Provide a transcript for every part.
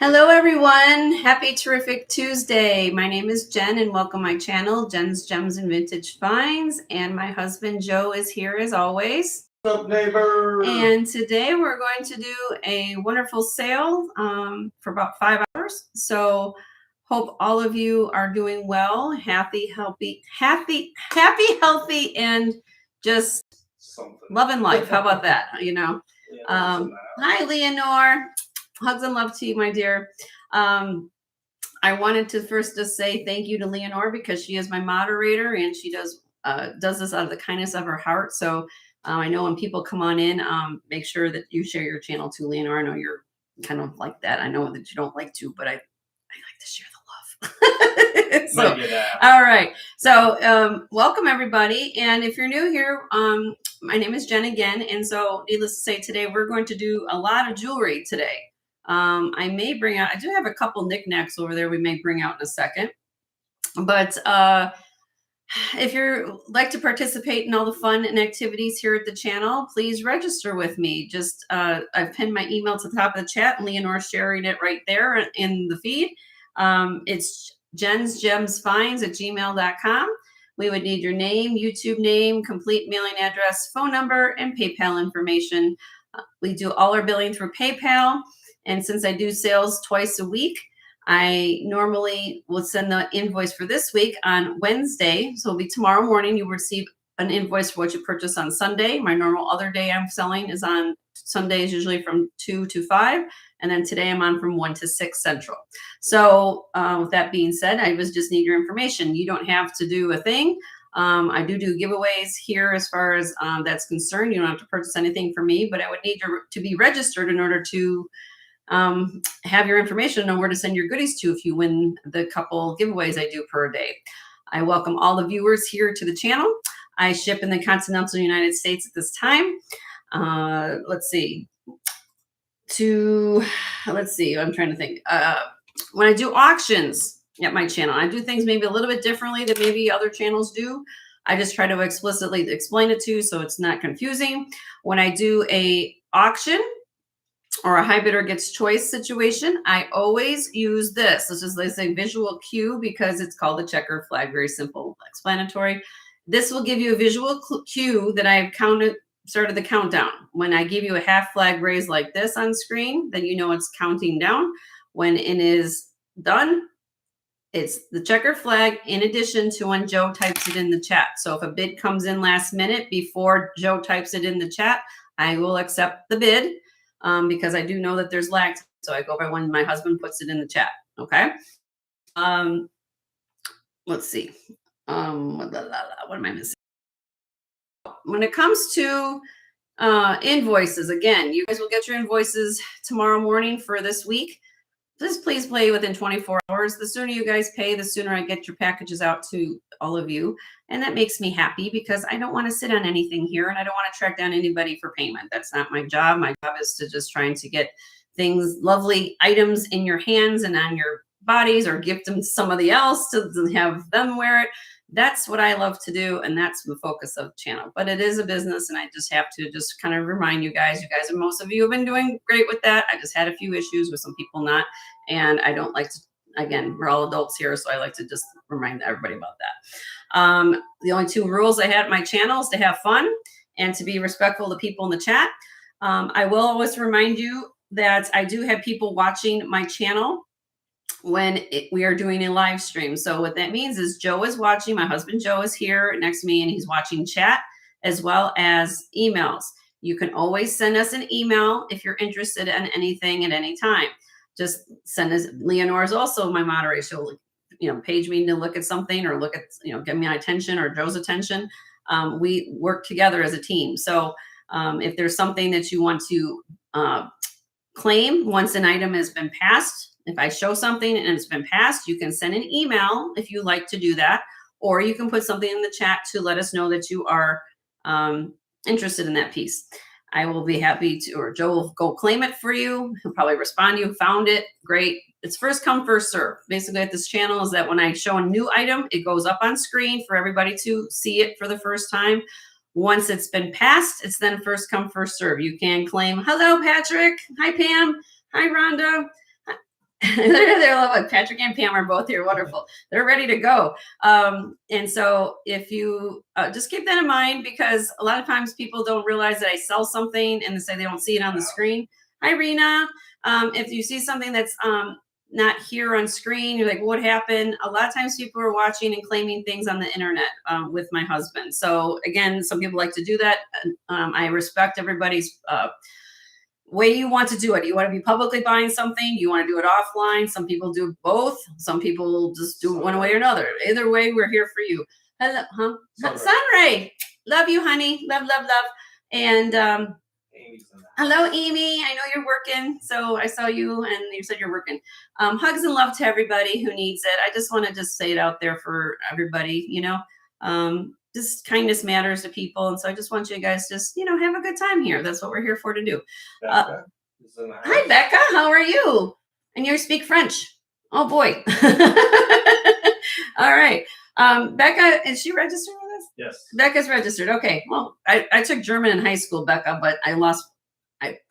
Hello everyone, happy terrific Tuesday. My name is Jen and welcome to my channel, Jen's Gems and Vintage Finds. And my husband Joe is here as always. What's up, neighbor? And today we're going to do a wonderful sale for about 5 hours. So hope all of you are doing well, happy, healthy, and just loving life. How about that? Yeah, hi, Leonore. Hugs and love to you, my dear. I wanted to first just say thank you to Leonore because she is my moderator and she does this out of the kindness of her heart. So I know when people come on in, make sure that you share your channel too, Leonore. I know you're kind of like that. I know that you don't like to, but I like to share the love. So, all right. So welcome everybody. And if you're new here, my name is Jen again. And so needless to say, today we're going to do a lot of jewelry today. I may bring out, I do have a couple knickknacks over there we may bring out in a second. But if you like to participate in all the fun and activities here at the channel, please register with me. Just I've pinned my email to the top of the chat and Leonore's sharing it right there in the feed. It's jensgemsfinds@gmail.com. We would need your name, YouTube name, complete mailing address, phone number, and PayPal information. We do all our billing through PayPal. And since I do sales twice a week, I normally will send the invoice for this week on Wednesday. So it'll be tomorrow morning. You will receive an invoice for what you purchased on Sunday. My normal other day I'm selling is on Sundays, usually from 2 to 5. And then today I'm on from 1 to 6 Central. So with that being said, I just need your information. You don't have to do a thing. I do giveaways here as far as that's concerned. You don't have to purchase anything for me, but I would need to be registered in order to have your information, know where to send your goodies to if you win the couple giveaways I do per day. I welcome all the viewers here to the channel. I ship in the continental United States at this time. Let's see. I'm trying to think. When I do auctions at my channel, I do things maybe a little bit differently than maybe other channels do. I just try to explicitly explain it to you so it's not confusing. When I do a auction, or a high bidder gets choice situation, I always use this. Let's just say visual cue because it's called the checker flag. Very simple, explanatory. This will give you a visual cue that I've started the countdown. When I give you a half flag raise like this on screen, then you know it's counting down. When it is done, it's the checker flag in addition to when Joe types it in the chat. So if a bid comes in last minute before Joe types it in the chat, I will accept the bid. Because I do know that there's lag. So I go by when my husband puts it in the chat. Okay. Let's see. What am I missing? When it comes to invoices, again, you guys will get your invoices tomorrow morning for this week. Just please pay within 24 hours. The sooner you guys pay, the sooner I get your packages out to all of you. And that makes me happy because I don't want to sit on anything here and I don't want to track down anybody for payment. That's not my job. My job is to just trying to get things, lovely items in your hands and on your bodies or gift them to somebody else to have them wear it. That's what I love to do. And that's the focus of the channel. But it is a business and I just have to just kind of remind you guys, most of you have been doing great with that. I just had a few issues with some people not. And I don't like to, again, we're all adults here. So I like to just remind everybody about that. The only 2 rules I had at my channel is to have fun and to be respectful to people in the chat. I will always remind you that I do have people watching my channel when we are doing a live stream. So what that means is Joe is watching, my husband Joe is here next to me and he's watching chat as well as emails. You can always send us an email if you're interested in anything at any time. Just send us, Leonore is also my moderator. She'll, page me to look at something or look at, give me my attention or Joe's attention. We work together as a team. So if there's something that you want to claim once an item has been passed, if I show something and it's been passed, you can send an email if you like to do that, or you can put something in the chat to let us know that you are interested in that piece. I will be happy to, or Joe will go claim it for you. He'll probably respond to you, found it, great. It's first come, first serve. Basically at this channel is that when I show a new item, it goes up on screen for everybody to see it for the first time. Once it's been passed, it's then first come, first serve. You can claim, hello, Patrick. Hi, Pam. Hi, Rhonda. They're like Patrick and Pam are both here. Wonderful. They're ready to go. And so if you just keep that in mind, because a lot of times people don't realize that I sell something and they say they don't see it on the screen. Hi, Rena. If you see something that's not here on screen, you're like, what happened? A lot of times people are watching and claiming things on the internet with my husband. So again, some people like to do that. I respect everybody's way you want to do it. You want to be publicly buying something, you want to do it offline. Some people do both. Some people just do it one way or another. Either way, we're here for you. Hello, Sunray. Love you, honey. Love, love, love. And hello, Amy. I know you're working. So I saw you and you said you're working. Hugs and love to everybody who needs it. I just want to just say it out there for everybody, you know. Just kindness matters to people. And so I just want you guys just, you know, have a good time here. That's what we're here for to do. Hi, Becca. How are you? And you speak French. Oh, boy. All right. Becca, is she registered with us? Yes. Becca's registered. Okay. Well, I took German in high school, Becca, but I lost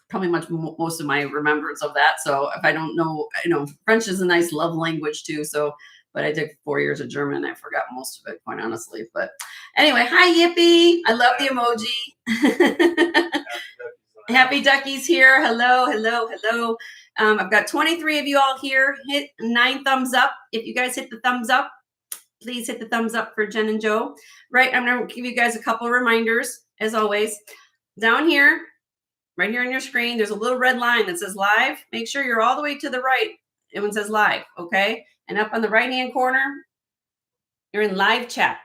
probably most of my remembrance of that. So if I don't know, you know, French is a nice love language too. So, but I took 4 years of German. I forgot most of it, quite honestly. But anyway, hi, Yippee. I love the emoji. Happy Duckies here. Hello, hello, hello. I've got 23 of you all here. Hit 9 thumbs up. If you guys hit the thumbs up, please hit the thumbs up for Jen and Joe. Right, I'm going to give you guys a couple of reminders, as always. Down here, right here on your screen, there's a little red line that says live. Make sure you're all the way to the right. It one says live, okay? And up on the right-hand corner, you're in live chat.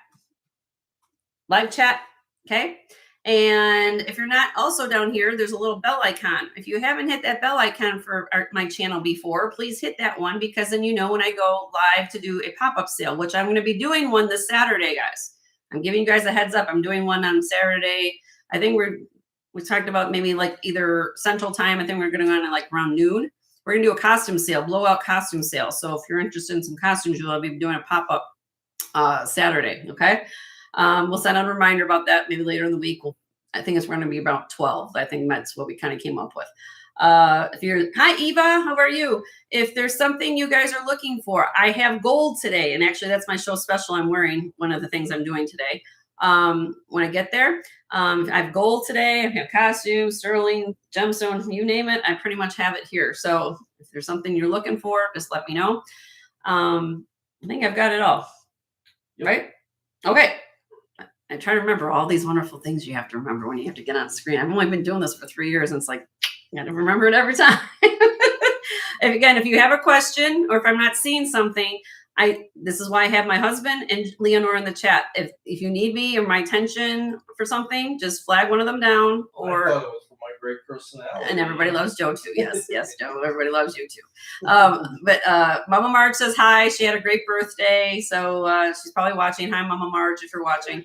Live chat, okay? And if you're not also down here, there's a little bell icon. If you haven't hit that bell icon for my channel before, please hit that one, because then you know when I go live to do a pop-up sale, which I'm going to be doing one this Saturday, guys. I'm giving you guys a heads up. I'm doing one on Saturday. I think we talked about maybe like either Central Time. I think we're going to go on like around noon. We're going to do a costume sale, blowout costume sale. So if you're interested in some costumes, you'll be doing a pop-up Saturday, okay? We'll send out a reminder about that maybe later in the week. I think it's going to be about 12. I think that's what we kind of came up with. Hi, Eva, how are you? If there's something you guys are looking for, I have gold today. And actually, that's my show special. I'm wearing one of the things I'm doing today. When I get there, I have gold today. I have costumes, sterling, gemstone, you name it. I pretty much have it here. So if there's something you're looking for, just let me know. I think I've got it all. Yep. Right? Okay. I try to remember all these wonderful things you have to remember when you have to get on screen. I've only been doing this for 3 years, and it's like, I got to remember it every time. If you have a question, or if I'm not seeing something, this is why I have my husband and Leonore in the chat. If you need me or my attention for something, just flag one of them down. Or I thought it was for my great personality. And everybody loves Joe too. Yes, yes, Joe. Everybody loves you too. But Mama Marge says hi. She had a great birthday, so she's probably watching. Hi, Mama Marge, if you're watching.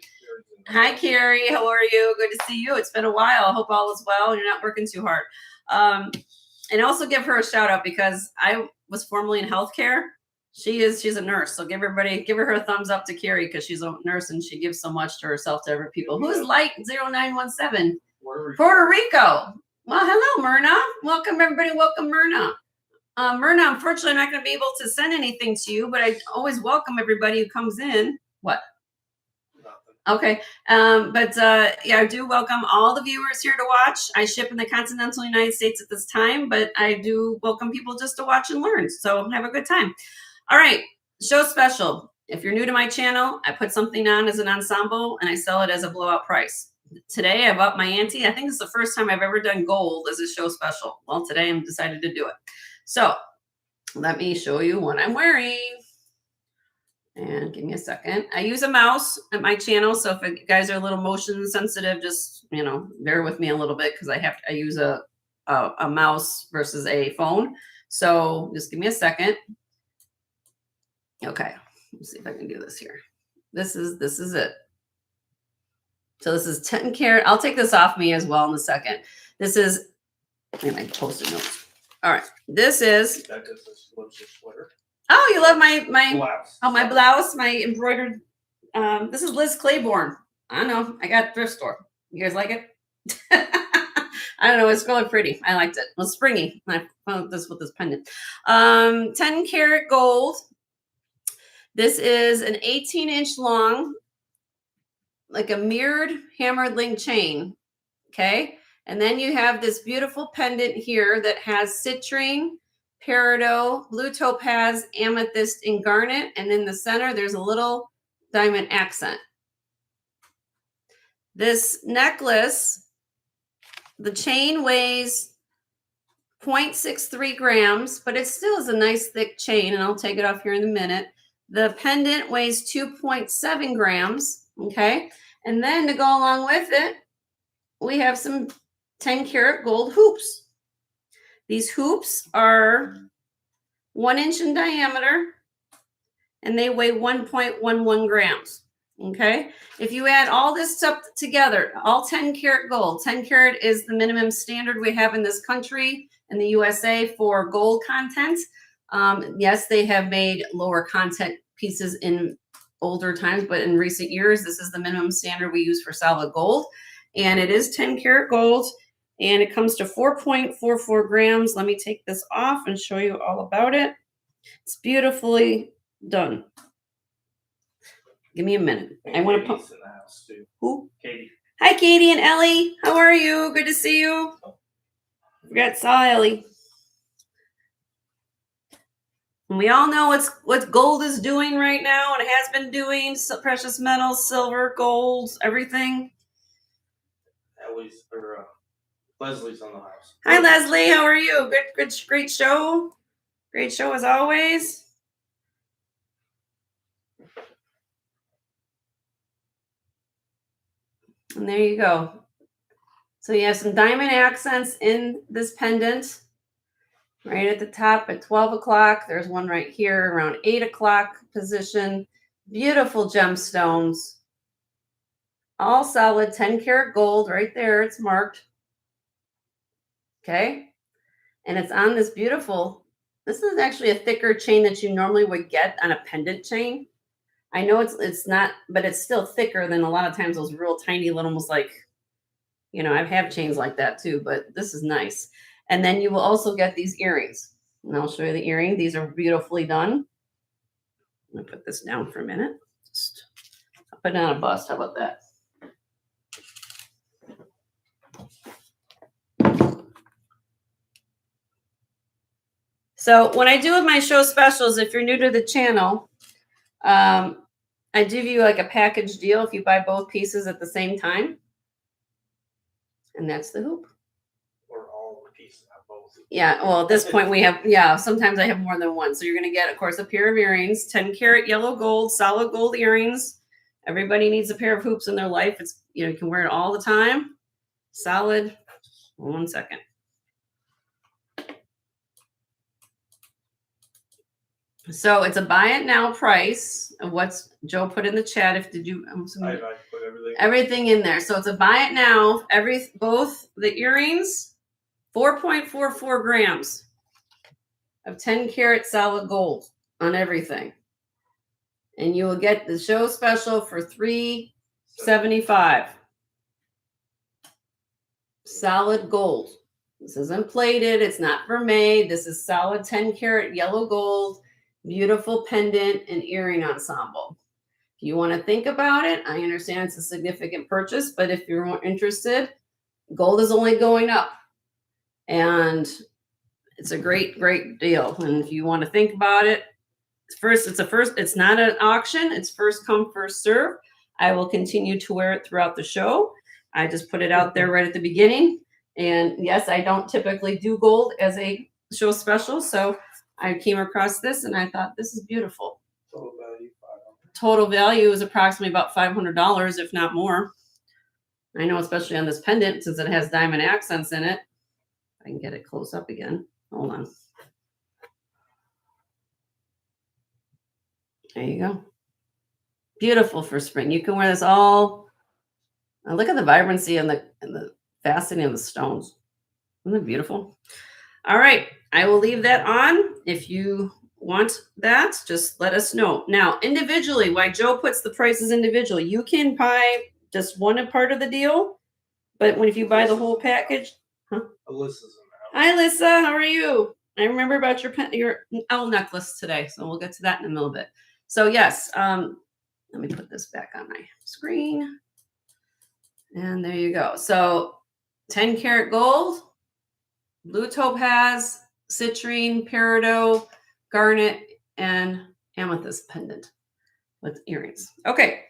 Hi, Carrie. How are you? Good to see you. It's been a while. I hope all is well. You're not working too hard. And also give her a shout out, because I was formerly in healthcare. She's a nurse. So give her a thumbs up to Carrie, because she's a nurse and she gives so much to herself, to other people. Who's Light 0917? Puerto Rico. Well, hello, Myrna. Welcome, everybody. Welcome, Myrna. Myrna, unfortunately, I'm not going to be able to send anything to you, but I always welcome everybody who comes in. What? Okay. Yeah, I do welcome all the viewers here to watch. I ship in the continental United States at this time, but I do welcome people just to watch and learn. So have a good time. All right. Show special. If you're new to my channel, I put something on as an ensemble and I sell it as a blowout price. Today I've upped my ante. I think it's the first time I've ever done gold as a show special. Well, today I'm decided to do it. So let me show you what I'm wearing. And give me a second. I use a mouse at my channel, so if you guys are a little motion sensitive, just, you know, bear with me a little bit, because I use a mouse versus a phone. So just give me a second. Okay, let's see if I can do this here. This is it. So this is 10 karat. I'll take this off me as well in a second. This is my post-it notes. All right, this is. Oh, you love my blouse. Oh, my blouse, my embroidered. This is Liz Claiborne. I know. I got thrift store. You guys like it? I don't know. It's really pretty. I liked it. It was springy. I found this with this pendant. 10 karat gold. This is an 18-inch long, like a mirrored hammered link chain. Okay. And then you have this beautiful pendant here that has citrine, peridot, blue topaz, amethyst, and garnet. And in the center, there's a little diamond accent. This necklace, the chain weighs 0.63 grams, but it still is a nice thick chain, and I'll take it off here in a minute. The pendant weighs 2.7 grams, okay? And then to go along with it, we have some 10 karat gold hoops. These hoops are 1 inch in diameter, and they weigh 1.11 grams. Okay. If you add all this stuff together, all 10 karat gold, 10 karat is the minimum standard we have in this country, in the USA, for gold content. Yes, they have made lower content pieces in older times, but in recent years, this is the minimum standard we use for solid gold. And it is 10 karat gold, and it comes to 4.44 grams. Let me take this off and show you all about it. It's beautifully done. Give me a minute. Hey, I want to Katie's in the house too. Who? Katie. Hi, Katie and Ellie. How are you? Good to see you. Forgot saw Ellie. And we all know what gold is doing right now, and it has been doing. So precious metals, silver, gold, everything. Leslie's on the house. Hi, Leslie. How are you? Good, great show. Great show as always. And there you go. So you have some diamond accents in this pendant. Right at the top at 12 o'clock. There's one right here around 8 o'clock position. Beautiful gemstones. All solid 10 karat gold right there. It's marked. Okay. And it's on this beautiful, this is actually a thicker chain that you normally would get on a pendant chain. I know it's not, but it's still thicker than a lot of times those real tiny little, almost like, you know, I've had chains like that too, but this is nice. And then you will also get these earrings. And I'll show you the earring. These are beautifully done. I'm going to put this down for a minute. I'll put it on a bust. How about that? So when I do with my show specials, if you're new to the channel, I give you like a package deal if you buy both pieces at the same time. And that's the hoop. Or all the pieces have both. Yeah, well, at this point we have, yeah, sometimes I have more than one. So you're going to get, of course, a pair of earrings, 10 karat yellow gold, solid gold earrings. Everybody needs a pair of hoops in their life. It's, you know, you can wear it all the time. Solid. 1 second. So it's a buy it now price of what's Joe put in the chat. If did you, I'm assuming I put everything in there. So it's a buy it now. Both the earrings, 4.44 grams of 10 karat solid gold on everything. And you will get the show special for $375. Solid gold. This isn't plated. It's not vermeil. This is solid 10 karat yellow gold. Beautiful pendant and earring ensemble. If you want to think about it, I understand it's a significant purchase, but if you're more interested, gold is only going up. And it's a great, great deal. And if you want to think about it, it's not an auction. It's first come, first serve. I will continue to wear it throughout the show. I just put it out there right at the beginning. And yes, I don't typically do gold as a show special. So I came across this and I thought, this is beautiful. Total value $500. Total value is approximately about $500, if not more. I know, especially on this pendant, since it has diamond accents in it. I can get it close up again. Hold on. There you go. Beautiful for spring. You can wear this all. Look at the vibrancy and the faceting of the stones. Isn't it beautiful? All right. I will leave that on. If you want that, just let us know. Now, individually, why Joe puts the prices individually, you can buy just one part of the deal. But if you buy the whole package, Alyssa's in the house. Hi, Lisa. How are you? I remember about your owl necklace today, so we'll get to that in a little bit. So yes, let me put this back on my screen, and there you go. So 10 karat gold, blue topaz, citrine, peridot, garnet, and amethyst pendant with earrings. Okay.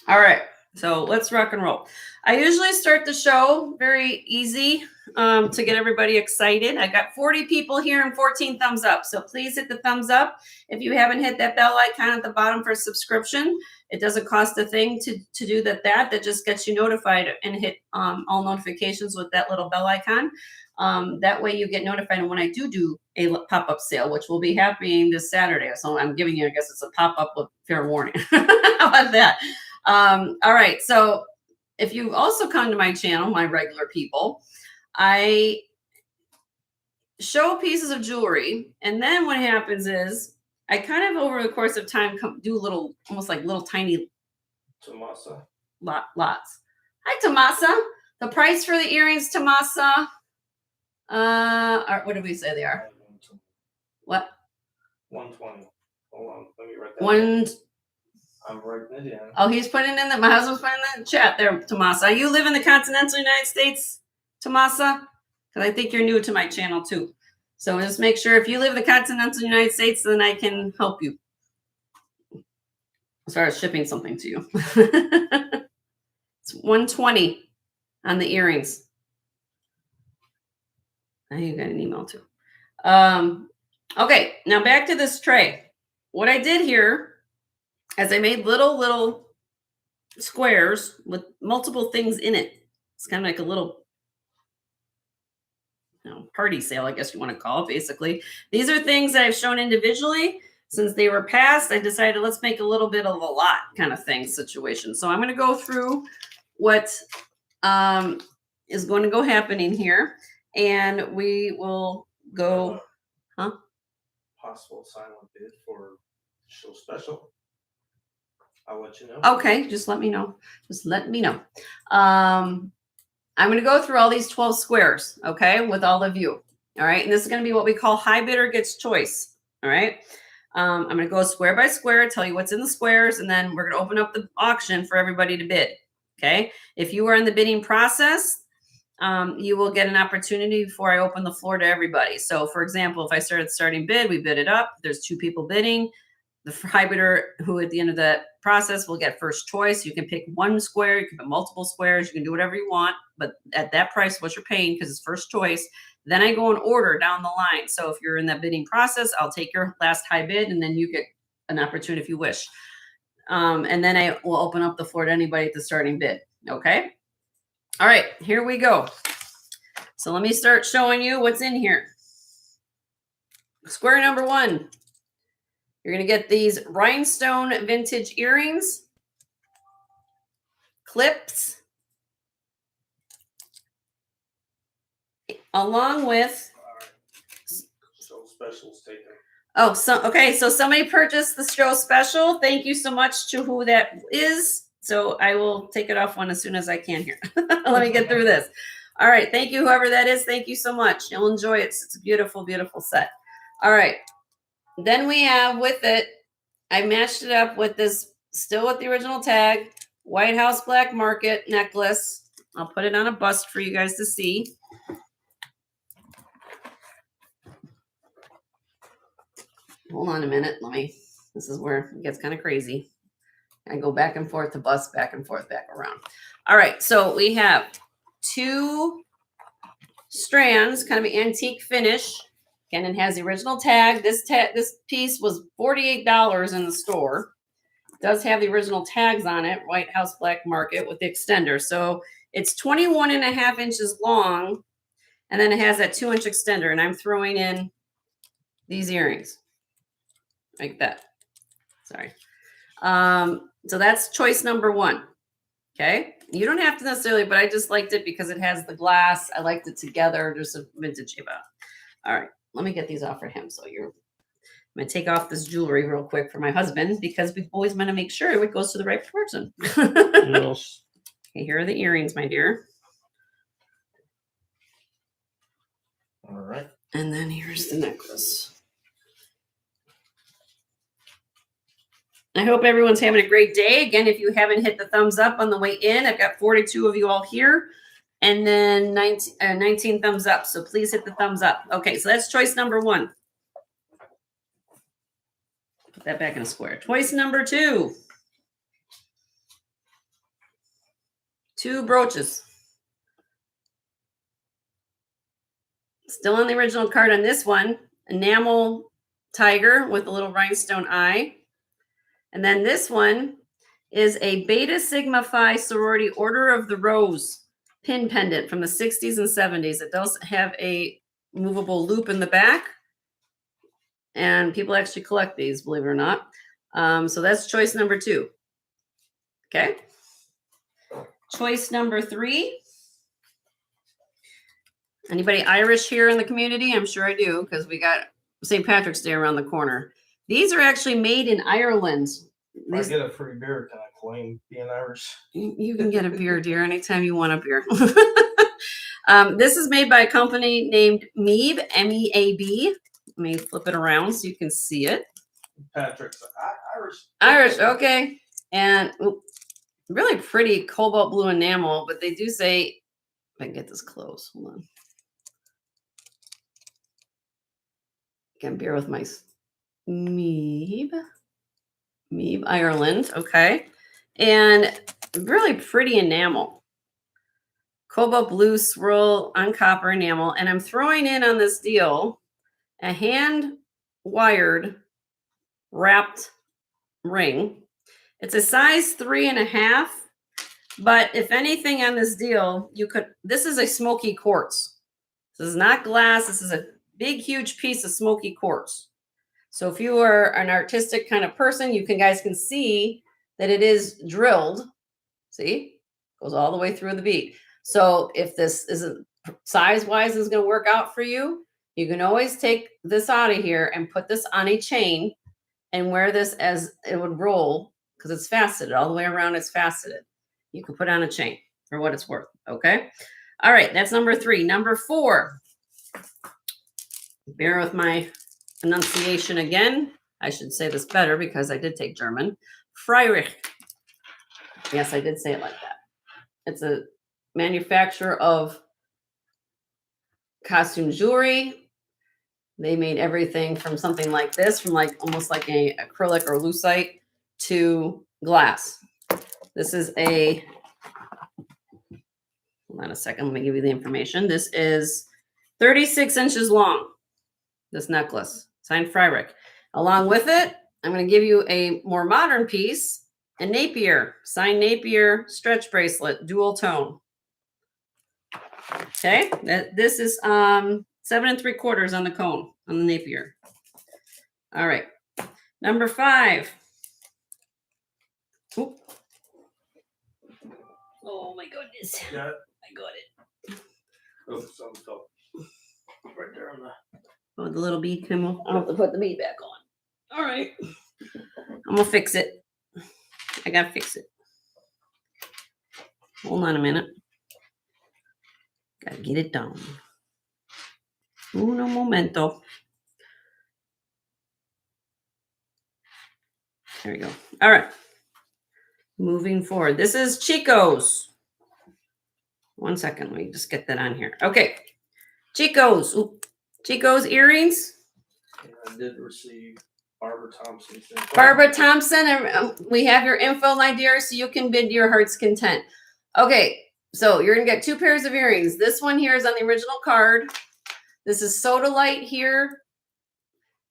All right. So let's rock and roll. I usually start the show very easy to get everybody excited. I got 40 people here and 14 thumbs up. So please hit the thumbs up. If you haven't hit that bell icon at the bottom for subscription, it doesn't cost a thing to do that. That just gets you notified and hit all notifications with that little bell icon. That way you get notified when I do a pop-up sale, which will be happening this Saturday. So I'm giving you, I guess it's a pop-up with fair warning. How about that? All right. So if you also come to my channel, my regular people, I show pieces of jewelry. And then what happens is I kind of over the course of time do little, almost like little tiny Tomasa. lots. Hi, Tomasa. The price for the earrings, Tomasa. What did we say they are? What? 120. Hold on. Let me write that down. I'm writing it in. Oh, he's putting in my husband's putting in the chat there, Tomasa. You live in the continental United States, Tomasa? Because I think you're new to my channel too. So just make sure if you live in the continental United States, then I can help you. I'll start shipping something to you. It's 120 on the earrings. I think you got an email too. Okay, now back to this tray. What I did here is I made little squares with multiple things in it. It's kind of like a little party sale, I guess you want to call it, basically. These are things that I've shown individually. Since they were passed, I decided let's make a little bit of a lot kind of thing situation. So I'm going to go through what is going to go happening here. And we will go, Possible silent bid for show special. I'll let you know. Okay, just let me know. Just let me know. I'm going to go through all these 12 squares, okay, with all of you. All right, and this is going to be what we call high bidder gets choice. All right. I'm going to go square by square, tell you what's in the squares, and then we're going to open up the auction for everybody to bid. Okay. If you are in the bidding process, you will get an opportunity before I open the floor to everybody. So for example, if I starting bid, we bid it up. There's 2 people bidding. The high bidder who at the end of the process will get first choice. You can pick 1 square, you can put multiple squares, you can do whatever you want, but at that price, what you're paying, because it's first choice. Then I go in order down the line. So if you're in that bidding process, I'll take your last high bid and then you get an opportunity if you wish. And then I will open up the floor to anybody at the starting bid. Okay. All right, here we go. So let me start showing you what's in here. Square number 1. You're going to get these rhinestone vintage earrings, clips, along with. Show specials taken. Oh, okay. So somebody purchased the show special. Thank you so much to who that is. So I will take it off one as soon as I can here. Let me get through this. All right. Thank you, whoever that is. Thank you so much. You'll enjoy it. It's a beautiful, beautiful set. All right. Then we have with it, I matched it up with this, still with the original tag, White House Black Market necklace. I'll put it on a bust for you guys to see. Hold on a minute. This is where it gets kind of crazy. I go back and forth to bust, back and forth, back around. All right. So we have 2 strands, kind of an antique finish. Again, it has the original tag. This piece was $48 in the store. It does have the original tags on it, White House Black Market with the extender. So it's 21.5 inches long, and then it has that 2-inch extender. And I'm throwing in these earrings like that. Sorry. So that's choice number 1. Okay. You don't have to necessarily, but I just liked it because it has the glass. I liked it together. There's a vintage about. All right. Let me get these off for him. So I'm going to take off this jewelry real quick for my husband because we always want to make sure it goes to the right person. Yes. Okay, here are the earrings, my dear. And then here's the necklace. I hope everyone's having a great day. Again, if you haven't hit the thumbs up on the way in, I've got 42 of you all here. And then 19 thumbs up. So please hit the thumbs up. Okay, so that's choice number 1. Put that back in a square. Choice number 2. 2 brooches. Still on the original card on this one. Enamel tiger with a little rhinestone eye. And then this one is a Beta Sigma Phi Sorority Order of the Rose pin pendant from the 60s and 70s. It does have a movable loop in the back. And people actually collect these, believe it or not. So that's choice number 2. Okay. Choice number 3. Anybody Irish here in the community? I'm sure I do, because we got St. Patrick's Day around the corner. These are actually made in Ireland. If I get a free beer, can I claim being Irish? You can get a beer, dear, anytime you want a beer. This is made by a company named Meab, M-E-A-B. Let me flip it around so you can see it. Patrick's Irish. Irish, okay. And really pretty cobalt blue enamel, but they do say, if I can get this close, hold on. Again, bear with my Meab, Ireland, okay. And really pretty enamel. Cobalt blue swirl on copper enamel. And I'm throwing in on this deal a hand-wired wrapped ring. It's a size 3.5, but if anything on this deal, this is a smoky quartz. This is not glass. This is a big, huge piece of smoky quartz. So if you are an artistic kind of person, guys can see that it is drilled. See, goes all the way through the bead. So if this isn't size-wise is going to work out for you, you can always take this out of here and put this on a chain and wear this as it would roll, because it's faceted all the way around. It's faceted. You can put on a chain for what it's worth. Okay. All right. That's number 3. Number 4. Bear with my enunciation again. I should say this better because I did take German. Freirich. Yes, I did say it like that. It's a manufacturer of costume jewelry. They made everything from something like this, from almost like a acrylic or lucite to glass. This is hold on a second, let me give you the information. This is 36 inches long, this necklace, signed Freirich. Along with it, I'm going to give you a more modern piece, a Napier, signed Napier stretch bracelet, dual tone. Okay, this is 7 3/4 on the cone, on the Napier. All right, number 5. Oop. Oh my goodness. Yeah. I got it. Oh, some fell right there on the. Oh, the little bead came off. I'll have to put the bead back on. All right. I'm going to fix it. I got to fix it. Hold on a minute. Got to get it done. Uno momento. There we go. All right. Moving forward. This is Chico's. One second. Let me just get that on here. Okay. Chico's. Ooh. Chico's earrings. And I did receive Barbara Thompson's info. Barbara Thompson, we have your info, my dear, so you can bid your heart's content. Okay, so you're going to get 2 pairs of earrings. This one here is on the original card. This is sodalite here.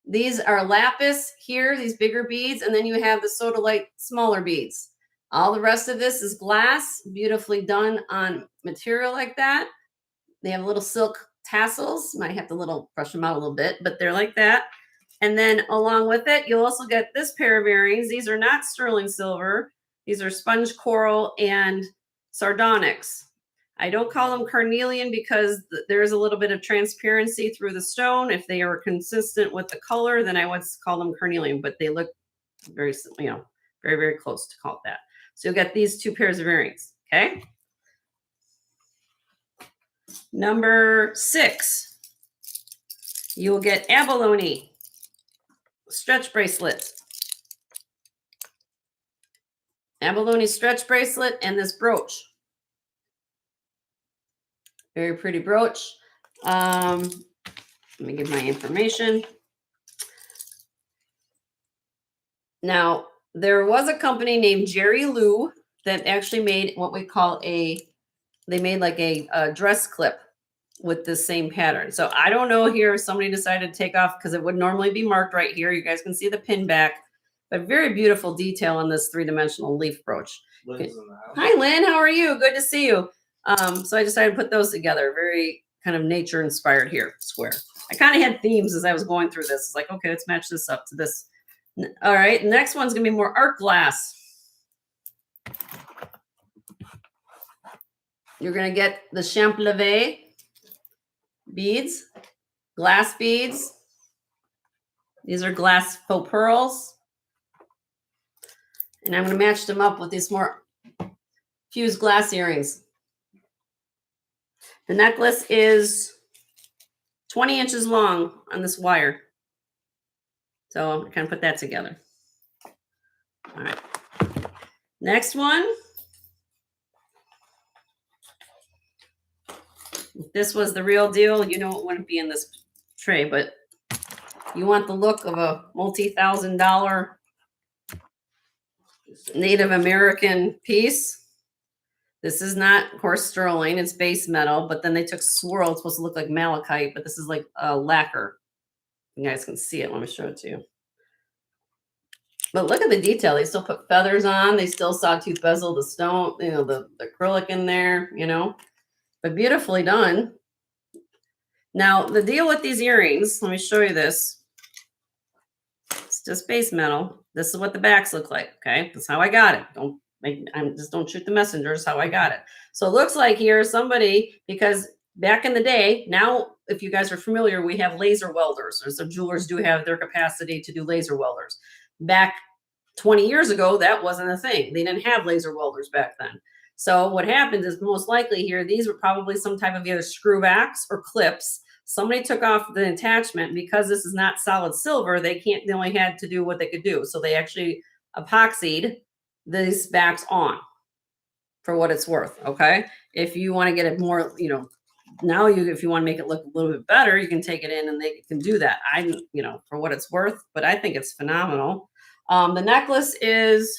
These are lapis here, these bigger beads, and then you have the sodalite smaller beads. All the rest of this is glass, beautifully done on material like that. They have little silk tassels. Might have to brush them out a little bit, but they're like that. And then along with it, you'll also get this pair of earrings. These are not sterling silver. These are sponge coral and sardonyx. I don't call them carnelian because there is a little bit of transparency through the stone. If they are consistent with the color, then I would call them carnelian, but they look very, very, very close to call it that. So you'll get these 2 pairs of earrings. Okay. Number 6. you will get abalone stretch bracelet. Abalone stretch bracelet and this brooch. Very pretty brooch. Let me give my information. Now, there was a company named Jerry Lou that actually made what we call they made like a dress clip with the same pattern. So I don't know here if somebody decided to take off because it would normally be marked right here. You guys can see the pin back, but very beautiful detail on this three-dimensional leaf brooch. Lynn's in the house. Hi, Lynn. How are you? Good to see you. So I decided to put those together. Very kind of nature inspired here, square. I kind of had themes as I was going through this. It's like, okay, let's match this up to this. All right, next one's gonna be more art glass. You're gonna get the Champlevé beads, glass beads. These are glass faux pearls. And I'm gonna match them up with these more fused glass earrings. The necklace is 20 inches long on this wire. So I'm gonna put that together. All right. Next one. If this was the real deal, you know it wouldn't be in this tray, but you want the look of a multi-$1,000 Native American piece. This is not, of course, sterling. It's base metal, but then they took swirl. It's supposed to look like malachite, but this is like a lacquer. You guys can see it. Let me show it to you. But look at the detail. They still put feathers on. They still sawtooth bezel the stone, you know, the acrylic in there, you know, but beautifully done. Now, the deal with these earrings, let me show you this. It's just base metal. This is what the backs look like. Okay, that's how I got it. Don't shoot the messenger. It's how I got it. So it looks like here somebody, because back in the day, now if you guys are familiar, we have laser welders. So jewelers do have their capacity to do laser welders. Back 20 years ago, that wasn't a thing. They didn't have laser welders back then. So what happens is most likely here, these were probably some type of either screw backs or clips. Somebody took off the attachment because this is not solid silver. They only had to do what they could do. So they actually epoxied these backs on for what it's worth. Okay. If you want to get it more, you know, now if you want to make it look a little bit better, you can take it in and they can do that. You know, for what it's worth, but I think it's phenomenal. The necklace is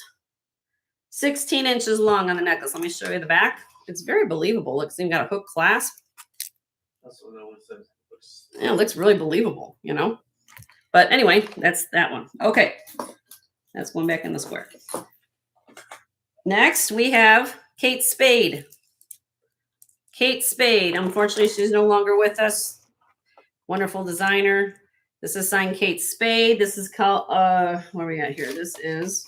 16 inches long on the necklace. Let me show you the back. It's very believable. Looks even got a hook clasp. That's what I always said. Yeah, it looks really believable, you know. But anyway, that's that one. Okay, that's going back in the square. Next, we have Kate Spade. Kate Spade. Unfortunately, she's no longer with us. Wonderful designer. This is signed Kate Spade. This is called, what are we got here? This is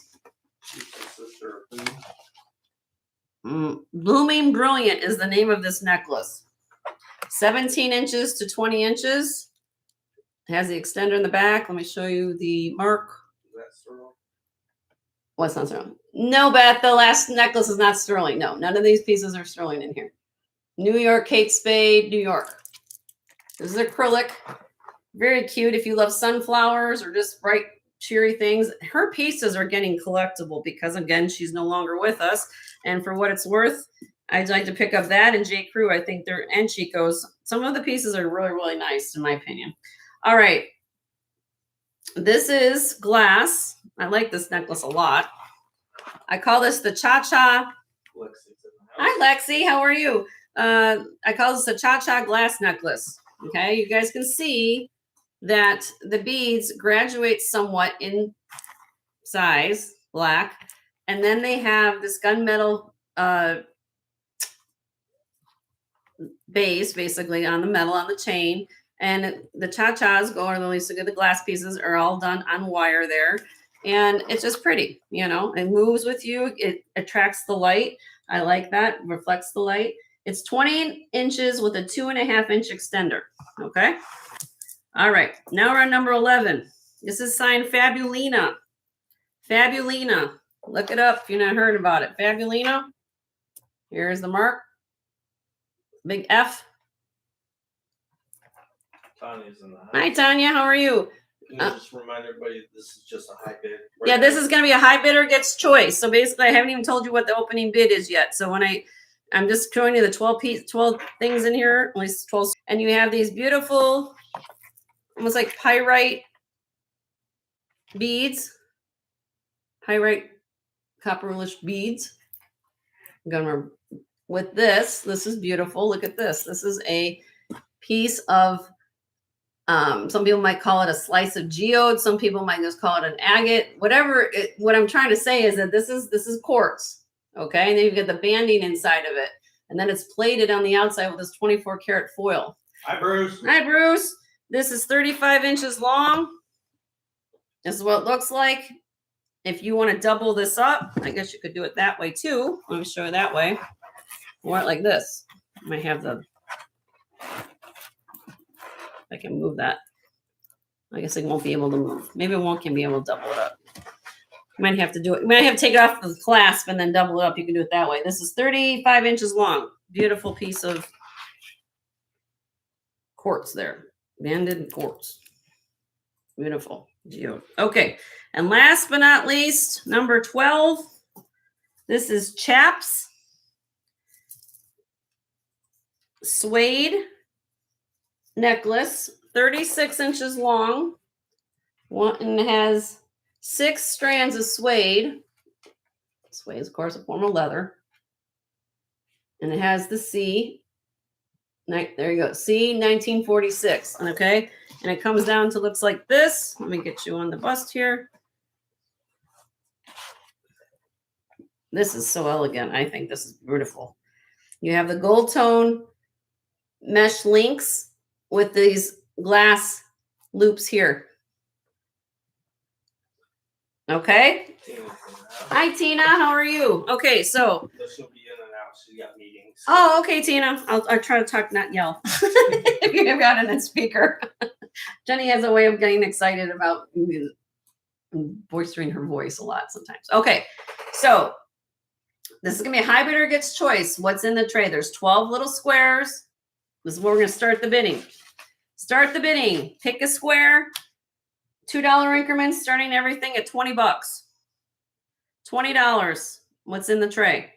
Blooming Brilliant is the name of this necklace. 17 inches to 20 inches. It has the extender in the back. Let me show you the mark. Is that sterling? What's not sterling? No, Beth, the last necklace is not sterling. No, none of these pieces are sterling in here. New York, Kate Spade, New York. This is acrylic. Very cute if you love sunflowers or just bright, cheery things. Her pieces are getting collectible because, again, she's no longer with us. And for what it's worth, I'd like to pick up that and J. Crew. I think they're, and Chico's. Some of the pieces are really, really nice, in my opinion. All right. This is glass. I like this necklace a lot. I call this the Cha-Cha. Hi, Lexi. How are you? I call this the Cha-Cha glass necklace. Okay. You guys can see that the beads graduate somewhat in size, black. And then they have this gunmetal base basically on the metal on the chain, and the cha-chas go, or at least the glass pieces are all done on wire there, and it's just pretty, you know. It moves with you, it attracts the light. I like that, reflects the light. It's 20 inches with a 2.5 inch extender. Okay, all right, now we're on number 11. This is signed Fabulina. Fabulina, look it up if you've not heard about it. Fabulina, here's the mark. Big F. Tanya's in the house. Hi, Tanya. How are you? Can you just remind everybody this is just a high bid? Yeah, this is going to be a high bidder gets choice. So basically, I haven't even told you what the opening bid is yet. So when I'm just showing you the 12 things in here, at least 12, and you have these beautiful, almost like pyrite beads, pyrite copperlish beads. I'm gonna with this is beautiful. Look at this. This is a piece of some people might call it a slice of geode. Some people might just call it an agate. Whatever. What I'm trying to say is that this is quartz. Okay, and then you get the banding inside of it, and then it's plated on the outside with this 24 karat foil. Hi, Bruce. Hi, Bruce. This is 35 inches long. This is what it looks like. If you want to double this up, I guess you could do it that way too. Let me show you that way. Or like this. I might have I can move that. I guess it won't be able to move. Maybe one can be able to double it up. You might have to do it. You might have to take it off the clasp and then double it up. You can do it that way. This is 35 inches long. Beautiful piece of quartz there. Banded quartz. Beautiful. Geode. Okay. And last but not least, number 12. This is Chaps suede necklace, 36 inches long. One has 6 strands of suede. Suede is, of course, a form of leather. And it has the C. There you go. C 1946. Okay. And it comes down to looks like this. Let me get you on the bust here. This is so elegant. I think this is beautiful. You have the gold tone mesh links with these glass loops here. Okay. Hi, Tina. How are you? Okay, so. She'll be in and out. She got meetings. Oh, okay, Tina. I'll try to talk, not yell. If you've got it in speaker. Jenny has a way of getting excited about boistering her voice a lot sometimes. Okay, so this is going to be a high bidder gets choice. What's in the tray? There's 12 little squares. This is where we're going to start the bidding. Start the bidding. Pick a square. $2 increments, starting everything at 20 bucks. $20. What's in the tray?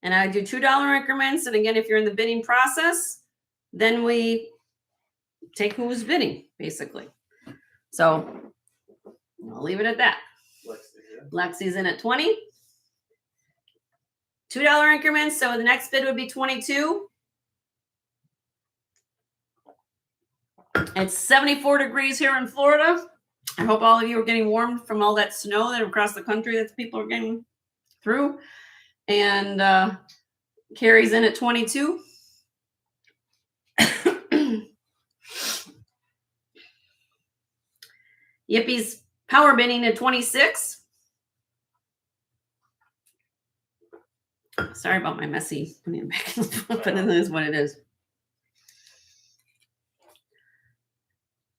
And I do $2 increments. And again, if you're in the bidding process, then we take who's bidding, basically. So I'll leave it at that. Lexi's in at 20. $2 increments. So the next bid would be 22. It's 74 degrees here in Florida. I hope all of you are getting warmed from all that snow that across the country that people are getting through. And Carrie's in at 22. Yippie's power bidding at 26. Sorry about my messy. But it is what it is.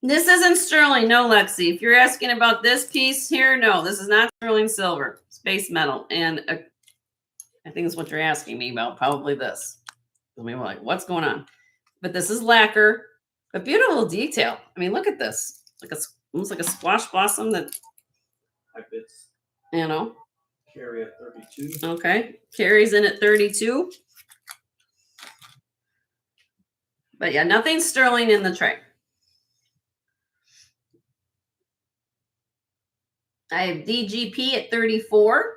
This isn't sterling, no, Lexi. If you're asking about this piece here, no, this is not sterling silver. It's base metal. And I think it's what you're asking me about, probably this. I mean, like, what's going on? But this is lacquer. A beautiful detail. I mean, look at this. Like almost like a squash blossom that, you know. Carrie at 32. Okay. Carrie's in at 32. But yeah, nothing sterling in the tray. I have DGP at 34.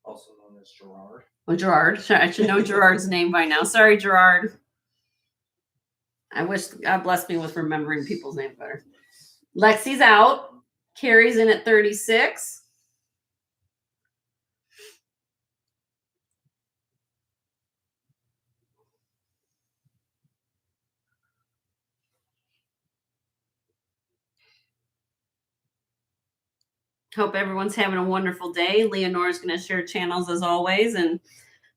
Also known as Gerard. Oh, Gerard. I should know Gerard's name by now. Sorry, Gerard. I wish God bless me with remembering people's names better. Lexi's out. Carrie's in at 36. Hope everyone's having a wonderful day. Leonore's going to share channels as always. And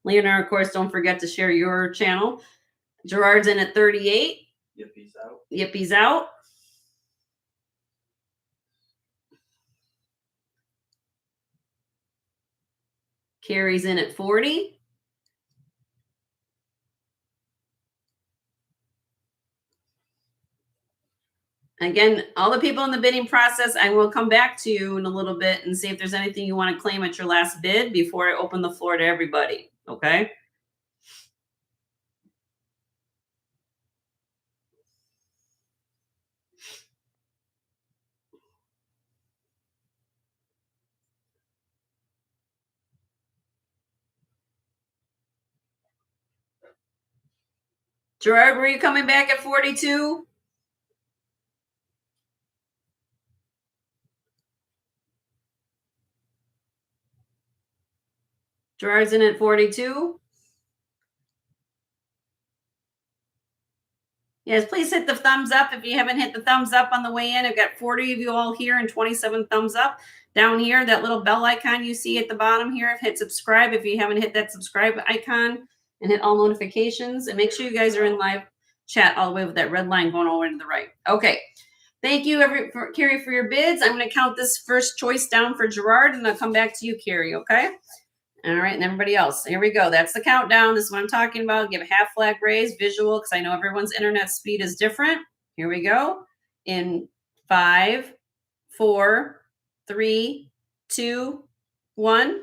Leonore, of course, don't forget to share your channel. Gerard's in at 38. Yippie's out. Yippie's out. Carrie's in at 40. Again, all the people in the bidding process, I will come back to you in a little bit and see if there's anything you want to claim at your last bid before I open the floor to everybody. Okay. Gerard, were you coming back at 42? Gerard's in at 42. Yes, please hit the thumbs up if you haven't hit the thumbs up on the way in. I've got 40 of you all here and 27 thumbs up. Down here, that little bell icon you see at the bottom here, hit subscribe if you haven't hit that subscribe icon, and hit all notifications. And make sure you guys are in live chat all the way with that red line going over to the right. Okay. Thank you, Carrie, for your bids. I'm going to count this first choice down for Gerard, and I'll come back to you, Carrie, okay? All right, and everybody else. Here we go. That's the countdown. This is what I'm talking about. Give a half flag raise, visual, because I know everyone's internet speed is different. Here we go. In 5, 4, 3, 2, 1.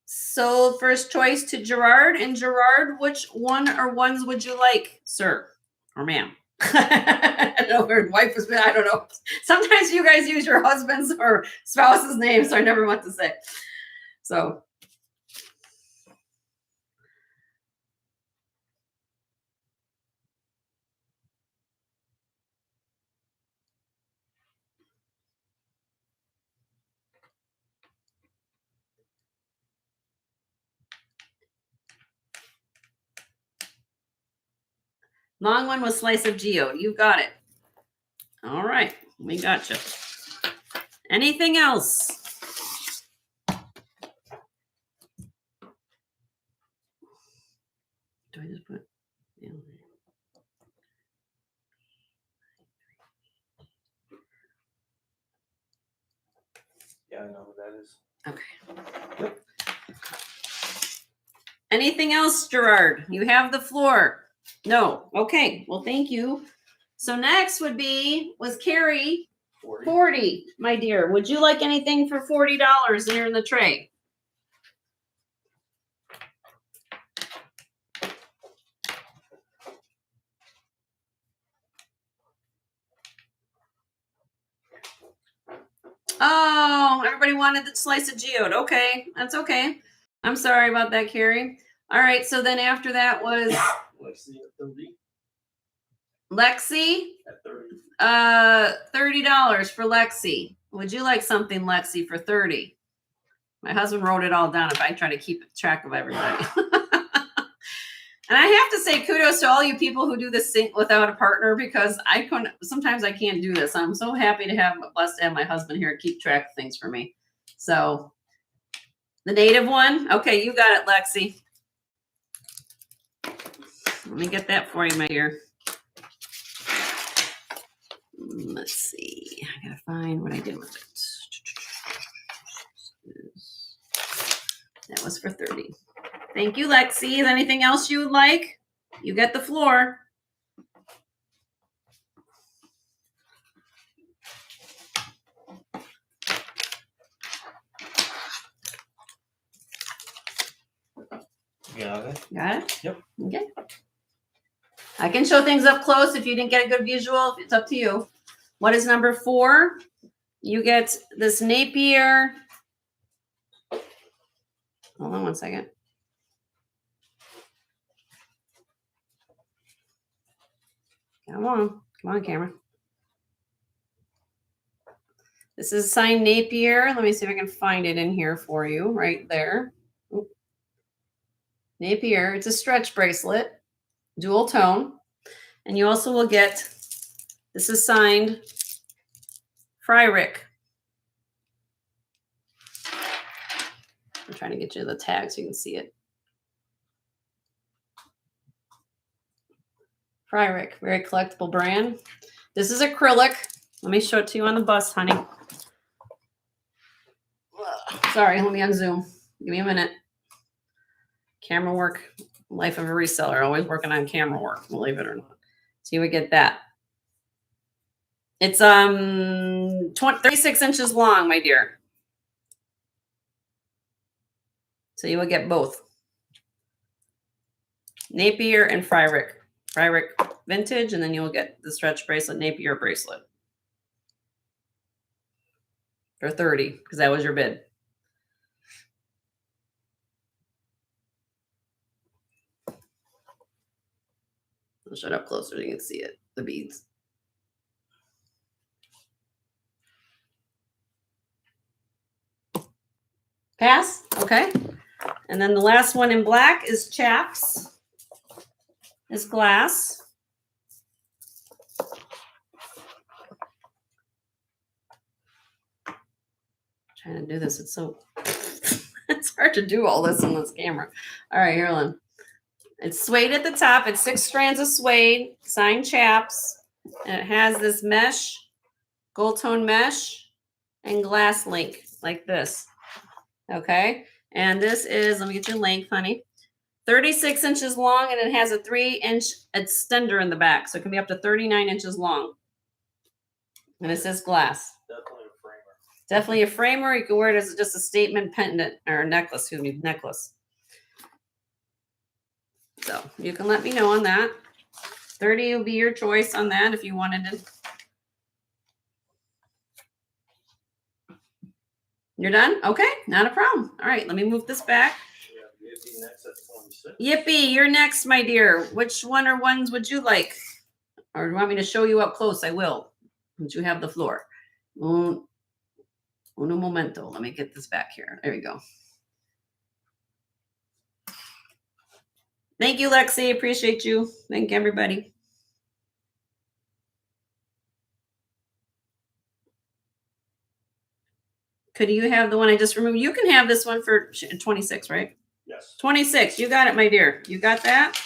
Sold first choice to Gerard. And Gerard, which one or ones would you like, sir or ma'am? I don't know where wife was. I don't know. Sometimes you guys use your husband's or spouse's name, so I never want to say. So long one was slice of geode. You got it. All right, we got you. Anything else? Do I just put? Yeah, I know who that is. Okay. Yep. Anything else, Gerard? You have the floor. No. Okay. Well, thank you. So next was Carrie. 40, my dear. Would you like anything for $40 there in the tray? Oh, everybody wanted the slice of geode. Okay, that's okay. I'm sorry about that, Carrie. All right, so then after that was Lexi at 30. Lexi. At 30. $30 for Lexi. Would you like something, Lexi, for 30? My husband wrote it all down if I try to keep track of everybody. And I have to say kudos to all you people who do this without a partner, because sometimes I can't do this. I'm so happy to blessed to have my husband here to keep track of things for me. So the native one. Okay, you got it, Lexi. Let me get that for you, my dear. Let's see. I gotta find what I did with it. That was for 30. Thank you, Lexi. Is anything else you would like? You get the floor. Got it. Got it? Yep. Okay. I can show things up close if you didn't get a good visual. It's up to you. What is number 4? You get this Napier. Hold on one second. Come on, camera. This is signed Napier. Let me see if I can find it in here for you, right there. Oop. Napier. It's a stretch bracelet, dual tone, and you also will get. This is signed Fryrick. I'm trying to get you the tag so you can see it. Fryrick, very collectible brand. This is acrylic. Let me show it to you on the bus, honey. Sorry, let me unzoom. Give me a minute. Camera work, life of a reseller. Always working on camera work, believe it or not. So you would get that. It's 36 inches long, my dear. So you will get both Napier and Fryrick. Fryrick vintage, and then you'll get the stretch bracelet, Napier bracelet. For 30, because that was your bid. I'll shut up closer so you can see it, the beads. Pass, okay. And then the last one in black is Chaps. Is glass. Trying to do this, it's so it's hard to do all this on this camera. All right, here, Lynn. It's suede at the top. It's 6 strands of suede, signed Chaps, and it has this mesh, gold tone mesh, and glass link like this. Okay, and this is, let me get your length, honey. 36 inches long, and it has a 3-inch extender in the back, so it can be up to 39 inches long. And it says glass. Definitely a framer. Definitely a framer. You can wear it as just a statement pendant or necklace. Excuse me, necklace. So you can let me know on that. 30 will be your choice on that if you wanted to. You're done? Okay, not a problem. All right, let me move this back. Yeah, Yippee next at 26. Yippee, you're next, my dear. Which one or ones would you like? Or do you want me to show you up close? I will. Once you have the floor. Uno momento. Let me get this back here. There we go. Thank you, Lexi. Appreciate you. Thank everybody. Could you have the one I just removed? You can have this one for 26, right? Yes. 26. You got it, my dear. You got that?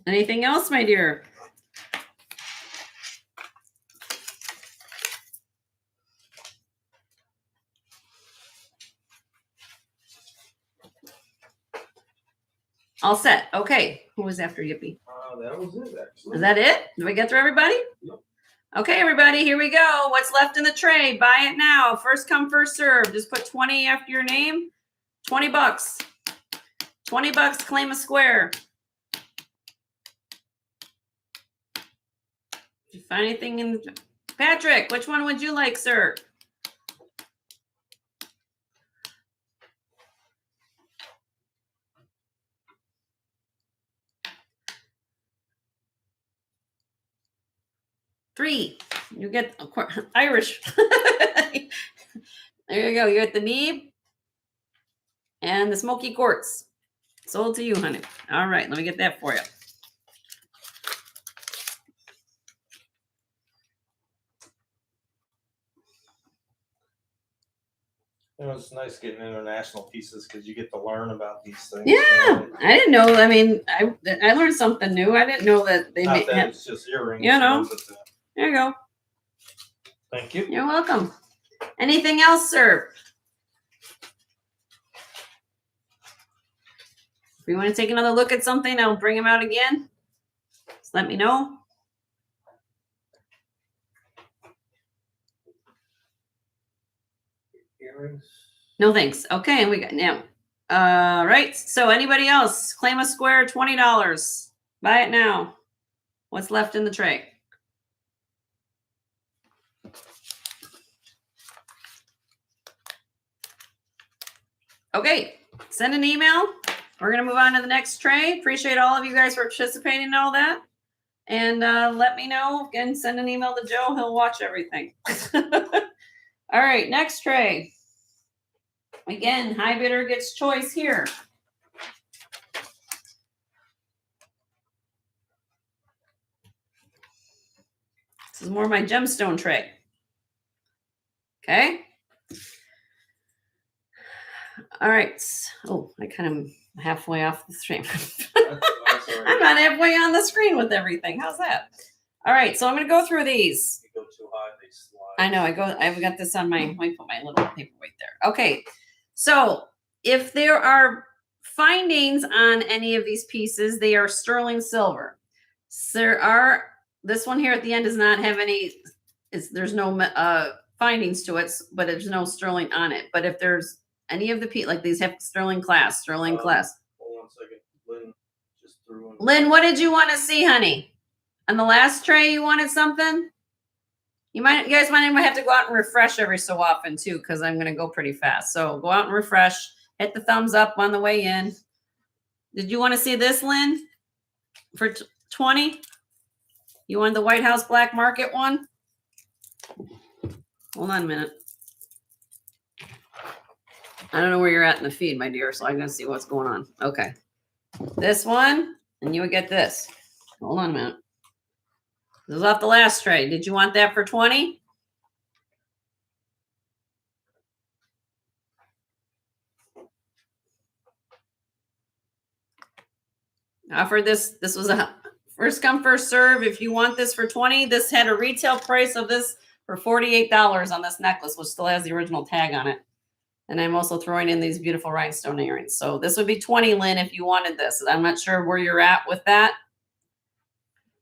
Anything else, my dear? All set. Okay. Who was after Yippee? That was it, actually. Is that it? Did we get through everybody? Yep. Okay, everybody, here we go. What's left in the tray? Buy it now. First come, first serve. Just put 20 after your name. 20 bucks. 20 bucks, claim a square. Did you find anything in Patrick? Which one would you like, sir? Three. You get Irish. There you go. You get the Neeb and the Smoky Quartz. Sold to you, honey. All right, let me get that for you. You know, it's nice getting international pieces because you get to learn about these things. Yeah, I didn't know. I mean, I learned something new. I didn't know that they Not made. that it's just earrings. You know. But, There you go. thank you. You're welcome. Anything else, sir? If you want to take another look at something, I'll bring them out again. Just let me know. Earrings. No thanks. Okay, and we got now. Right. So anybody else? Claim a square, $20. Buy it now. What's left in the tray? Okay, send an email. We're going to move on to the next tray. Appreciate all of you guys for participating in all that. And let me know. Again, send an email to Joe. He'll watch everything. All right, next tray. Again, high bidder gets choice here. This is more my gemstone tray. Okay. All right. Oh, I kind of halfway off the screen. I'm not halfway on the screen with everything. How's that? All right. So I'm going to go through these. You go too high, they slide. I know. I've got this on my, let me put my little paperweight there. Okay. So if there are findings on any of these pieces. They are sterling silver. So there are, this one here at the end does not have any, there's no findings to it, but there's no sterling on it. But if there's any of the like these have sterling class. Hold on a second. Lynn just threw in. Lynn, what did you want to see, honey? On the last tray, you wanted something? You guys might have to go out and refresh every so often too, because I'm going to go pretty fast. So go out and refresh. Hit the thumbs up on the way in. Did you want to see this, Lynn? For 20? You wanted the White House Black Market one? Hold on a minute. I don't know where you're at in the feed, my dear, so I'm going to see what's going on. Okay. This one, and you would get this. Hold on a minute. This is off the last tray. Did you want that for 20? Offered this. This was a first come, first serve. If you want this for 20, this had a retail price of this for $48 on this necklace, which still has the original tag on it. And I'm also throwing in these beautiful rhinestone earrings. So this would be 20, Lynn, if you wanted this. I'm not sure where you're at with that.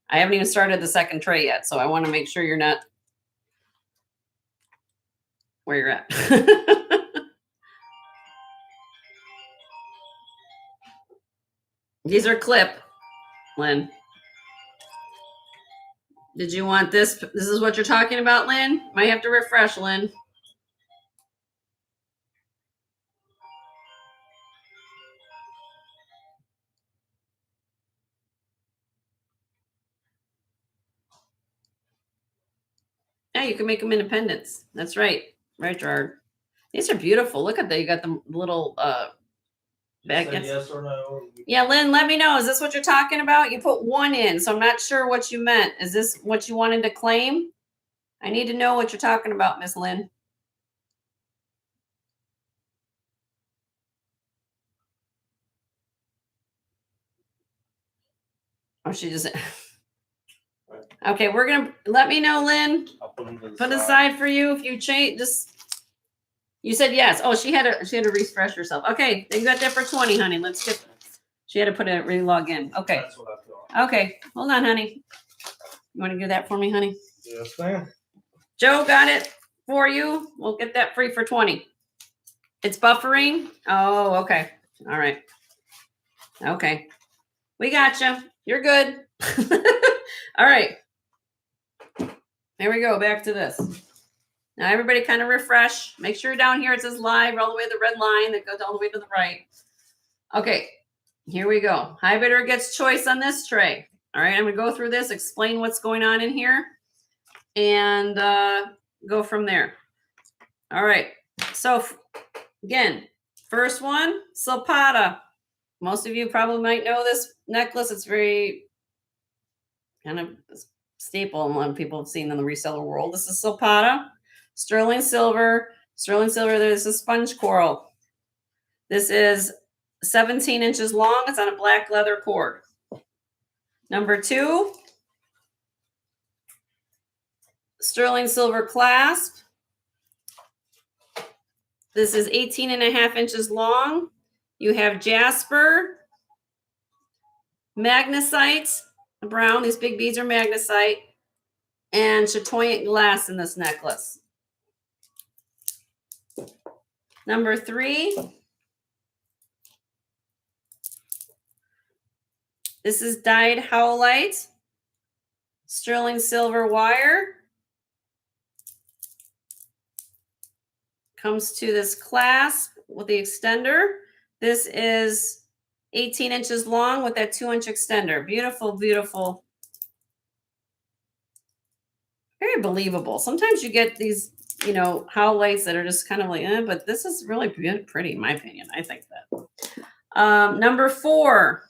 I haven't even started the second tray yet, so I want to make sure you're not where you're at. These are clip, Lynn. Did you want this? This is what you're talking about, Lynn? Might have to refresh, Lynn. Yeah, you can make them independents. That's right. Right, Gerard. These are beautiful. Look at that. You got the little baguettes. Yes or no? Yeah, Lynn, let me know. Is this what you're talking about? You put one in, so I'm not sure what you meant. Is this what you wanted to claim? I need to know what you're talking about, Miss Lynn. Oh, she just... Okay, we're gonna let me know, Lynn. I'll put them to the Put side. aside for you if you change. Just you said yes. Oh, she had to refresh herself. Okay, then you got that for 20, honey. Let's get. She had to put a relog in. Okay. That's what I thought. Okay, hold on, honey. You want to do that for me, honey? Yes, ma'am. Joe got it for you. We'll get that free for 20. It's buffering. Oh, okay. All right. Okay, we got you. You're good. All right. There we go. Back to this. Now everybody kind of refresh. Make sure down here it says live all the way to the red line that goes all the way to the right. Okay, here we go. High bidder gets choice on this tray. All right, I'm going to go through this, explain what's going on in here, and go from there. All right, so again, first one, Silpata. Most of you probably might know this necklace. It's very kind of staple and a lot of people have seen in the reseller world. This is Silpata, sterling silver. Sterling silver, there's a sponge coral. This is 17 inches long. It's on a black leather cord. Number 2, sterling silver clasp. This is 18.5 inches long. You have jasper, magnesite, brown. These big beads are magnesite, and chatoyant glass in this necklace. Number 3, this is dyed howlite, sterling silver wire. Comes to this clasp with the extender. This is 18 inches long with that 2-inch extender. Beautiful, beautiful. Very believable. Sometimes you get these, you know, howlites that are just kind of like, but this is really pretty, in my opinion. I think that. Number 4,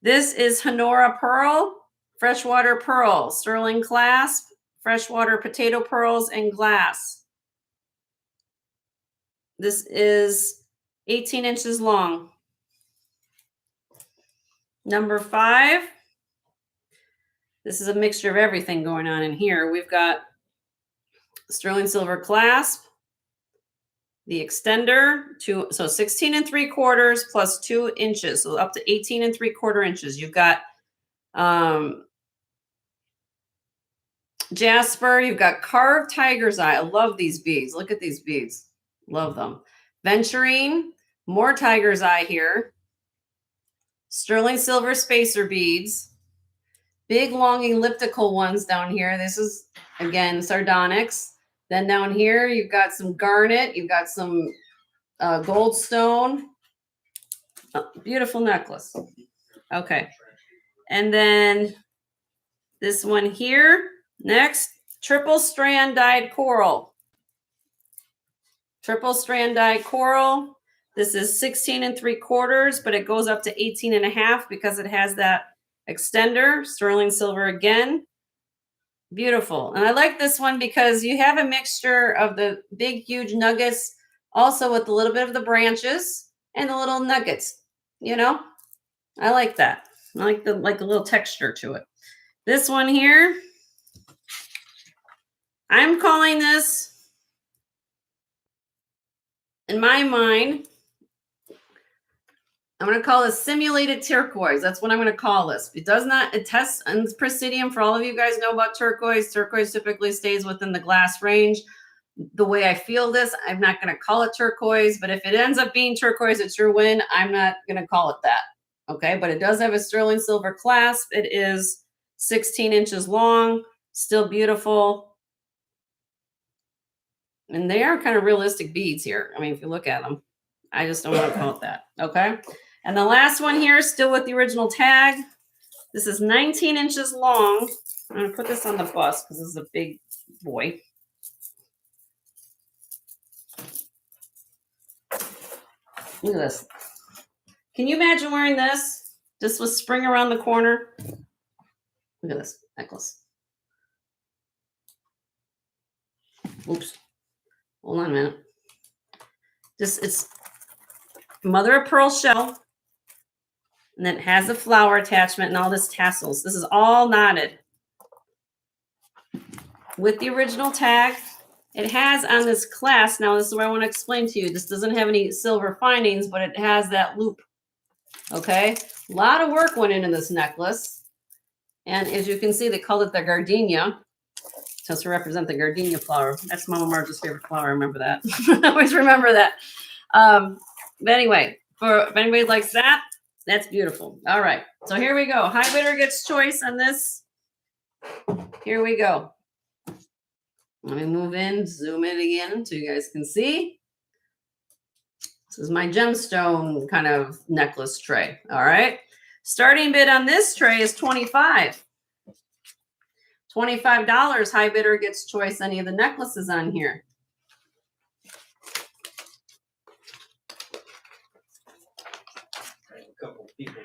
this is Honora Pearl, freshwater pearl, sterling clasp, freshwater potato pearls, and glass. This is 18 inches long. Number 5, this is a mixture of everything going on in here. We've got sterling silver clasp, the extender so 16 3/4 plus 2 inches, so up to 18 3/4 inches. You've got jasper, you've got carved tiger's eye. I love these beads. Look at these beads. Love them. Venturine, more tiger's eye here. Sterling silver spacer beads. Big long elliptical ones down here. This is again sardonyx. Then down here you've got some garnet, you've got some goldstone. Beautiful necklace. Okay. And then this one here, next, triple strand dyed coral. Triple strand dyed coral. This is 16 3/4, but it goes up to 18 1/2 because it has that extender, sterling silver again. Beautiful. And I like this one because you have a mixture of the big, huge nuggets, also with a little bit of the branches and the little nuggets, you know? I like that. I like a little texture to it. This one here, I'm calling this, in my mind, I'm going to call this simulated turquoise. That's what I'm going to call this. It tests on Presidium. For all of you guys know about turquoise, turquoise typically stays within the glass range. The way I feel this, I'm not going to call it turquoise, but if it ends up being turquoise, it's your win. I'm not going to call it that. Okay, but it does have a sterling silver clasp. It is 16 inches long, still beautiful. And they are kind of realistic beads here. I mean, if you look at them, I just don't want to call it that. Okay. And the last one here, still with the original tag. This is 19 inches long. I'm going to put this on the bus because this is a big boy. Look at this. Can you imagine wearing this just with spring around the corner? Look at this necklace. Oops. Hold on a minute. It's mother of pearl shell. And then it has the flower attachment and all this tassels. This is all knotted. With the original tag, it has on this clasp. Now, this is what I want to explain to you. This doesn't have any silver findings, but it has that loop. Okay? A lot of work went into this necklace. And as you can see, they called it the gardenia. Just to represent the gardenia flower. That's Mama Marge's favorite flower. I remember that. I always remember that. But anyway, if anybody likes that, that's beautiful. All right. So here we go. High bidder gets choice on this. Here we go. Let me move in, zoom in again so you guys can see. This is my gemstone kind of necklace tray. All right. Starting bid on this tray is $25. $25. High bidder gets choice any of the necklaces on here. A couple people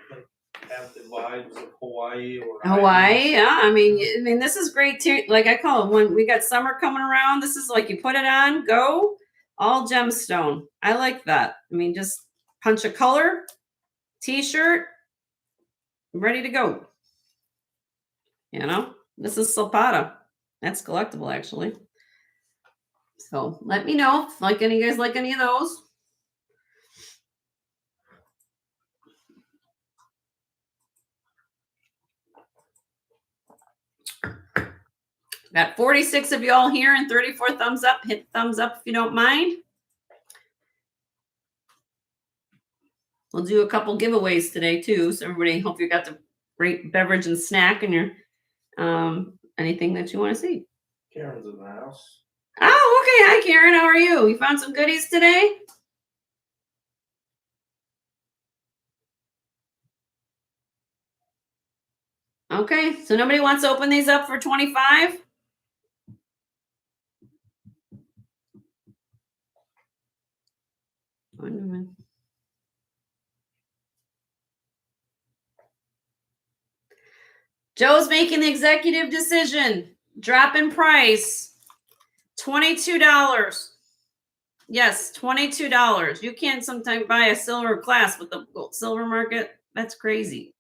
have the vibes of Hawaii or Hawaii, yeah. I mean, this is great too. Like I call it when we got summer coming around. This is like you put it on, go, all gemstone. I like that. I mean, just punch a color, t-shirt, ready to go. You know, this is Zapata. That's collectible actually. So let me know if like any of you guys like any of those. Got 46 of y'all here and 34 thumbs up. Hit thumbs up if you don't mind. We'll do a couple giveaways today too. So everybody, hope you got the great beverage and snack and your anything that you want to see. Karen's in the house. Oh, okay. Hi, Karen. How are you? You found some goodies today? Okay. So nobody wants to open these up for 25? Joe's making the executive decision. Drop in price. $22. Yes, $22. You can't sometimes buy a silver clasp with the silver market. That's crazy.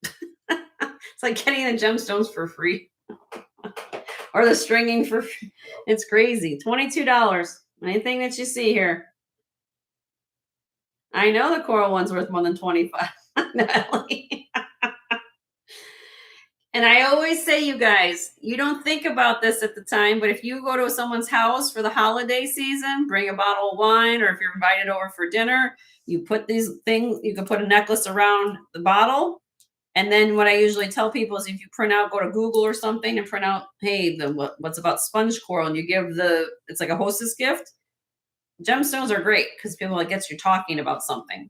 It's like getting the gemstones for free. Or the stringing for free. It's crazy. $22. Anything that you see here. I know the coral one's worth more than 25. Natalie. And I always say, you guys, you don't think about this at the time, but if you go to someone's house for the holiday season, bring a bottle of wine, or if you're invited over for dinner, you put these things, you can put a necklace around the bottle. And then what I usually tell people is if you print out, go to Google or something and print out, hey, what's about sponge coral, and you give it's like a hostess gift. Gemstones are great because people, it gets you talking about something,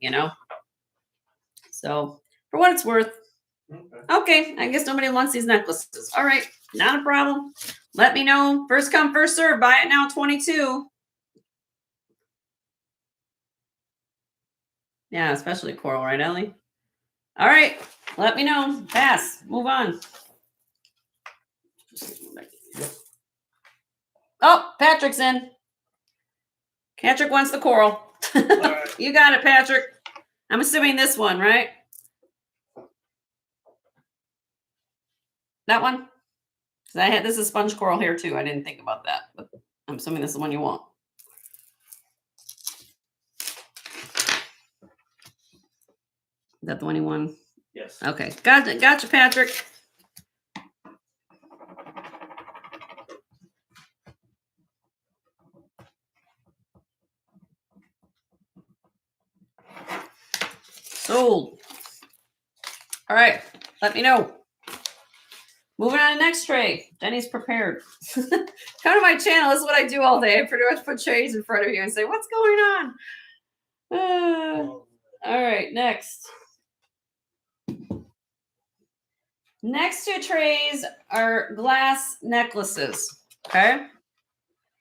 So for what it's worth. Okay, I guess nobody wants these necklaces. All right, not a problem. Let me know. First come, first serve. Buy it now, 22. Yeah, especially coral, right, Ellie? All right, let me know. Pass. Move on. Oh, Patrick's in. Patrick wants the coral. Right. You got it, Patrick. I'm assuming this one, right? That one? Because this is sponge coral here too. I didn't think about that, but I'm assuming this is the one you want. Is that the one you want? Yes. Okay. Gotcha, Patrick. Sold. All right. Let me know. Moving on to the next tray. Jenny's prepared. Come to my channel. This is what I do all day. I pretty much put trays in front of you and say, what's going on? All right. Next. Next two trays are glass necklaces. Okay.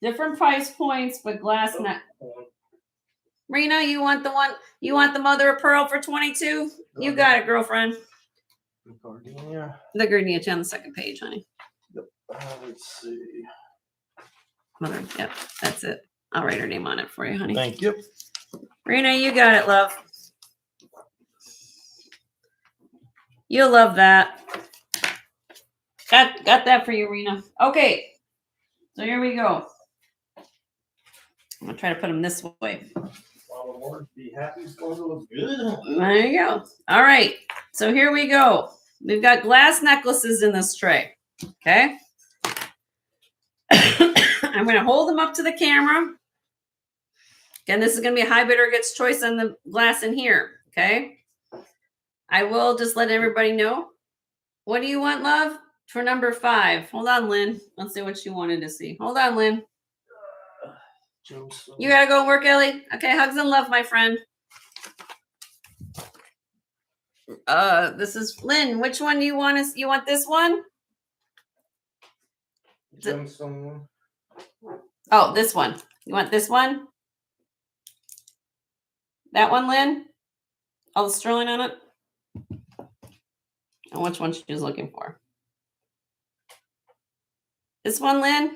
Different price points, but glass Rena, you want the mother of pearl for 22? You got it, girlfriend. The gardenia on the second page, honey. Yep. Let's see. Mother, yep, that's it. I'll write her name on it for you, honey. Thank you. Rena, you got it, love. You'll love that. Got that for you, Rena. Okay. So here we go. I'm gonna try to put them this way. Be happy. It's going to look good. There you go. All right. So here we go. We've got glass necklaces in this tray. Okay. I'm going to hold them up to the camera. Again, this is going to be a high bidder gets choice on the glass in here. Okay. I will just let everybody know. What do you want, love? For number 5. Hold on, Lynn. Let's see what she wanted to see. Hold on, Lynn. You gotta go work, Ellie. Okay, hugs and love, my friend. This is Lynn. Which one do you want? You want this one? Gemstone one. Oh, this one. You want this one? That one, Lynn? All the sterling on it? And which one she's looking for? This one, Lynn?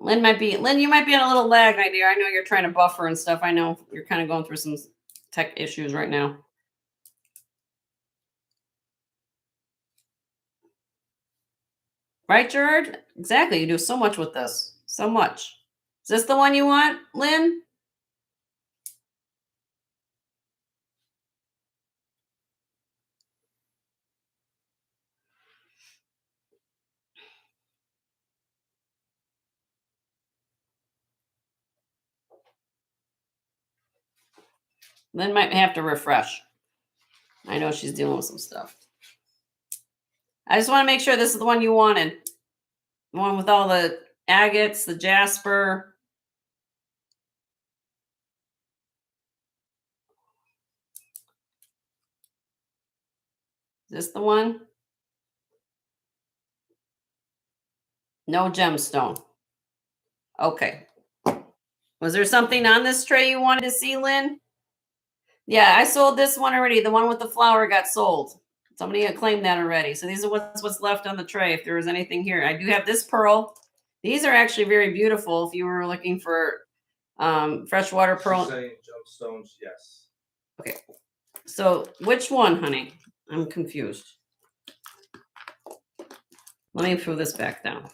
Lynn, you might be on a little lag, my dear. I know you're trying to buffer and stuff. I know you're kind of going through some tech issues right now. Right, Gerard? Exactly. You do so much with this. So much. Is this the one you want, Lynn? Lynn might have to refresh. I know she's dealing with some stuff. I just want to make sure this is the one you wanted. The one with all the agates, the jasper. Is this the one? No gemstone. Okay. Was there something on this tray you wanted to see, Lynn? Yeah, I sold this one already. The one with the flower got sold. Somebody had claimed that already. So these are what's left on the tray. If there was anything here, I do have this pearl. These are actually very beautiful. If you were looking for freshwater pearl. Saying gemstones, yes. Okay. So which one, honey? I'm confused. Let me throw this back down.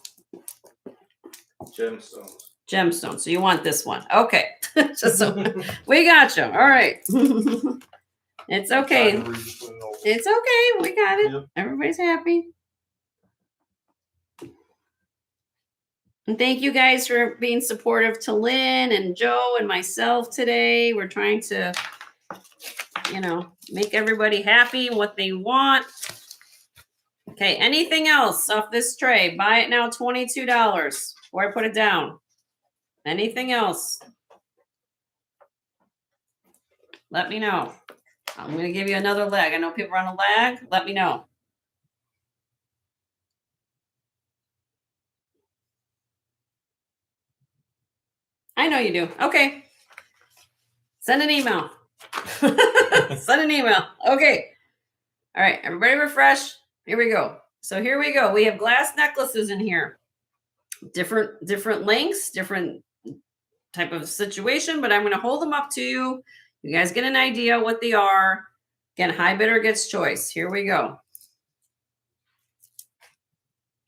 Gemstones. Gemstone. So you want this one. Okay. Just so we got you. All right. It's okay. It's okay. We got it. Yep. Everybody's happy. And thank you guys for being supportive to Lynn and Joe and myself today. We're trying to, make everybody happy, what they want. Okay, anything else off this tray? Buy it now, $22. Or I put it down. Anything else? Let me know. I'm going to give you another leg. I know people are on a lag. Let me know. I know you do. Okay. Send an email. Send an email. Okay. All right. Everybody refresh. Here we go. So here we go. We have glass necklaces in here. Different lengths, different type of situation, but I'm going to hold them up to you. You guys get an idea what they are. Again, high bidder gets choice. Here we go.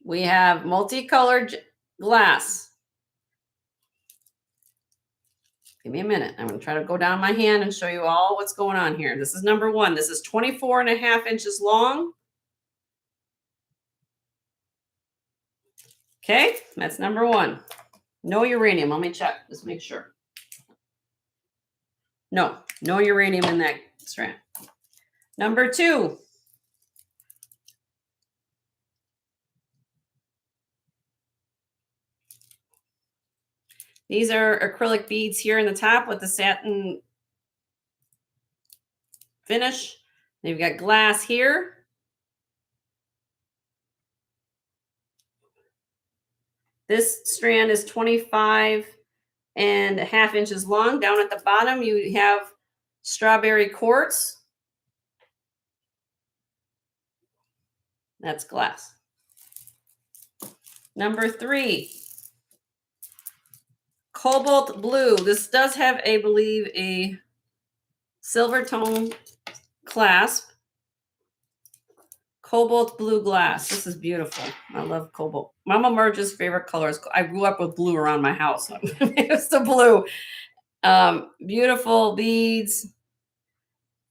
We have multicolored glass. Give me a minute. I'm going to try to go down my hand and show you all what's going on here. This is number one. This is 24.5 inches long. Okay, that's number one. No uranium. Let me check. Just make sure. No uranium in that strand. Number two. These are acrylic beads here in the top with the satin finish. They've got glass here. This strand is 25.5 inches long. Down at the bottom, you have strawberry quartz. That's glass. Number three, cobalt blue. This does have, I believe, a silver tone clasp. Cobalt blue glass. This is beautiful. I love cobalt. Mama Merge's favorite colors. I grew up with blue around my house. It's the blue. Beautiful beads.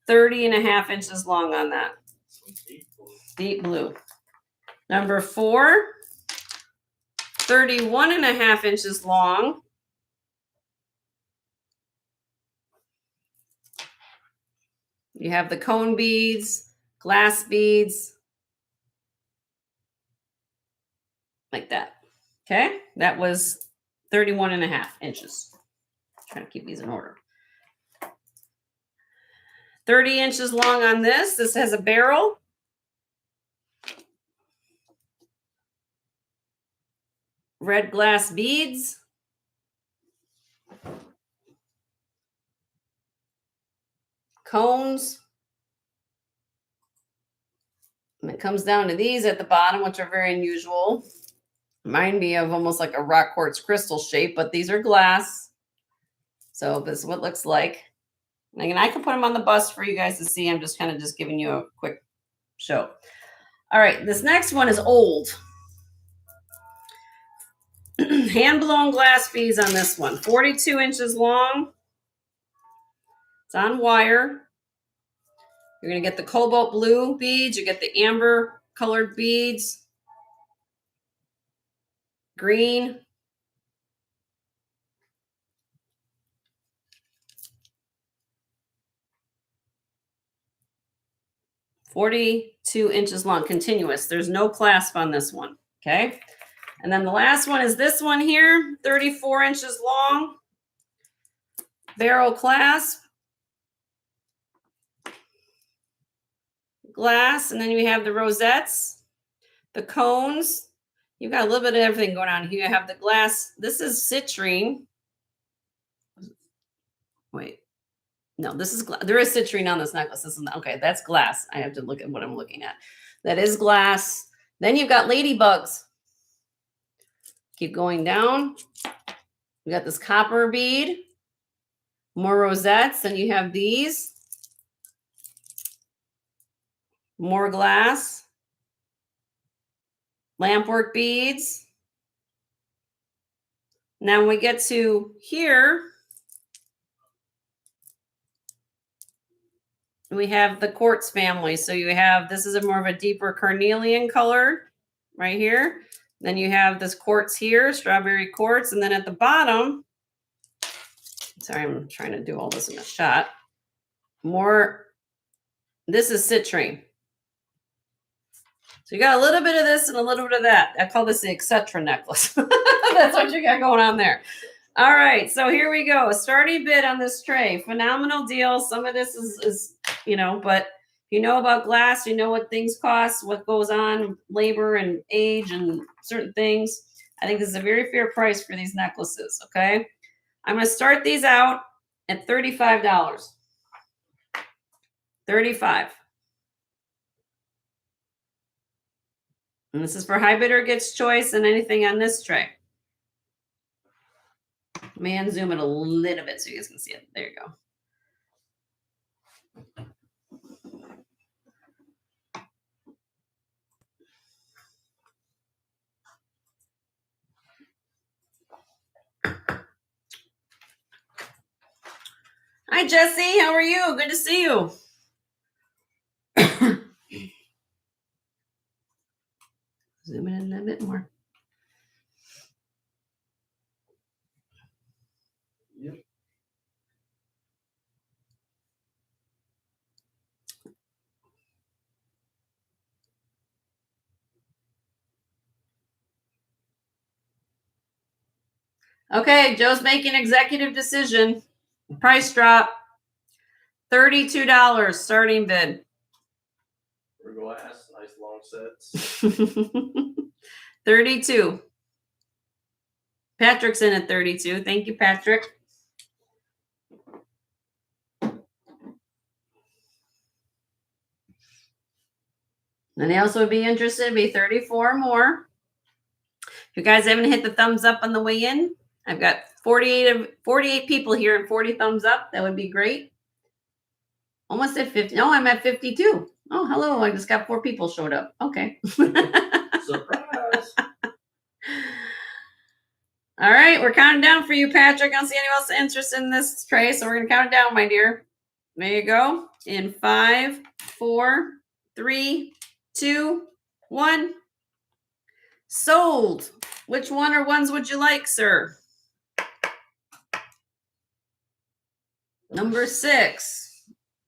30.5 inches long on that. Deep blue. Number four, 31.5 inches long. You have the cone beads, glass beads, like that. Okay, that was 31.5 inches. Trying to keep these in order. 30 inches long on this. This has a barrel. Red glass beads. Cones. And it comes down to these at the bottom, which are very unusual. Remind me of almost like a rock quartz crystal shape, but these are glass. So this is what it looks like. And I can put them on the bus for you guys to see. I'm just kind of giving you a quick show. All right, this next one is old. Hand-blown glass beads on this one. 42 inches long. It's on wire. You're going to get the cobalt blue beads. You get the amber colored beads. Green. .42 inches long, continuous. There's no clasp on this one, okay? And then the last one is this one here, 34 inches long. Barrel clasp. Glass, and then you have the rosettes, the cones. You've got a little bit of everything going on here. You have the glass. This is citrine. Wait. No, this is glass. There is citrine on this necklace. This is not, okay, that's glass. I have to look at what I'm looking at. That is glass. Then you've got ladybugs. Keep going down. You got this copper bead. More rosettes. Then you have these. More glass. lampwork beads. Now when we get to here, we have the quartz family. So you have, this is a more of a deeper carnelian color right here. Then you have this quartz here, strawberry quartz. And then at the bottom, sorry, I'm trying to do all this in a shot. More, this is citrine. So you got a little bit of this and a little bit of that. I call this the etc. necklace. That's what you got going on there. All right, so here we go. Starting bid on this tray. Phenomenal deal. Some of this is you know, but you know about glass, you know what things cost, what goes on, labor and age and certain things. I think this is a very fair price for these necklaces, okay? I'm going to start these out at $35. $35. And this is for high bidder gets choice and anything on this tray. Let me unzoom it a little bit so you guys can see it. There you go. Hi, Jesse. How are you? Good to see you. Zoom it in a bit more. Yep. Okay, Joe's making executive decision. Price drop. $32 starting bid. For glass, nice long sets. 32. Patrick's in at 32. Thank you, Patrick. And they also would be interested, it'd be 34 more. If you guys haven't hit the thumbs up on the way in, I've got 48 people here and 40 thumbs up. That would be great. Almost at 50. No, I'm at 52. Oh, hello. I just got 4 people showed up. Okay. Surprise. All right. We're counting down for you, Patrick. I don't see anyone else interested in this tray. So we're going to count it down, my dear. There you go. In 5, 4, 3, 2, 1. Sold. Which one or ones would you like, sir? Number 6.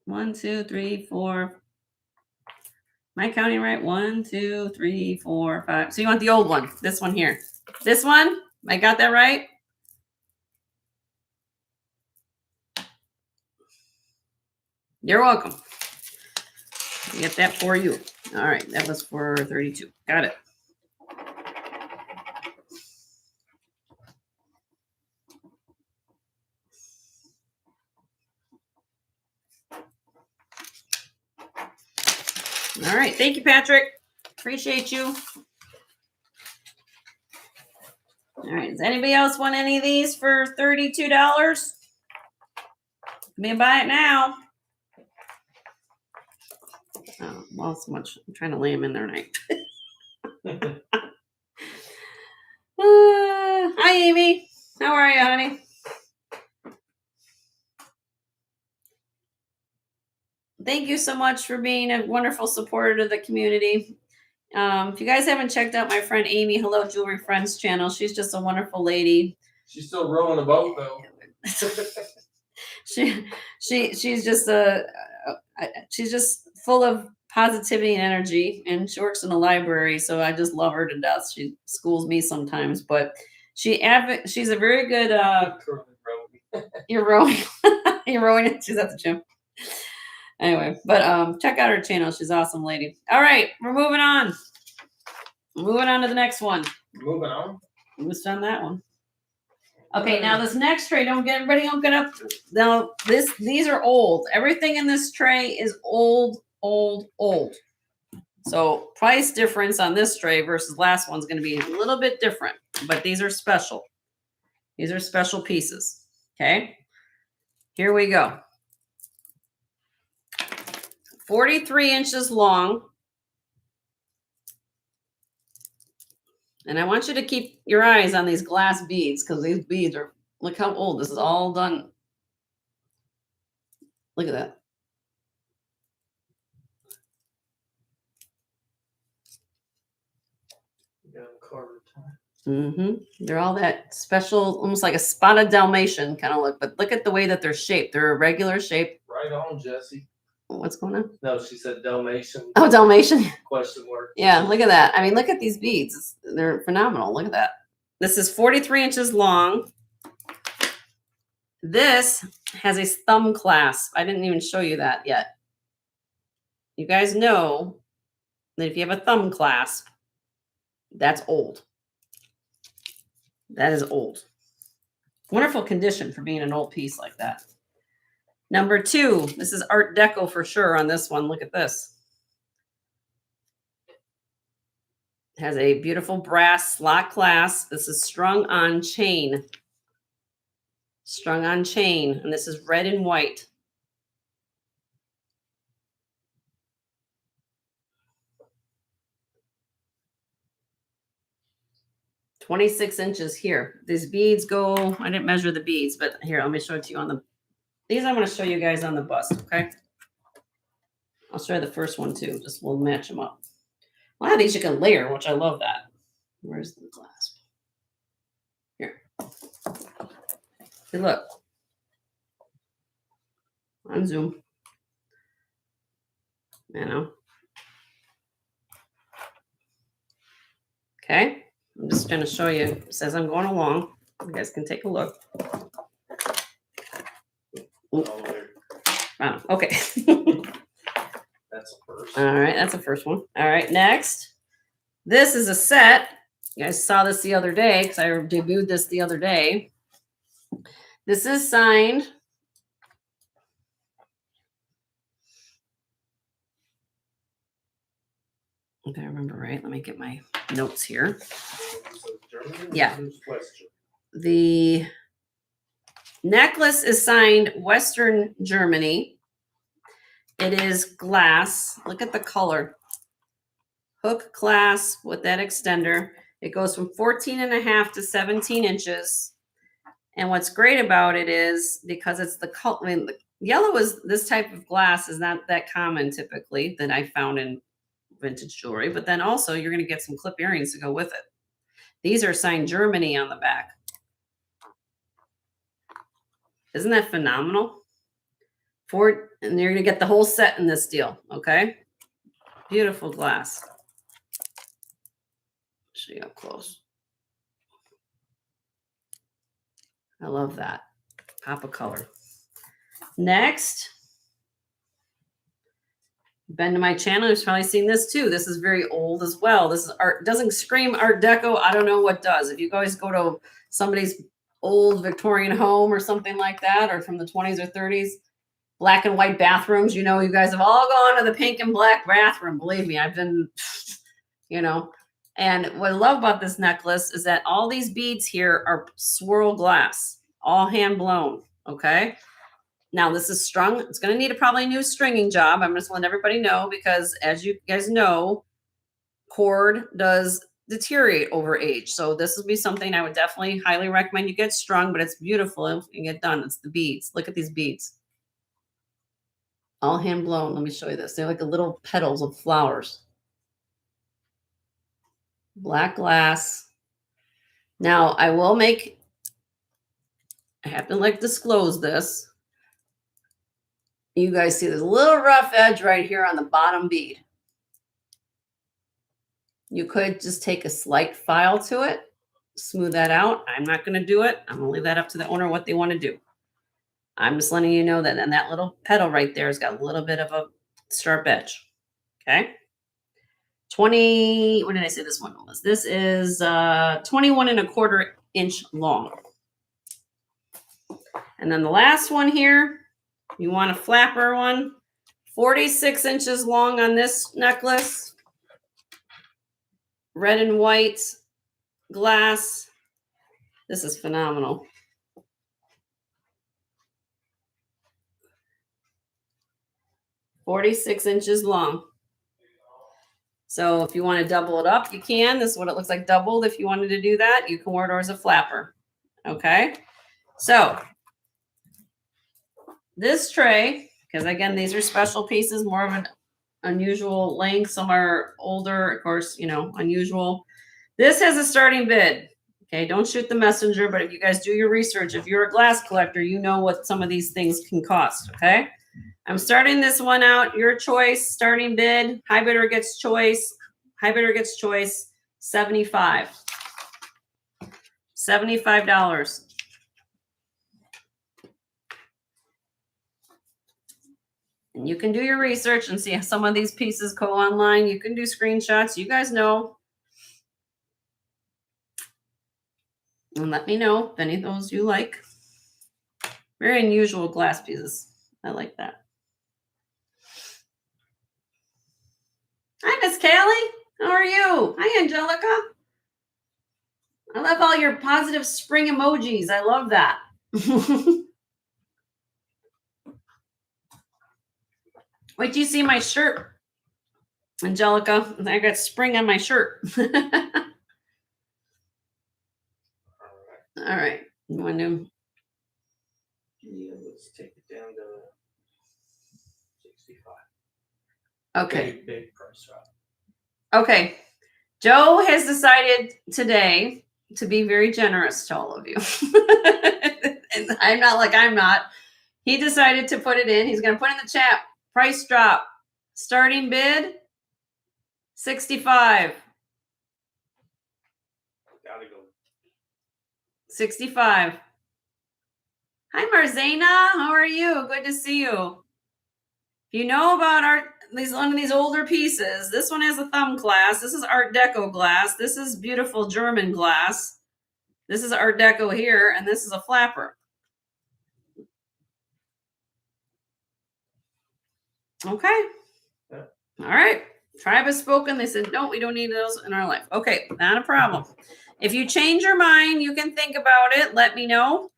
1, 2, 3, 4. Am I counting right? 1, 2, 3, 4, 5. So you want the old one? This one here. This one? I got that right? You're welcome. Get that for you. All right, that was for 32. Got it. All right, thank you, Patrick. Appreciate you. All right, does anybody else want any of these for $32? Come buy it now. Oh, well, so much. I'm trying to lay them in there tonight. Hi, Amy. How are you, honey? Thank you so much for being a wonderful supporter to the community. If you guys haven't checked out my friend Amy, Hello Jewelry Friends channel, she's just a wonderful lady. She's still rowing a boat, though. she's just she's just full of positivity and energy, and she works in a library, so I just love her to death. She schools me sometimes, but she's a very good you're rowing. You're rowing. She's at the gym. Anyway, but check out her channel. She's an awesome lady. All right, we're moving on. Moving on to the next one. Moving on. Who's done that one? Okay, now this next tray, everybody don't get up. Now these are old. Everything in this tray is old. So price difference on this tray versus last one's going to be a little bit different, but these are special. These are special pieces. Okay, here we go. 43 inches long. And I want you to keep your eyes on these glass beads because these beads are, look how old. This is all done. Look at that. Yeah, carved. They're all that special, almost like a spotted Dalmatian kind of look. But look at the way that they're shaped. They're a regular shape. Right on, Jesse. What's going on? No, she said Dalmatian. Oh, Dalmatian. Question mark. Yeah, look at that. I mean, look at these beads. They're phenomenal. Look at that. This is 43 inches long. This has a thumb clasp. I didn't even show you that yet. You guys know that if you have a thumb clasp, that's old. That is old. Wonderful condition for being an old piece like that. Number 2, this is Art Deco for sure on this one. Look at this. It has a beautiful brass slot clasp. This is strung on chain. Strung on chain. And this is red and white. "26 inches here." These beads go, I didn't measure the beads, but here, let me show it to you on the, these I'm going to show you guys on the bust, okay? I'll show you the first one too. Just we'll match them up. A lot of these you can layer, which I love that. Where's the clasp? Here. Hey, look. On Zoom. You know. Okay. I'm just going to show you. It says I'm going along. You guys can take a look. Oh, okay. That's a first. All right. That's the first one. All right. Next. This is a set. You guys saw this the other day because I debuted this the other day. This is signed. If I remember right, let me get my notes here. Yeah. The necklace is signed Western Germany. It is glass. Look at the color. Hook clasp with that extender. It goes from 14.5 to 17 inches. And what's great about it is because it's the color, I mean, the yellow is, this type of glass is not that common typically that I found in vintage jewelry, but then also you're going to get some clip earrings to go with it. These are signed Germany on the back. Isn't that phenomenal? And you're going to get the whole set in this deal. Okay. Beautiful glass. Show you up close. I love that. Pop of color. Next. Been to my channel, you've probably seen this too. This is very old as well. This is art, doesn't scream Art Deco. I don't know what does. If you guys go to somebody's old Victorian home or something like that, or from the 20s or 30s, black and white bathrooms, you know, you guys have all gone to the pink and black bathroom. Believe me, I've been, you know. And what I love about this necklace is that all these beads here are swirl glass, all hand blown. Okay. Now this is strung. It's going to need probably a new stringing job. I'm just letting everybody know because as you guys know, cord does deteriorate over age. So this would be something I would definitely highly recommend you get strung, but it's beautiful if you get done. It's the beads. Look at these beads. All hand blown. Let me show you this. They're like the little petals of flowers. Black glass. Now I have to like disclose this. You guys see this little rough edge right here on the bottom bead. You could just take a slight file to it, smooth that out. I'm not going to do it. I'm going to leave that up to the owner what they want to do. I'm just letting you know that, and that little petal right there has got a little bit of a sharp edge. Okay. 20, what did I say this one was? This is 21.25 inch long. And then the last one here, you want a flapper one, 46 inches long on this necklace. Red and white glass. This is phenomenal. .46 inches long. So if you want to double it up, you can. This is what it looks like doubled. If you wanted to do that, you can wear it as a flapper. Okay. So this tray, because again, these are special pieces, more of an unusual length. Some are older, of course, unusual. This has a starting bid. Okay, don't shoot the messenger, but if you guys do your research, if you're a glass collector, you know what some of these things can cost. Okay, I'm starting this one out. Your choice, starting bid. High bidder gets choice. High bidder gets choice. $75. $75. And you can do your research and see how some of these pieces go online. You can do screenshots. You guys know. And let me know if any of those you like. Very unusual glass pieces. I like that. Hi, Miss Callie. How are you? Hi, Angelica. I love all your positive spring emojis. I love that. Wait till you see my shirt, Angelica. I got spring on my shirt. All right. You want to? Yeah, let's take it down to 65. Okay. Big price drop. Okay. Joe has decided today to be very generous to all of you. And I'm not. He decided to put it in. He's going to put in the chat. Price drop. Starting bid, 65. Gotta go. 65. Hi, Marzena. How are you? Good to see you. If you know about one of these older pieces, this one has a thumb glass. This is Art Deco glass. This is beautiful German glass. This is Art Deco here, and this is a flapper. Okay. Yeah. All right. Tribe has spoken. They said, no, we don't need those in our life. Okay, not a problem. If you change your mind, you can think about it. Let me know.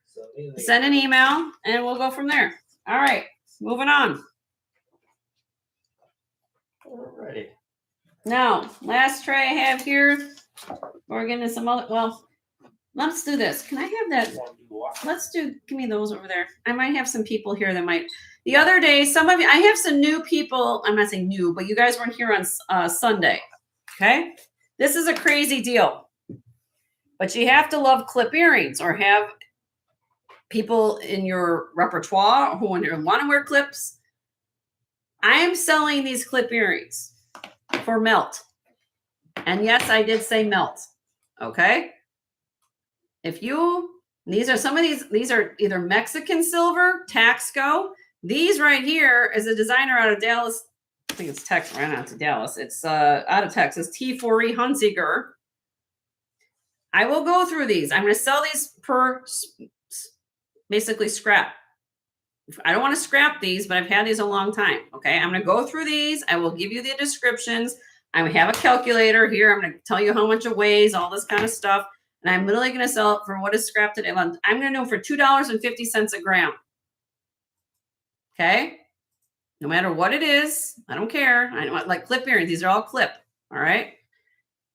Send an email, and we'll go from there. All right, moving on. Alrighty. Now, last tray I have here. We're getting some other. Well, let's do this. Can I have that? Give me those over there. I might have some people here that might. The other day, some of you, I have some new people. I'm not saying new, but you guys weren't here on Sunday. Okay. This is a crazy deal. But you have to love clip earrings or have people in your repertoire who want to wear clips. I am selling these clip earrings for melt. And yes, I did say melt. Okay. These are either Mexican silver, Taxco. These right here is a designer out of Dallas. I think it's Texas, right out to Dallas. It's out of Texas, T4E Hunziger. I will go through these. I'm going to sell these per basically scrap. I don't want to scrap these, but I've had these a long time. Okay. I'm going to go through these. I will give you the descriptions. I have a calculator here. I'm going to tell you how much it weighs, all this kind of stuff. And I'm literally going to sell it for what is scrap today. I'm going to do it for $2.50 a gram. Okay. No matter what it is, I don't care. I know, like clip earrings. These are all clip. All right.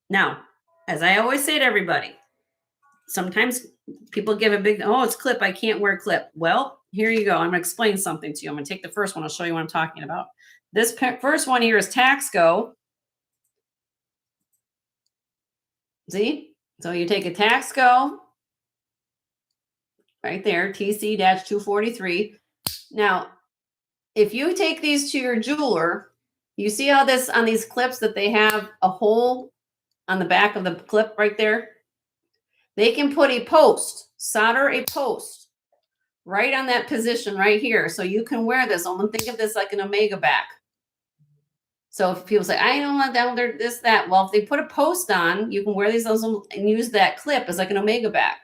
Now, as I always say to everybody, sometimes people give a big, oh, it's clip. I can't wear clip. Well, here you go. I'm going to explain something to you. I'm going to take the first one. I'll show you what I'm talking about. This first one here is Taxco. See? So you take a Taxco right there, TC-243. Now, if you take these to your jeweler, you see how this on these clips that they have a hole on the back of the clip right there? They can put a post, solder a post right on that position right here. So you can wear this. I'm going to think of this like an omega back. So if people say, I don't want that, this, that. Well, if they put a post on, you can wear these and use that clip as like an omega back.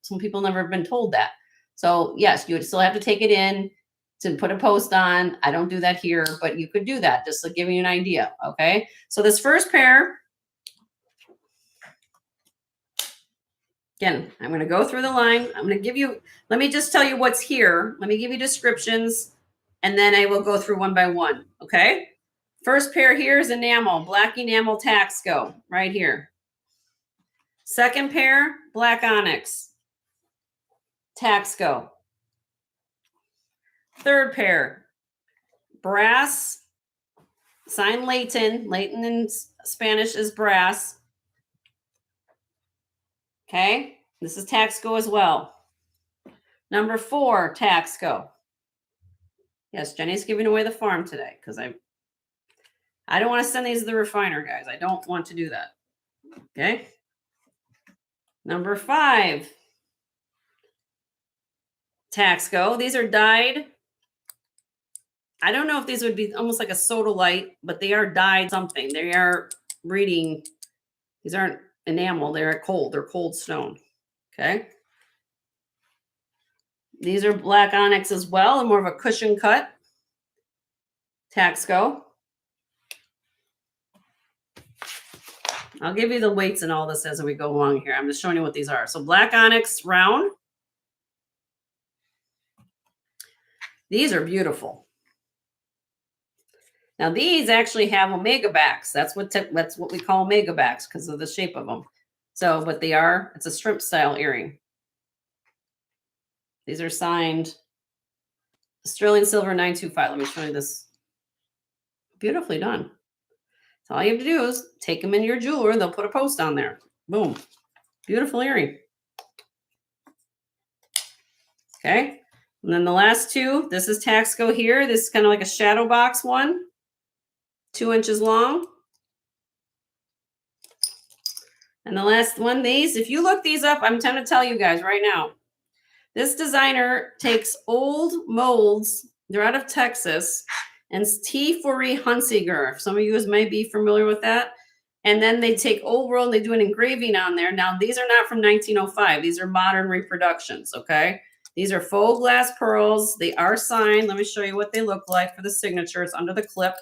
Some people never have been told that. So yes, you would still have to take it in to put a post on. I don't do that here, but you could do that just to give you an idea. Okay. So this first pair, again, I'm going to go through the line. I'm going to give you, let me just tell you what's here. Let me give you descriptions and then I will go through one by one. Okay. First pair here is enamel, black enamel Taxco, right here. Second pair, black onyx, Taxco. Third pair, brass, sign Leighton. Leighton in Spanish is brass. Okay, this is Taxco as well. Number 4, Taxco. Yes, Jenny's giving away the farm today because I don't want to send these to the refiner, guys. I don't want to do that. Okay. Number 5, Taxco. These are dyed. I don't know if these would be almost like a soda light, but they are dyed something. They are reading. These aren't enamel. They're cold. They're cold stone. Okay. These are black onyx as well, and more of a cushion cut. Taxco. I'll give you the weights and all this as we go along here. I'm just showing you what these are. So black onyx round. These are beautiful. Now these actually have omega backs. That's what we call omega backs because of the shape of them. So, but they are, it's a shrimp style earring. These are signed sterling silver 925. Let me show you this. Beautifully done. So all you have to do is take them in your jeweler. They'll put a post on there. Boom. Beautiful earring. Okay. And then the last 2, this is Taxco here. This is kind of like a shadow box one. 2 inches long. And the last one, these, if you look these up, I'm trying to tell you guys right now, this designer takes old molds. They're out of Texas, and it's T4E Hunsiger. Some of you may be familiar with that. And then they take old world, they do an engraving on there. Now, these are not from 1905. These are modern reproductions, okay? These are faux glass pearls. They are signed. Let me show you what they look like for the signature. It's under the clip.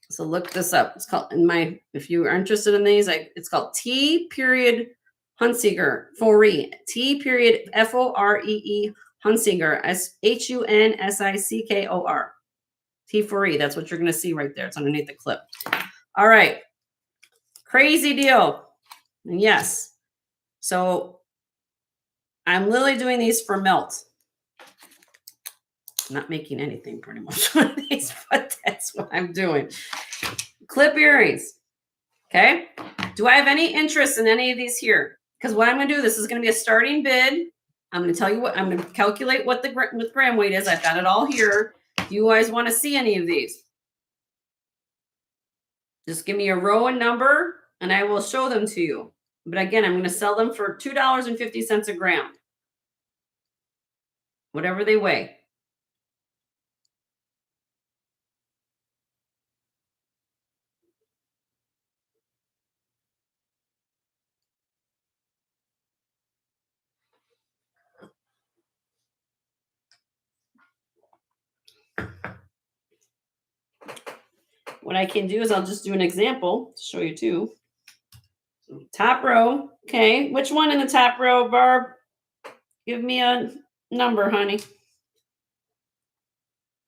So look this up. It's called, if you are interested in these, it's called T period Hunsiger, Foree, T period Foree Hunsiger, Hunsickor. T4E, that's what you're going to see right there. It's underneath the clip. All right. Crazy deal. And yes. So I'm literally doing these for melt. I'm not making anything pretty much on these, but that's what I'm doing. Clip earrings. Okay. Do I have any interest in any of these here? Because what I'm going to do, this is going to be a starting bid. I'm going to tell you what, I'm going to calculate what the gram weight is. I've got it all here. Do you guys want to see any of these? Just give me a row and number and I will show them to you. But again, I'm going to sell them for $2.50 a gram. Whatever they weigh. What I can do is I'll just do an example to show you too. So top row. Okay. Which one in the top row, Barb? Give me a number, honey.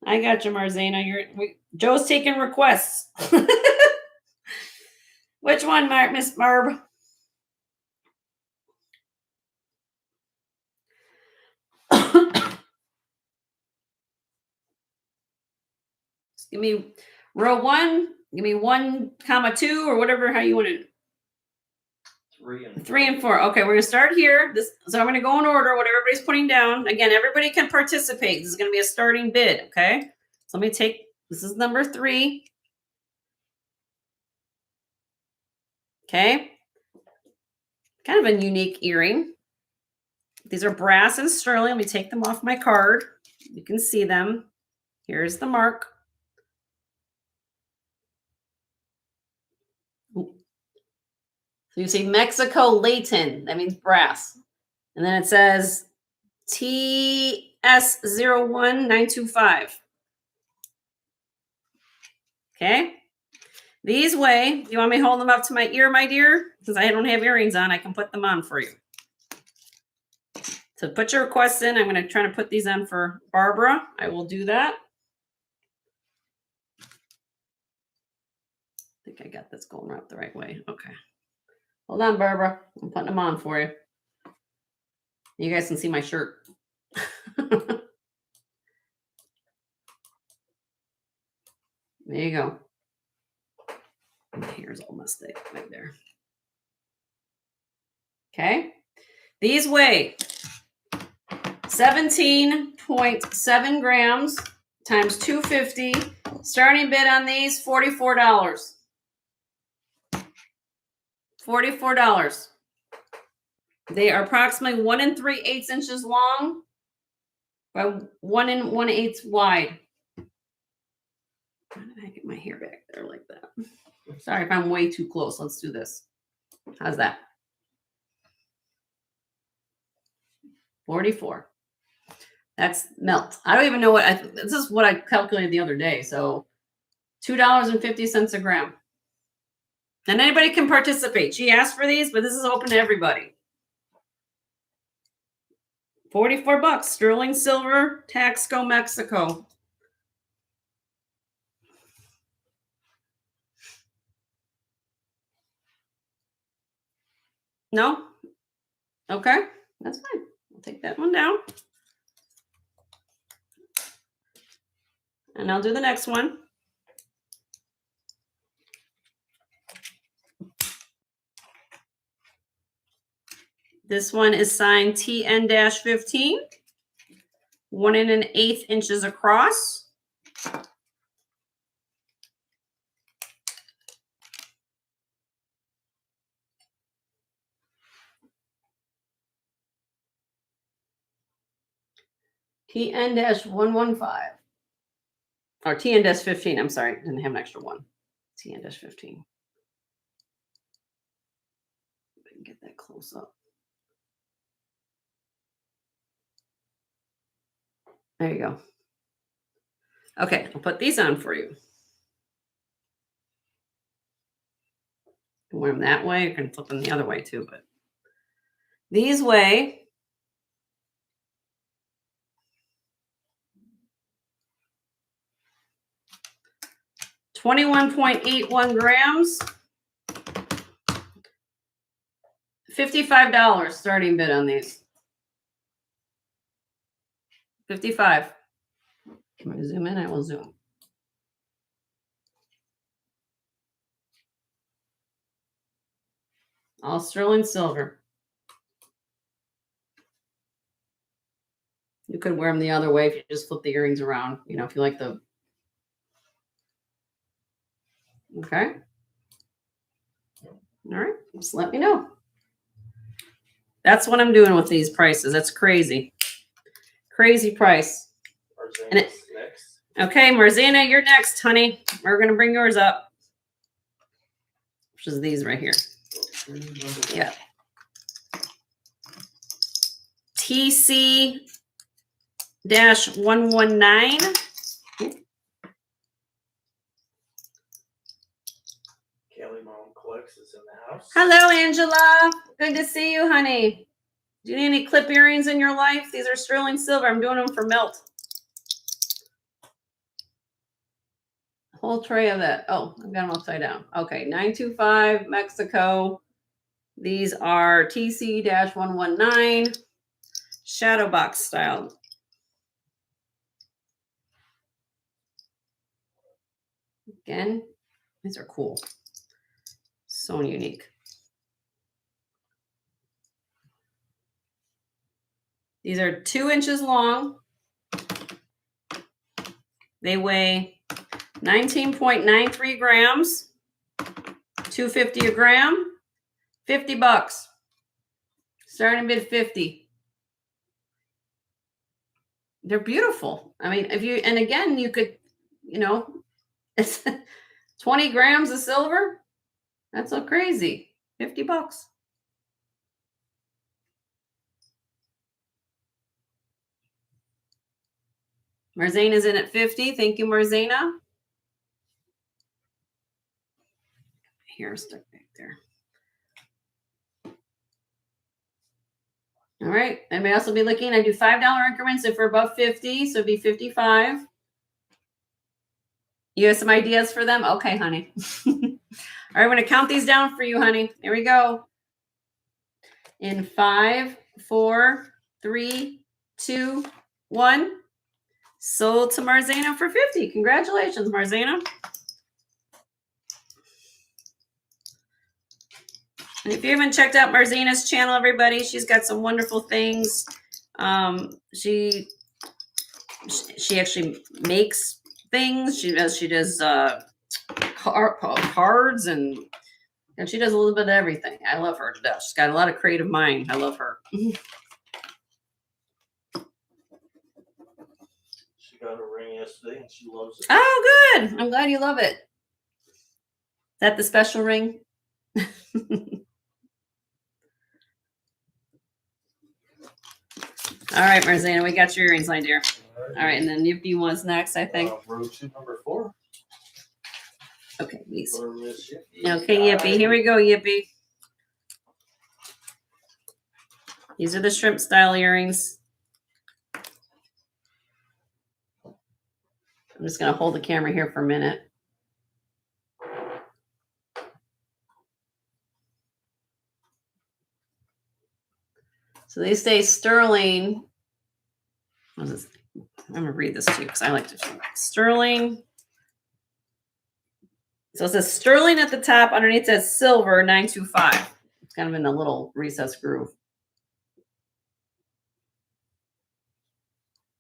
I got you, Marzana. Joe's taking requests. Which one, Miss Barb? Give me row 1. Give me 1,2 or whatever, how you want it. 3 and 4. Okay, we're gonna start here. So I'm gonna go in order, what everybody's putting down. Again, everybody can participate. This is gonna be a starting bid, okay? So let me take, this is number 3. Okay. Kind of a unique earring. These are brass and sterling. Let me take them off my card. You can see them. Here's the mark. So you see Mexico Leighton. That means brass. And then it says TS01925. Okay. These weigh, do you want me to hold them up to my ear, my dear? Since I don't have earrings on, I can put them on for you. So put your requests in. I'm going to try to put these on for Barbara. I will do that. think I got this going up the right way. Okay. Hold on, Barbara. I'm putting them on for you. You guys can see my shirt. There you go. My hair's all messed up right there. Okay. These weigh 17.7 grams times 250. Starting bid on these, $44. $44. They are approximately 1 3/8 inches long by 1 1/8 wide. How did I get my hair back there like that? Sorry if I'm way too close. Let's do this. How's that? 44. That's melt. I don't even know what this is what I calculated the other day. So $2.50 a gram. And anybody can participate. She asked for these, but this is open to everybody. 44 bucks. Sterling silver, Taxco, Mexico. No? Okay. That's fine. I'll take that one down. And I'll do the next one. This one is signed TN-15, 1 1/8 inches across. TN-115. Or TN-15, I'm sorry. Didn't have an extra one. TN-15. I can get that close up. There you go. Okay, I'll put these on for you. You can wear them that way. You can flip them the other way too, but these weigh 21.81 grams. $55 starting bid on these. 55. Can I zoom in? I will zoom. All sterling silver. You could wear them the other way if you just flip the earrings around. You know, if you like the. Okay. All right. Just let me know. That's what I'm doing with these prices. That's crazy. Crazy price. And it, next. Okay, Marzina, you're next, honey. We're going to bring yours up. Which is these right here. Yeah. TC-119. Kelly Mom Collects is in the house. Hello, Angela. Good to see you, honey. Do you need any clip earrings in your life? These are sterling silver. I'm doing them for melt. Whole tray of that. Oh, I've got them upside down. Okay, 925 Mexico. These are TC-119 shadow box style. Again, these are cool. So unique. These are 2 inches long. They weigh 19.93 grams, $2.50 a gram, 50 bucks. Starting bid 50. They're beautiful. I mean, if you, and again, you could, you know, it's 20 grams of silver. That's so crazy. 50 bucks. Marzena's in at 50. Thank you, Marzena. Hair stuck back there. All right. I may also be looking. I do $5 increments if we're above 50. So it'd be 55. You have some ideas for them? Okay, honey. All right, I'm going to count these down for you, honey. Here we go. In 5, 4, 3, 2, 1. Sold to Marzana for 50. Congratulations, Marzana. And if you haven't checked out Marzana's channel, everybody, she's got some wonderful things. She actually makes things. She does cards and she does a little bit of everything. I love her to death. She's got a lot of creative mind. I love her. She got a ring yesterday and she loves it. Oh, good. I'm glad you love it. Is that the special ring? All right, Marzana, we got your earrings, my dear. All right, and then Yippee was next, I think. Road to number 4. Okay, these. For Miss Yippee. Okay, Yippee. Here we go, Yippee. These are the shrimp style earrings. I'm just going to hold the camera here for a minute. So they say sterling. What is this? I'm going to read this to you because I like to sterling. So it says sterling at the top. Underneath it says silver 925. It's kind of in a little recessed groove.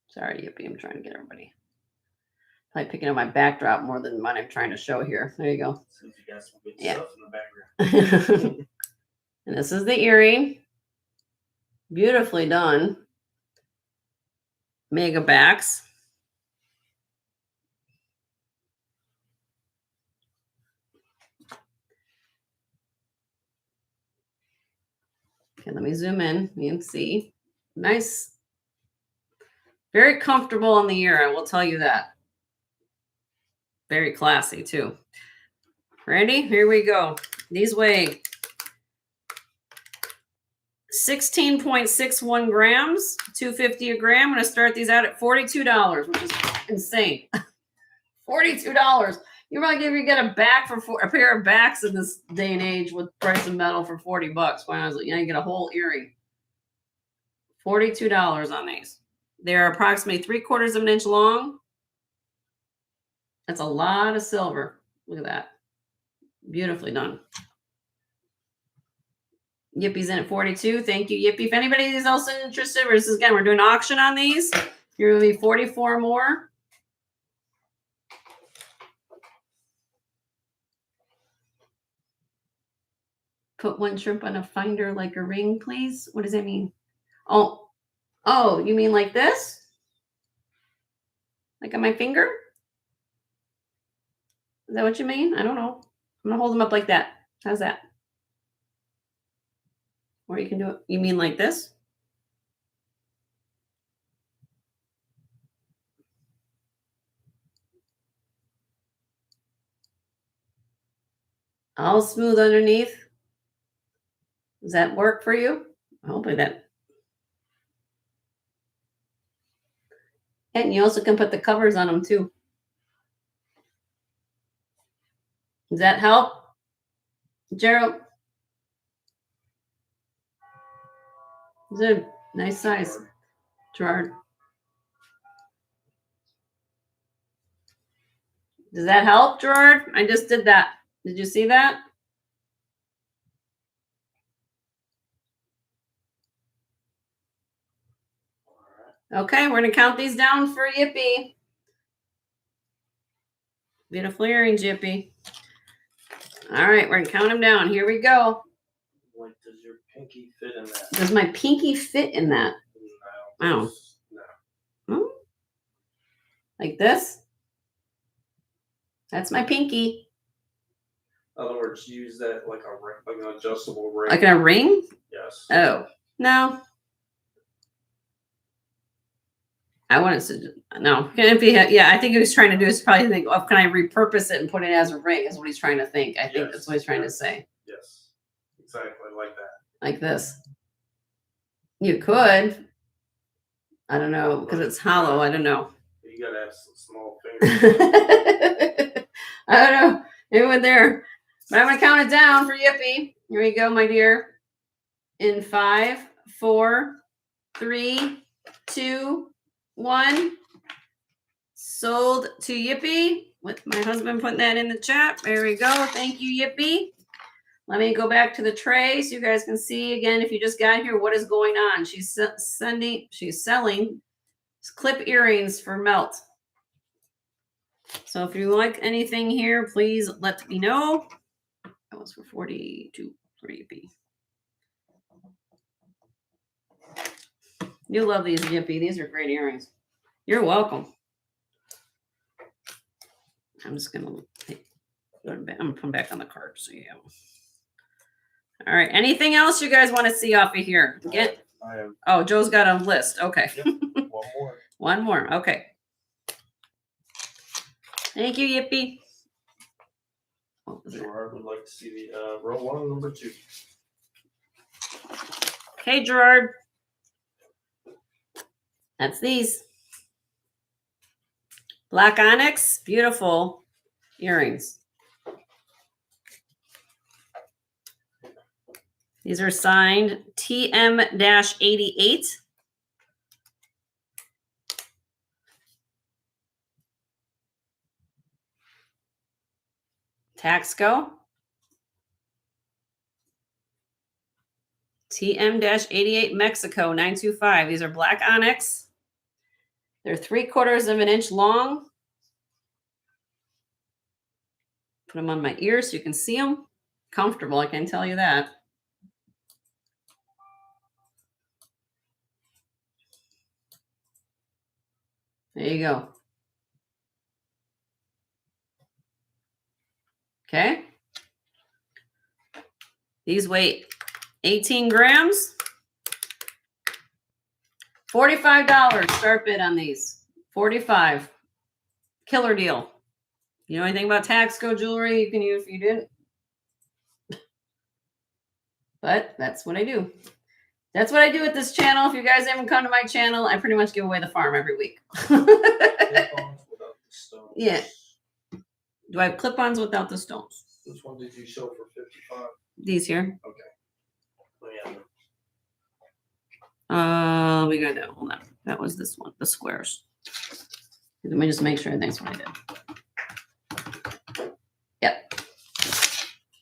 Sorry, Yippee. I'm trying to get everybody. Probably picking up my backdrop more than what I'm trying to show here. There you go. Since you got some good stuff in the background. And this is the earring. Beautifully done. Mega backs. Okay, let me zoom in. You can see. Nice. Very comfortable on the ear, I will tell you that. Very classy, too. Ready? Here we go. These weigh 16.61 grams, $2.50 a gram. I'm going to start these out at $42, which is insane. $42. You probably give you get a back for a pair of backs in this day and age with price of metal for $40. Why not? You get a whole earring. $42 on these. They're approximately 3/4 of an inch long. That's a lot of silver. Look at that. Beautifully done. Yippee's in at 42. Thank you, Yippee. If anybody is also interested, we're doing an auction on these. You're going to be 44 more. Put one shrimp on a finder like a ring, please. What does that mean? Oh, you mean like this? Like on my finger? Is that what you mean? I don't know. I'm going to hold them up like that. How's that? Or you can do it. You mean like this? All smooth underneath. Does that work for you? Hopefully that. And you also can put the covers on them too. Does that help, Gerald? Is it a nice size, Gerard? Does that help, Gerard? I just did that. Did you see that? Okay, we're going to count these down for Yippee. Beautiful earrings, Yippee. All right, we're going to count them down. Here we go. Like, does your pinky fit in that? Does my pinky fit in that? No. No. Like this? That's my pinky. In other words, use that like a ring, like an adjustable ring. Like a ring? Yes. Oh, no. I wanted to, no. Yeah, I think he was trying to do is probably think, oh, can I repurpose it and put it as a ring is what he's trying to think. I think that's what he's trying to say. Yes, exactly like that. Like this. You could. I don't know, because it's hollow. I don't know. You gotta have some small fingers. I don't know. Maybe when they're But I'm going to count it down for Yippee. Here we go, my dear. In 5, 4, 3, 2, 1. Sold to Yippee. With my husband putting that in the chat. There we go. Thank you, Yippee. Let me go back to the tray so you guys can see again, if you just got here, what is going on. She's selling clip earrings for melt. So if you like anything here, please let me know. That was for 42 for Yippee. You love these, Yippee. These are great earrings. You're welcome. I'm just gonna I'm gonna come back on the card so you have. All right. Anything else you guys want to see off of here? Get. I have. Oh, Joe's got a list. Okay. Yep, one more. One more. Okay. Thank you, Yippee. Gerard would like to see the row 1, number 2. Okay, Gerard. That's these. Black onyx, beautiful earrings. These are signed TM-88. Taxco. TM-88 Mexico 925. These are black onyx. They're 3/4 of an inch long. Put them on my ears so you can see them. Comfortable, I can tell you that. There you go. Okay. These weigh 18 grams. $45 start bid on these. 45. Killer deal. You know anything about Taxco jewelry? You can use if you didn't. But that's what I do. That's what I do with this channel. If you guys haven't come to my channel, I pretty much give away the farm every week. Yeah. Do I have clip-ons without the stones? Which one did you show for 55? These here. Okay. Oh, yeah. We got that. Hold on. That was this one, the squares. Let me just make sure that's what I did. Yep.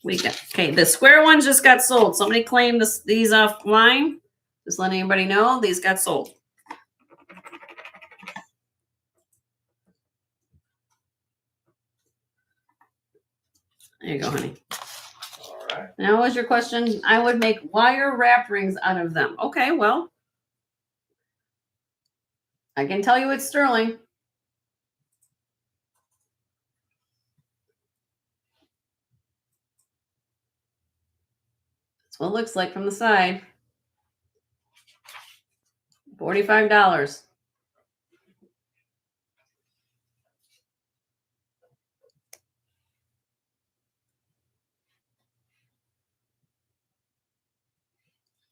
We got, okay, the square ones just got sold. Somebody claimed these offline. Just letting anybody know these got sold. There you go, honey. All right. Now, what was your question? I would make wire wrap rings out of them. Okay, well, I can tell you it's sterling. That's what it looks like from the side. $45.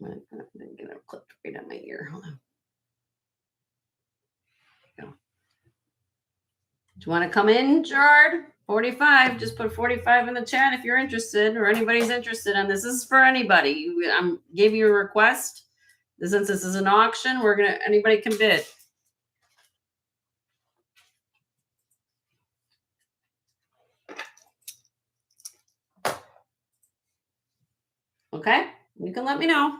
I'm gonna get a clip right on my ear. Hold on. Go. Do you want to come in, Gerard? 45. Just put 45 in the chat if you're interested, or anybody's interested in this. This is for anybody. I gave you a request. Since this is an auction, anybody can bid. Okay, you can let me know.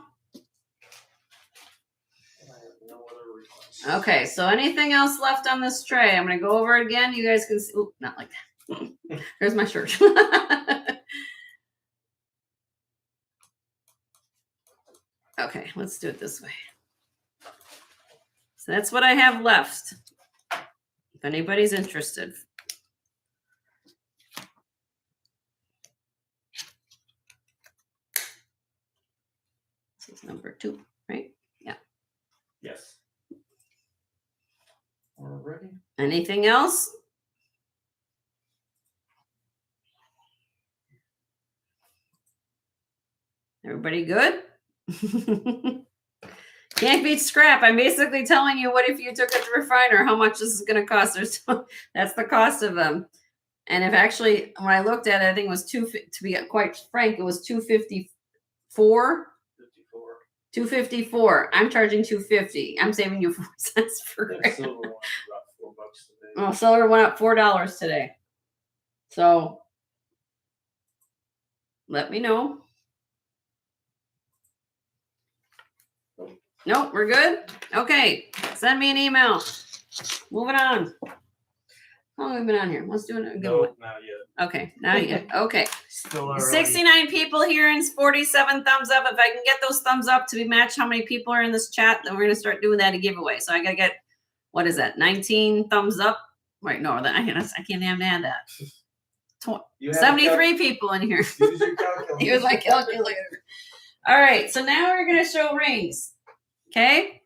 Okay, so anything else left on this tray? I'm going to go over it again. You guys can see. Ooh, not like that. There's my shirt. Okay, let's do it this way. So that's what I have left. If anybody's interested. This is number 2, right? Yeah. Yes. We're ready. Anything else? Everybody good? Can't beat scrap. I'm basically telling you, what if you took it to refiner, how much this is going to cost. That's the cost of them. And if actually, when I looked at it, I think it was to be quite frank, it was 254. 54. 254. I'm charging 250. I'm saving you 4 cents per And gram. silver went up about $4 today. Well, silver went up $4 today. So let me know. Nope, we're good. Okay, send me an email. Moving on. How long have we been on here? Let's do a giveaway. No, not yet. Okay, not yet. Okay. Still early. 69 people here and 47 thumbs up. If I can get those thumbs up to match how many people are in this chat, then we're going to start doing that a giveaway. So I got to get, what is that, 19 thumbs up? Right, no, I can't even add that. 73 people in here. Use your calculator. Here's my calculator. All right, so now we're going to show rings. Okay?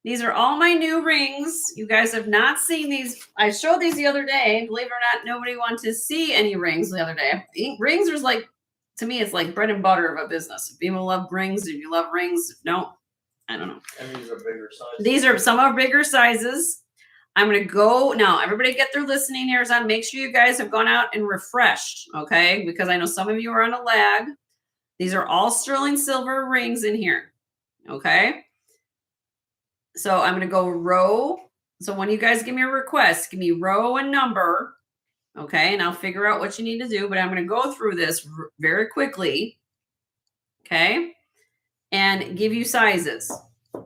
These are all my new rings. You guys have not seen these. I showed these the other day. Believe it or not, nobody wanted to see any rings the other day. Rings are like, to me, it's like bread and butter of a business. If people love rings, if you love rings, if no, I don't know. And these are bigger sizes. These are some are bigger sizes. I'm going to go now. Everybody get their listening ears on. Make sure you guys have gone out and refreshed, okay? Because I know some of you are on a lag. These are all sterling silver rings in here, okay? So I'm going to go row. So when you guys give me a request, give me row and number, okay? And I'll figure out what you need to do, but I'm going to go through this very quickly, okay? And give you sizes. If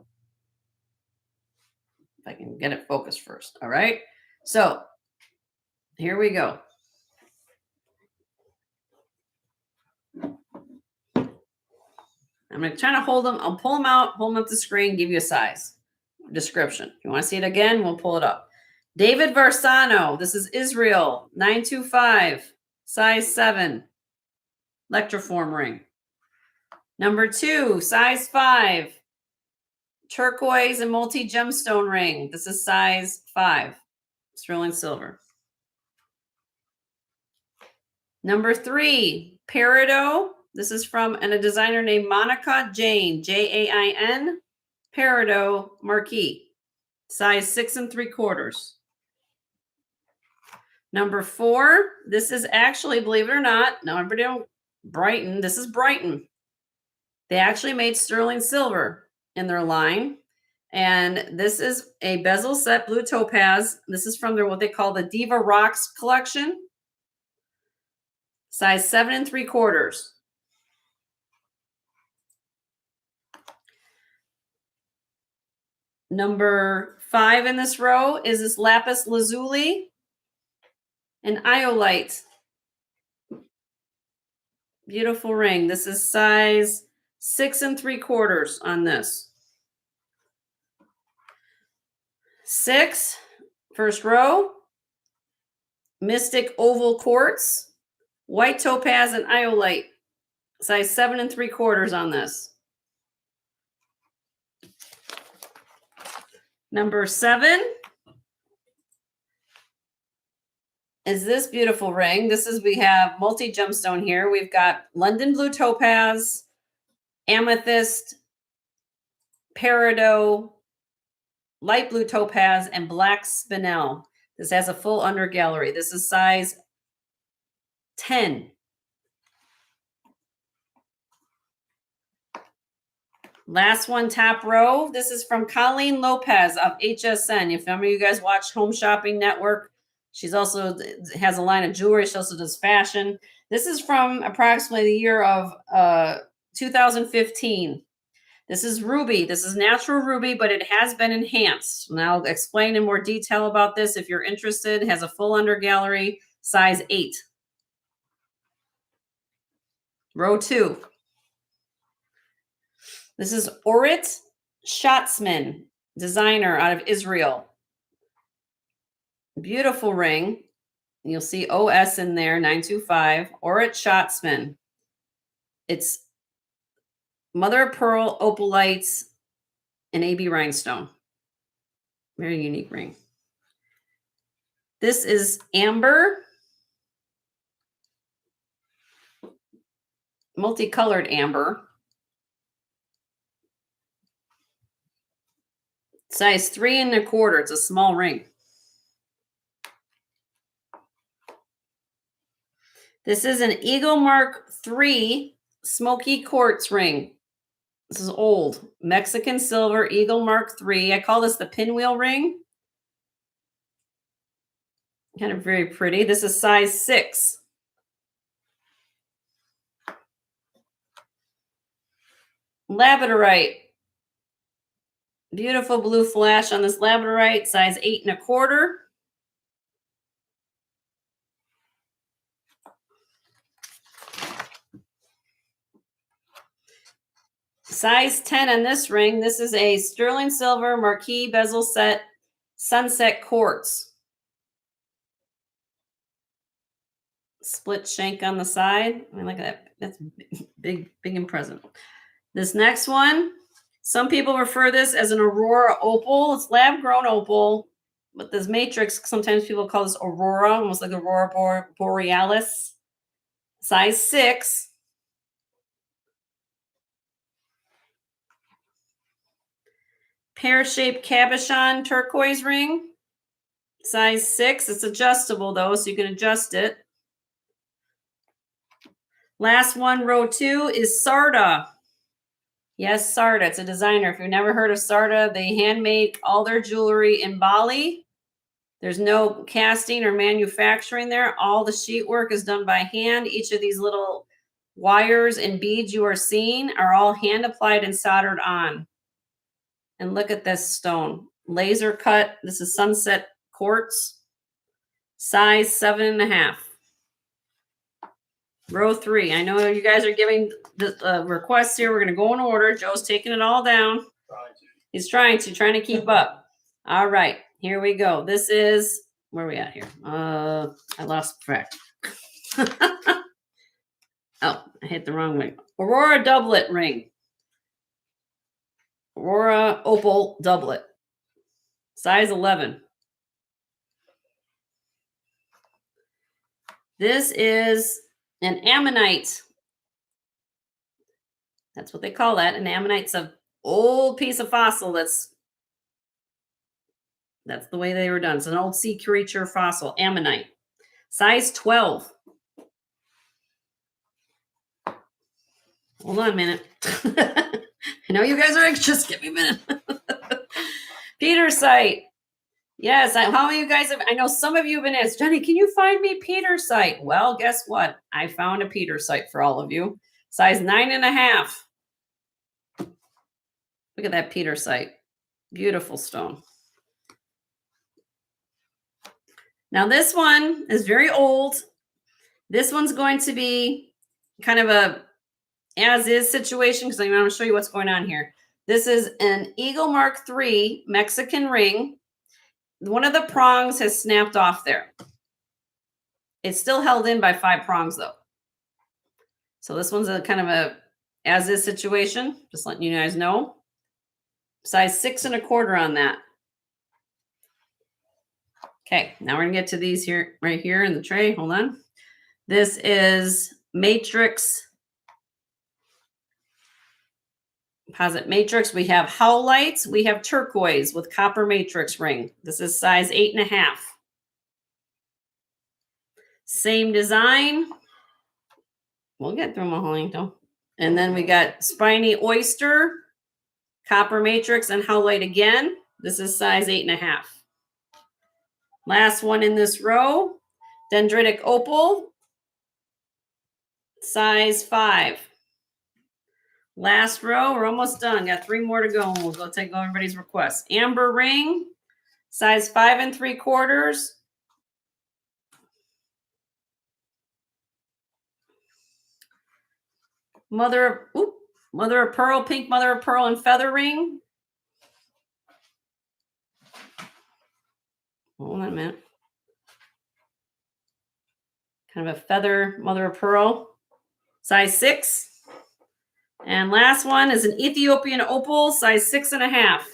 I can get it focused first, all right? So here we go. I'm going to try to hold them. I'll pull them out, hold them up the screen, give you a size description. If you want to see it again, we'll pull it up. David Varsano. This is Israel, 925, size 7, electroform ring. Number 2, size 5, turquoise and multi-gemstone ring. This is size 5, sterling silver. Number 3, peridot. This is from a designer named Monica Jane, Jain, peridot marquise, size 6 3/4. Number 4, this is actually, believe it or not, no, everybody don't, Brighton. This is Brighton. They actually made sterling silver in their line. And this is a bezel set blue topaz. This is from their, what they call the Diva Rocks collection. Size 7 3/4. Number 5 in this row is this lapis lazuli and iolite. Beautiful ring. This is size 6 3/4 on this. 6, first row, mystic oval quartz, white topaz and iolite, size 7 3/4 on this. Number 7 is this beautiful ring. This is, we have multi-gemstone here. We've got London blue topaz, amethyst, peridot, light blue topaz, and black spinel. This has a full under gallery. This is size 10. Last one, top row. This is from Colleen Lopez of HSN. If any of you guys watch Home Shopping Network, she's also has a line of jewelry. She also does fashion. This is from approximately the year of 2015. This is ruby. This is natural ruby, but it has been enhanced. And I'll explain in more detail about this if you're interested. It has a full under gallery, size 8. Row 2. This is Orit Schatzman, designer out of Israel. Beautiful ring. You'll see OS in there, 925. Orit Schatzman. It's mother of pearl, opalites, and AB rhinestone. Very unique ring. This is amber. Multicolored amber. Size 3 1/4. It's a small ring. This is an Eagle Mark III smoky quartz ring. This is old. Mexican silver Eagle Mark III. I call this the pinwheel ring. Kind of very pretty. This is size 6. Labradorite. Beautiful blue flash on this labradorite, size 8 1/4. Size 10 on this ring. This is a sterling silver marquee bezel set sunset quartz. Split shank on the side. I mean, look at that. That's big, big and present. This next one, some people refer this as an Aurora opal. It's lab grown opal, but this matrix, sometimes people call this Aurora, almost like Aurora Borealis. Size 6. Pear-shaped cabochon turquoise ring. Size 6. It's adjustable though, so you can adjust it. Last one, row 2, is Sarda. Yes, Sarda. It's a designer. If you've never heard of Sarda, they hand make all their jewelry in Bali. There's no casting or manufacturing there. All the sheet work is done by hand. Each of these little wires and beads you are seeing are all hand applied and soldered on. And look at this stone. Laser cut. This is sunset quartz. Size 7 1/2. Row 3. I know you guys are giving the requests here. We're going to go in order. Joe's taking it all down. He's trying to keep up. All right, here we go. This is, where are we at here? I lost track. Oh, I hit the wrong way. Aurora doublet ring. Aurora opal doublet. Size 11. This is an ammonite. That's what they call that. An ammonite's an old piece of fossil that's the way they were done. It's an old sea creature fossil, ammonite. Size 12. Hold on a minute. I know you guys are anxious. Give me a minute. Petersite. Yes, how many of you guys have, I know some of you have been asked, Jenny, can you find me Petersite? Well, guess what? I found a Petersite for all of you. Size 9 1/2. Look at that Petersite. Beautiful stone. Now this one is very old. This one's going to be kind of a as-is situation because I'm going to show you what's going on here. This is an Eagle Mark III Mexican ring. One of the prongs has snapped off there. It's still held in by 5 prongs though. So this one's a kind of a as-is situation. Just letting you guys know. Size 6 1/4 on that. Okay, now we're gonna get to these here, right here in the tray. Hold on. This is matrix. Composite matrix. We have howlites. We have turquoise with copper matrix ring. This is size 8 1/2. Same design. We'll get through them all, though. And then we got spiny oyster, copper matrix, and howlite again. This is size 8 1/2. Last one in this row, dendritic opal, size 5. Last row, we're almost done. Got 3 more to go, and we'll go take everybody's requests. Amber ring, size 5 3/4. Mother of pearl, pink mother of pearl and feather ring. Hold on a minute. Kind of a feather mother of pearl, size 6. And last one is an Ethiopian opal, size 6 1/2.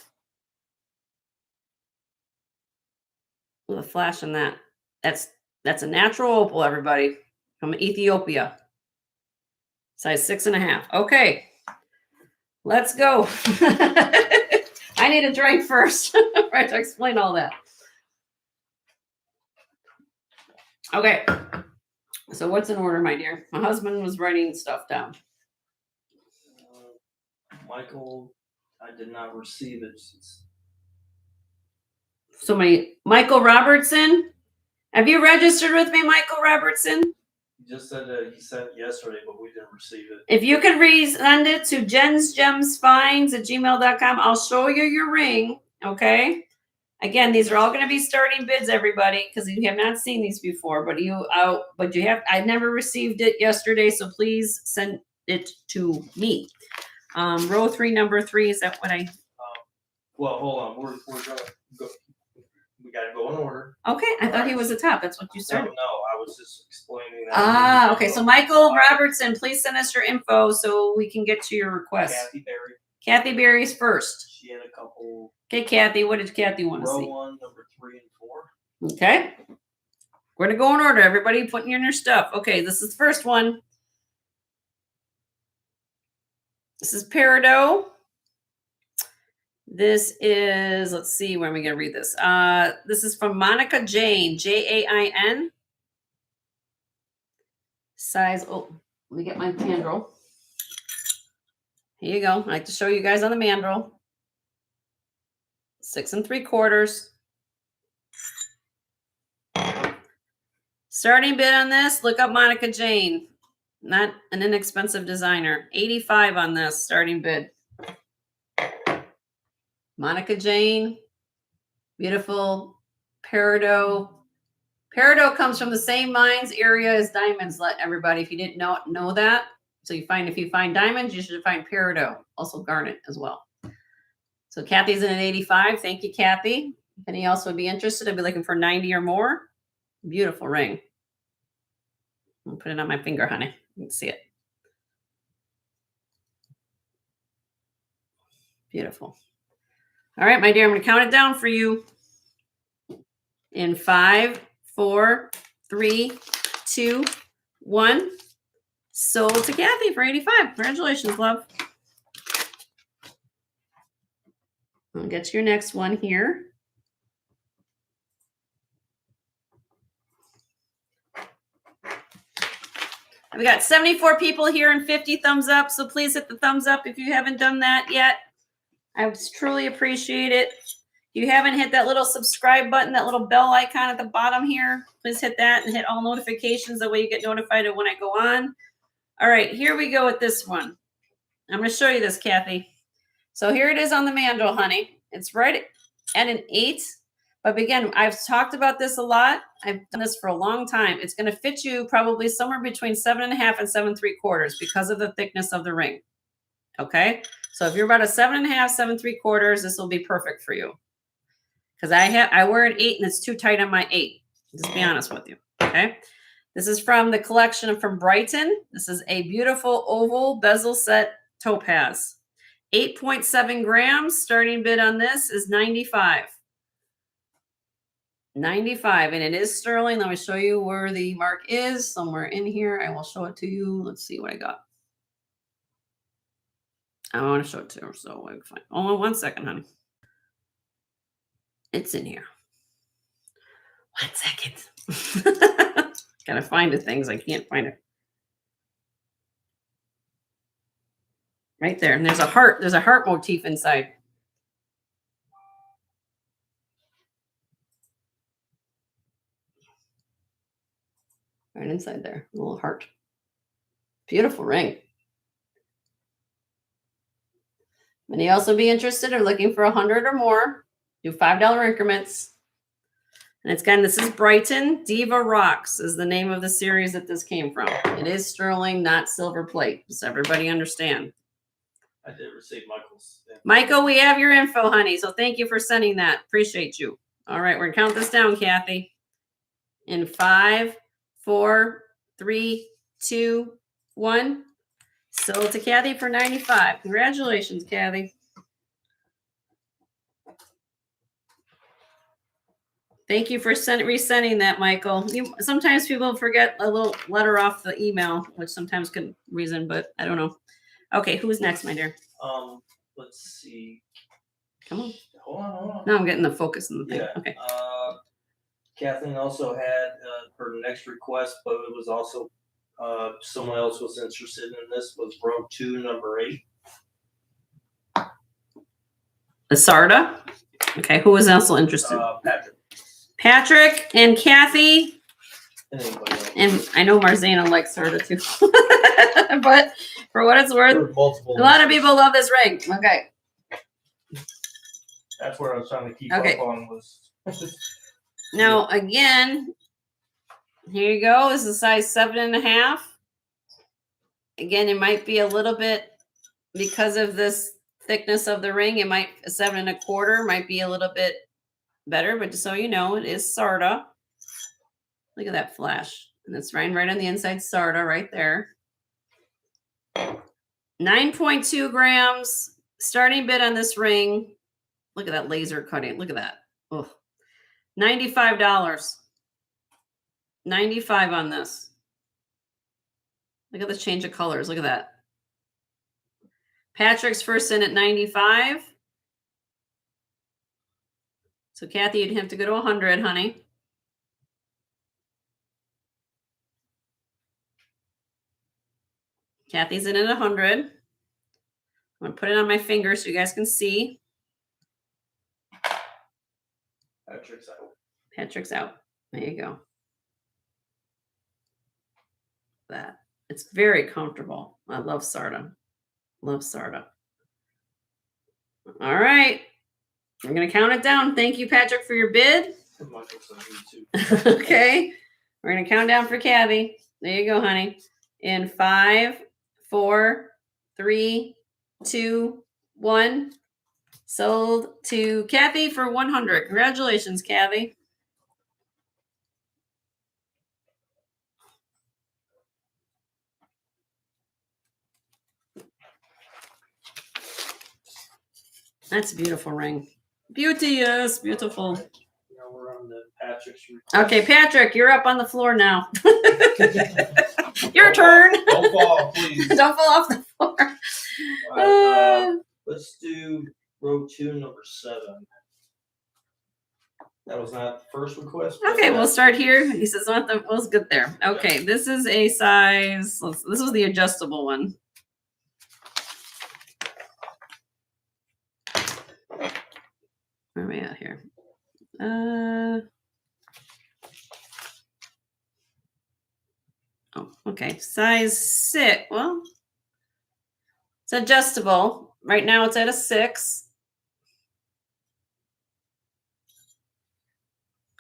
With a flash on that. That's a natural opal, everybody, from Ethiopia. Size 6 1/2. Okay, let's go. I need a drink first, right, to explain all that. Okay, So what's in order, my dear? My husband was writing stuff down. Michael, I did not receive it. So Michael Robertson. Have you registered with me, Michael Robertson? He just said that he sent yesterday, but we didn't receive it. If you can resend it to jensgemsfinds@gmail.com, I'll show you your ring. Okay. Again, these are all going to be starting bids, everybody, because you have not seen these before. But I never received it yesterday, so please send it to me. Row 3, number 3. Is that what I? Well, hold on. We're gonna go. We gotta go in order. Okay, I thought he was a top. That's what you started. No, I was just explaining that. Okay. So Michael Robertson, please send us your info so we can get to your request. Kathy Berry. Kathy Berry's first. She had a couple. Okay, Kathy, what did Kathy want to see? Row 1, number 3 and 4. Okay. We're going to go in order. Everybody putting in your stuff. Okay, this is the first one. This is Peridot. This is, let's see, where am I going to read this? This is from Monica Jane, Jain. Size, let me get my mandrel. Here you go. I like to show you guys on the mandrel. 6 3/4. Starting bid on this, look up Monica Jane. Not an inexpensive designer. 85 on this starting bid. Monica Jane, beautiful Peridot. Peridot comes from the same mines area as diamonds. Let everybody, if you didn't know that. So if you find diamonds, you should find Peridot, also garnet as well. So Kathy's in at 85. Thank you, Kathy. If any else would be interested, I'd be looking for 90 or more. Beautiful ring. I'll put it on my finger, honey. You can see it. Beautiful. All right, my dear, I'm going to count it down for you. In 5, 4, 3, 2, 1. Sold to Kathy for 85. Congratulations, love. I'll get to your next one here. We got 74 people here and 50 thumbs up. So please hit the thumbs up if you haven't done that yet. I would truly appreciate it. If you haven't hit that little subscribe button, that little bell icon at the bottom here, please hit that and hit all notifications. That way you get notified of when I go on. All right, here we go with this one. I'm going to show you this, Kathy. So here it is on the mandrel, honey. It's right at an 8. But again, I've talked about this a lot. I've done this for a long time. It's going to fit you probably somewhere between 7.5 and 7 3/4 because of the thickness of the ring. Okay. So if you're about a 7.5, 7 3/4, this will be perfect for you. Because I wear an 8 and it's too tight on my 8. Just be honest with you. Okay. This is from the collection from Brighton. This is a beautiful oval bezel set topaz. 8.7 grams. Starting bid on this is 95. 95, and it is sterling. Let me show you where the mark is. Somewhere in here. I will show it to you. Let's see what I got. I want to show it to her, so I can find. Oh, 1 second, honey. It's in here. 1 second. Gotta find the things. I can't find it. Right there. And there's a heart. There's a heart motif inside. Right inside there. A little heart. Beautiful ring. Many also be interested or looking for 100 or more. Do $5 increments. And this is Brighton. Diva Rocks is the name of the series that this came from. It is sterling, not silver plate. Does everybody understand? I did receive Michael's. Michael, we have your info, honey. So thank you for sending that. Appreciate you. All right, we're going to count this down, Kathy. In 5, 4, 3, 2, 1. Sold to Kathy for 95. Congratulations, Kathy. Thank you for resending that, Michael. Sometimes people forget a little letter off the email, which sometimes could reason, but I don't know. Okay, who's next, my dear? Let's see. Come on. Hold on. No, I'm getting the focus in the thing. Yeah. Okay. Kathleen also had her next request, but it was also someone else was interested in this. Was row 2, number 8. The Sarda. Okay, who was also interested? Patrick. Patrick and Kathy. And anybody else. And I know Marzana likes Sarda too. But for what it's worth, a lot of people love this ring. Okay. That's where I was trying to keep Okay. up on was. Now again, here you go. This is size 7.5. Again, it might be a little bit because of this thickness of the ring. It might 7.25 might be a little bit better, but just so you know, it is Sarda. Look at that flash, and it's right on the inside. Sarda right there. 9.2 grams starting bid on this ring. Look at that laser cutting. Look at that. Oh, $95. $95 on this. Look at the change of colors. Look at that. Patrick's first in at 95. So Kathy, you'd have to go to 100, honey. Kathy's in at 100. I'm gonna put it on my finger so you guys can see. Patrick's out. Patrick's out. There you go. That. It's very comfortable. I love Sarda. Love Sarda. All right. I'm going to count it down. Thank you, Patrick, for your bid. Okay. We're going to count down for Kathy. There you go, honey. In 5, 4, 3, 2, 1. Sold to Kathy for 100. Congratulations, Kathy. That's a beautiful ring. Beauteous, beautiful. Now we're on the Patrick's request. Okay, Patrick, you're up on the floor now. Your turn. Don't fall, please. Don't fall off the floor. All right, let's do row 2, number 7. That was not the first request. Okay, we'll start here. He says, "Not the was good there." Okay, this is a size. This was the adjustable one. Where are we at here? Oh, okay. Size 6. Well, it's adjustable. Right now it's at a 6.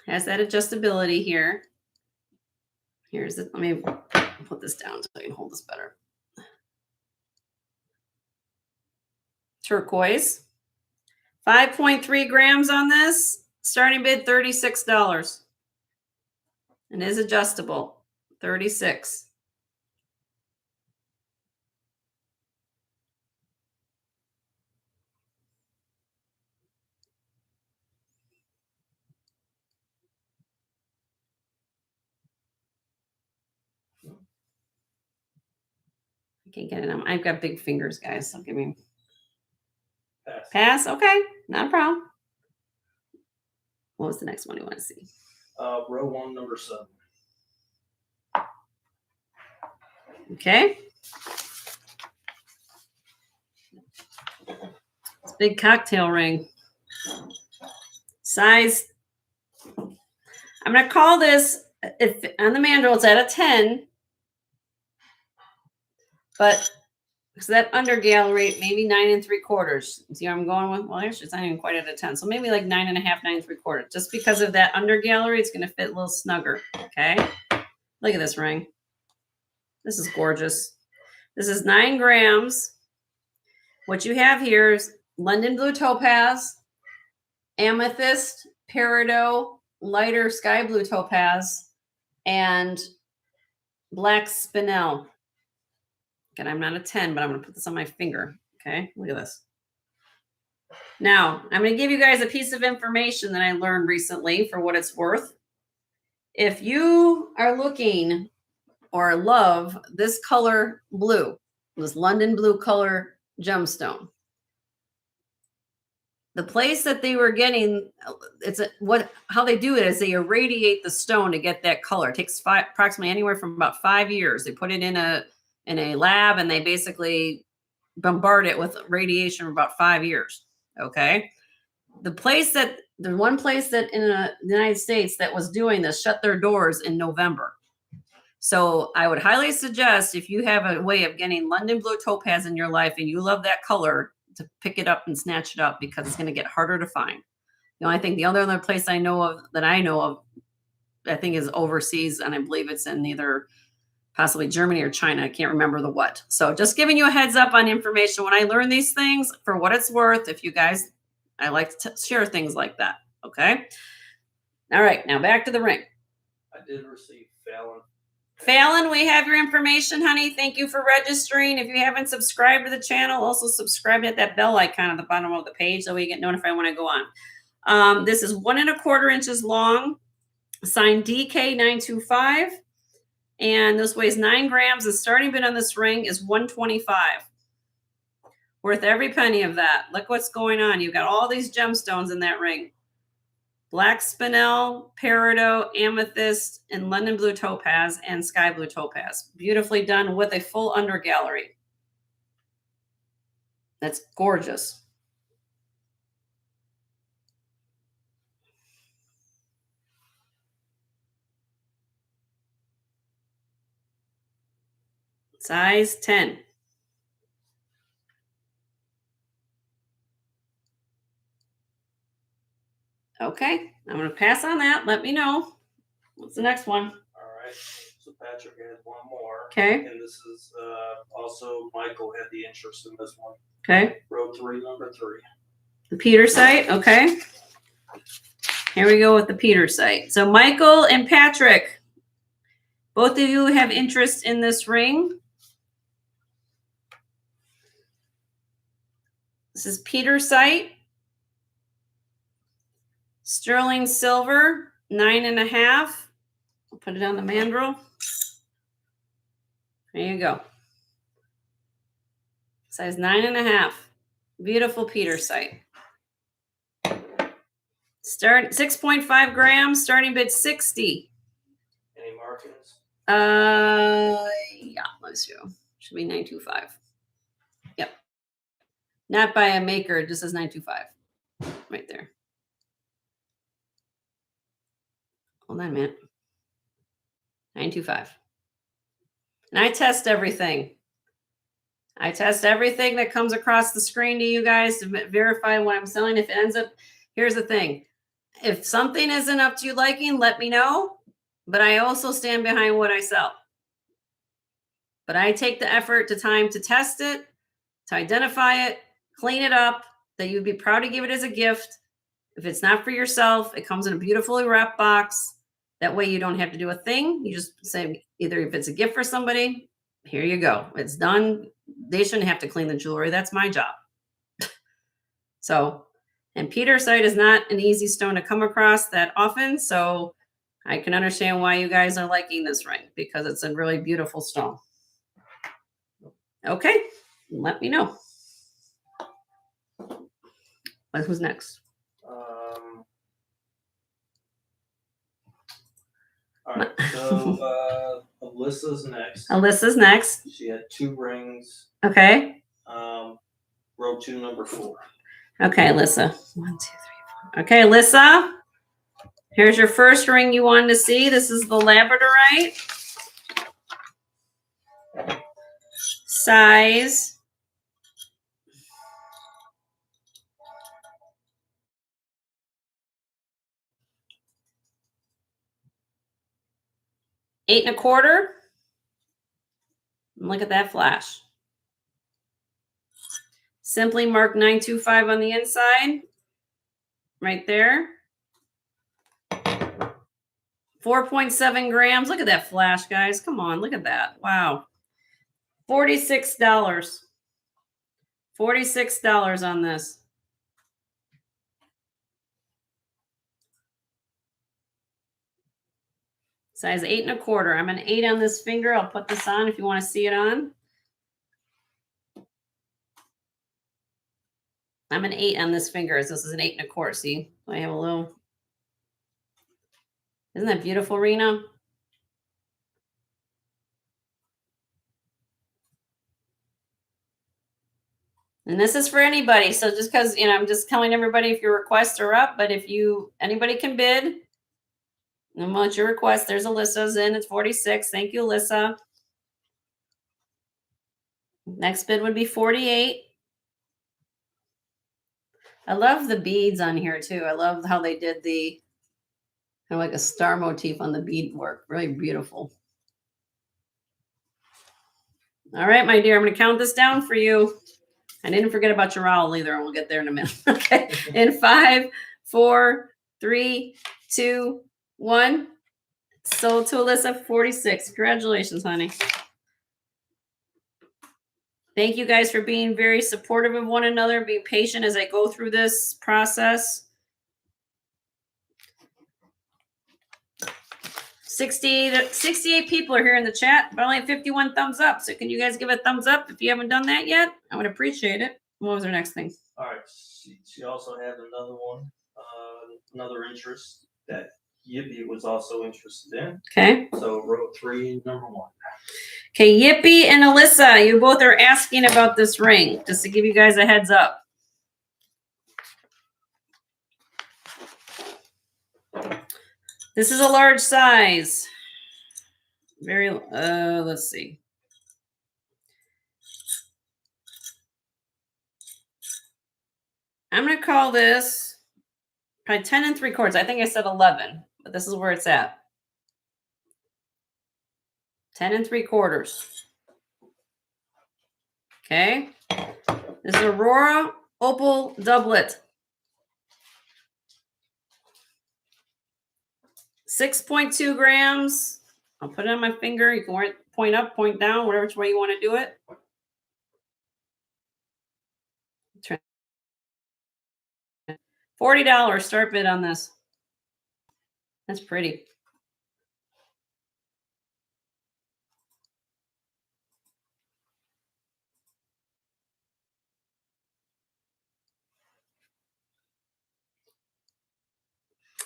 Has that adjustability here. Here's it. Let me put this down so I can hold this better. Turquoise. 5.3 grams on this. Starting bid $36. And is adjustable. 36. I can't get it on. I've got big fingers, guys. So give me pass. Okay, not a problem. What was the next one you want to see? Row 1, number 7. Okay. It's a big cocktail ring. Size. I'm going to call this, if on the mandrel, it's at a 10. But because that under gallery, maybe 9 3/4. See where I'm going with? Well, actually, it's not even quite at a 10. So maybe like 9.5, 9 3/4. Just because of that under gallery, it's going to fit a little snugger. Okay. Look at this ring. This is gorgeous. This is 9 grams. What you have here is London blue topaz, amethyst, peridot, lighter sky blue topaz, and black spinel. Again, I'm not a 10, but I'm going to put this on my finger. Okay, look at this. Now, I'm going to give you guys a piece of information that I learned recently for what it's worth. If you are looking or love this color blue, this London blue color gemstone, the place that they were getting, how they do it is they irradiate the stone to get that color. It takes approximately anywhere from about 5 years. They put it in a lab and they basically bombard it with radiation for about 5 years. Okay. The one place that in the United States that was doing this shut their doors in November. So I would highly suggest, if you have a way of getting London blue topaz in your life and you love that color, to pick it up and snatch it up, because it's going to get harder to find. I think the other place I know of, I think is overseas, and I believe it's in either possibly Germany or China. I can't remember the what. So just giving you a heads up on information when I learn these things, for what it's worth. If you guys, I like to share things like that. Okay. All right. Now back to the ring. I did receive Fallon. Fallon, we have your information, honey. Thank you for registering. If you haven't subscribed to the channel, also subscribe, hit that bell icon at the bottom of the page so we get notified when I go on. This is 1 1/4 inches long, signed DK925, and this weighs 9 grams. The starting bid on this ring is $125. Worth every penny of that. Look what's going on. You've got all these gemstones in that ring. Black spinel, peridot, amethyst, and London blue topaz and sky blue topaz. Beautifully done with a full under gallery. That's gorgeous. Size 10. Okay, I'm going to pass on that. Let me know. What's the next one? All right. So Patrick had one more. Okay. And this is also Michael had the interest in this one. Okay. Row 3, number 3. The Peter site. Okay. Here we go with the Peter site. So Michael and Patrick, both of you have interest in this ring. This is Peter site. Sterling silver, 9.5. I'll put it on the mandrel. There you go. Size 9.5. Beautiful Peter site. Start 6.5 grams. Starting bid 60. Any markings? Yeah. Let's see. Should be 925. Yep. Not by a maker. It just says 925. Right there. Hold on a minute. 925. And I test everything. I test everything that comes across the screen to you guys to verify what I'm selling. If it ends up, here's the thing. If something isn't up to your liking, let me know. But I also stand behind what I sell. But I take the effort, the time to test it, to identify it, clean it up, that you'd be proud to give it as a gift. If it's not for yourself, it comes in a beautifully wrapped box. That way you don't have to do a thing. You just say, either if it's a gift for somebody, here you go. It's done. They shouldn't have to clean the jewelry. That's my job. So, and Petersite is not an easy stone to come across that often. So I can understand why you guys are liking this ring, because it's a really beautiful stone. Okay, let me know. Who's next? All right, so Alyssa's next. Alyssa's next. She had 2 rings. Okay. Row 2, number 4. Okay, Alyssa. 1, 2, 3, 4. Okay, Alyssa. Here's your first ring you wanted to see. This is the labradorite. Size. Eight and a quarter. Look at that flash. Simply mark 925 on the inside. Right there. 4.7 grams. Look at that flash, guys. Come on, look at that. Wow. $46. $46 on this. Size 8 and a quarter. I'm an 8 on this finger. I'll put this on if you want to see it on. I'm an 8 on this finger. This is an 8 1/4. See, I have a little. Isn't that beautiful, Rena? And this is for anybody. So just because, I'm just telling everybody if your requests are up, but if anybody can bid, and what's your request? There's Alyssa's in. It's 46. Thank you, Alyssa. Next bid would be 48. I love the beads on here too. I love how they did the kind of like a star motif on the bead work. Really beautiful. All right, my dear, I'm going to count this down for you. I didn't forget about your owl either, and we'll get there in a minute. Okay. In 5, 4, 3, 2, 1. Sold to Alyssa, 46. Congratulations, honey. Thank you guys for being very supportive of one another, being patient as I go through this process. 68 people are here in the chat, but only 51 thumbs up. So can you guys give a thumbs up if you haven't done that yet? I would appreciate it. What was our next thing? All right. She also had another one, another interest that Yippee was also interested in. Okay. So row 3, number 1. Okay, Yippee and Alyssa, you both are asking about this ring, just to give you guys a heads up. This is a large size. Very, let's see. I'm going to call this probably 10 3/4. I think I said 11, but this is where it's at. 10 3/4. Okay. This is Aurora Opal Doublet. 6.2 grams. I'll put it on my finger. You can wear it point up, point down, whatever way you want to do it. $40 start bid on this. That's pretty.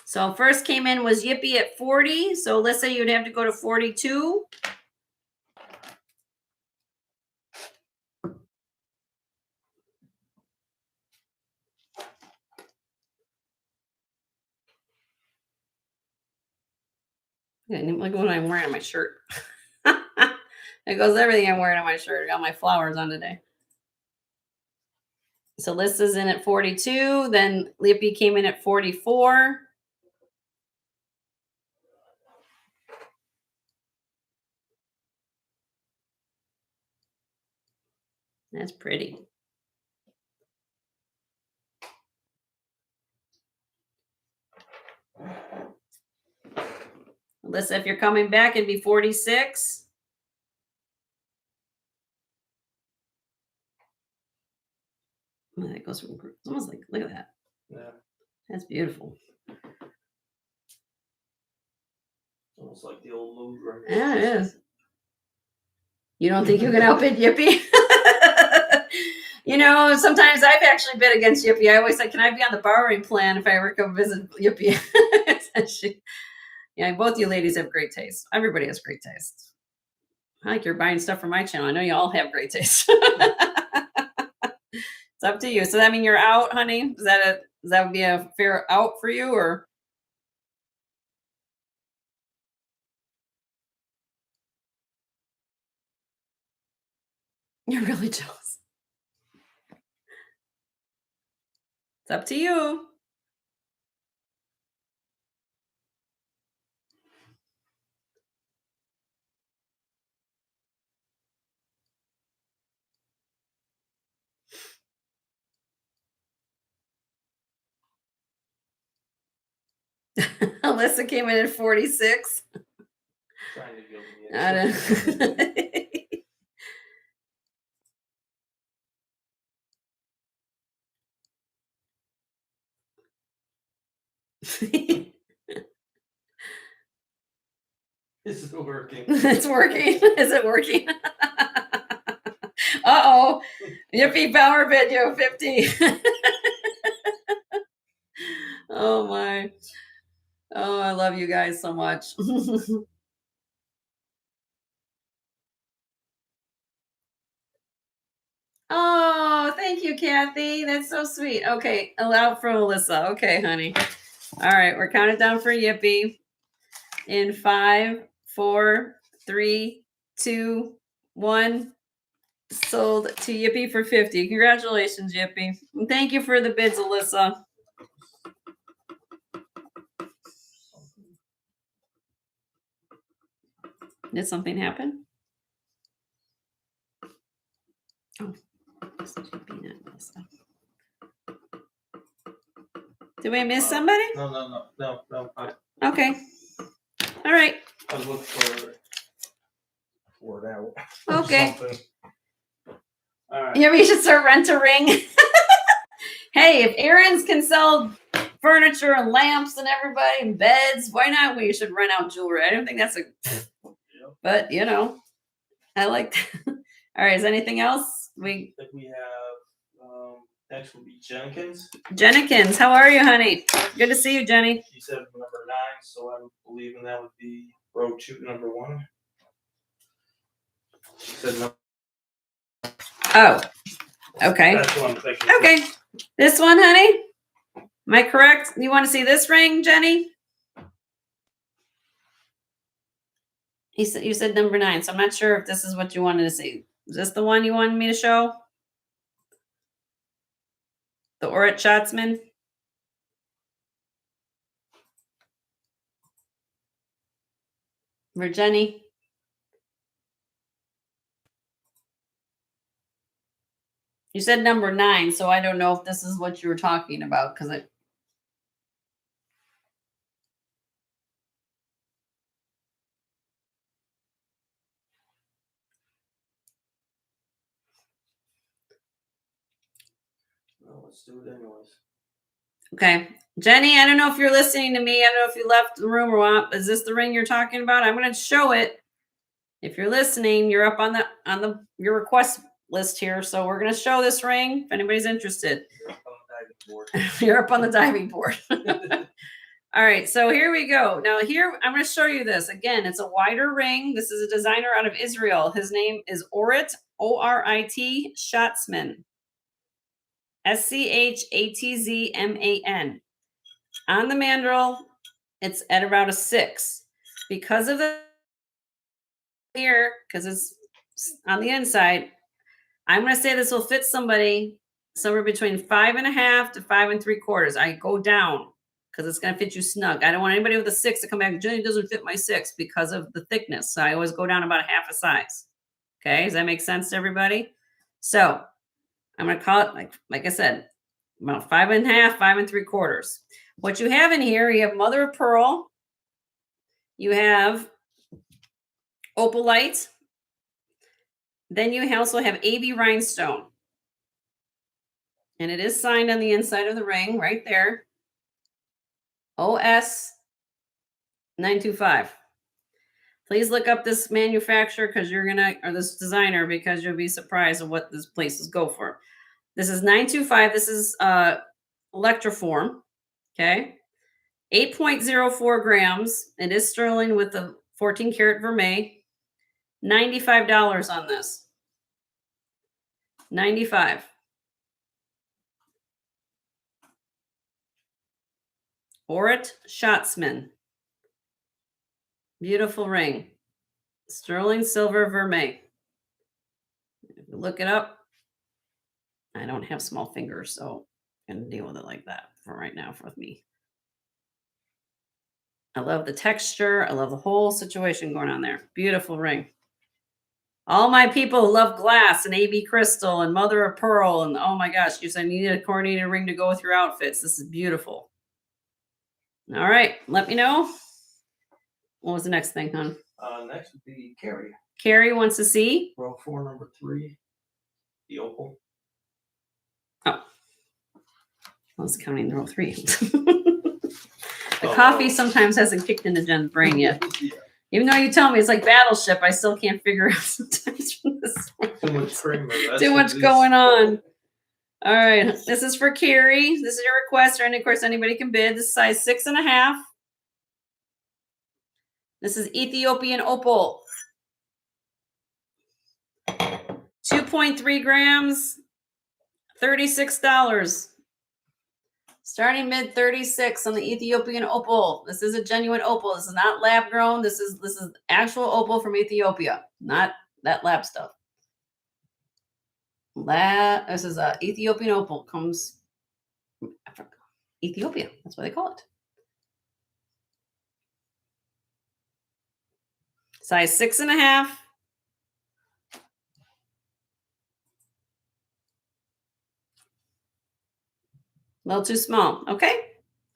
So first came in was Yippee at 40. So let's say you'd have to go to 42. Yeah, look at what I'm wearing on my shirt. It goes everything I'm wearing on my shirt. I got my flowers on today. So Lissa's in at 42. Then Yippee came in at 44. That's pretty. Alyssa, if you're coming back, it'd be 46. Oh, that goes from, it's almost like, look at that. Yeah. That's beautiful. Almost like the old mood right Yeah, it is. You don't think you can outbid Yippee? Sometimes I've actually bid against Yippee. I always say, can I be on the borrowing plan if I ever come visit Yippee? Yeah, both you ladies have great taste. Everybody has great taste. I like you're buying stuff from my channel. I know you all have great taste. It's up to you. So that mean you're out, honey? Does that would be a fair out for you, or? You're really jealous. It's up to you. Alyssa came in at 46. Trying to go I don't. Is it working? It's working. Is it working? Uh-oh. Yippee power bid, you 50. Oh my. Oh, I love you guys so much. Oh, thank you, Kathy. That's so sweet. Okay, allow for Alyssa. Okay, honey. All right, we're counting down for Yippee in 5, 4, 3, 2, 1. Sold to Yippee for 50. Congratulations, Yippee. And thank you for the bids, Alyssa. Did something happen? Oh, this is Yippee, not Alyssa. Did we miss somebody? No. Okay. All right. I was looking for it out. Okay. All right. Yeah, we should start rent a ring. Hey, if Aaron's can sell furniture and lamps and everybody and beds, why not? We should rent out jewelry. I don't think that's a, but you know, I like that. All right. Is anything else? I think we have, next will be Jenkins. Jennykins, how are you, honey? Good to see you, Jenny. She said number 9, so I'm believing that would be row 2, number 1. She said no. Oh, okay. That's what I'm thinking. Okay. This one, honey? Am I correct? You want to see this ring, Jenny? You said number 9, so I'm not sure if this is what you wanted to see. Is this the one you wanted me to show? The Orit Schatzman? For Jenny? You said number 9, so I don't know if this is what you were talking about because I. Well, let's do it anyways. Okay. Jenny, I don't know if you're listening to me. I don't know if you left the room or what. Is this the ring you're talking about? I'm going to show it. If you're listening, you're up on your request list here. So we're going to show this ring if anybody's interested. You're up on the diving board. All right. So here we go. Now here, I'm going to show you this. Again, it's a wider ring. This is a designer out of Israel. His name is Orit, O-R-I-T, Schatzman. Schatzman. On the mandrel, it's at around a 6. Because of the here, because it's on the inside, I'm going to say this will fit somebody somewhere between 5.5 to 5 3/4. I go down because it's going to fit you snug. I don't want anybody with a 6 to come back. Jenny doesn't fit my 6 because of the thickness. So I always go down about a half a size. Okay. Does that make sense to everybody? So I'm going to call it, like I said, about 5.5, 5 3/4. What you have in here, you have mother of pearl. You have opalite. Then you also have AB rhinestone. And it is signed on the inside of the ring right there. OS 925. Please look up this manufacturer because you're going to, or this designer, because you'll be surprised at what these places go for. This is 925. This is electroform. Okay. 8.04 grams. It is sterling with the 14 karat vermeil. $95 on this. 95. Orit Schatzman. Beautiful ring. Sterling silver vermeil. If you look it up, I don't have small fingers, so I'm going to deal with it like that for right now with me. I love the texture. I love the whole situation going on there. Beautiful ring. All my people who love glass and AB crystal and mother of pearl and oh my gosh, you said you need a coordinated ring to go with your outfits. This is beautiful. All right, let me know. What was the next thing, hon? Next would be Carrie. Carrie wants to see. Row 4, number 3. The opal. Oh. I was counting row 3. The coffee sometimes hasn't kicked into Jen's brain yet. Yeah. Even though you tell me it's like Battleship, I still can't figure out sometimes from this. Too much creamer. Too much going on. All right, this is for Carrie. This is your request, and of course, anybody can bid. This is size 6.5. This is Ethiopian opal. 2.3 grams, $36. Starting mid 36 on the Ethiopian opal. This is a genuine opal. This is not lab grown. This is actual opal from Ethiopia, not that lab stuff. This is a Ethiopian opal. Comes from Africa, Ethiopia. That's what they call it. Size 6.5. A little too small. Okay.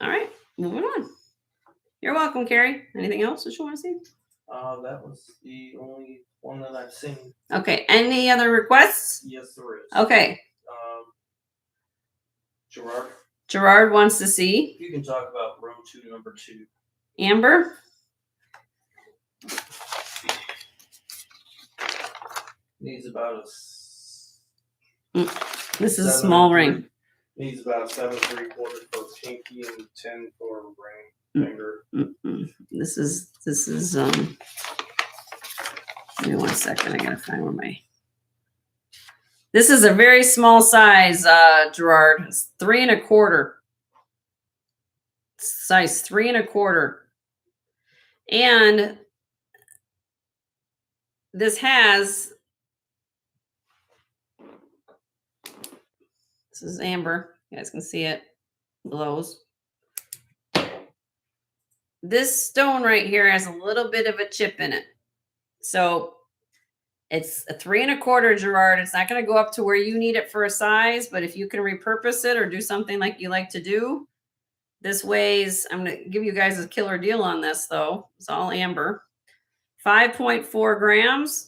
All right. Moving on. You're welcome, Carrie. Anything else that you want to see? That was the only one that I've seen. Okay. Any other requests? Yes, there is. Okay. Gerard. Gerard wants to see. You can talk about row 2, number 2. Amber. Needs about This is a small ring. Needs about 7 3/4 for pinky and 10 for ring finger. This is give me 1 second. I gotta find where my. This is a very small size, Gerard. It's 3 1/4. Size 3 1/4. And this has. This is amber. You guys can see it. Glows. This stone right here has a little bit of a chip in it. So it's a 3 1/4, Gerard. It's not going to go up to where you need it for a size, but if you can repurpose it or do something like you like to do, this weighs, I'm going to give you guys a killer deal on this though. It's all amber. 5.4 grams.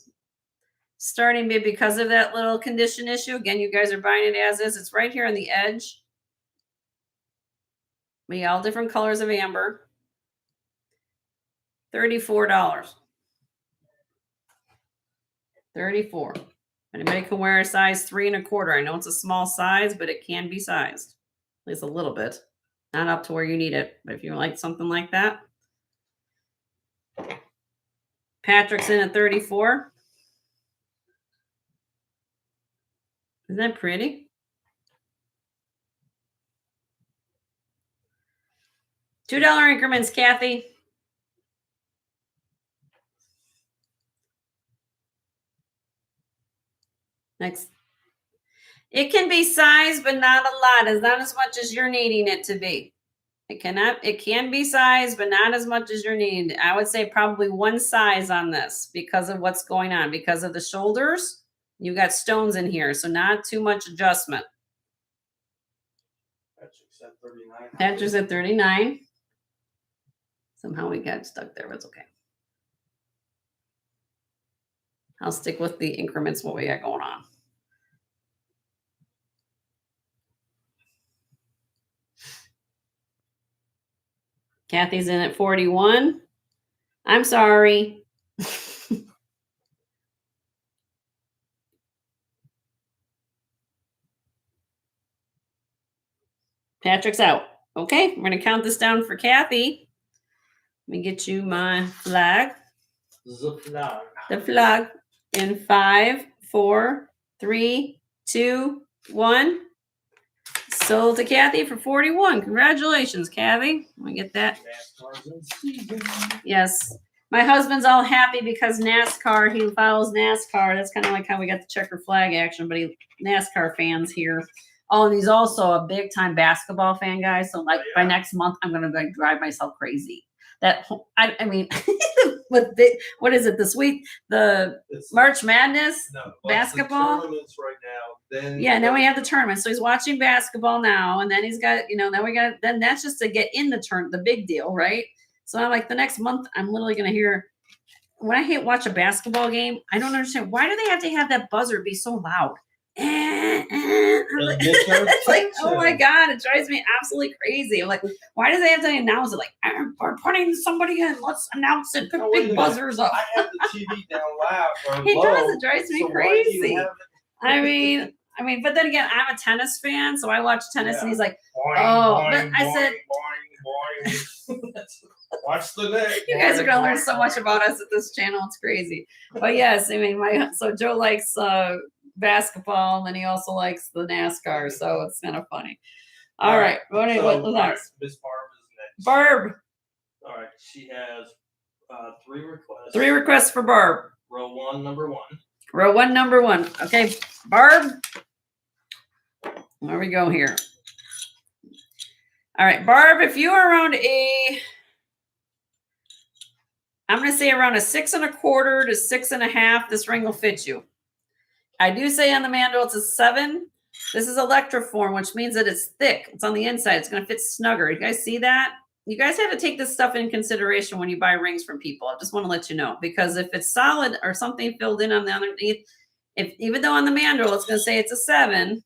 Starting bid because of that little condition issue. Again, you guys are buying it as is. It's right here on the edge. We all different colors of amber. $34. 34. Anybody can wear a size 3 1/4. I know it's a small size, but it can be sized. At least a little bit. Not up to where you need it. But if you like something like that. Patrick's in at 34. Isn't that pretty? $2 increments, Kathy. Next. It can be sized, but not a lot. It's not as much as you're needing it to be. It can be sized, but not as much as you're needing. I would say probably 1 size on this because of what's going on. Because of the shoulders, you got stones in here, so not too much adjustment. Patrick's at 39. Patrick's at 39. Somehow we got stuck there, but it's okay. I'll stick with the increments, what we got going on. Kathy's in at 41. I'm sorry. Patrick's out. Okay, we're going to count this down for Kathy. Let me get you my flag. The flag. The flag in 5, 4, 3, 2, 1. Sold to Kathy for 41. Congratulations, Kathy. Let me get that. Yes. My husband's all happy because NASCAR, he follows NASCAR. That's kind of like how we got the checker flag action, but NASCAR fans here. Oh, and he's also a big time basketball fan, guys. So like by next month, I'm going to like drive myself crazy. I mean, with what is it? The March Madness basketball. Tournaments right now. Then we have the tournament. So he's watching basketball now, and then he's got, then that's just to get in the big deal, right? So I'm like, the next month, I'm literally gonna hear when I watch a basketball game. I don't understand why do they have to have that buzzer be so loud? It's like, oh my God, it drives me absolutely crazy. I'm like, why does they have to announce it? Like, we're putting somebody in, let's announce it, put big buzzers up. I have the TV down loud. He does, it drives me crazy. I mean, I mean, but then again, I'm a tennis fan, so I watch tennis, and Yeah. he's like, Boing, oh, but boing, I said, boing, boing. Watch the net. you guys are Boing, gonna learn boing, so much boing. about us at this channel. It's crazy. But yes, I mean, so Joe likes basketball, and then he also likes the NASCAR, so it's kind of funny. All right, what So, what's all right, next? Miss Barb is next. Barb. All right, she has 3 requests. 3 requests for Barb. Row 1, number 1. Row 1, number 1. Okay, Barb. There we go here. All right, Barb, if you are around I'm going to say around a 6 1/4 to 6 1/2, this ring will fit you. I do say on the mandrel it's a 7. This is electroform, which means that it's thick. It's on the inside. It's going to fit snugger. You guys see that? You guys have to take this stuff in consideration when you buy rings from people. I just want to let you know, because if it's solid or something filled in on the underneath, even though on the mandrel it's going to say it's a 7,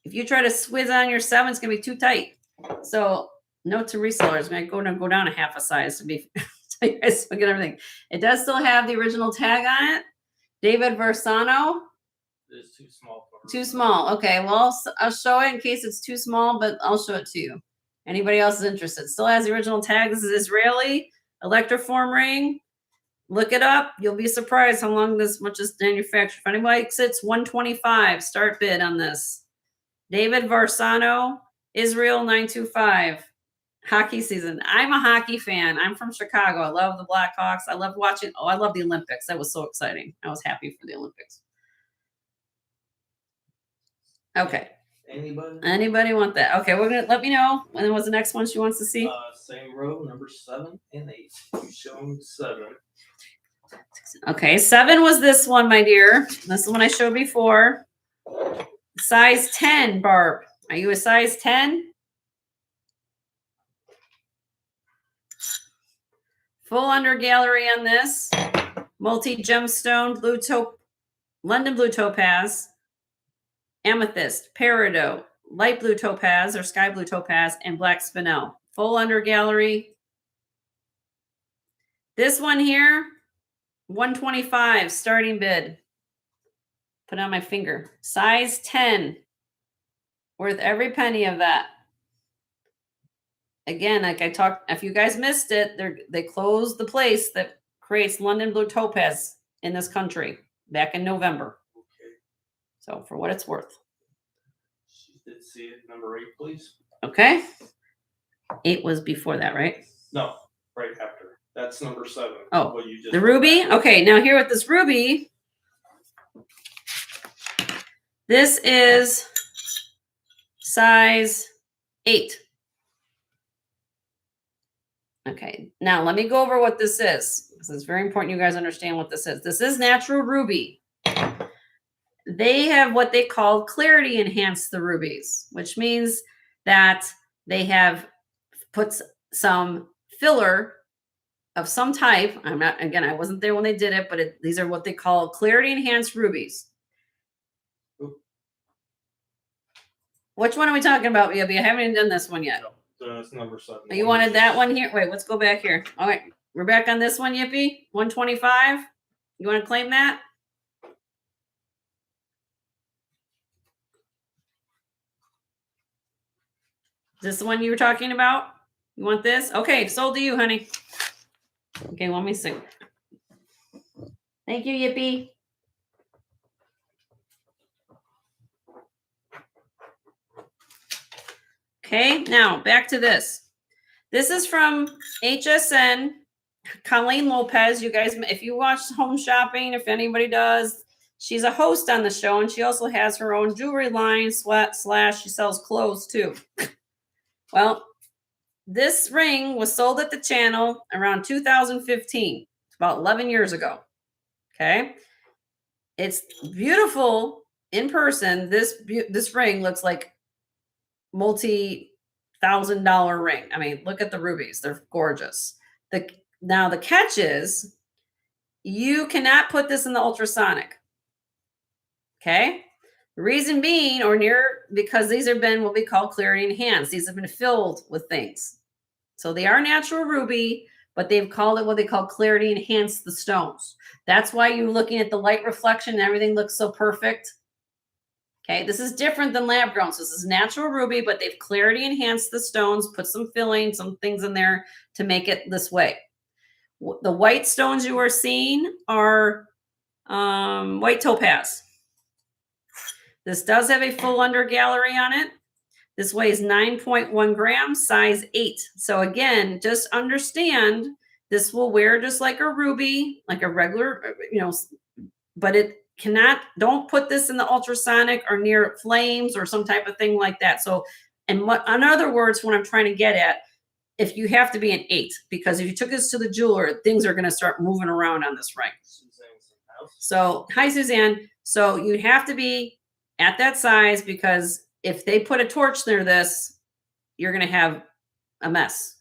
if you try to swizz on your 7, it's going to be too tight. So note to resellers, I'm going to go down a half a size to be so you guys look at everything. It does still have the original tag on it. David Versano. It's too small for her. Too small. Okay, well, I'll show it in case it's too small, but I'll show it to you. Anybody else is interested? Still has the original tag. This is Israeli electroform ring. Look it up. You'll be surprised how long this much is manufactured. If anybody likes it, it's $125 start bid on this. David Varsano, Israel 925. Hockey season. I'm a hockey fan. I'm from Chicago. I love the Blackhawks. I love watching. Oh, I love the Olympics. That was so exciting. I was happy for the Olympics. Okay. Anybody want that? Okay, we're gonna let me know. And then what's the next one she wants to see? Same row, number 7 and 8. Showing 7. Okay, 7 was this one, my dear. This is one I showed before. Size 10, Barb. Are you a size 10? Full under gallery on this. Multi-gemstone, blue taupe, London blue topaz, amethyst, peridot, light blue topaz or sky blue topaz, and black spinel. Full under gallery. This one here, $125 starting bid. Put on my finger. Size 10. Worth every penny of that. Again, like I talked, if you guys missed it, they closed the place that creates London blue topaz in this country back in November. Okay. So for what it's worth. She did see it. Number 8, please. Okay. 8 was before that, right? No, right after. That's number 7. Oh, what you just the ruby? Okay, now here with this ruby, this is size 8. Okay, now let me go over what this is. This is very important you guys understand what this is. This is natural ruby. They have what they call clarity enhanced the rubies, which means that they have put some filler of some type. I wasn't there when they did it, but these are what they call clarity enhanced rubies. Which one are we talking about, Yubby? I haven't done this one yet. No, that's number 7. You wanted that one here? Wait, let's go back here. All right, we're back on this one, Yippee. 125. You want to claim that? Is this the one you were talking about? You want this? Okay, sold to you, honey. Okay, let me see. Thank you, Yippee. Okay, now back to this. This is from HSN, Colleen Lopez. You guys, if you watch Home Shopping, if anybody does, she's a host on the show, and she also has her own jewelry line / she sells clothes too. Well, this ring was sold at the channel around 2015. It's about 11 years ago. Okay. It's beautiful in person. This ring looks like multi-$1,000 ring. I mean, look at the rubies. They're gorgeous. Now the catch is you cannot put this in the ultrasonic. Okay. The reason being, because these have been what we call clarity enhanced. These have been filled with things. So they are natural ruby, but they've called it what they call clarity enhanced the stones. That's why you're looking at the light reflection and everything looks so perfect. Okay, this is different than lab grown. So this is natural ruby, but they've clarity enhanced the stones, put some filling, some things in there to make it this way. The white stones you are seeing are white topaz. This does have a full under gallery on it. This weighs 9.1 grams, size 8. So again, just understand this will wear just like a ruby, like a regular, but it cannot, don't put this in the ultrasonic or near flames or some type of thing like that. So, in other words, what I'm trying to get at, if you have to be an 8, because if you took this to the jeweler, things are going to start moving around on this ring. So, hi, Suzanne. So you have to be at that size, because if they put a torch near this, you're going to have a mess.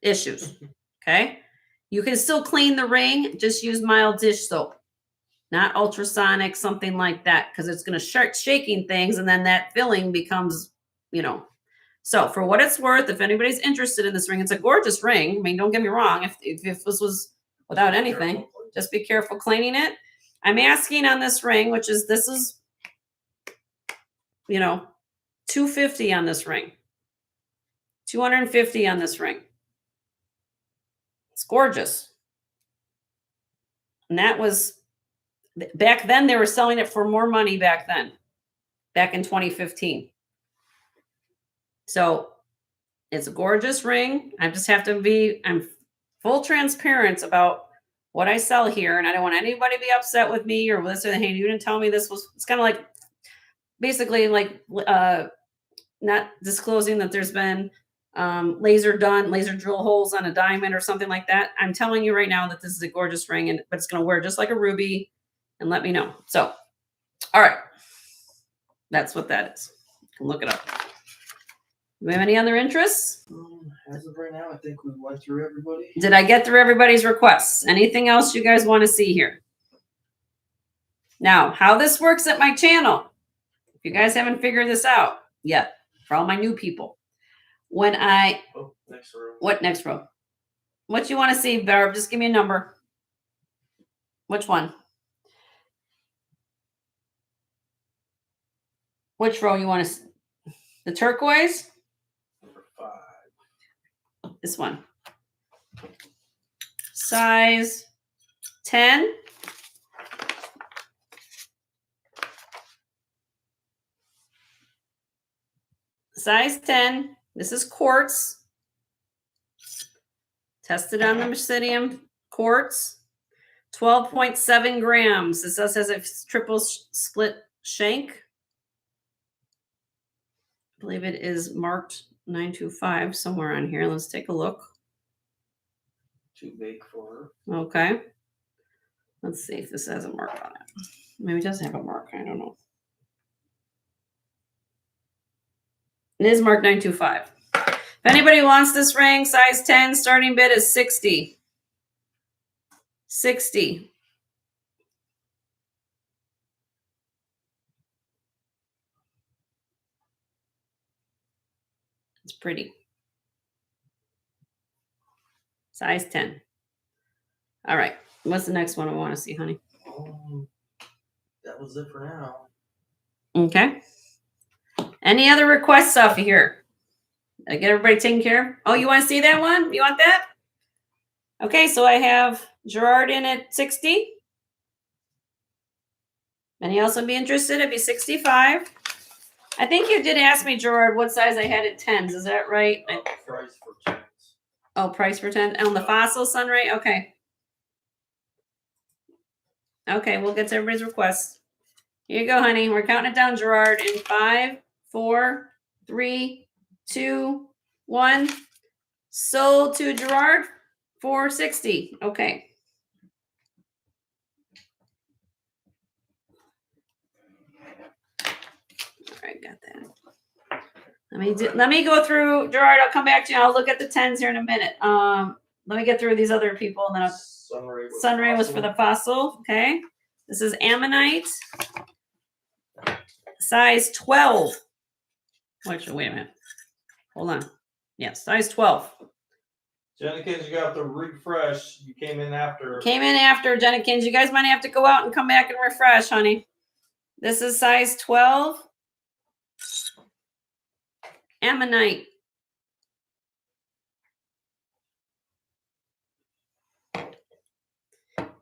Issues. Okay. You can still clean the ring. Just use mild dish soap, not ultrasonic, something like that, because it's going to start shaking things. And then that filling becomes, So for what it's worth, if anybody's interested in this ring, it's a gorgeous ring. I mean, don't get me wrong. If this was without anything, just be careful cleaning it. I'm asking on this ring, this is $250 on this ring. $250 on this ring. It's gorgeous. And that was, back then they were selling it for more money back then, back in 2015. So it's a gorgeous ring. I just have to I'm full transparent about what I sell here. And I don't want anybody to be upset with me or this or that. Hey, you didn't tell me this was, it's kind of like, basically like not disclosing that there's been laser drill holes on a diamond or something like that. I'm telling you right now that this is a gorgeous ring, but it's going to wear just like a ruby, and let me know. So, all right. That's what that is. You can look it up. Do we have any other interests? As of right now, I think we went through everybody. Did I get through everybody's requests? Anything else you guys want to see here? Now, how this works at my channel, if you guys haven't figured this out yet, for all my new people, when next row. What next row? What you want to see, Barb? Just give me a number. Which one? Which row you want to see? The turquoise? Number 5. This one. Size 10. Size 10. This is quartz. Tested on the Mycelium quartz. 12.7 grams. This does has a triple split shank. I believe it is marked 925 somewhere on here. Let's take a look. Too big for her. Okay. Let's see if this has a mark on it. Maybe it does have a mark. I don't know. It is marked 925. If anybody wants this ring, size 10, starting bid is 60. 60. It's pretty. Size 10. All right. What's the next one I want to see, honey? That was it for now. Okay. Any other requests off of here? Did I get everybody taken care of? Oh, you want to see that one? You want that? Okay, so I have Gerard in at 60. Any else would be interested? It'd be 65. I think you did ask me, Gerard, what size I had at 10s. Is that right? Price for 10s. Oh, price for 10. On the fossil sunray? Okay. Okay, we'll get to everybody's requests. Here you go, honey. We're counting it down, Gerard, in 5, 4, 3, 2, 1. Sold to Gerard for 60. Okay. All right, got that. Let me go through, Gerard. I'll come back to you. I'll look at the 10s here in a minute. Let me get through these other people, and then Sunray was for the fossil. Okay. This is ammonite. Size 12. Wait a minute. Hold on. Yes, size 12. Jennykins, you got to refresh. You came in after. Jennykins. You guys might have to go out and come back and refresh, honey. This is size 12. Ammonite.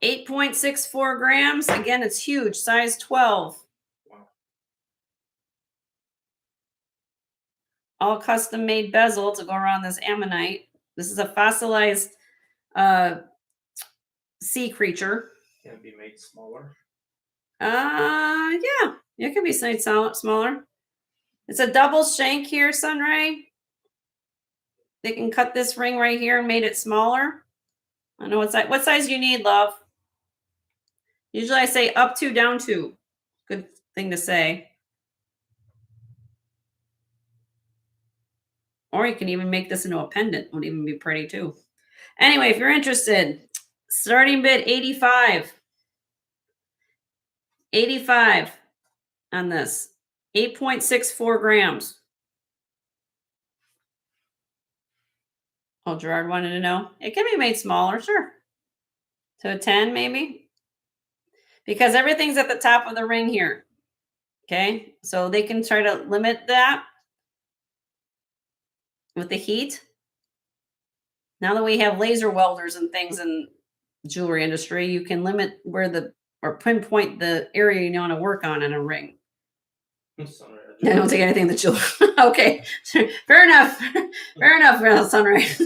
8.64 grams. Again, it's huge. Size 12. All custom made bezel to go around this ammonite. This is a fossilized sea creature. Can it be made smaller? Yeah, it can be made smaller. It's a double shank here, Sunray. They can cut this ring right here and made it smaller. I know what size you need, love. Usually I say up to, down to. Good thing to say. Or you can even make this into a pendant. Would even be pretty too. Anyway, if you're interested, starting bid 85. 85 on this. 8.64 grams. Oh, Gerard wanted to know. It can be made smaller, sure. To a 10 maybe. Because everything's at the top of the ring here. Okay, so they can try to limit that with the heat. Now that we have laser welders and things in the jewelry industry, you can limit or pinpoint the area you want to work on in a ring. I don't take anything that you'll. Okay, fair enough. Fair enough, Sunrise.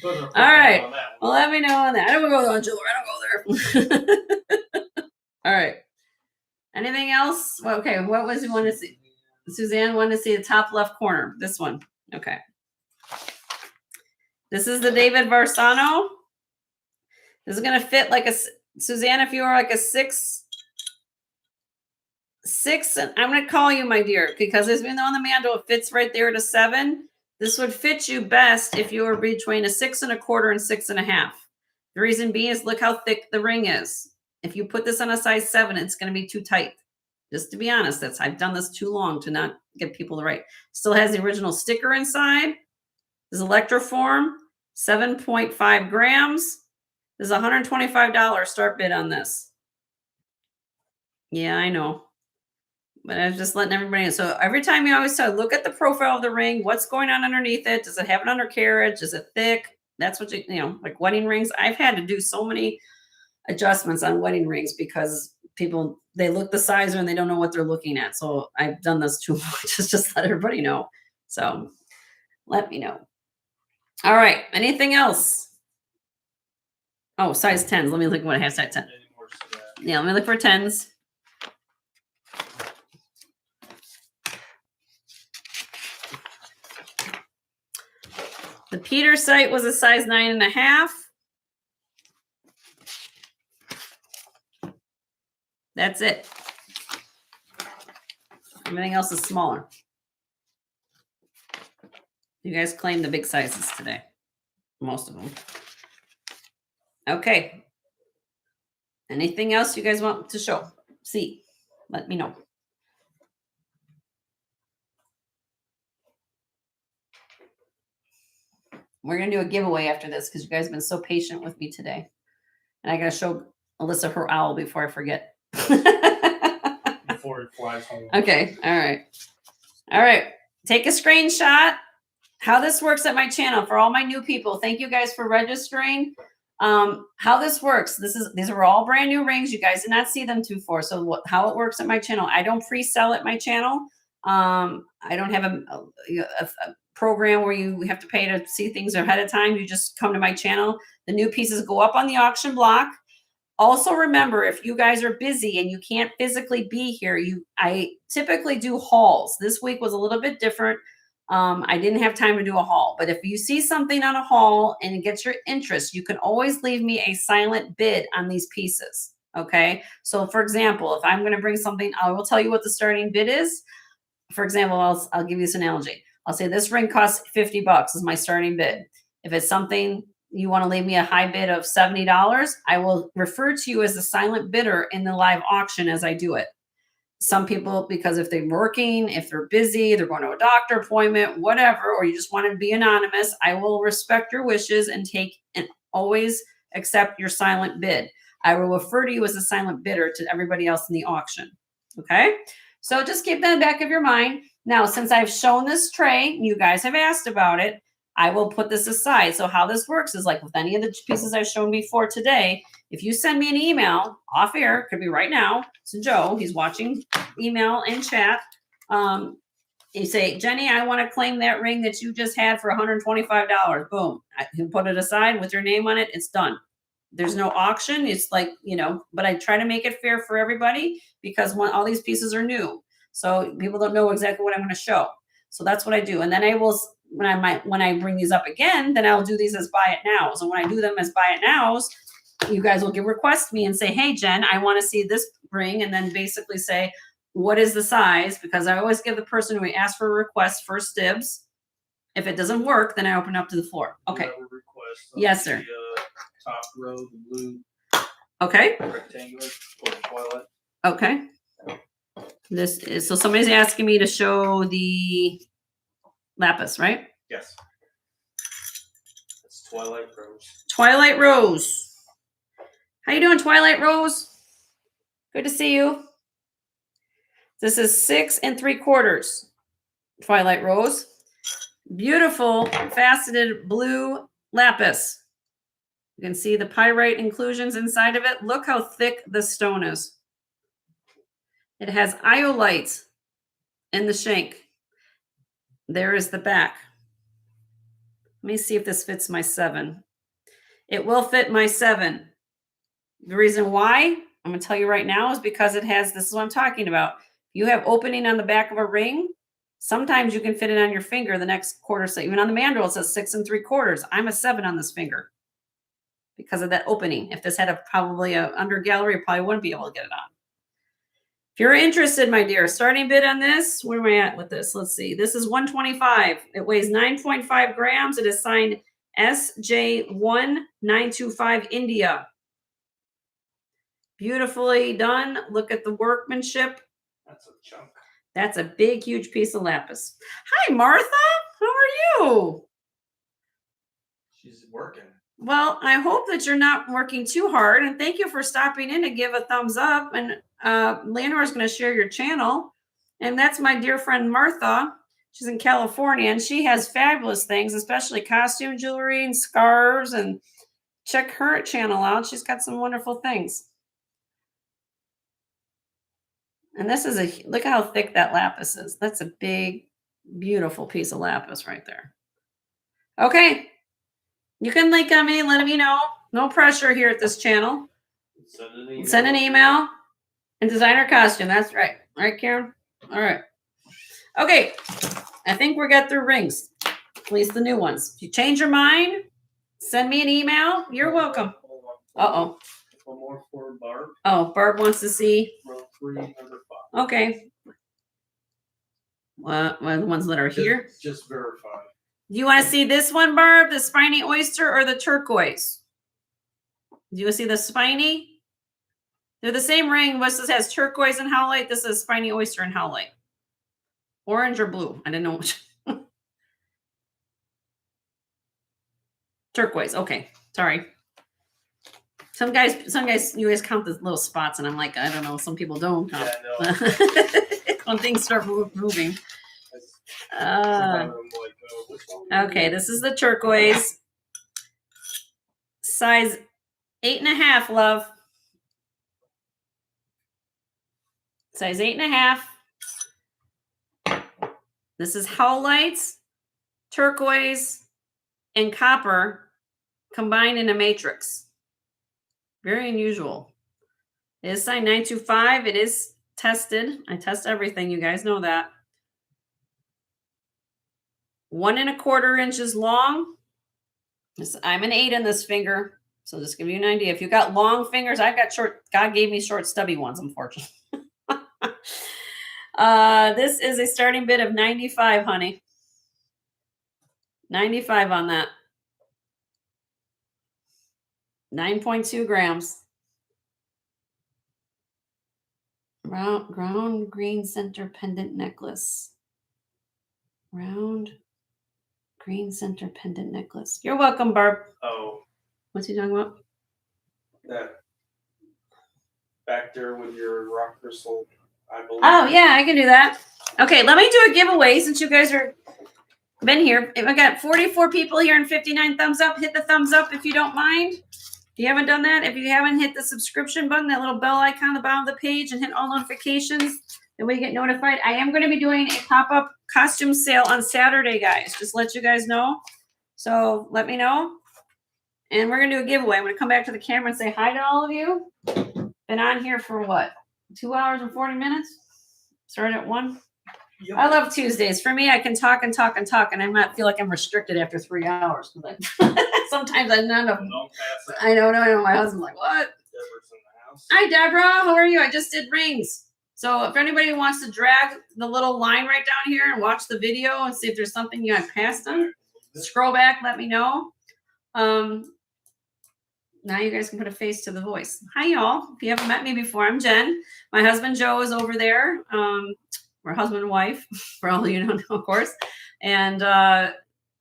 All right. Well, let me know on that. I don't go on jewelry. I don't go there. All right. Anything else? Well, okay. What was you want to see? Suzanne wanted to see the top left corner. This one. Okay. This is the David Varsano. This is going to fit like a Suzanne. If you are like a six, and I'm going to call you my dear because even though on the mantle it fits right there at a 7, this would fit you best if you were between a 6 1/4 and 6 1/2. The reason being is look how thick the ring is. If you put this on a size 7, it's going to be too tight. Just to be honest, I've done this too long to not get people to write. Still has the original sticker inside. This is electroform, 7.5 grams. There's a $125 start bid on this. Yeah, I know. But I was just letting everybody know. So every time you always tell, look at the profile of the ring. What's going on underneath it? Does it have an undercarriage? Is it thick? That's what like wedding rings. I've had to do so many adjustments on wedding rings because people, they look the size and they don't know what they're looking at. So I've done this too much. Just let everybody know. So let me know. All right. Anything else? Oh, size 10s. Let me look what it has size 10. Yeah, let me look for 10s. The Peter site was a size 9.5. That's it. Everything else is smaller. You guys claim the big sizes today. Most of them. Okay. Anything else you guys want to show? See, let me know. We're going to do a giveaway after this because you guys have been so patient with me today. And I got to show Alyssa her owl before I forget. Before it flies home. Okay. All right. All right. Take a screenshot. How this works at my channel for all my new people. Thank you guys for registering. How this works. These are all brand new rings. You guys did not see them before. So how it works at my channel. I don't pre-sell at my channel. I don't have a program where you have to pay to see things ahead of time. You just come to my channel. The new pieces go up on the auction block. Also remember, if you guys are busy and you can't physically be here, I typically do hauls. This week was a little bit different. I didn't have time to do a haul, but if you see something on a haul and it gets your interest, you can always leave me a silent bid on these pieces. Okay. So for example, if I'm going to bring something, I will tell you what the starting bid is. For example, I'll give you this analogy. I'll say this ring costs $50 is my starting bid. If it's something you want to leave me a high bid of $70, I will refer to you as a silent bidder in the live auction as I do it. Some people, because if they're working, if they're busy, they're going to a doctor appointment, whatever, or you just want to be anonymous, I will respect your wishes and always accept your silent bid. I will refer to you as a silent bidder to everybody else in the auction. Okay. So just keep that in the back of your mind. Now, since I've shown this tray, you guys have asked about it, I will put this aside. So how this works is like with any of the pieces I've shown before today, if you send me an email off air, could be right now to Joe, he's watching email and chat. You say, Jenny, I want to claim that ring that you just had for $125. Boom. You put it aside with your name on it. It's done. There's no auction. It's like, but I try to make it fair for everybody because all these pieces are new. So people don't know exactly what I'm going to show. So that's what I do. And then I will, when I bring these up again, then I'll do these as buy it nows. And when I do them as buy it nows, you guys will request me and say, hey, Jen, I want to see this ring. And then basically say, what is the size? Because I always give the person who asks for a request first dibs. If it doesn't work, then I open up to the floor. Okay. Yes, sir. The, top row, the blue. Okay. Rectangular or twilight. Okay. This is so somebody's asking me to show the lapis, right? Yes. It's Twilight Rose. Twilight Rose. How you doing, Twilight Rose? Good to see you. This is 6 3/4 Twilight Rose. Beautiful faceted blue lapis. You can see the pyrite inclusions inside of it. Look how thick the stone is. It has iolite in the shank. There is the back. Let me see if this fits my 7. It will fit my 7. The reason why, I'm going to tell you right now, is because it has, this is what I'm talking about. You have opening on the back of a ring. Sometimes you can fit it on your finger the next quarter. So even on the mandrel, it says 6 3/4. I'm a 7 on this finger because of that opening. If this had probably a under gallery, I probably wouldn't be able to get it on. If you're interested, my dear, starting bid on this, where am I at with this? Let's see. This is $125. It weighs 9.5 grams. It is signed SJ1925 India. Beautifully done. Look at the workmanship. That's a chunk. That's a big, huge piece of lapis. Hi, Martha. How are you? She's working. Well, I hope that you're not working too hard. And thank you for stopping in to give a thumbs up. And Leonore's going to share your channel. And that's my dear friend Martha. She's in California. And she has fabulous things, especially costume jewelry and scarves. And check her channel out. She's got some wonderful things. And this is look how thick that lapis is. That's a big, beautiful piece of lapis right there. Okay. You can link on me, let me know. No pressure here at this channel. Send an email and designer costume. That's right. All right, Karen? All right. Okay. I think we got through rings. At least the new ones. If you change your mind, send me an email. You're welcome. Uh-oh. One more for Barb. Oh, Barb wants to see. Row 3, number 5. Okay. The ones that are here. Just verify. Do you want to see this one, Barb? The spiny oyster or the turquoise? Do you want to see the spiny? They're the same ring. This has turquoise and howlite. This is spiny oyster and howlite. Orange or blue? I didn't know which. Turquoise. Okay. Sorry. Some guys, you guys count the little spots, and I'm like, I don't know. Some people don't count. Yeah, no. When things start moving. Okay, this is the turquoise. Size 8.5, love. Size 8.5. This is howlites, turquoise, and copper combined in a matrix. Very unusual. It is signed 925. It is tested. I test everything. You guys know that. 1 1/4 inches long. I'm an 8 in this finger. So just give you an idea. If you got long fingers, I've got short. God gave me short, stubby ones, unfortunately. This is a starting bid of 95, honey. 95 on that. 9.2 grams. Round green center pendant necklace. Round green center pendant necklace. You're welcome, Barb. Oh. What's he talking about? That back there with your rock crystal I believe. Oh, yeah, I can do that. Okay, let me do a giveaway since you guys are been here. If I got 44 people here and 59 thumbs up, hit the thumbs up if you don't mind. If you haven't done that, if you haven't hit the subscription button, that little bell icon on the bottom of the page, and hit all notifications, that way you get notified. I am going to be doing a pop-up costume sale on Saturday, guys. Just let you guys know. So let me know. And we're going to do a giveaway. I'm going to come back to the camera and say hi to all of you. Been on here for what? 2 hours and 40 minutes? Started at 1? Yep. I love Tuesdays. For me, I can talk and talk and talk, and I might feel like I'm restricted after 3 hours. Sometimes I none of them. I know. My husband's like, what? Deborah's in the house. Hi, Deborah. How are you? I just did rings. So if anybody wants to drag the little line right down here and watch the video and see if there's something you got passed on, scroll back, let me know. Now you guys can put a face to the voice. Hi, y'all. If you haven't met me before, I'm Jen. My husband, Joe, is over there. We're husband and wife, for all of you don't know, of course. And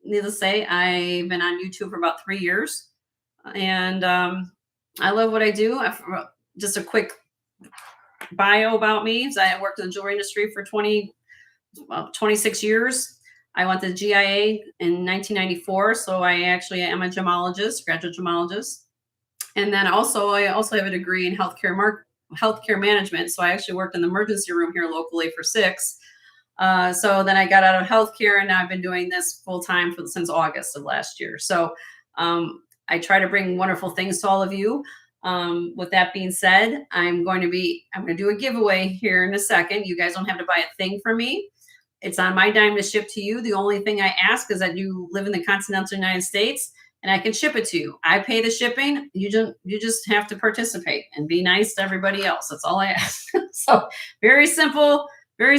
needless to say, I've been on YouTube for about 3 years. And I love what I do. Just a quick bio about me. So I worked in the jewelry industry for 26 years. I went to GIA in 1994. So I actually am a gemologist, graduate gemologist. And then I also have a degree in healthcare management. So I actually worked in the emergency room here locally for 6. So then I got out of healthcare, and now I've been doing this full time since August of last year. So I try to bring wonderful things to all of you. With that being said, I'm going to do a giveaway here in a second. You guys don't have to buy a thing from me. It's on my dime to ship to you. The only thing I ask is that you live in the continental United States, and I can ship it to you. I pay the shipping. You just have to participate and be nice to everybody else. That's all I ask. So very simple way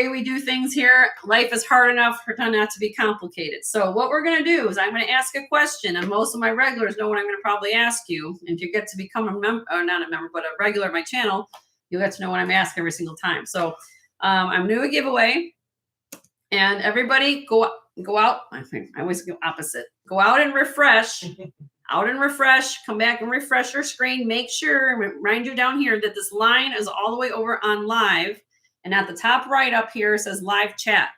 we do things here. Life is hard enough for it not to be complicated. So what we're going to do is I'm going to ask a question, and most of my regulars know what I'm going to probably ask you. And if you get to become a member, or not a member, but a regular of my channel, you'll get to know what I'm asking every single time. So I'm doing a giveaway, and everybody go out. I always go opposite. Go out and refresh. Come back and refresh your screen. Make sure, remind you down here that this line is all the way over on live. And at the top right up here, it says live chat.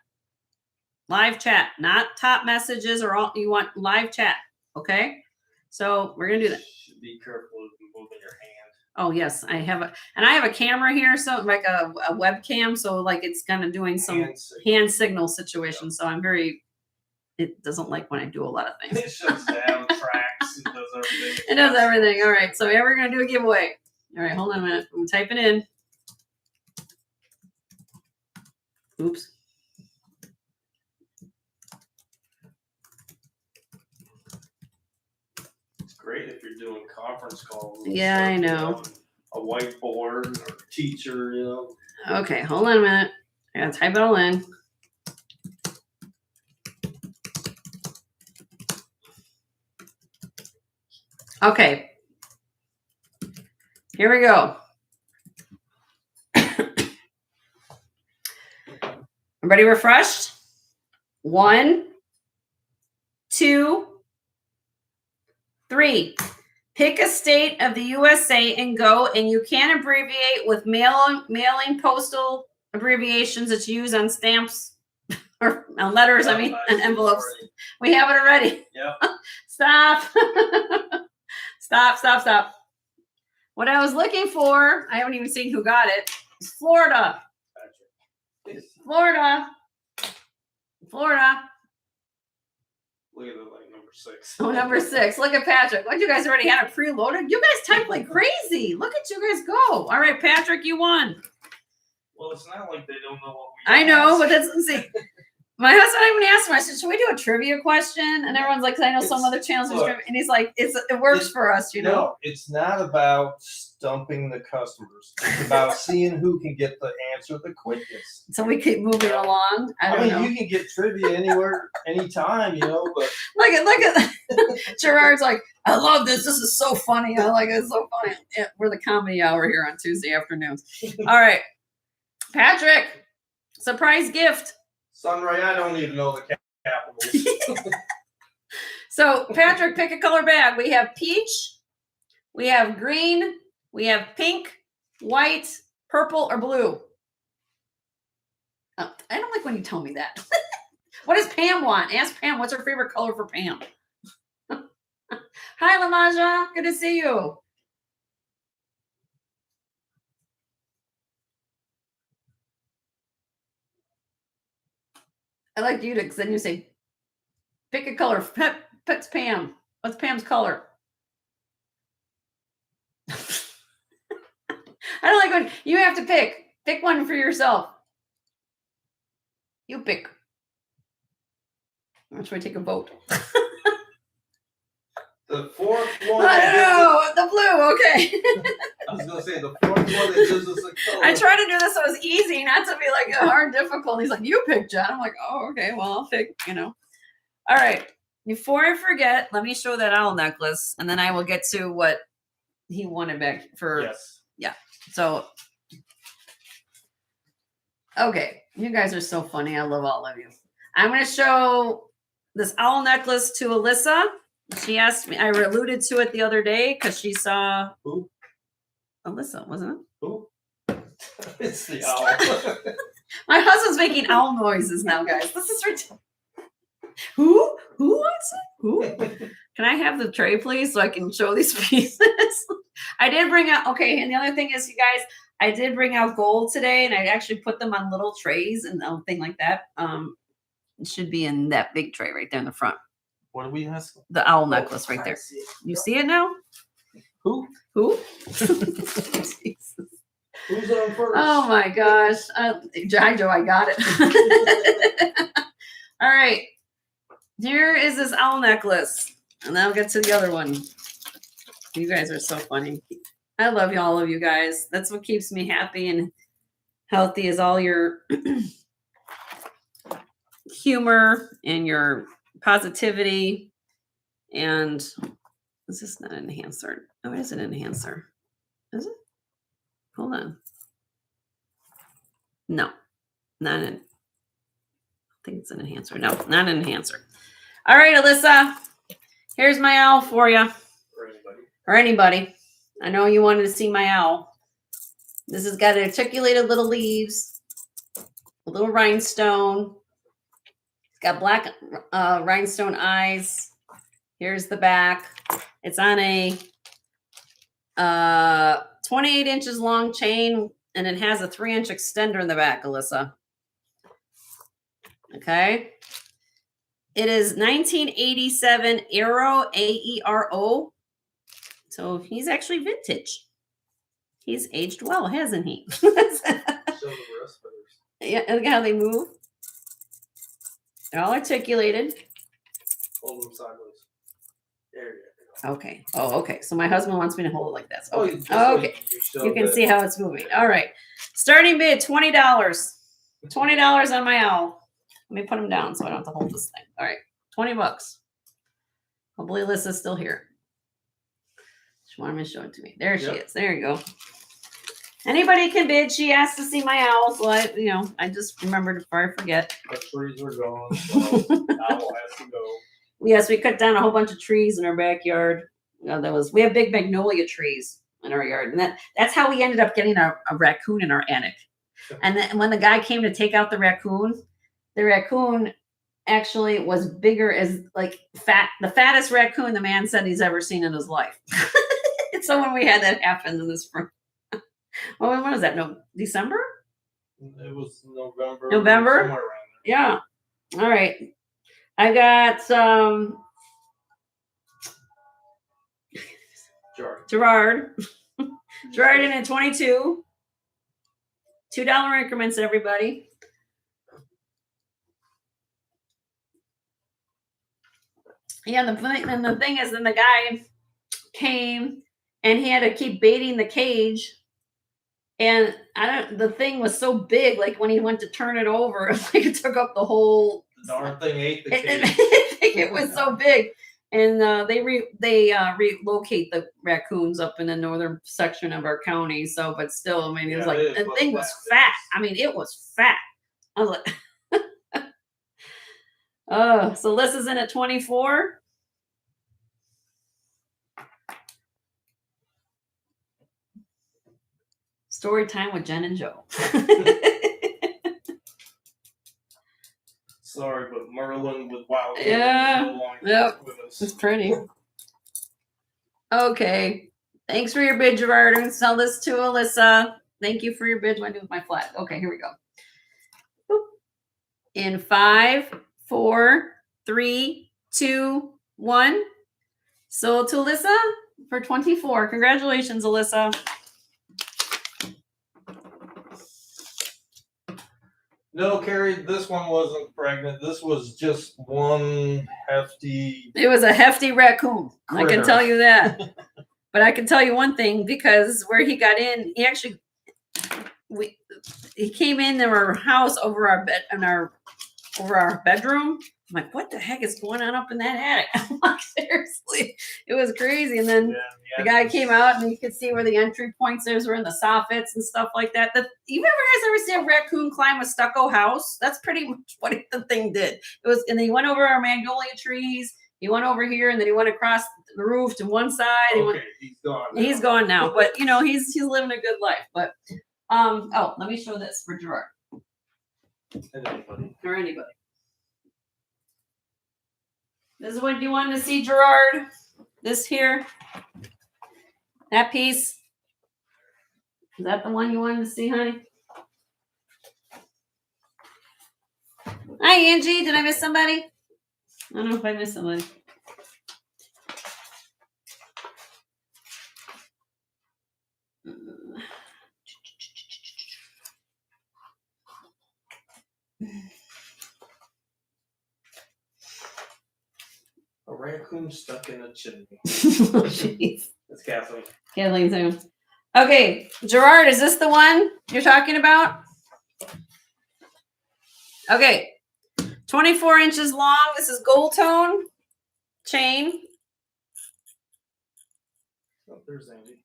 Live chat, not top messages or all. You want live chat. Okay. So we're going to do that. Be careful of moving your hand. Oh yes, I have a camera here, so like a webcam. So like it's kind of doing some hand signal situation. So it doesn't like when I do a lot of things. It shuts down, tracks, it does everything. It does everything. All right. So yeah, we're going to do a giveaway. All right. Hold on a minute. I'm typing in. Oops. It's great if you're doing conference calls. Yeah, I know. A whiteboard or a teacher, you know. Okay. Hold on a minute. I got to type it all in. Okay. Here we go. Everybody refreshed? 1, 2, 3. Pick a state of the USA and go, and you can abbreviate with mailing postal abbreviations that's used on stamps or on letters, and envelopes. We have it already. Yeah. Stop. Stop. What I was looking for, I haven't even seen who got it, is Florida. Florida. Look at it, like number 6. Oh, number 6. Look at Patrick. What, you guys already had it preloaded? You guys type like crazy. Look at you guys go. All right, Patrick, you won. Well, it's not like they don't know what I know, but that's, see, my husband, I even asked him, I said, should we do a trivia question? And everyone's like, I know some other channels do trivia. And he's like, it works for us, you know? No, it's not about stumping the customers. It's about seeing who can get the answer the quickest. So we keep moving along. I mean, you can get trivia anywhere, anytime, you know, but. Look at Gerard's like, I love this. This is so funny. I like it. It's so funny. Yeah, we're the comedy hour here on Tuesday afternoons. All right. Patrick, surprise gift. Sunray, I don't even know the capitals. So, Patrick, pick a color bag. We have peach, we have green, we have pink, white, Purple or blue? I don't like when you tell me that. What does Pam want? Ask Pam, what's her favorite color for Pam? Hi, Lamaja. Good to see you. I like you to, because then you say, pick a color. Pick's Pam. What's Pam's color? I don't like when you have to pick. Pick one for yourself. You pick. Or should I take a vote? The fourth one. I don't know. The blue. Okay. I was gonna say the fourth one that gives us a color. I try to do this so it's easy, not to be like a hard difficult. He's like, you pick, John. I'm like, oh, okay. Well, I'll pick. All right. Before I forget, let me show that owl necklace, and then I will get to what he wanted back for. Yes. Yeah. So, okay. You guys are so funny. I love all of you. I'm going to show this owl necklace to Alyssa. She asked me, I alluded to it the other day because she saw. Who? Alyssa, wasn't it? Who? It's the owl. My husband's making owl noises now, guys. This is ridiculous. Who? Who wants it? Who? Can I have the tray, please, so I can show these pieces? I did bring out, okay, and the other thing is, you guys, I did bring out gold today, and I actually put them on little trays and thing like that. It should be in that big tray right there in the front. What are we asking? The owl necklace right there. You see it now? Who? Jesus. Who's on first? Oh my gosh. Joe, I got it. All right. Here is this owl necklace. And then I'll get to the other one. You guys are so funny. I love all of you guys. That's what keeps me happy and healthy is all your humor and your positivity. And is this not an enhancer? Oh, it is an enhancer. Is it? Hold on. No, not an. I think it's an enhancer. No, not an enhancer. All right, Alyssa. Here's my owl for you. Or anybody. I know you wanted to see my owl. This has got articulated little leaves, a little rhinestone. It's got black rhinestone eyes. Here's the back. It's on a 28 inches long chain, and it has a 3-inch extender in the back, Alyssa. Okay. It is 1987 Aero, A-E-R-O. So he's actually vintage. He's aged well, hasn't he? Show the rest. Yeah, look at how they move. They're all articulated. Hold them sideways. There you go. Okay. Oh, okay. So my husband wants me to hold it like this. Okay. Okay. You can see how it's moving. All right. Starting bid, $20. $20 on my owl. Let me put him down so I don't have to hold this thing. All right. $20. Hopefully Alyssa's still here. She wanted me to show it to me. There she is. There you go. Anybody can bid. She asked to see my owl, so I just remembered before I forget. The trees are gone, so owl has to go. Yes, we cut down a whole bunch of trees in our backyard. We have big magnolia trees in our yard, and that's how we ended up getting a raccoon in our attic. And then when the guy came to take out the raccoon actually was bigger as the fattest raccoon the man said he's ever seen in his life. So when we had that happen in the spring. Well, when was that? No, December? It was November. November? Somewhere around there. Yeah. All right. I got Gerard in at 22. $2 increments, everybody. Yeah, the thing is, then the guy came and he had to keep baiting the cage. And the thing was so big, like when he went to turn it over, like it took up the whole. The darn thing ate the cage. It was so big. And they relocate the raccoons up in the northern section of our county. So, but still, I mean, it was the thing was fat. I mean, it was fat. I was like, oh, so this is in at 24. Story time with Jen and Joe. Sorry, but Merlin with Wild Yeah, is no longer yep. with us. It's pretty. Okay. Thanks for your bid, Gerard. I'm going to sell this to Alyssa. Thank you for your bid. What do I do with my flag? Okay, here we go. Boop. In 5, 4, 3, 2, 1. Sold to Alyssa for 24. Congratulations, Alyssa. No, Carrie, this one wasn't pregnant. This was just one hefty. It was a hefty raccoon. I can critter. tell you that. But I can tell you one thing, because where he got in, he actually he came in our house over our bed and over our bedroom. I'm like, what the heck is going on up in that attic? I'm like, seriously, it was crazy. And then the guy came out and you could see where the entry points were in the soffits and stuff like that. You ever see a raccoon climb a stucco house? That's pretty much what the thing did. It was, and then he went over our magnolia trees. He went over here, and then he went across the roof to one side. He's gone. Now. He's gone now, but you know, he's living a good life. But oh, let me show this for Gerard. Or anybody. This is what you wanted to see, Gerard. This here. That piece. Is that the one you wanted to see, honey? Hi, Angie. Did I miss somebody? I don't know if I missed somebody. A raccoon stuck in a chimney. Oh, jeez. That's Kathleen. Kathleen too. Okay, Gerard, is this the one you're talking about? Okay, 24 inches long. This is gold tone chain. Oh, there's Angie.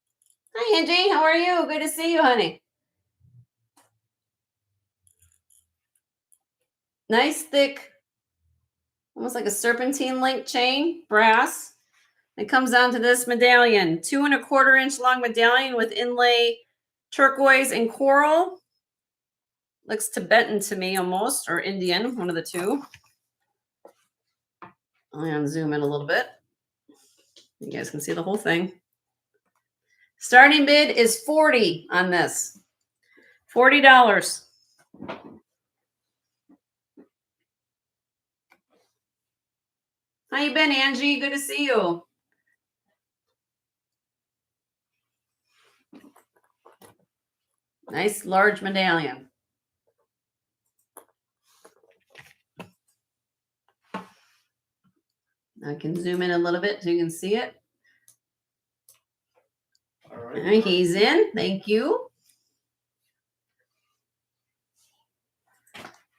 Hi, Angie. How are you? Good to see you, honey. Nice, thick, almost like a serpentine link chain, brass. It comes down to this medallion, 2 1/4 inch long medallion with inlay turquoise and coral. Looks Tibetan to me almost, or Indian, one of the two. I'm going to zoom in a little bit. You guys can see the whole thing. Starting bid is $40 on this. $40. How you been, Angie? Good to see you. Nice large medallion. I can zoom in a little bit so you can see it. All right. And he's in. Thank you.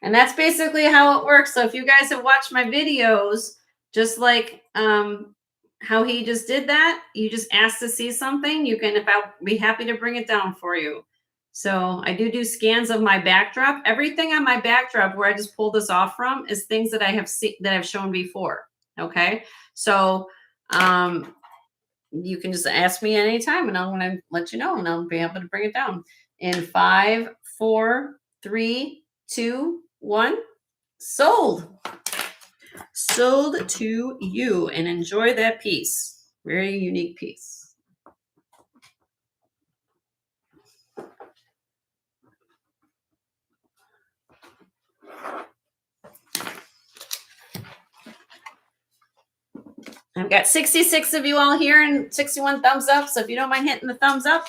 And that's basically how it works. So if you guys have watched my videos, just like how he just did that, you just ask to see something, you can, I'll be happy to bring it down for you. So I do scans of my backdrop. Everything on my backdrop where I just pulled this off from is things that I have seen, that I've shown before. Okay. So you can just ask me anytime and I'm going to let you know and I'll be able to bring it down. In 5, 4, 3, 2, 1. Sold. Sold to you, and enjoy that piece. Very unique piece. I've got 66 of you all here and 61 thumbs up. So if you don't mind hitting the thumbs up,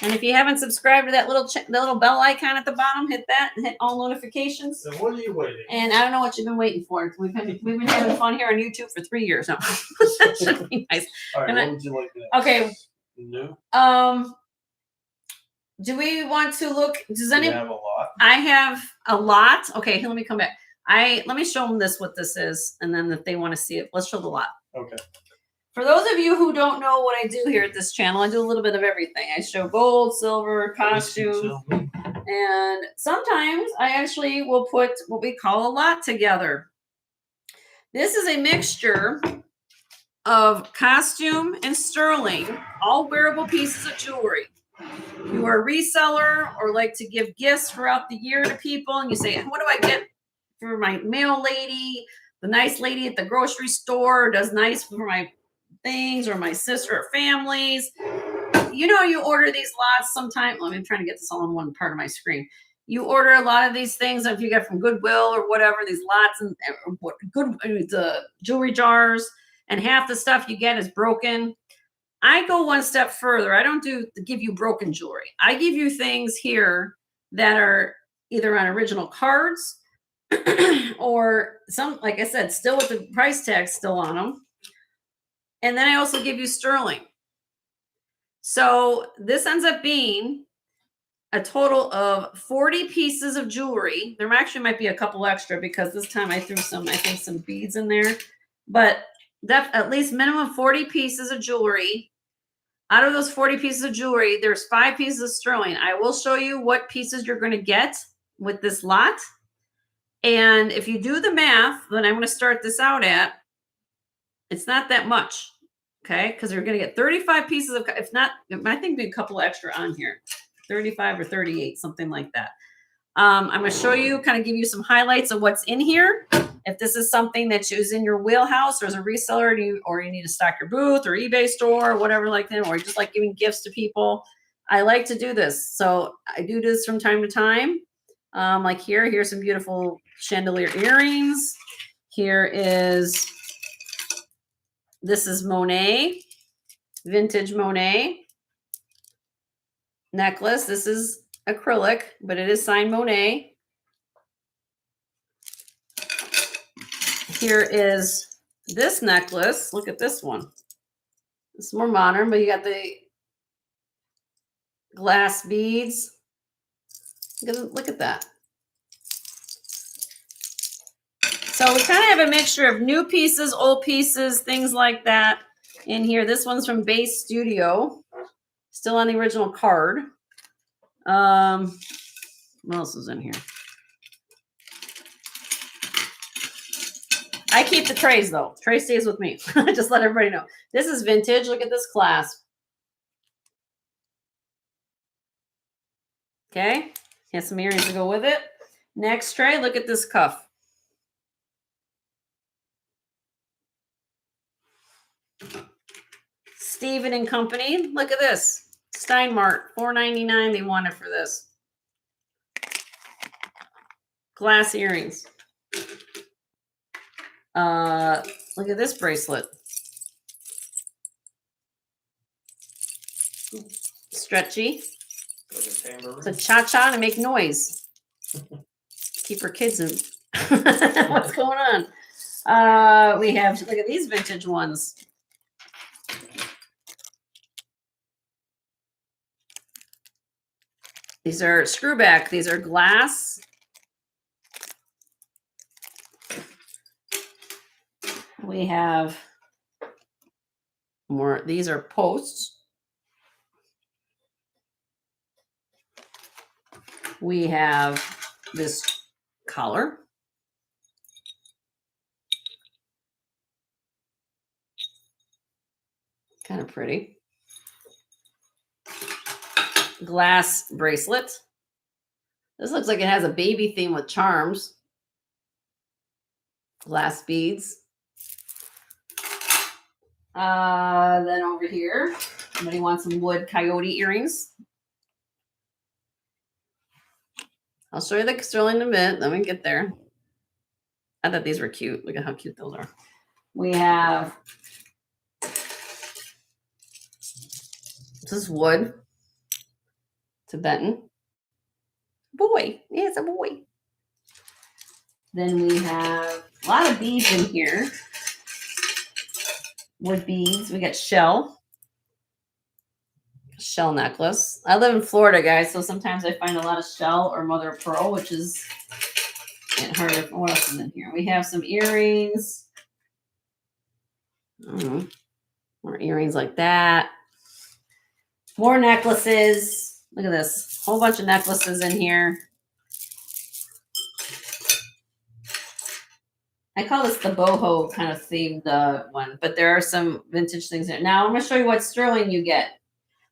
and if you haven't subscribed to that little bell icon at the bottom, hit that and hit all notifications. So what are you waiting? And I don't know what you've been waiting for. We've been having fun here on YouTube for 3 years now. That should be nice. All right, what would you like to Okay. No. Do we want to look? Does You any? have a lot. I have a lot. Okay, let me come back. Let me show them what this is, and then if they want to see it, let's show the lot. Okay. For those of you who don't know what I do here at this channel, I do a little bit of everything. I show gold, silver, costume, and sometimes I actually will put what we call a lot together. This is a mixture of costume and sterling, all wearable pieces of jewelry. If you are a reseller or like to give gifts throughout the year to people and you say, what do I get for my mail lady, the nice lady at the grocery store does nice for my things, or my sister or families. You order these lots sometime. I'm trying to get this all in one part of my screen. You order a lot of these things if you get from Goodwill or whatever, these lots and the jewelry jars, and half the stuff you get is broken. I go one step further. I don't give you broken jewelry. I give you things here that are either on original cards or some, like I said, still with the price tag still on them. And then I also give you sterling. So this ends up being a total of 40 pieces of jewelry. There actually might be a couple extra because this time I threw some beads in there. But at least minimum 40 pieces of jewelry. Out of those 40 pieces of jewelry, there's 5 pieces of sterling. I will show you what pieces you're going to get with this lot. And if you do the math, then I'm going to start this out at, it's not that much, okay? Because you're going to get 35 pieces of, if not, I think maybe a couple extra on here, 35 or 38, something like that. I'm going to show you, kind of give you some highlights of what's in here. If this is something that is in your wheelhouse or as a reseller, or you need to stock your booth or eBay store or whatever like that, or you just like giving gifts to people, I like to do this. So I do this from time to time. Like here's some beautiful chandelier earrings. This is Monet, vintage Monet necklace. This is acrylic, but it is signed Monet. Here is this necklace. Look at this one. It's more modern, but you got the glass beads. Look at that. So we kind of have a mixture of new pieces, old pieces, things like that in here. This one's from Base Studio, still on the original card. What else is in here? I keep the trays though. Tray stays with me. Just let everybody know. This is vintage. Look at this clasp. Okay. Has some earrings to go with it. Next tray, look at this cuff. Stephen and Company. Look at this. Steinmart, $4.99 they wanted for this. Glass earrings. Look at this bracelet. Stretchy. It's a cha-cha to make noise. Keep her kids in. What's going on? We have, look at these vintage ones. These are screwback. These are glass. We have more. These are posts. We have this collar. Kind of pretty. Glass bracelet. This looks like it has a baby theme with charms. Glass beads. Then over here, somebody wants some wood coyote earrings. I'll show you the sterling in a bit. Let me get there. I thought these were cute. Look at how cute those are. We have, this is wood. Tibetan. Boy. Yeah, it's a boy. Then we have a lot of beads in here. Wood beads. We got shell necklace. I live in Florida, guys, so sometimes I find a lot of shell or mother of pearl, which is harder. What else is in here? We have some earrings. More earrings like that. More necklaces. Look at this. Whole bunch of necklaces in here. I call this the boho kind of themed one, but there are some vintage things in it. Now I'm going to show you what sterling you get.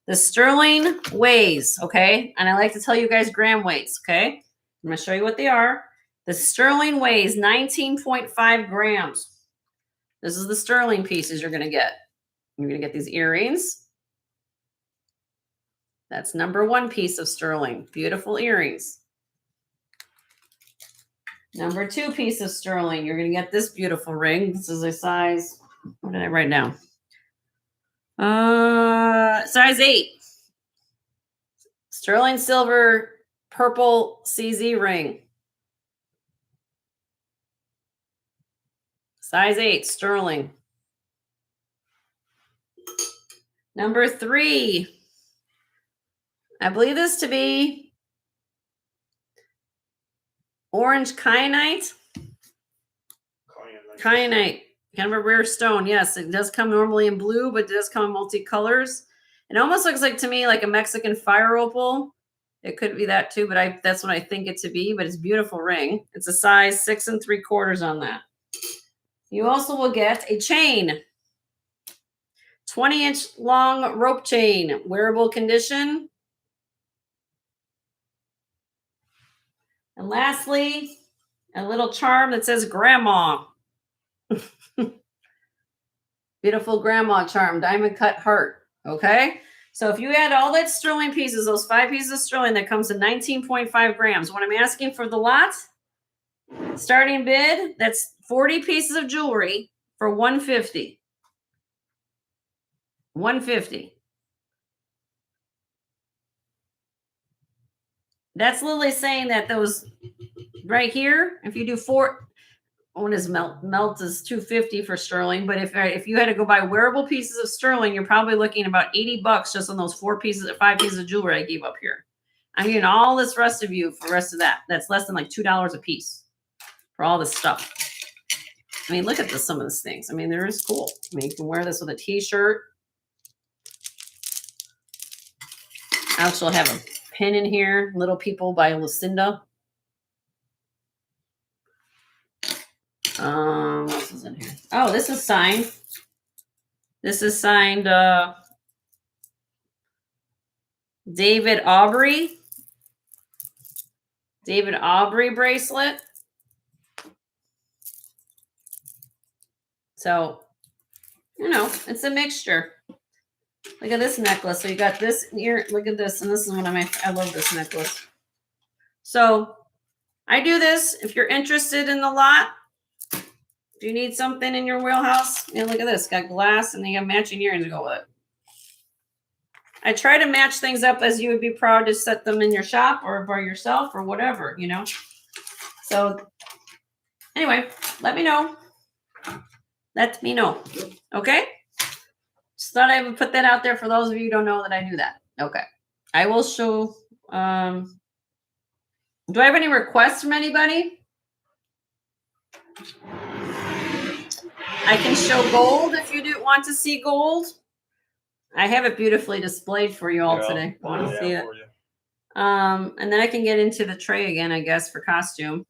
The sterling weighs, okay? And I like to tell you guys gram weights, okay? I'm going to show you what they are. The sterling weighs 19.5 grams. This is the sterling pieces you're going to get. You're going to get these earrings. That's number one piece of sterling. Beautiful earrings. Number two piece of sterling. You're going to get this beautiful ring. This is a size, what did I write down? Size 8. Sterling silver purple CZ ring. Size 8, sterling. Number 3. I believe this to be orange kyanite. Kyanite, kind of a rare stone. Yes, it does come normally in blue, but it does come in multicolors. It almost looks like to me like a Mexican fire opal. It could be that too, but that's what I think it to be. But it's a beautiful ring. It's a size 6 3/4 on that. You also will get a chain, 20-inch long rope chain, wearable condition. And lastly, a little charm that says grandma. Beautiful grandma charm, diamond cut heart. Okay. So if you add all that sterling pieces, those 5 pieces of sterling, that comes to 19.5 grams. What I'm asking for the lot, starting bid, that's 40 pieces of jewelry for $150. $150. That's literally saying that those right here, if you do 4, what is melt is $250 for sterling, but if you had to go buy wearable pieces of sterling, you're probably looking about $80 just on those 5 pieces of jewelry I gave up here. I'm giving all this rest of you for the rest of that. That's less than like $2 a piece for all this stuff. I mean, look at this, some of these things. I mean, they're just cool. I mean, you can wear this with a t-shirt. I also have a pin in here, Little People by Lucinda. What else is in here? Oh, this is signed. This is signed David Aubrey. David Aubrey bracelet. So, you know, it's a mixture. Look at this necklace. So you got this ear. Look at this. And this is one of my, I love this necklace. So I do this. If you're interested in the lot, if you need something in your wheelhouse, you know, look at this. Got glass and you got matching earrings to go with it. I try to match things up as you would be proud to set them in your shop or by yourself or whatever, you know. So anyway, let me know. Let me know. Okay? Just thought I would put that out there for those of you who don't know that I do that. Okay. I will show. Do I have any requests from anybody? I can show gold if you do want to see gold. I have it beautifully displayed for you all today. I want to see it. And then I can get into the tray again, I guess, for costume.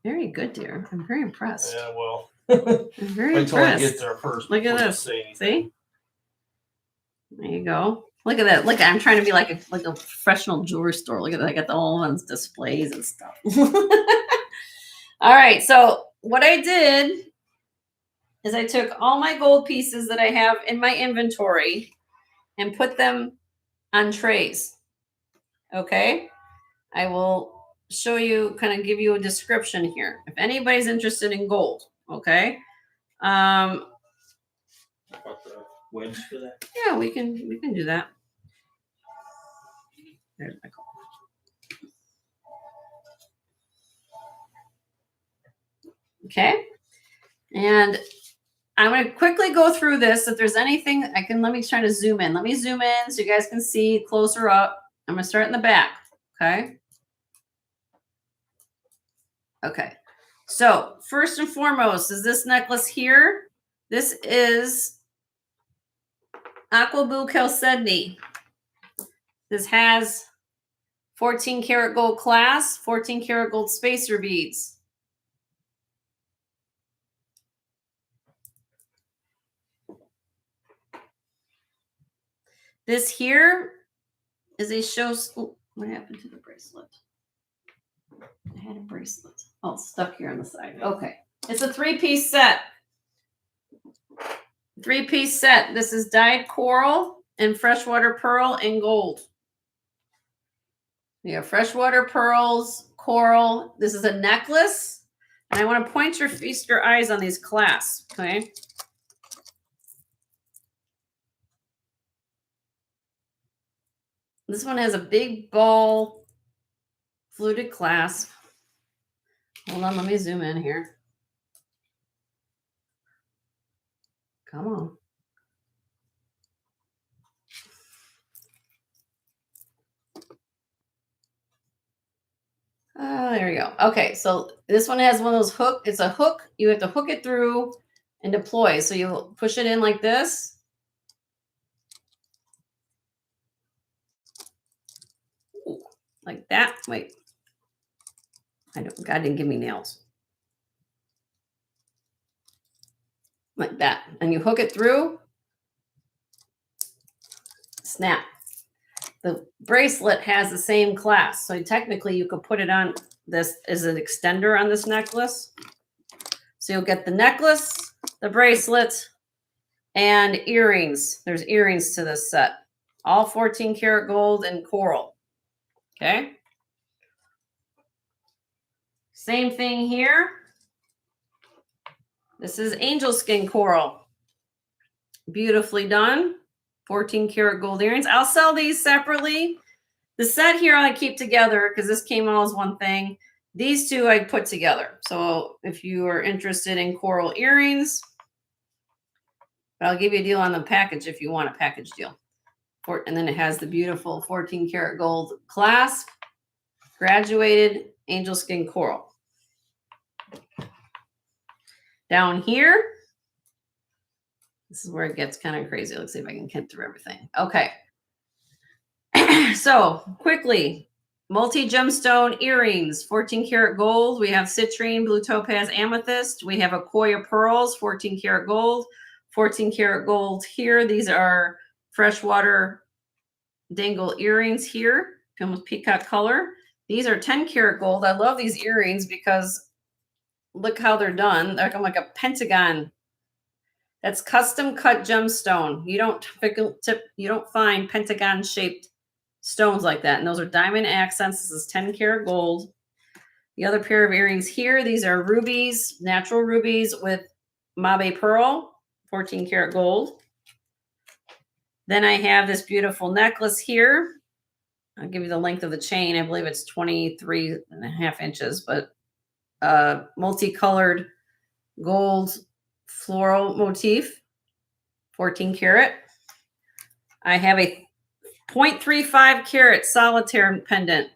Very good, dear. I'm very impressed. Yeah, well. I'm very Wait till I impressed. get there first. Look at this. See? There you go. Look at that. Look, I'm trying to be like a professional jewelry store. Look at that. I got all ones displays and stuff. All right. So what I did is I took all my gold pieces that I have in my inventory and put them on trays. Okay. I will show you, kind of give you a description here. If anybody's interested in gold. Okay. About the wedge for that. Yeah, we can do that. There's my gold. Okay. And I'm going to quickly go through this. If there's anything let me try to zoom in. Let me zoom in so you guys can see closer up. I'm going to start in the back. Okay. Okay. So first and foremost is this necklace here. This is Aquabu Chalcedony. This has 14 karat gold clasp, 14 karat gold spacer beads. This here is a show. What happened to the bracelet? I had a bracelet. Oh, it's stuck here on the side. Okay. It's a 3-piece set. 3-piece set. This is dyed coral and freshwater pearl and gold. You have freshwater pearls, coral. This is a necklace. And I want to point your feast your eyes on these clasps. Okay. This one has a big ball fluted clasp. Hold on, let me zoom in here. Come on. Oh, there you go. Okay, so this one has one of those hook. It's a hook. You have to hook it through and deploy. So you push it in like this. Ooh, like that. Wait. God didn't give me nails. Like that. And you hook it through. Snap. The bracelet has the same clasp. So technically you could put it on this as an extender on this necklace. So you'll get the necklace, the bracelet, and earrings. There's earrings to this set. All 14 karat gold and coral. Okay. Same thing here. This is angel skin coral. Beautifully done. 14 karat gold earrings. I'll sell these separately. The set here I keep together because this came all as one thing. These two I put together. So if you are interested in coral earrings, I'll give you a deal on the package if you want a package deal. And then it has the beautiful 14 karat gold clasp, graduated angel skin coral. Down here, this is where it gets kind of crazy. Let's see if I can get through everything. Okay. So quickly, multi-gemstone earrings, 14 karat gold. We have citrine, blue topaz, amethyst. We have Akoya pearls, 14 karat gold, 14 karat gold here. These are freshwater dangle earrings here. Come with peacock color. These are 10 karat gold. I love these earrings because look how they're done. They're like a pentagon. That's custom cut gemstone. You don't find pentagon shaped stones like that. And those are diamond accents. This is 10 karat gold. The other pair of earrings here, these are rubies, natural rubies with mabe pearl, 14 karat gold. Then I have this beautiful necklace here. I'll give you the length of the chain. I believe it's 23.5 inches, but multicolored gold floral motif, 14 karat. I have a 0.35 karat solitaire pendant.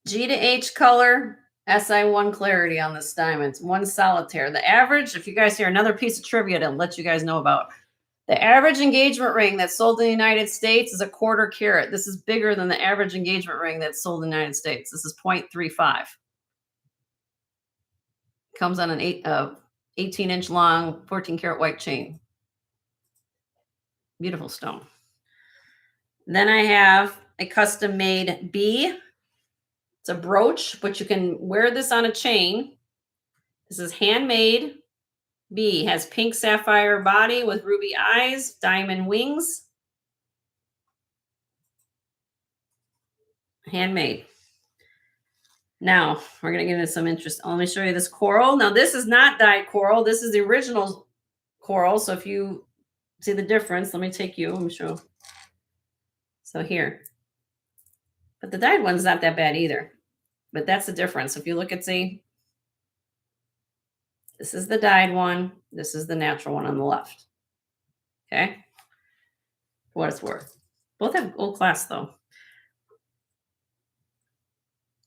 G to H color, SI1 clarity on this diamond. One solitaire. The average, if you guys hear another piece of trivia to let you guys know about, the average engagement ring that's sold in the United States is a 1/4 carat. This is bigger than the average engagement ring that's sold in the United States. This is 0.35. Comes on an 18-inch long, 14 karat white chain. Beautiful stone. Then I have a custom made bee. It's a brooch, but you can wear this on a chain. This is handmade. B has pink sapphire body with ruby eyes, diamond wings. Handmade. Now, we're going to get into some interest. Let me show you this coral. Now, this is not dyed coral. This is the original coral. So if you see the difference, let me take you. Let me show. So here. But the dyed one's not that bad either. But that's the difference. If you look at, see, this is the dyed one. This is the natural one on the left. Okay. For what it's worth. Both have gold clasp though.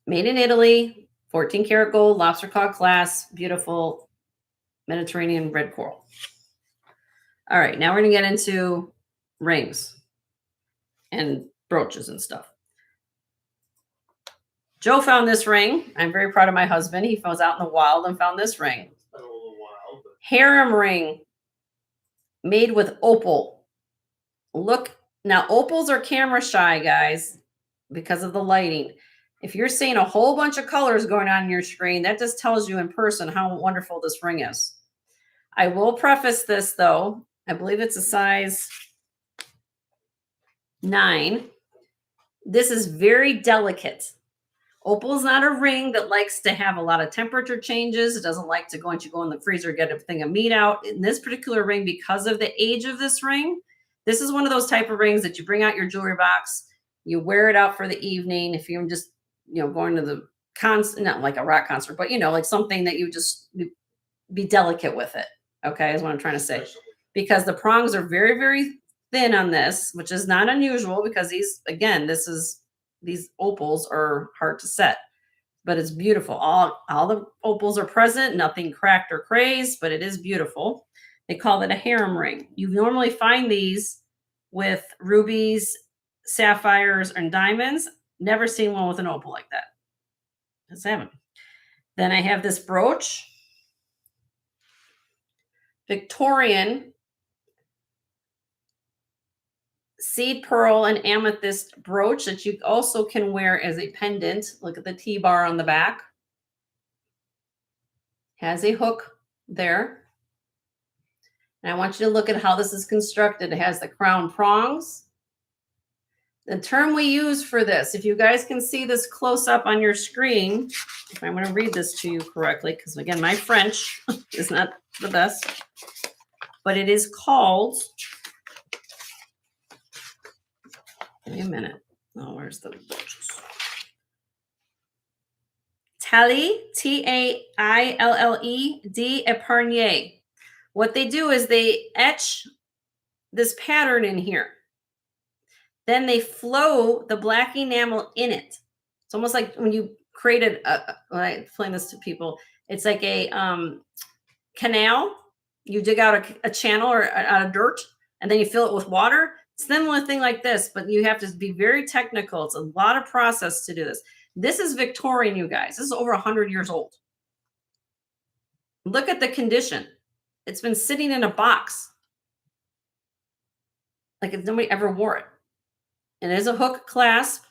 Made in Italy, 14 karat gold, lobster claw clasp, beautiful Mediterranean red coral. All right, now we're going to get into rings and brooches and stuff. Joe found this ring. I'm very proud of my husband. He was out in the wild and found this ring. It's been a little while, but harem ring made with opal. Look, now opals are camera shy, guys, because of the lighting. If you're seeing a whole bunch of colors going on your screen, that just tells you in person how wonderful this ring is. I will preface this though. I believe it's a size 9. This is very delicate. Opal is not a ring that likes to have a lot of temperature changes. It doesn't like to go and you go in the freezer, get a thing of meat out. In this particular ring, because of the age of this ring, this is one of those type of rings that you bring out your jewelry box, you wear it out for the evening. If you're just, going to the concert, not like a rock concert, but like something that you just be delicate with it. Okay, is what I'm trying to say. Because the prongs are very, very thin on this, which is not unusual because these opals are hard to set, but it's beautiful. All the opals are present, nothing cracked or crazed, but it is beautiful. They call it a harem ring. You normally find these with rubies, sapphires, and diamonds. Never seen one with an opal like that. Just haven't. Then I have this brooch. Victorian seed pearl and amethyst brooch that you also can wear as a pendant. Look at the T-bar on the back. Has a hook there. And I want you to look at how this is constructed. It has the crown prongs. The term we use for this, if you guys can see this close up on your screen, if I'm going to read this to you correctly, because again, my French is not the best, but it is called, give me a minute. Oh, where's the Taille, Taille d'Epargne. What they do is they etch this pattern in here. Then they flow the black enamel in it. It's almost like when you created when I explain this to people, it's like a canal. You dig out a channel or out of dirt, and then you fill it with water. Similar thing like this, but you have to be very technical. It's a lot of process to do this. This is Victorian, you guys. This is over 100 years old. Look at the condition. It's been sitting in a box. Like if nobody ever wore it. And there's a hook clasp.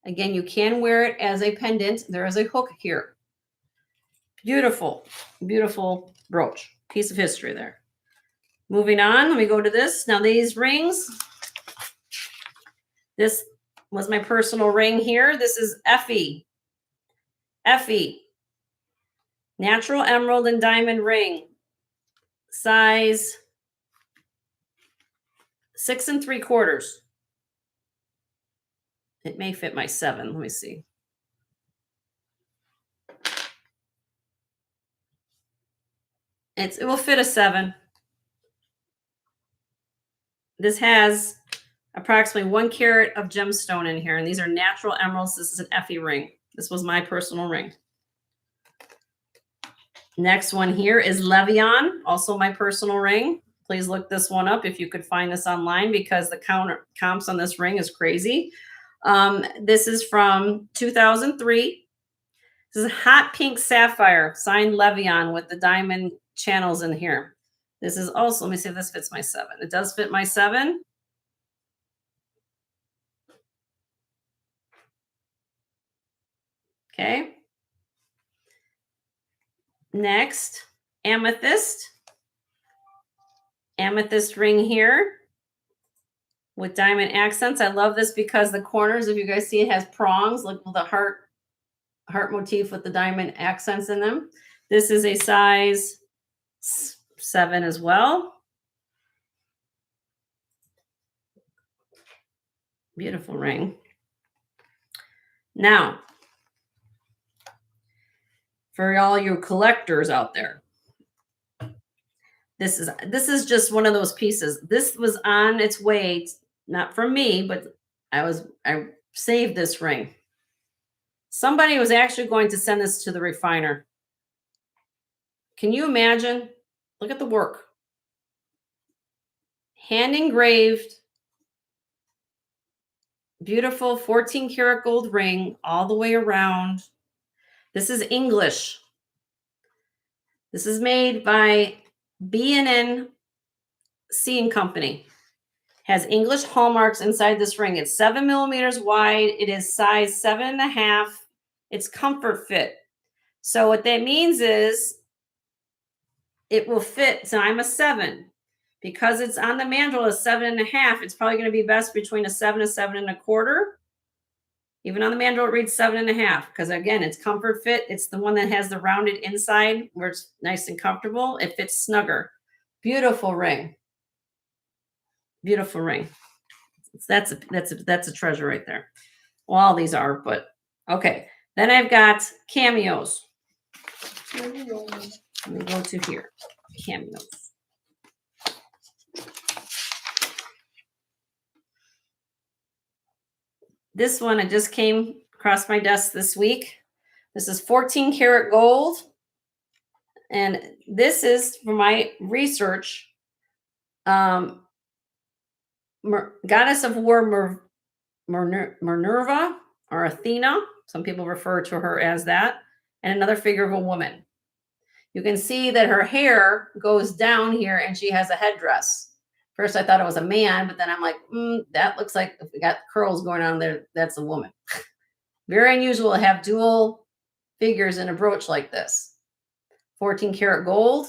Again, you can wear it as a pendant. There is a hook here. Beautiful, beautiful brooch. Piece of history there. Moving on, let me go to this. Now these rings. This was my personal ring here. This is Effie. Effie. Natural emerald and diamond ring. Size 6 3/4. It may fit my 7. Let me see. It will fit a 7. This has approximately 1 carat of gemstone in here, and these are natural emeralds. This is an Effie ring. This was my personal ring. Next one here is Levian, also my personal ring. Please look this one up if you could find this online because the comps on this ring is crazy. This is from 2003. This is a hot pink sapphire, signed Levian with the diamond channels in here. This is also, let me see if this fits my 7. It does fit my 7. Okay. Next, amethyst. Amethyst ring here with diamond accents. I love this because the corners, if you guys see, it has prongs, like the heart motif with the diamond accents in them. This is a size 7 as well. Beautiful ring. Now, for all you collectors out there, this is just one of those pieces. This was on its way, not from me, but I saved this ring. Somebody was actually going to send this to the refiner. Can you imagine? Look at the work. Hand engraved, beautiful 14 karat gold ring all the way around. This is English. This is made by B&N Seam Company. Has English hallmarks inside this ring. It's 7 millimeters wide. It is size 7.5. It's comfort fit. So what that means is it will fit. So I'm a 7. Because it's on the mandrel as 7.5, it's probably going to be best between a 7 and 7.25. Even on the mandrel, it reads 7.5 because again, it's comfort fit. It's the one that has the rounded inside where it's nice and comfortable. It fits snugger. Beautiful ring. Beautiful ring. That's a treasure right there. Well, all these are, but okay. Then I've got cameos. Let me go to here. Cameos. This one, it just came across my desk this week. This is 14 karat gold. And this is for my research. Goddess of War Minerva or Athena. Some people refer to her as that. And another figure of a woman. You can see that her hair goes down here and she has a headdress. First, I thought it was a man, but then I'm like, that looks like if we got curls going on there, that's a woman. Very unusual to have dual figures in a brooch like this. 14 karat gold.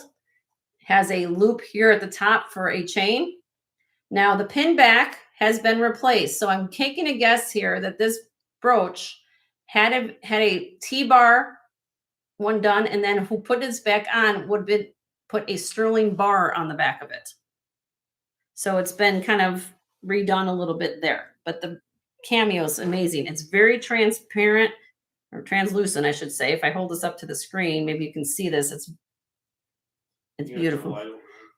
Has a loop here at the top for a chain. Now the pin back has been replaced. So I'm taking a guess here that this brooch had a T-bar one done, and then who put this back on would have put a sterling bar on the back of it. So it's been kind of redone a little bit there. But the cameo is amazing. It's very transparent, or translucent, I should say. If I hold this up to the screen, maybe you can see this. It's beautiful.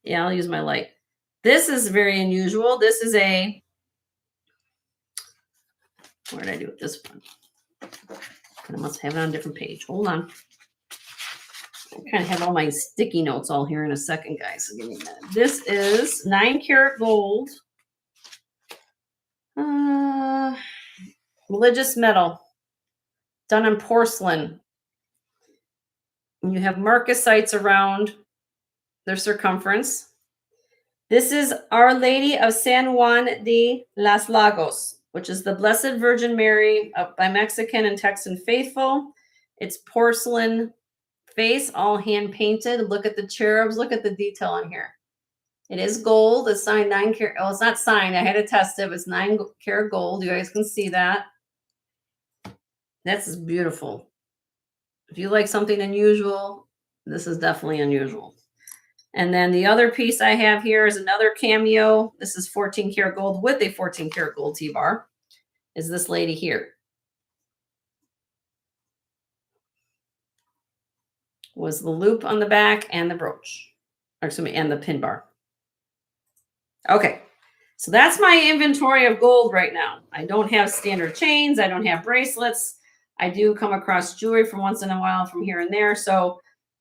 Yeah, I'll use my light. This is very unusual. This is a, where did I do it? This one. I must have it on a different page. Hold on. I kind of have all my sticky notes all here in a second, guys. So give me a minute. This is 9 karat gold. Religious metal. Done in porcelain. And you have marcasites around their circumference. This is Our Lady of San Juan de las Lagos, which is the Blessed Virgin Mary by Mexican and Texan faithful. It's porcelain face, all hand painted. Look at the cherubs. Look at the detail on here. It is gold. It's signed 9 karat. Oh, it's not signed. I had to test it. It's 9 karat gold. You guys can see that. That's beautiful. If you like something unusual, this is definitely unusual. And then the other piece I have here is another cameo. This is 14 karat gold with a 14 karat gold T-bar. Is this lady here. Was the loop on the back and the brooch. Or excuse me, and the pin bar. Okay. So that's my inventory of gold right now. I don't have standard chains. I don't have bracelets. I do come across jewelry from once in a while from here and there. So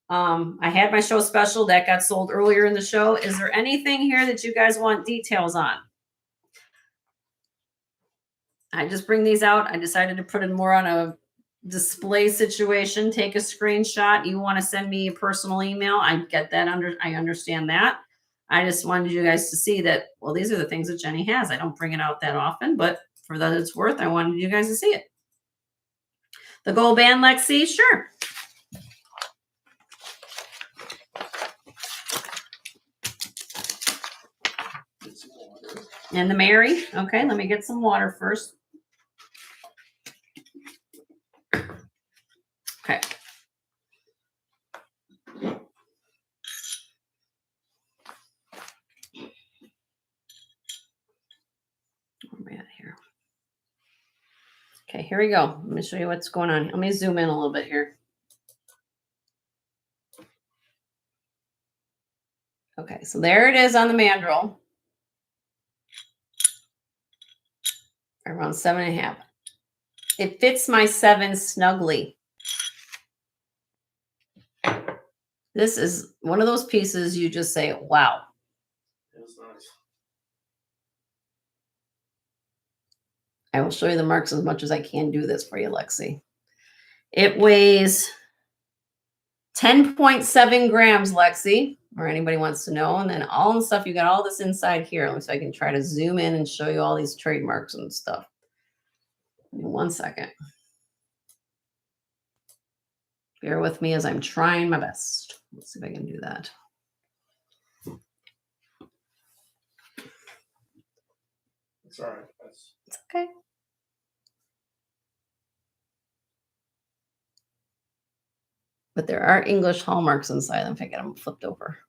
I had my show special that got sold earlier in the show. Is there anything here that you guys want details on? I just bring these out. I decided to put it more on a display situation. Take a screenshot. You want to send me a personal email. I get that. I understand that. I just wanted you guys to see that, well, these are the things that Jenny has. I don't bring it out that often, but for that it's worth, I wanted you guys to see it. The gold band, Lexi, sure. And the Mary. Okay, let me get some water first. Okay. Where am I at here? Okay, here we go. Let me show you what's going on. Let me zoom in a little bit here. Okay, so there it is on the mandrel. Around 7.5. It fits my 7 snugly. This is one of those pieces you just say, wow. That's nice. I will show you the marks as much as I can do this for you, Lexi. It weighs 10.7 grams, Lexi. or anybody wants to know. And then all the stuff, you got all this inside here. So I can try to zoom in and show you all these trademarks and stuff. Give me 1 second. Bear with me as I'm trying my best. Let's see if I can do that. It's all right. It's okay. But there are English hallmarks inside them if I get them flipped over.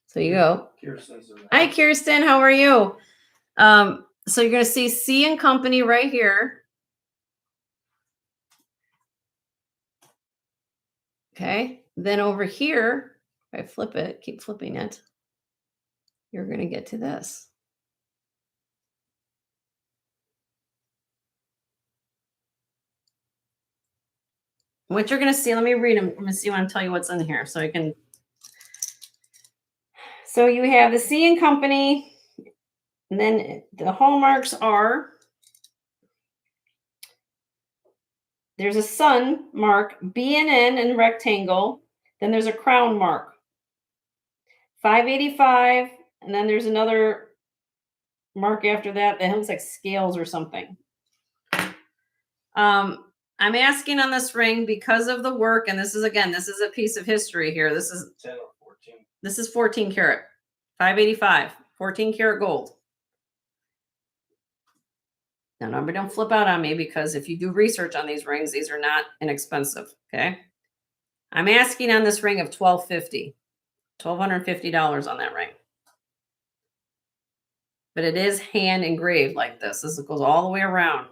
So you go. Hi, Kirsten. How are you? So you're going to see C and Company right here. Okay. Then over here, if I flip it, keep flipping it, you're going to get to this. What you're going to see, let me read them. I'm going to see what I'm telling you what's in here so I can. So you have the C and Company, and then the hallmarks are, there's a sun mark, B and N in rectangle, then there's a crown mark, 585, and then there's another mark after that that looks like scales or something. I'm asking on this ring because of the work, and this is a piece of history here. This is 10 or 14. This is 14 karat, 585, 14 karat gold. Now, number don't flip out on me because if you do research on these rings, these are not inexpensive. Okay. I'm asking on this ring of $1,250 on that ring. But it is hand engraved like this. This goes all the way around.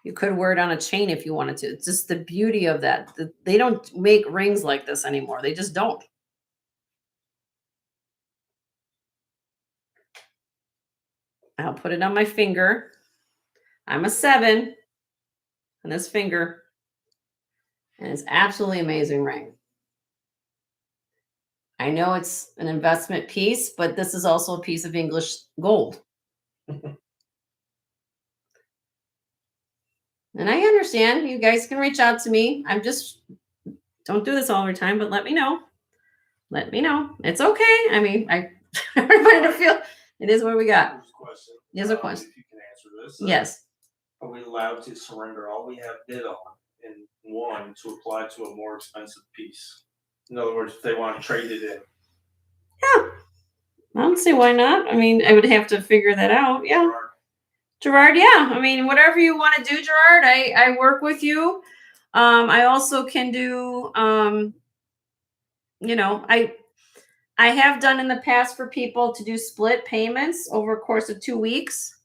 You could wear it on a chain if you wanted to. It's just the beauty of that. They don't make rings like this anymore. They just don't. I'll put it on my finger. I'm a 7 on this finger. And it's absolutely amazing ring. I know it's an investment piece, but this is also a piece of English gold. And I understand you guys can reach out to me. I'm just, don't do this all the time, but let me know. Let me know. It's okay. I mean, everybody to feel it is what we got. There's a question. If you can answer this. Yes. Are we allowed to surrender all we have bid on in one to apply to a more expensive piece? In other words, if they want to trade it in. Yeah. I don't see why not. I mean, I would have to figure that out. Yeah. Gerard, yeah. I mean, whatever you want to do, Gerard, I work with you. I also can do, I have done in the past for people to do split payments over a course of 2 weeks.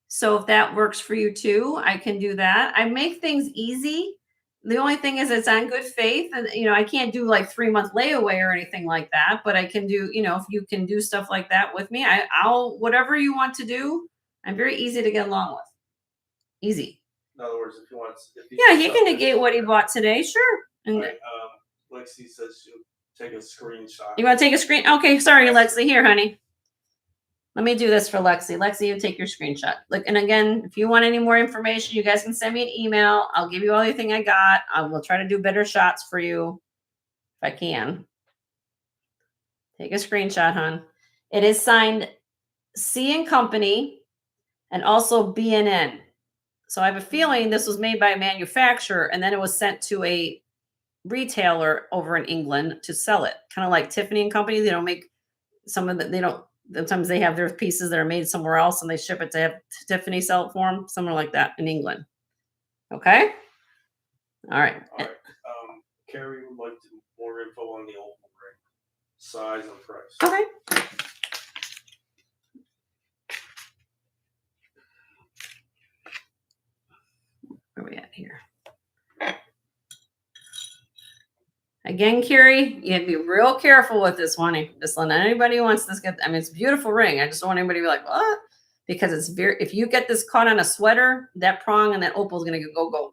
So if that works for you too, I can do that. I make things easy. The only thing is it's on good faith. And, I can't do like 3-month layaway or anything like that, but I can do, if you can do stuff like that with me, I'll, whatever you want to do, I'm very easy to get along with. Easy. In other words, if he wants, he can negate what he bought today. Sure. And right, Lexi says she'll take a screenshot. You want to take a screen? Okay. Sorry, Lexi. Here, honey. Let me do this for Lexi. Lexi, you take your screenshot. Look, and again, if you want any more information, you guys can send me an email. I'll give you all everything I got. I will try to do better shots for you if I can. Take a screenshot, hon. It is signed C and Company and also B&N. So I have a feeling this was made by a manufacturer and then it was sent to a retailer over in England to sell it. Kind of like Tiffany and Company. They don't make some of the, they don't, sometimes they have their pieces that are made somewhere else and they ship it to have Tiffany sell it for them, somewhere like that in England. Okay. All right. Carrie would like more info on the old ring, size and price. Okay. Where are we at here? Again, Carrie, you have to be real careful with this one. Just let anybody who wants this get. I mean, it's a beautiful ring. I just don't want anybody to be like, what? Because it's very. If you get this caught on a sweater, that prong and that opal is gonna go.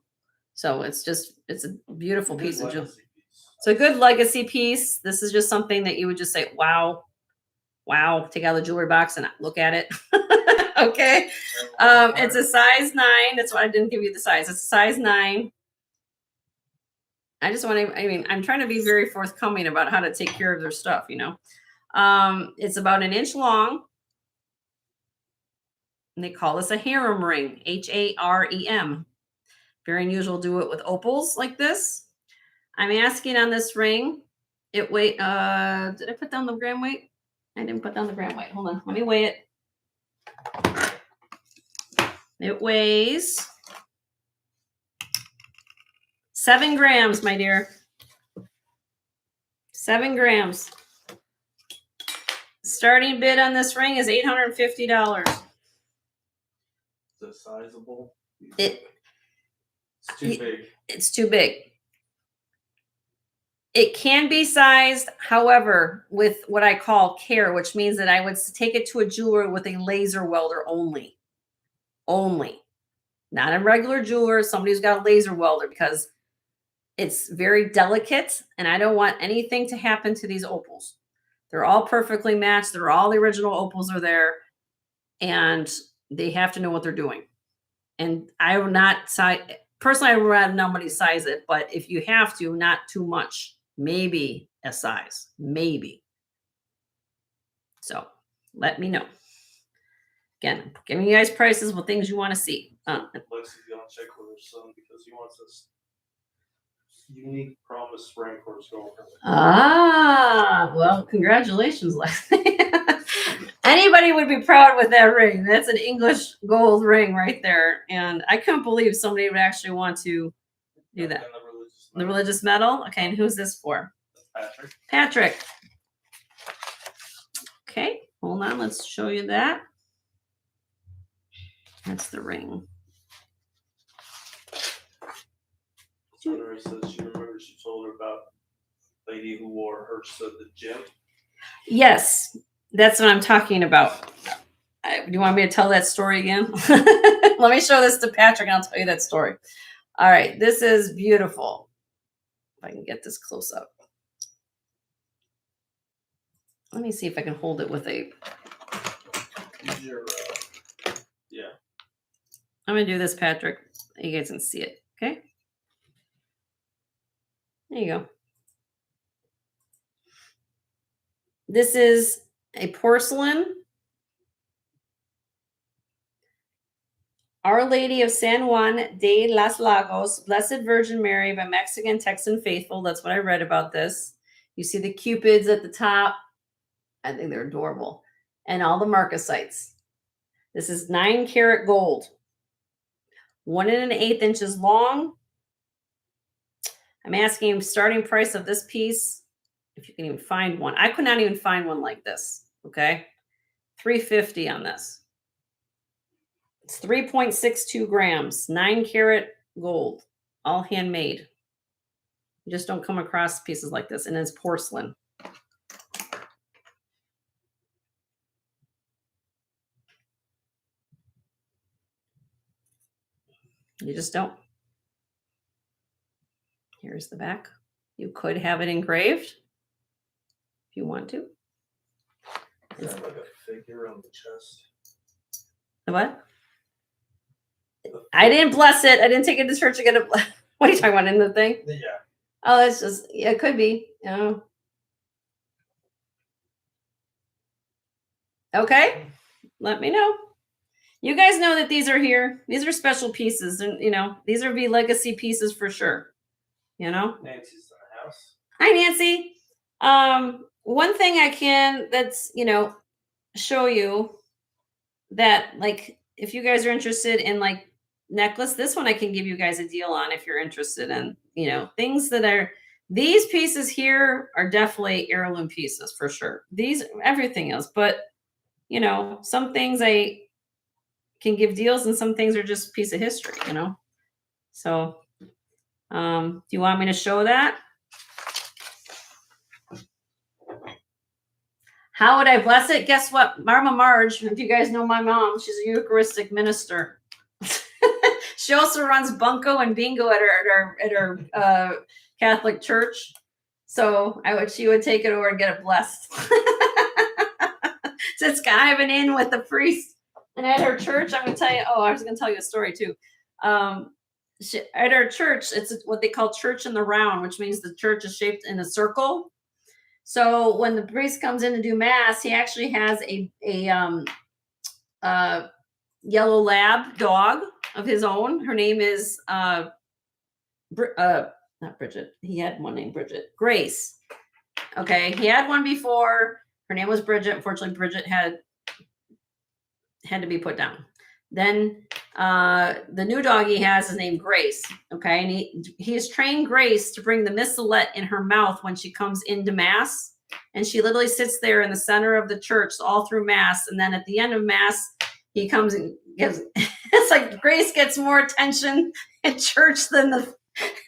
So it's a beautiful piece of jewelry. It's a good legacy piece. This is just something that you would just say, wow. Take out the jewelry box and look at it. Okay. It's a size 9. That's why I didn't give you the size. It's a size 9. I just want to, I mean, I'm trying to be very forthcoming about how to take care of their stuff, you know. It's about 1 inch long. And they call this a harem ring, HAREM. Very unusual to do it with opals like this. I'm asking on this ring, it weight, did I put down the gram weight? I didn't put down the gram weight. Hold on, let me weigh it. It weighs 7 grams, my dear. 7 grams. Starting bid on this ring is $850. Is it sizable? It's too big. It's too big. It can be sized, however, with what I call care, which means that I would take it to a jeweler with a laser welder only. Only. Not a regular jeweler, somebody who's got a laser welder, because it's very delicate and I don't want anything to happen to these opals. They're all perfectly matched. They're all the original opals are there, and they have to know what they're doing. And I will not size, personally, I would rather nobody size it, but if you have to, not too much. Maybe a size, maybe. So let me know. Again, I'm giving you guys prices with things you want to see. Lexi's gonna check with her son because he wants this unique promise ring for his girlfriend. Ah, well, congratulations, Lexi. Anybody would be proud with that ring. That's an English gold ring right there. And I couldn't believe somebody would actually want to do that. The religious medal? Okay, and who's this for? Patrick. Patrick. Okay, hold on. Let's show you that. That's the ring. Sonora says she remembers she told her about a lady who wore hers to the gym. Yes, that's what I'm talking about. Do you want me to tell that story again? Let me show this to Patrick and I'll tell you that story. All right, this is beautiful. If I can get this close up. Let me see if I can hold it with a... Yeah. I'm going to do this, Patrick. You guys can see it, okay? There you go. This is a porcelain Our Lady of San Juan de las Lagos, Blessed Virgin Mary by Mexican Texan Faithful. That's what I read about this. You see the cupids at the top. I think they're adorable. And all the marcasites. This is 9 karat gold. 1 1/8 inches long. I'm asking starting price of this piece, if you can even find one. I could not even find one like this. Okay. $350 on this. It's 3.62 grams, 9 karat gold, all handmade. You just don't come across pieces like this, and it's porcelain. You just don't. Here's the back. You could have it engraved if you want to. Is that like a figure on the chest? The what? I didn't bless it. I didn't take it to church to get it. What are you talking about in the thing? Yeah. Oh, that's just, yeah, it could be. Oh. Okay. Let me know. You guys know that these are here. These are special pieces. And, you know, these are legacy pieces for sure. You know? Nancy's in the house. Hi, Nancy. One thing I can, that's, you know, show you that, like, if you guys are interested in, like, necklace, this one I can give you guys a deal on if you're interested in, you know, things that are, these pieces here are definitely heirloom pieces for sure. These, everything else, but, you know, some things I can give deals and some things are just piece of history, you know? So, do you want me to show that? How would I bless it? Guess what? Mama Marge, if you guys know my mom, she's a Eucharistic minister. She also runs bunco and bingo at her Catholic church. So she would take it over and get it blessed. So it's kind of an in with the priest. And at her church, I'm gonna tell you. Oh, I was gonna tell you a story too. at our church, it's what they call church in the round, which means the church is shaped in a circle. So when the priest comes in to do mass, he actually has a yellow lab dog of his own. Her name is not Bridget. He had one named Bridget. Grace. Okay, he had one before. Her name was Bridget. Unfortunately, Bridget had to be put down. Then the new dog he has is named Grace. Okay, and he has trained Grace to bring the missalette in her mouth when she comes into mass, and she literally sits there in the center of the church all through mass. And then at the end of mass, he comes and gives. It's like Grace gets more attention at church than the.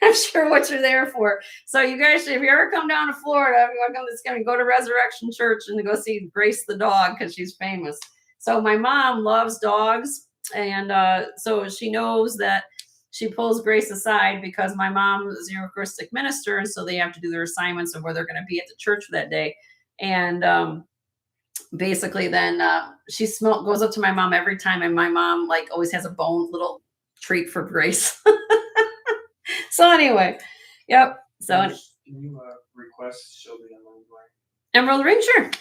I'm sure what you're there for. So you guys, if you ever come down to Florida, everyone that's going to go to Resurrection Church and to go see Grace the dog because she's famous. So my mom loves dogs, and so she knows that she pulls Grace aside because my mom is a Eucharistic minister, and so they have to do their assignments of where they're going to be at the church for that day. And basically, then she goes up to my mom every time, and my mom like always has a little treat for Grace. So anyway, yep. So Can you request show the emerald ring? Emerald ring, sure.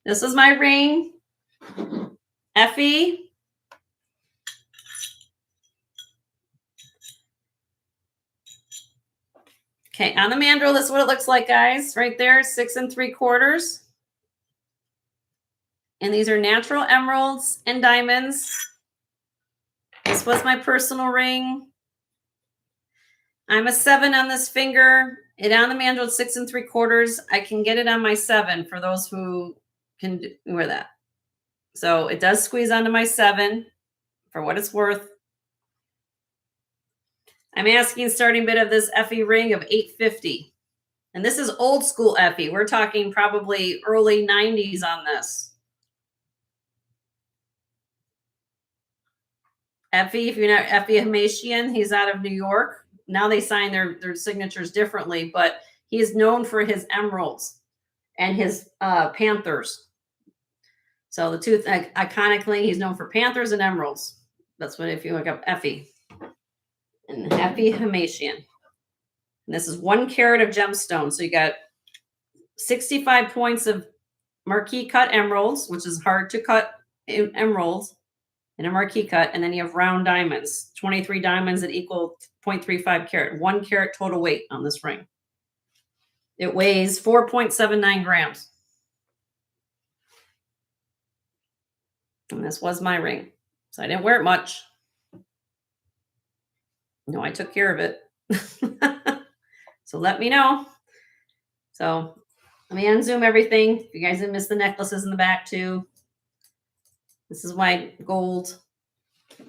This is my ring, Effie. Okay, on the mandrel, this is what it looks like, guys. Right there, 6 3/4. And these are natural emeralds and diamonds. This was my personal ring. I'm a 7 on this finger. It on the mandrel 6 3/4. I can get it on my 7 for those who can wear that. So it does squeeze onto my 7 for what it's worth. I'm asking starting bid of this Effie ring of $850. And this is old school Effie. We're talking probably early 90s on this. Effie, if you're not Effie Hamatian, he's out of New York. Now they sign their signatures differently, but he is known for his emeralds and his panthers. So the two iconically, he's known for panthers and emeralds. That's what if you look up Effie. And Effie Hamatian. And this is 1 carat of gemstone. So you got 65 points of marquee cut emeralds, which is hard to cut emeralds in a marquee cut. And then you have round diamonds, 23 diamonds that equal 0.35 carat, 1 carat total weight on this ring. It weighs 4.79 grams. And this was my ring. So I didn't wear it much. No, I took care of it. So let me know. So let me unzoom everything. If you guys didn't miss the necklaces in the back too. This is my gold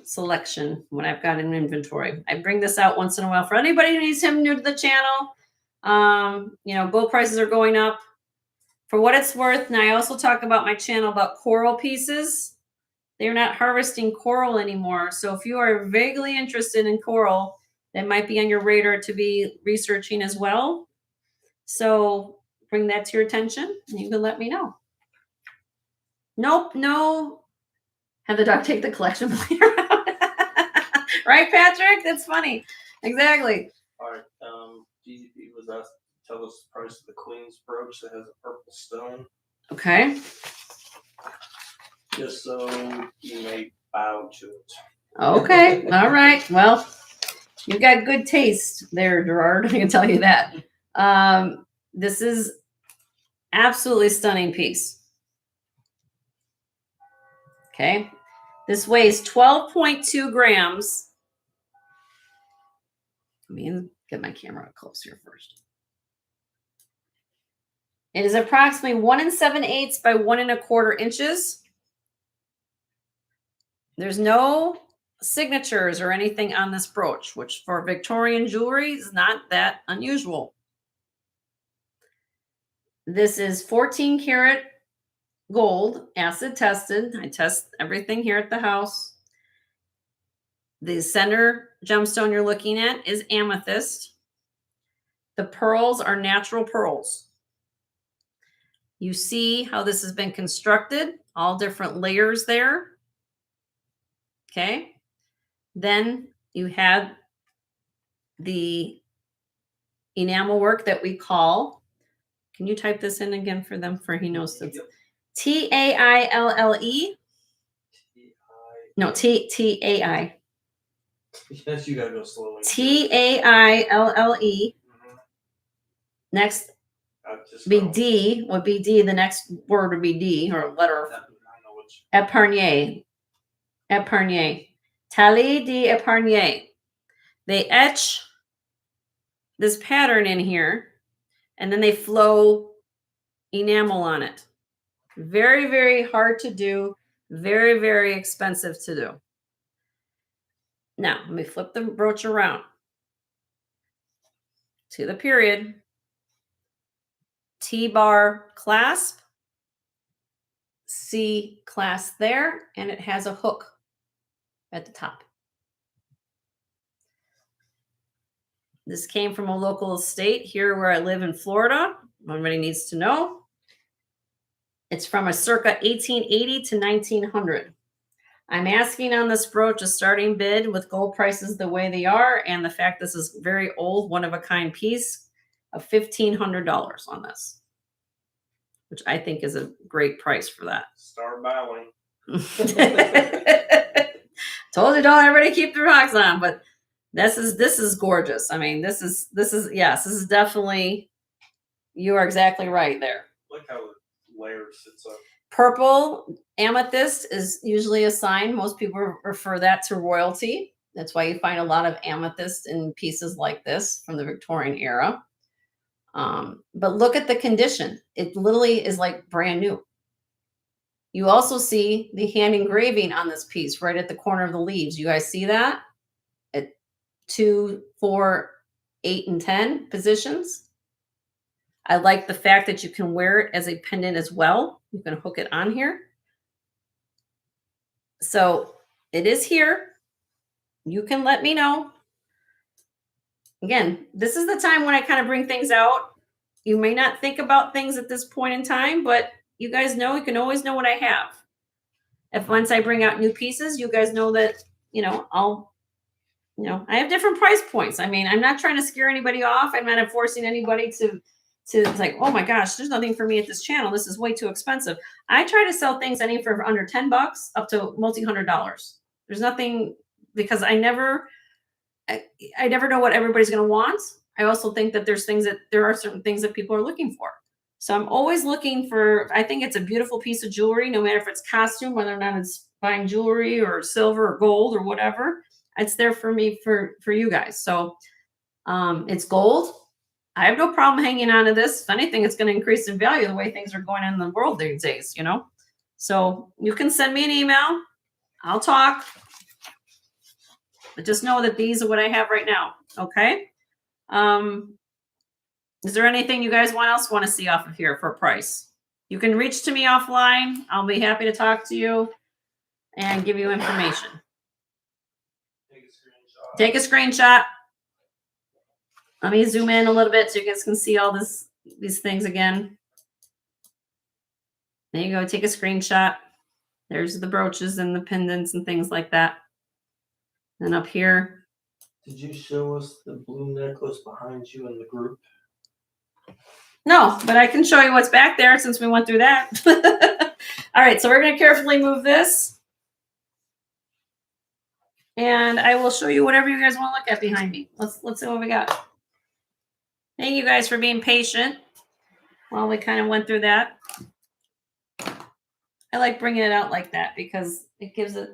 selection, what I've got in inventory. I bring this out once in a while for anybody who needs him new to the channel. Gold prices are going up. For what it's worth, now I also talk about my channel about coral pieces. They're not harvesting coral anymore. So if you are vaguely interested in coral, that might be on your radar to be researching as well. So bring that to your attention and you can let me know. Nope, no. Have the dog take the collection plate around. Right, Patrick? That's funny. Exactly. All right. DZP was asked to tell us the price of the Queen's brooch that has a purple stone. Okay. Just so you may bow to it. Okay. All right. Well, you got good taste there, Gerard. I can tell you that. This is absolutely stunning piece. Okay. This weighs 12.2 grams. Let me get my camera up close here first. It is approximately 1 7/8 by 1 1/4 inches. There's no signatures or anything on this brooch, which for Victorian jewelry is not that unusual. This is 14 karat gold, acid tested. I test everything here at the house. The center gemstone you're looking at is amethyst. The pearls are natural pearls. You see how this has been constructed, all different layers there. Okay. Then you have the enamel work that we call, can you type this in again for them for he knows it's Taille? No, T-A-I. Yes, you gotta go slowly. Taille. Next be Go. D, would be D. The next word would be D, or letter. I know which. Epargne. Epargne. Taille d'Epargne. They etch this pattern in here, and then they flow enamel on it. Very, very hard to do. Very, very expensive to do. Now, let me flip the brooch around to the period. T-bar clasp. C clasp there, and it has a hook at the top. This came from a local estate here where I live in Florida. Everybody needs to know. It's from a circa 1880 to 1900. I'm asking on this brooch a starting bid with gold prices the way they are, and the fact this is very old, one-of-a-kind piece, of $1,500 on this, which I think is a great price for that. Start bowing. Told you, don't everybody keep the rocks on, but this is gorgeous. I mean, this is yes, this is definitely, you are exactly right there. Look how the layer sits up. Purple amethyst is usually a sign. Most people refer that to royalty. That's why you find a lot of amethyst in pieces like this from the Victorian era. But look at the condition. It literally is like brand new. You also see the hand engraving on this piece right at the corner of the leaves. You guys see that? At 2, 4, 8, and 10 positions. I like the fact that you can wear it as a pendant as well. You can hook it on here. So it is here. You can let me know. Again, this is the time when I kind of bring things out. You may not think about things at this point in time, but you guys know, you can always know what I have. If once I bring out new pieces, you guys know that, I have different price points. I mean, I'm not trying to scare anybody off. I'm not forcing anybody to like, oh my gosh, there's nothing for me at this channel. This is way too expensive. I try to sell things any for under $10 up to multi-$100. There's nothing, because I never know what everybody's going to want. I also think that there are certain things that people are looking for. So I'm always looking for, I think it's a beautiful piece of jewelry, no matter if it's costume, whether or not it's fine jewelry or silver or gold or whatever, it's there for me, for you guys. So it's gold. I have no problem hanging on to this. If anything, it's going to increase in value the way things are going in the world these days, So you can send me an email. I'll talk. But just know that these are what I have right now. Okay. Is there anything you guys else want to see off of here for a price? You can reach to me offline. I'll be happy to talk to you and give you information. Take a screenshot. Let me zoom in a little bit so you guys can see all these things again. There you go. Take a screenshot. There's the brooches and the pendants and things like that. And up here. Did you show us the blue necklace behind you in the group? No, but I can show you what's back there since we went through that. All right, so we're going to carefully move this. And I will show you whatever you guys want to look at behind me. Let's see what we got. Thank you guys for being patient while we kind of went through that. I like bringing it out like that because it gives it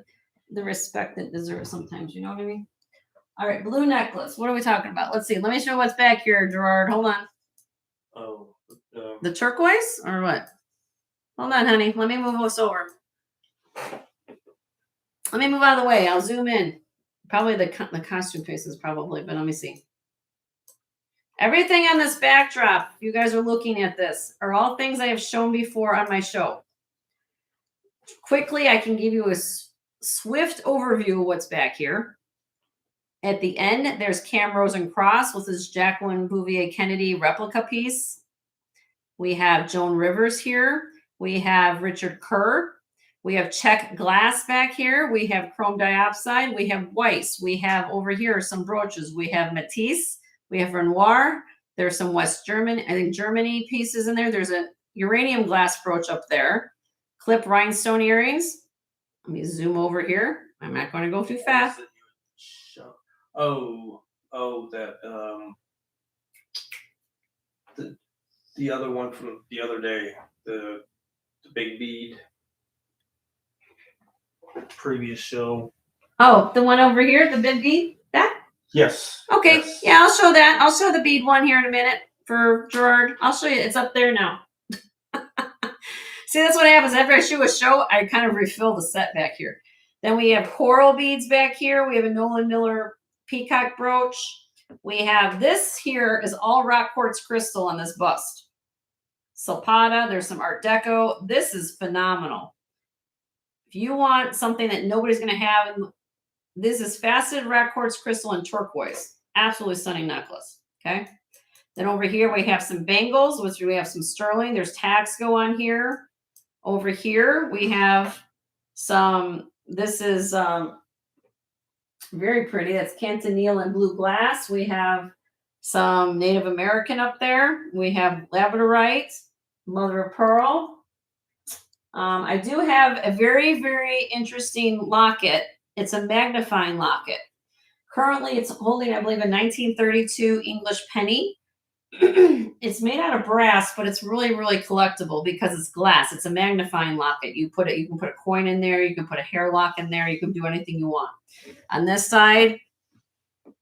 the respect it deserves sometimes. You know what I mean? All right, blue necklace. What are we talking about? Let's see. Let me show what's back here, Gerard. Hold on. Oh. The turquoise or what? Hold on, honey. Let me move this over. Let me move out of the way. I'll zoom in. Probably the costume pieces probably, but let me see. Everything on this backdrop, you guys are looking at this, are all things I have shown before on my show. Quickly, I can give you a swift overview of what's back here. At the end, there's Camrose and Cross with this Jacqueline Bouvier Kennedy replica piece. We have Joan Rivers here. We have Richard Kerr. We have Czech glass back here. We have chrome dioxide. We have Weiss. We have over here some brooches. We have Matisse. We have Renoir. There's some West German, I think Germany pieces in there. There's a uranium glass brooch up there. Clip rhinestone earrings. Let me zoom over here. I'm not going to go too fast. The other one from the other day, the big bead. Previous show. Oh, the one over here, the big bead? That? Yes. Okay. Yes. Yeah, I'll show that. I'll show the bead one here in a minute for Gerard. I'll show you. It's up there now. See, that's what happens. After I show a show, I kind of refill the set back here. Then we have coral beads back here. We have a Nolan Miller peacock brooch. We have this here is all rock quartz crystal on this bust. Zapata. There's some Art Deco. This is phenomenal. If you want something that nobody's going to have, this is faceted rock quartz crystal and turquoise. Absolutely stunning necklace. Okay. Then over here we have some bangles, which we have some sterling. There's tags go on here. Over here we have some. This is very pretty. That's Cantonile and blue glass. We have some Native American up there. We have labradorite, mother of pearl. I do have a very, very interesting locket. It's a magnifying locket. Currently, it's holding, I believe, a 1932 English penny. It's made out of brass, but it's really, really collectible because it's glass. It's a magnifying locket. You can put a coin in there. You can put a hair lock in there. You can do anything you want. On this side,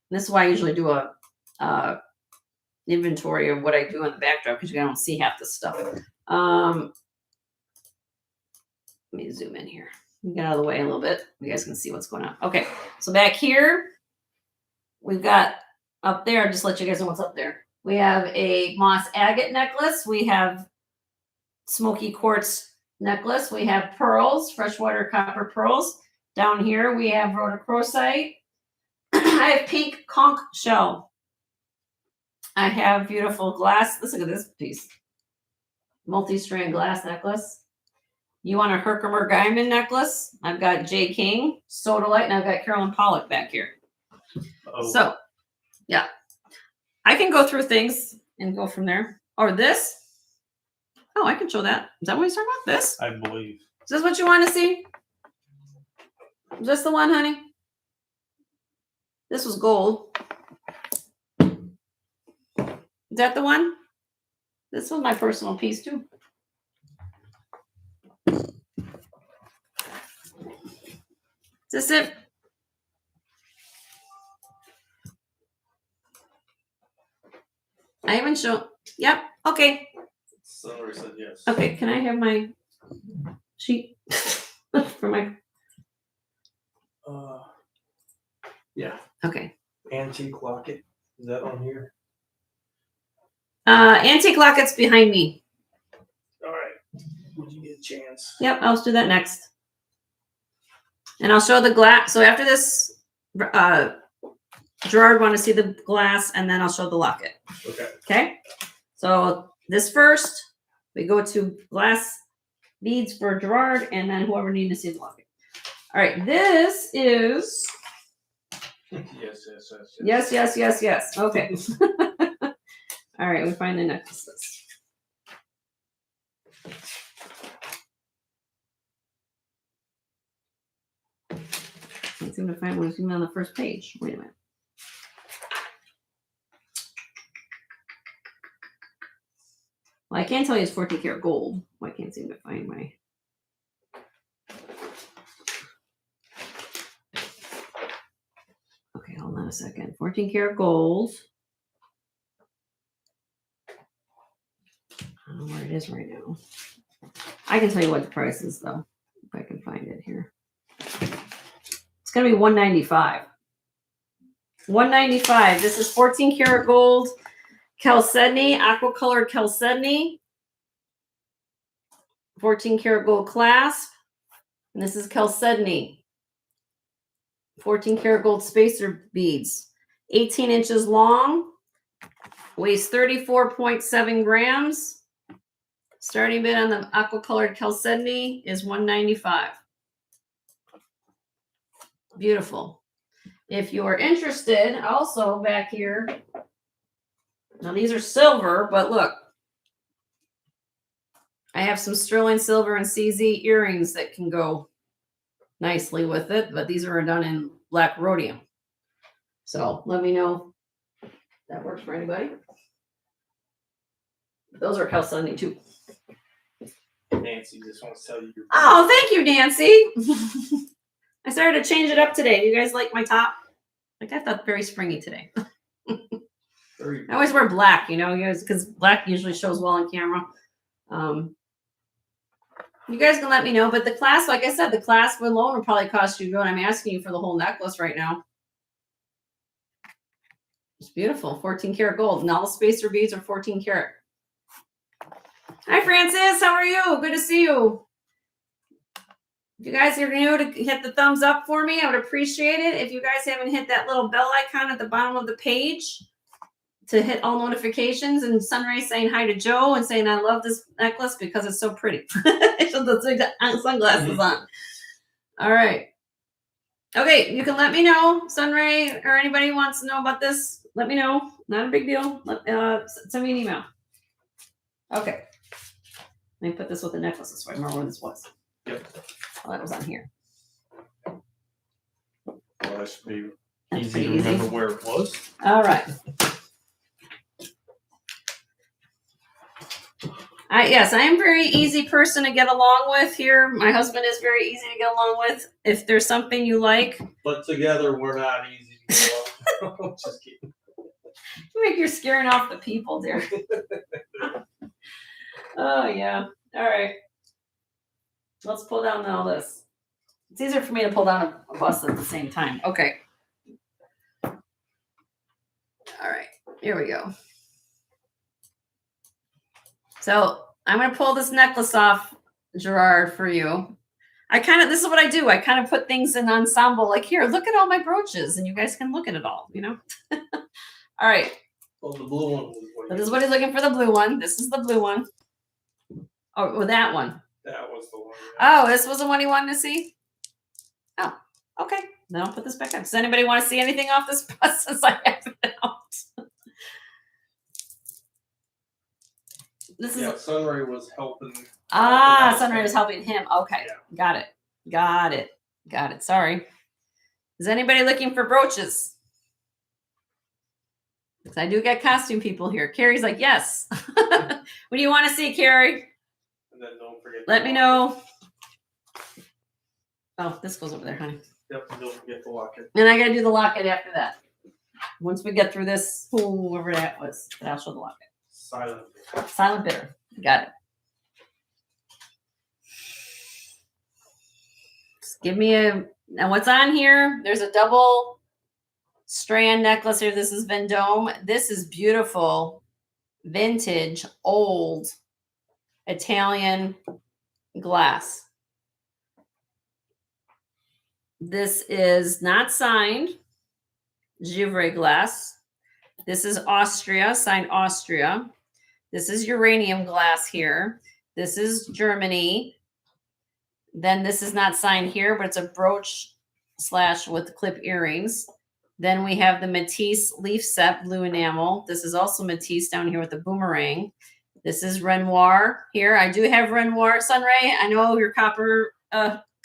this is why I usually do a inventory of what I do on the backdrop because you don't see half the stuff. Let me zoom in here. Get out of the way a little bit. You guys can see what's going on. Okay, so back here, we've got up there, just let you guys know what's up there. We have a moss agate necklace. We have smoky quartz necklace. We have pearls, freshwater copper pearls. Down here, we have rhodochrosite. I have pink conch shell. I have beautiful glass. Let's look at this piece. Multi-strand glass necklace. You want a Herkimer Guyman necklace? I've got J. King, Sodalite, and I've got Carolyn Pollock back here. Oh. So, yeah. I can go through things and go from there. Or this. Oh, I can show that. Is that what he's talking about? This? I believe. Is this what you want to see? Is this the one, honey? This was gold. Is that the one? This was my personal piece, too. Is this it? I haven't shown. Yep. Okay. Somebody said yes. Okay. Can I have my sheet for my? Yeah. Okay. Antique locket. Is that on here? Antique locket's behind me. All right. Would you get a chance? Yep. I'll do that next. And I'll show the glass. So after this, Gerard want to see the glass, and then I'll show the locket. Okay. Okay. So this first, we go to glass beads for Gerard, and then whoever needs to see the locket. All right. This is. Yes. Okay. All right. We find the necklaces. Can't seem to find one. It's even on the first page. Wait a minute. Well, I can tell you it's 14 karat gold. Well, I can't seem to find my. Okay, hold on a second. 14 karat gold. I don't know where it is right now. I can tell you what the price is, though, if I can find it here. It's going to be $195. $195. This is 14 karat gold. Chalcedony, aqua colored chalcedony. 14 karat gold clasp. And this is chalcedony. 14 karat gold spacer beads. 18 inches long. Weighs 34.7 grams. Starting bid on the aqua colored chalcedony is $195. Beautiful. If you are interested, also back here, now these are silver, but look, I have some sterling silver and CZ earrings that can go nicely with it, but these are done in black rhodium. So let me know if that works for anybody. Those are chalcedony too. Nancy just wants to tell you. Oh, thank you, Nancy. I started to change it up today. Do you guys like my top? Like, I thought very springy today. I always wear black, you know, because black usually shows well on camera. You guys can let me know, but the clasp, like I said, the clasp alone will probably cost you what I'm asking you for the whole necklace right now. It's beautiful, 14 karat gold, and all the spacer beads are 14 karat. Hi, Francis. How are you? Good to see you. If you guys are new, to hit the thumbs up for me, I would appreciate it. If you guys haven't hit that little bell icon at the bottom of the page to hit all notifications, and Sunray saying hi to Joe and saying I love this necklace because it's so pretty. The sunglasses on. All right. Okay, you can let me know, Sunray, or anybody who wants to know about this. Let me know. Not a big deal. Send me an email. Okay. Let me put this with the necklaces so I remember where this was. Yep. Oh, that was on here. Well, that should be That's easy to pretty remember where it was. All right. Yes, I am a very easy person to get along with here. My husband is very easy to get along with. If there's something you like. But together, we're not easy to get along. Just kidding. You make you're scaring off the people, dear. Oh, yeah. All right. Let's pull down all this. It's easier for me to pull down a bus at the same time. Okay. All right. Here we go. So I'm going to pull this necklace off, Gerard, for you. This is what I do. I kind of put things in ensemble. Like, here, look at all my brooches, and you guys can look at it all, you know? All right. Well, the blue one was what So this is what he's looking for, the blue one. This is the blue one. Oh, well, that one. That was the one. Oh, this was the one he wanted to see? Oh, okay. Then I'll put this back up. Does anybody want to see anything off this bus since I have it out? This is Sunray was helping. Sunray was helping him. Okay. Yeah. Got it. Sorry. Is anybody looking for brooches? Because I do get costume people here. Carrie's like, yes. What do you want to see, Carrie? And then don't forget. Let me know. Oh, this goes over there, honey. Yep, and don't forget the locket. And I got to do the locket after that. Once we get through this, whoever that was, then I'll show the locket. Silent bitter. Got it. Just give me now what's on here? There's a double strand necklace here. This is Vendome. This is beautiful, vintage, old Italian glass. This is not signed, Givre glass. This is Austria, signed Austria. This is uranium glass here. This is Germany. Then this is not signed here, but it's a brooch / with clip earrings. Then we have the Matisse leaf set, blue enamel. This is also Matisse down here with the boomerang. This is Renoir here. I do have Renoir, Sunray. I know your copper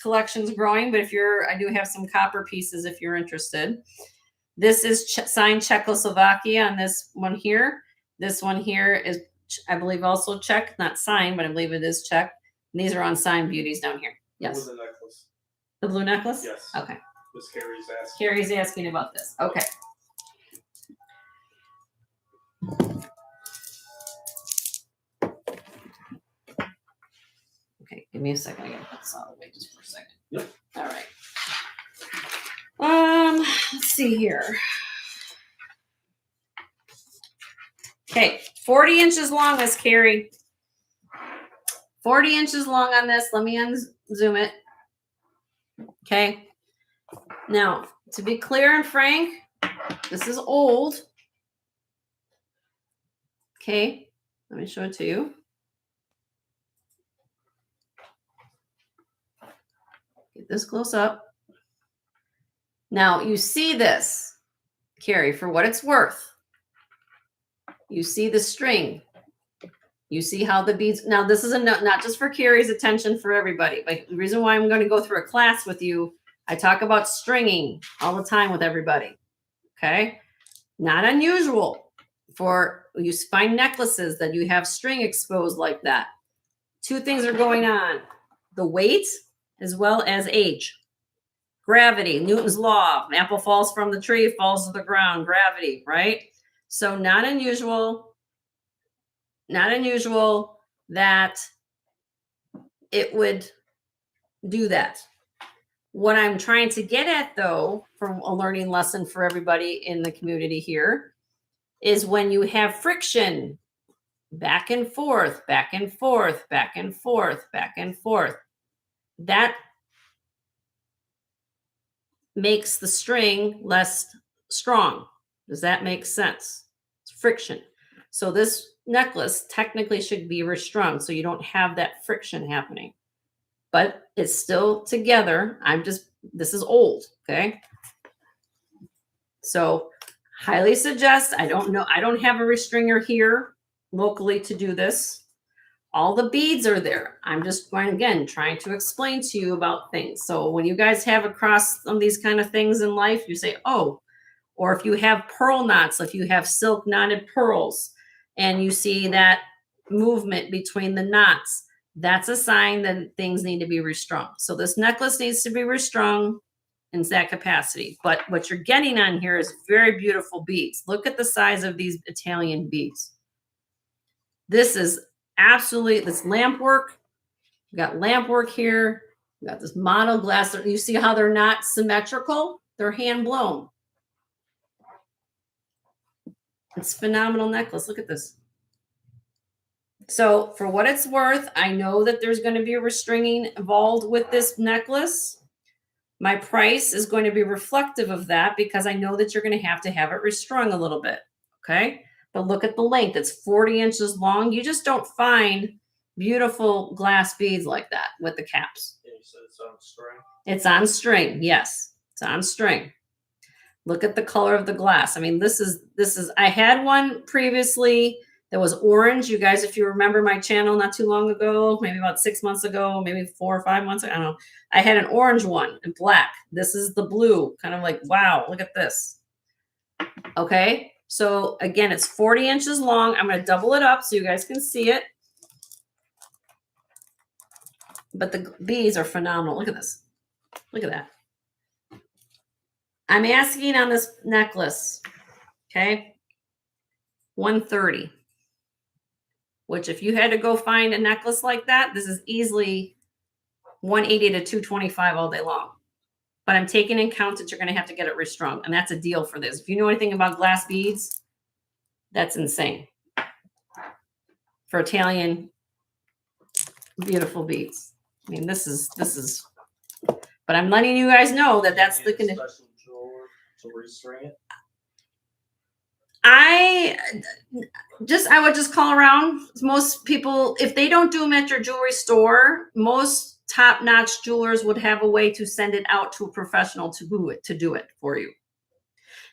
collection's growing, but I do have some copper pieces if you're interested. This is signed Czechoslovakia on this one here. This one here is, I believe, also Czech, not signed, but I believe it is Czech. And these are on signed beauties down here. Yes. What was the necklace? The blue necklace? Yes. Okay. This Carrie's asking. Carrie's asking about this. Okay. Okay, give me a second. I gotta put this out of the way just for a second. Yep. All right. Let's see here. Okay, 40 inches long, Miss Carrie. 40 inches long on this. Let me unzoom it. Okay. Now, to be clear and frank, this is old. Okay, let me show it to you. get this close up. Now you see this, Carrie, for what it's worth. You see the string. You see how the beads, now this is not just for Carrie's attention, for everybody, but the reason why I'm going to go through a class with you, I talk about stringing all the time with everybody. Okay. Not unusual for you find necklaces that you have string exposed like that. Two things are going on: the weight as well as age. Gravity, Newton's law, an apple falls from the tree, falls to the ground, gravity, right? So not unusual that it would do that. What I'm trying to get at, though, from a learning lesson for everybody in the community here, is when you have friction, back and forth, back and forth, back and forth, back and forth, that makes the string less strong. Does that make sense? It's friction. So this necklace technically should be restrung so you don't have that friction happening. But it's still together. This is old, okay? So highly suggest, I don't have a restringer here locally to do this. All the beads are there. I'm just going, again, trying to explain to you about things. So when you guys have across some of these kind of things in life, you say, oh, or if you have pearl knots, if you have silk knotted pearls, and you see that movement between the knots, that's a sign that things need to be restrung. So this necklace needs to be restrung in that capacity. But what you're getting on here is very beautiful beads. Look at the size of these Italian beads. This is absolutely, this lamp work. We got lamp work here. We got this mono glass. You see how they're not symmetrical? They're hand blown. It's a phenomenal necklace. Look at this. So for what it's worth, I know that there's going to be a restringing involved with this necklace. My price is going to be reflective of that because I know that you're going to have it restrung a little bit. Okay. But look at the length. It's 40 inches long. You just don't find beautiful glass beads like that with the caps. And you said it's on string? It's on string. Yes. It's on string. Look at the color of the glass. I mean, this is, I had one previously that was orange. You guys, if you remember my channel not too long ago, maybe about 6 months ago, maybe 4 or 5 months ago, I don't know. I had an orange one in black. This is the blue, kind of like, wow, look at this. Okay. So again, it's 40 inches long. I'm going to double it up so you guys can see it. But the beads are phenomenal. Look at this. Look at that. I'm asking on this necklace, okay, $130, which if you had to go find a necklace like that, this is easily $180 to $225 all day long. But I'm taking in account that you're going to have to get it restrung, and that's a deal for this. If you know anything about glass beads, that's insane for Italian beautiful beads. I mean, this is. But I'm letting you guys know that that's the condition. To restring it? I would just call around. Most people, if they don't do them at your jewelry store, most top-notch jewelers would have a way to send it out to a professional to do it for you.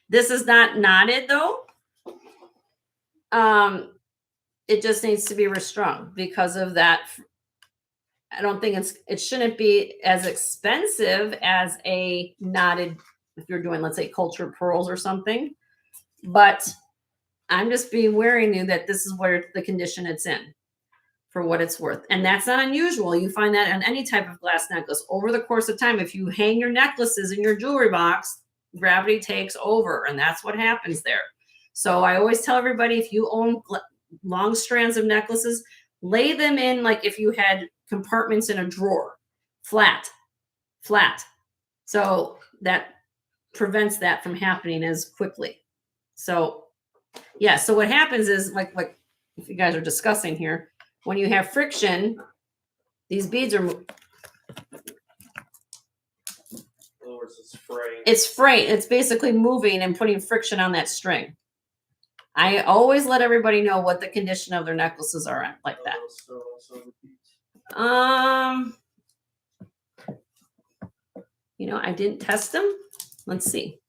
This is not knotted though. It just needs to be restrung because of that. I don't think it shouldn't be as expensive as a knotted, if you're doing, let's say, cultured pearls or something. But I'm just being warning you that this is where the condition it's in for what it's worth. And that's not unusual. You find that on any type of glass necklace. Over the course of time, if you hang your necklaces in your jewelry box, gravity takes over, and that's what happens there. So I always tell everybody, if you own long strands of necklaces, lay them in like if you had compartments in a drawer, flat. So that prevents that from happening as quickly. So yeah, so what happens is like if you guys are discussing here, when you have friction, these beads are, In other words, it's fraying. it's fraying. It's basically moving and putting friction on that string. I always let everybody know what the condition of their necklaces are at, like that. You know, I didn't test them. Let's see.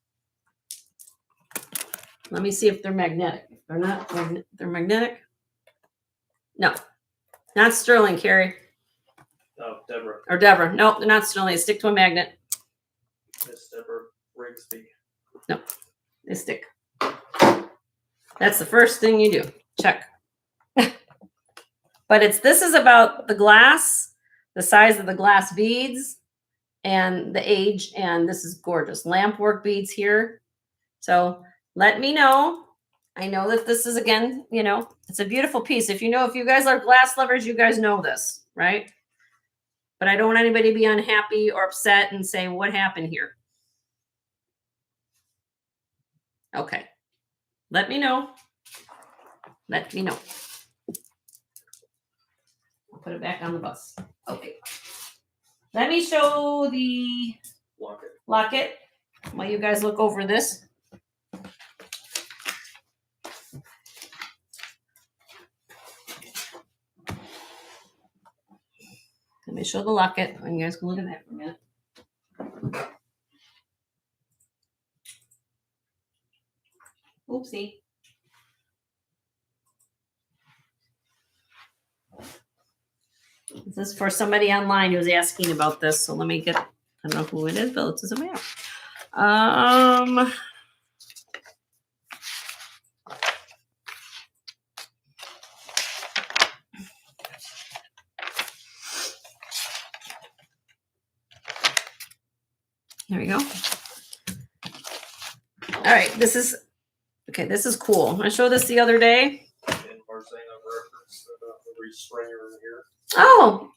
Let me see if they're magnetic. If they're not, they're magnetic. No, not sterling, Carrie. Oh, Deborah. Or Deborah. No, they're not sterling. They stick to a magnet. Miss Deborah Rigsby. No, they stick. That's the first thing you do. Check. But this is about the glass, the size of the glass beads, and the age. And this is gorgeous. Lamp work beads here. So let me know. I know that this is, again, you know, it's a beautiful piece. If you guys are glass lovers, you guys know this, right? But I don't want anybody to be unhappy or upset and say, what happened here? Okay. Let me know. Let me know. I'll put it back on the bus. Okay. Let me show the locket while you guys look over this. Let me show the locket, and you guys can look at that for a minute. Oopsie. This is for somebody online who's asking about this. So let me get, I don't know who it is, but it doesn't matter. There we go. All right, this is cool. I showed this the other day. Oh,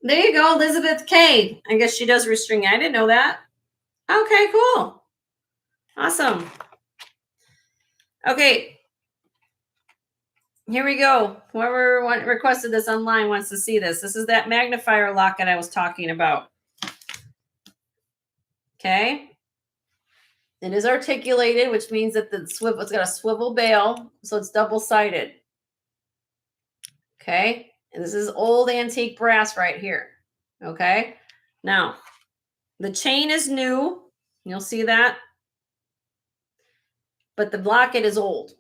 there you go, Elizabeth K. I guess she does restring. I didn't know that. Okay, cool. Awesome. Okay. Here we go. Whoever requested this online wants to see this. This is that magnifier locket I was talking about. Okay. It is articulated, which means that it's got a swivel bail, so it's double-sided. Okay. And this is old antique brass right here. Okay. Now, the chain is new. You'll see that. But the locket is old.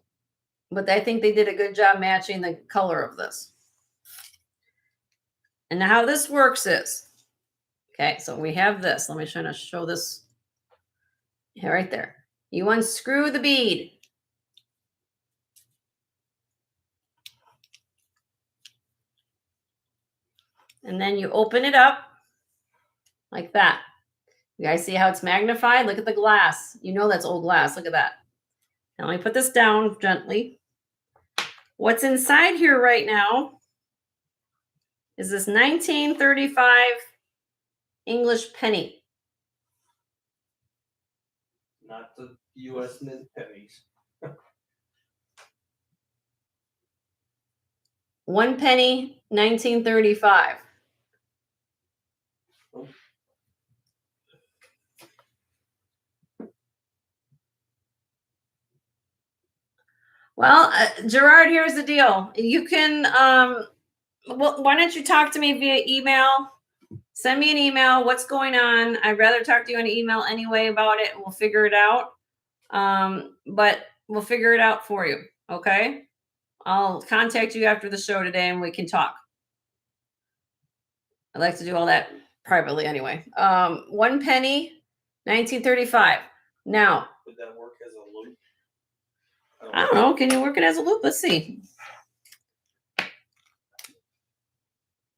But I think they did a good job matching the color of this. And how this works is, okay, so we have this. Let me try to show this. Yeah, right there. You unscrew the bead. And then you open it up like that. You guys see how it's magnified? Look at the glass. You know that's old glass. Look at that. Now let me put this down gently. What's inside here right now is this 1935 English penny. Not the U.S. Mint pennies. 1 penny, 1935. Well, Gerard, here's the deal. You can, well, why don't you talk to me via email? Send me an email. What's going on? I'd rather talk to you on email anyway about it, and we'll figure it out. But we'll figure it out for you. Okay. I'll contact you after the show today and we can talk. I like to do all that privately anyway. 1 penny, 1935. Now, would that work as a loop? I don't know. Can you work it as a loop? Let's see.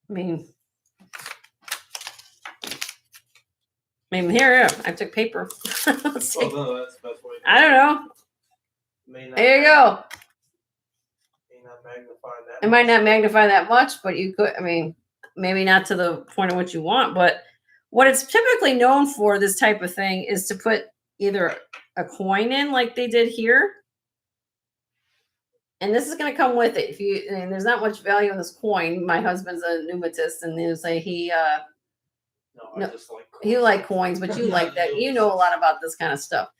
I mean, here I took paper. Let's see. Oh, no, that's the best way. I don't know. There you go. May not magnify that. It might not magnify that much, but you could. I mean, maybe not to the point of what you want. But what it's typically known for, this type of thing, is to put either a coin in, like they did here. And this is going to come with it. And there's not much value in this coin. My husband's a pneumatist, and he'll say No, I just like coins. You like coins, but you like that. You know a lot about this kind of stuff.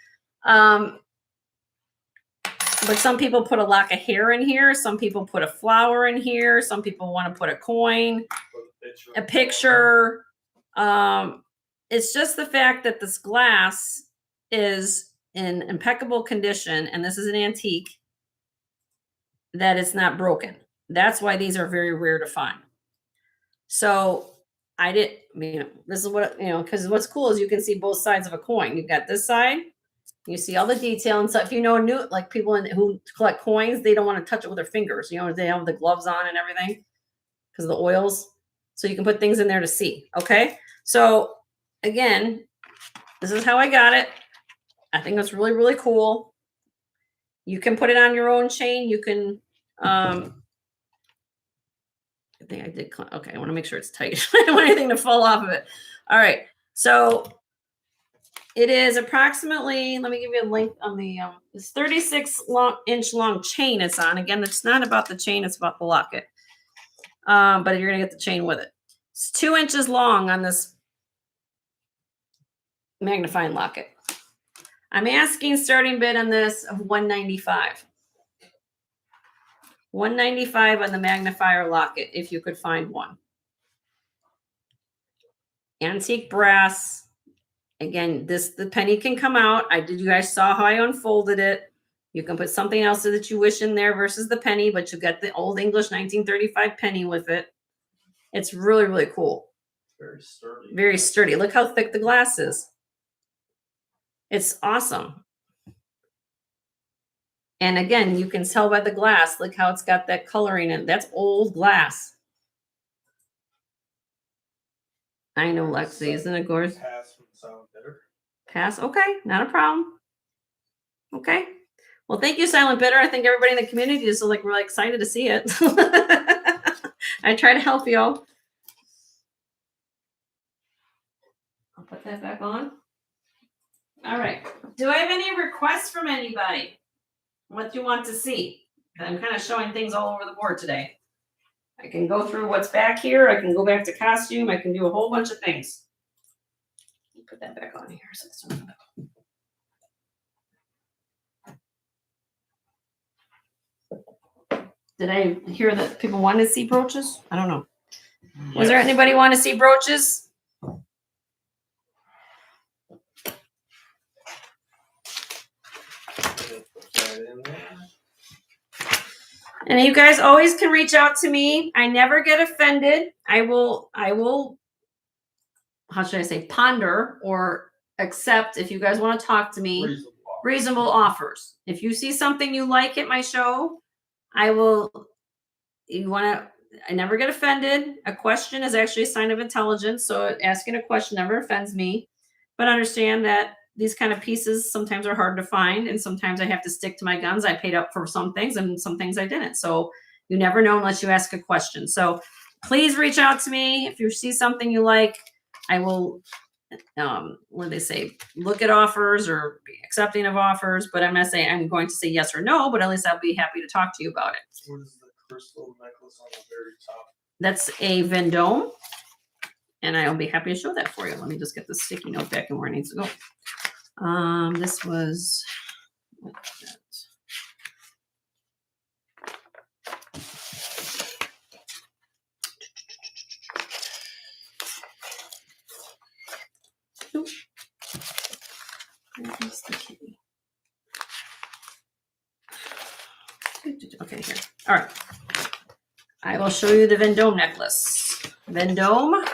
But some people put a lock of hair in here. Some people put a flower in here. Some people want to put a coin, a picture. it's just the fact that this glass is in impeccable condition, and this is an antique, that it's not broken. That's why these are very rare to find. So this is what, because what's cool is you can see both sides of a coin. You've got this side, you see all the detail and stuff. Like people who collect coins, they don't want to touch it with their fingers. They have the gloves on and everything because of the oils. So you can put things in there to see. Okay. So again, this is how I got it. I think that's really, really cool. You can put it on your own chain. You can, I think I did. Okay. I want to make sure it's tight. I don't want anything to fall off of it. All right. So it is approximately, let me give you a link on the, it's 36-inch long chain it's on. Again, it's not about the chain. It's about the locket. But you're going to get the chain with it. It's 2 inches long on this magnifying locket. I'm asking starting bid on this of $195. $195 on the magnifier locket, if you could find one. Antique brass. Again, the penny can come out. You guys saw how I unfolded it. You can put something else that you wish in there versus the penny, but you got the old English 1935 penny with it. It's really, really cool. Very sturdy. Very sturdy. Look how thick the glass is. It's awesome. And again, you can tell by the glass, look how it's got that coloring in it. That's old glass. I know, Lexi, isn't it gorgeous? Pass from Silent Bidder. Pass. Okay, not a problem. Okay. Well, thank you, Silent Bidder. I think everybody in the community is like really excited to see it. I try to help y'all. I'll put that back on. All right. Do I have any requests from anybody? What do you want to see? I'm kind of showing things all over the board today. I can go through what's back here. I can go back to costume. I can do a whole bunch of things. Put that back on here. So it's Did I hear that people wanted to see brooches? I don't know. Yes. Was there anybody want to see brooches? And you guys always can reach out to me. I never get offended. I will, how should I say, ponder or accept if you guys want to talk to me. Reasonable offers. If you see something you like at my show, I never get offended. A question is actually a sign of intelligence. So asking a question never offends me. But understand that these kind of pieces sometimes are hard to find. And sometimes I have to stick to my guns. I paid up for some things and some things I didn't. So you never know unless you ask a question. So please reach out to me. If you see something you like, I will, what do they say? Look at offers or be accepting of offers. But I'm not saying I'm going to say yes or no, but at least I'll be happy to talk to you about it. What is the crystal necklace on the very top? That's a Vendome. And I'll be happy to show that for you. Let me just get the sticky note back and where it needs to go. This was where's the kitty? Okay, here. All right. I will show you the Vendome necklace. Vendome.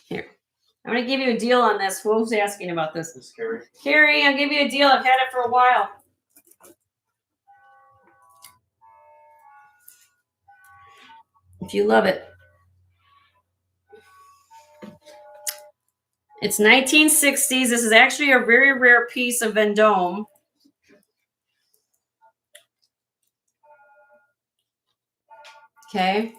Here. I'm going to give you a deal on this. Who's asking about this? This is Carrie. Carrie, I'll give you a deal. I've had it for a while. If you love it. It's 1960s. This is actually a very rare piece of Vendome. Okay.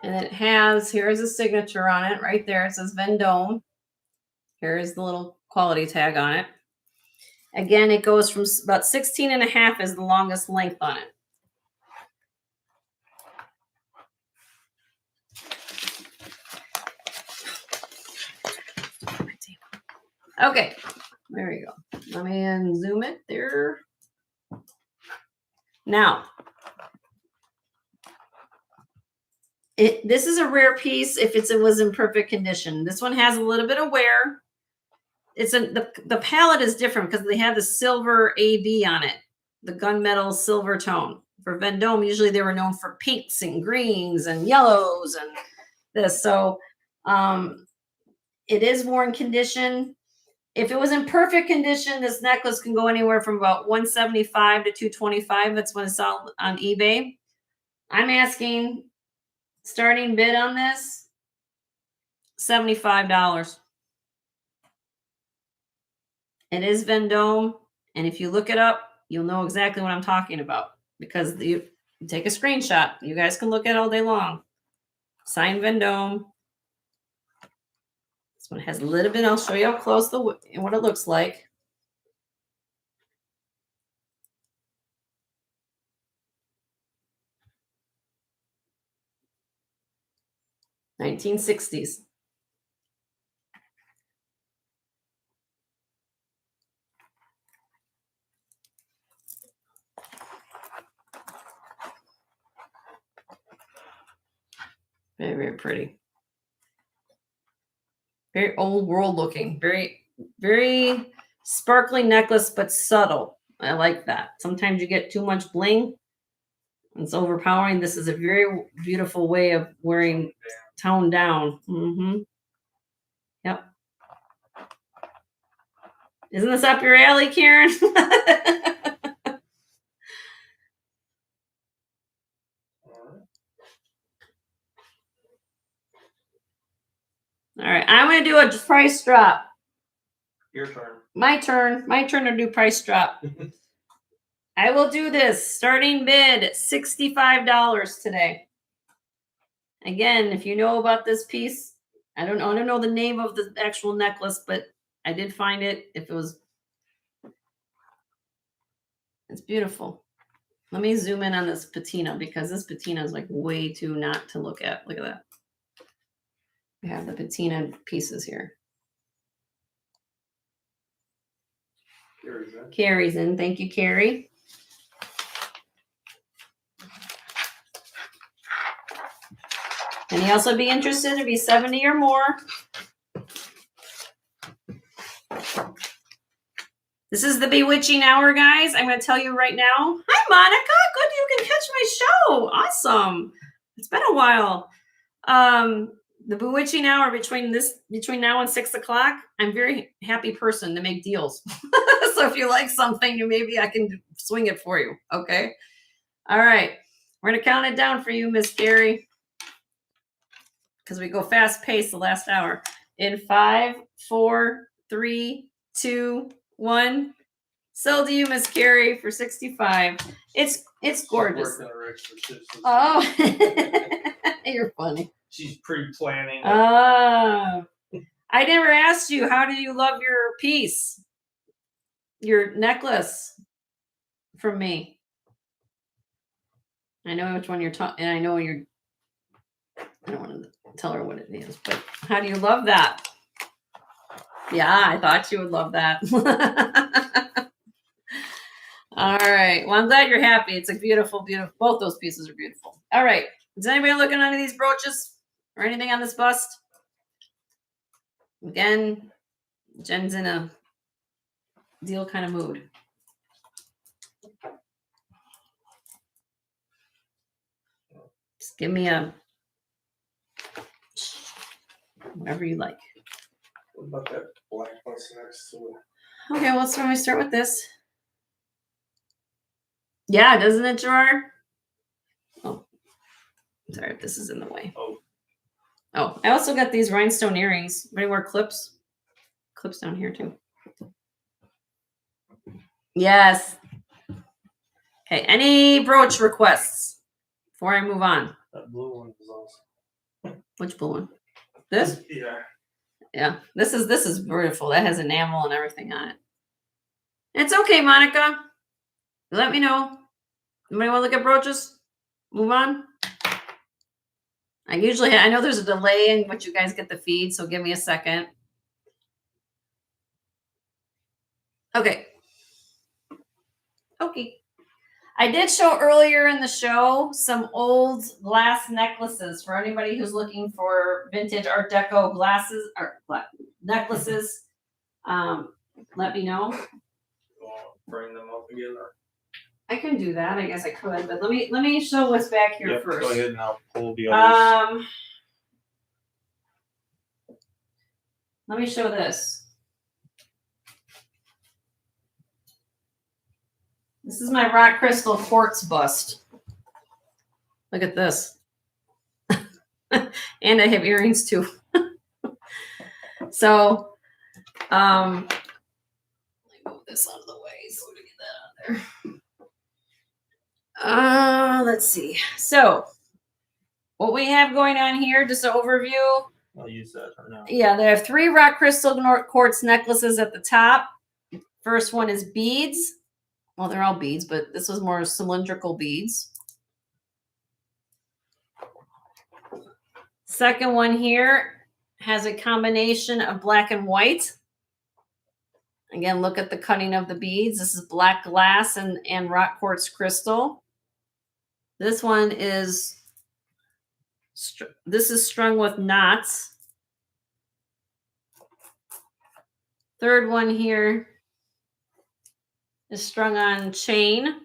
And it has, here's a signature on it right there. It says Vendome. Here is the little quality tag on it. Again, it goes from about 16 and a half is the longest length on it. Okay, there we go. Let me zoom it there. Now, this is a rare piece if it was in perfect condition. This one has a little bit of wear. The palette is different because they have the silver AB on it, the gunmetal silver tone. For Vendome, usually they were known for pinks and greens and yellows and this. So it is worn condition. If it was in perfect condition, this necklace can go anywhere from about $175 to $225. That's when it's on eBay. I'm asking starting bid on this $75. It is Vendome, and if you look it up, you'll know exactly what I'm talking about because you take a screenshot. You guys can look at it all day long. Signed Vendome. This one has a little bit. I'll show you up close what it looks like. $1960s. Very, very pretty. Very old world looking. Very, very sparkly necklace, but subtle. I like that. Sometimes you get too much bling. It's overpowering. This is a very beautiful way of wearing toned down. Yep. Isn't this up your alley, Karen? All right, I'm going to do a price drop. Your turn. My turn. My turn to do price drop. I will do this. Starting bid $65 today. Again, if you know about this piece, I don't know the name of the actual necklace, but I did find it. It's beautiful. Let me zoom in on this patina because this patina is like way too not to look at. Look at that. We have the patina pieces here. Carrie's in. Thank you, Carrie. Any else would be interested? It'd be 70 or more. This is the bewitching hour, guys. I'm going to tell you right now. Hi, Monica. Good you can catch my show. Awesome. It's been a while. The bewitching hour between now and 6 o'clock. I'm a very happy person to make deals. So if you like something, maybe I can swing it for you. Okay. All right. We're going to count it down for you, Miss Carrie. Because we go fast paced the last hour. In 5, 4, 3, 2, 1. Sold to you, Miss Carrie, for $65. It's gorgeous. Oh, you're funny. She's pre-planning. Oh, I never asked you. How do you love your piece, your necklace, from me? I know which one you're talking, and I know you're. I don't want to tell her what it is, but how do you love that? Yeah, I thought you would love that. All right. Well, I'm glad you're happy. It's a beautiful, beautiful. Both those pieces are beautiful. All right. Is anybody looking at any of these brooches or anything on this bust? Again, Jen's in a deal kind of mood. Just give me a whatever you like. What about that black bust next to it? Okay, well, so we start with this. Yeah, doesn't it, Gerard? Oh, sorry if this is in the way. Oh, I also got these rhinestone earrings. Anybody wear clips? Clips down here too. Yes. Okay, any brooch requests before I move on? That blue one is awesome. Which blue one? This? Yeah. Yeah. This is beautiful. That has enamel and everything on it. It's okay, Monica. Let me know. Anybody want to look at brooches? Move on. I know there's a delay in what you guys get the feed, so give me a second. Okay. Okay. I did show earlier in the show some old glass necklaces for anybody who's looking for vintage Art Deco glasses or necklaces. Let me know. Bring them up again. Or? I can do that. I guess I could, but let me show what's back here first. Go ahead and I'll pull the others. Let me show this. This is my rock crystal quartz bust. Look at this. And I have earrings too. So, let me move this out of the way so we get that out there. Let's see. So, what we have going on here, just an overview. I'll use that for now. Yeah, there are 3 rock crystal quartz necklaces at the top. First one is beads. Well, they're all beads, but this was more cylindrical beads. Second one here has a combination of black and white. Again, look at the cutting of the beads. This is black glass and rock quartz crystal. This one is, this is strung with knots. Third one here is strung on chain.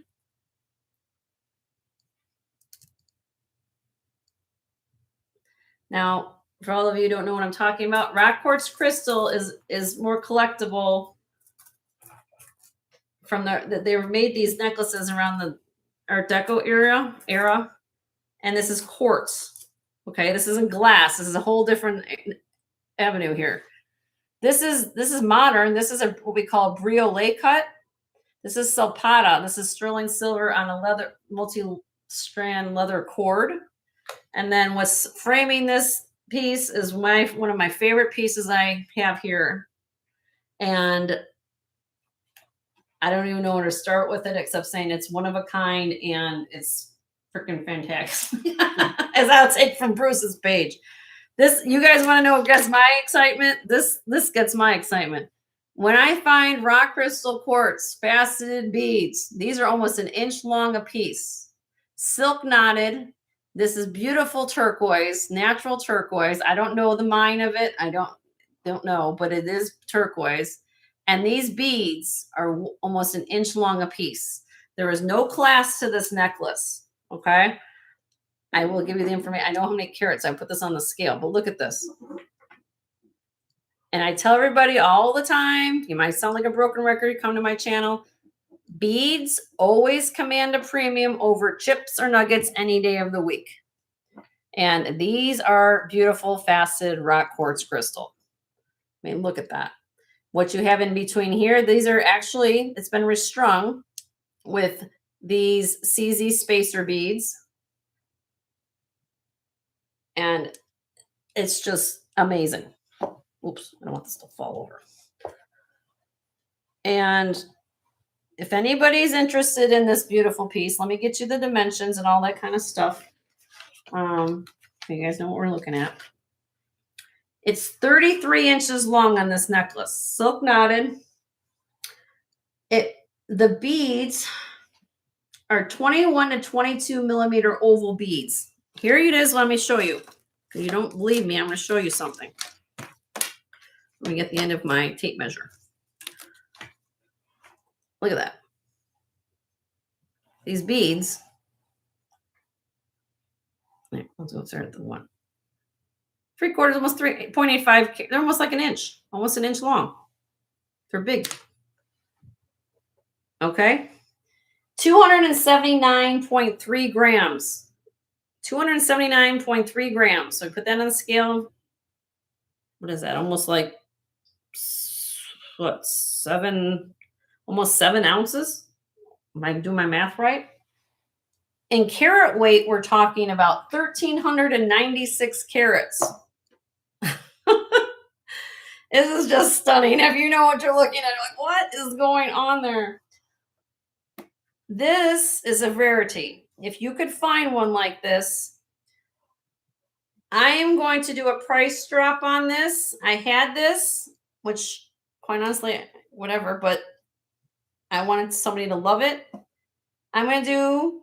Now, for all of you who don't know what I'm talking about, rock quartz crystal is more collectible. From they made these necklaces around the Art Deco era, and this is quartz. Okay, this isn't glass. This is a whole different avenue here. This is modern. This is what we call a briolette cut. This is salpata. This is sterling silver on a leather multi-strand leather cord. And then what's framing this piece is one of my favorite pieces I have here. And I don't even know where to start with it except saying it's one of a kind and it's freaking fantastic. As I'll take from Bruce's page. This, you guys want to know what gets my excitement? This gets my excitement. When I find rock crystal quartz faceted beads, these are almost an inch long a piece. Silk knotted. This is beautiful turquoise, natural turquoise. I don't know the mine of it. I don't know, but it is turquoise. And these beads are almost an inch long a piece. There is no class to this necklace, okay? I will give you the information. I know how many carats. I put this on the scale, but look at this. And I tell everybody all the time, you might sound like a broken record, come to my channel. Beads always command a premium over chips or nuggets any day of the week. And these are beautiful faceted rock quartz crystal. I mean, look at that. What you have in between here, these are actually, it's been restrung with these CZ spacer beads. And it's just amazing. Oops, I don't want this to fall over. And if anybody's interested in this beautiful piece, let me get you the dimensions and all that kind of stuff. So you guys know what we're looking at. It's 33 inches long on this necklace, silk knotted. The beads are 21 to 22 millimeter oval beads. Here it is. Let me show you. If you don't believe me, I'm going to show you something. Let me get the end of my tape measure. Look at that. These beads. Let's go start at the one. 3/4, almost 3.85. They're almost like an inch, almost an inch long. They're big. Okay. 279.3 grams. 279.3 grams. So I put that on the scale. What is that? Almost like, what, almost 7 ounces? Am I doing my math right? In carat weight, we're talking about 1,396 carats. This is just stunning. If you know what you're looking at, like, what is going on there? This is a rarity. If you could find one like this, I am going to do a price drop on this. I had this, which quite honestly, whatever, but I wanted somebody to love it. I'm going to do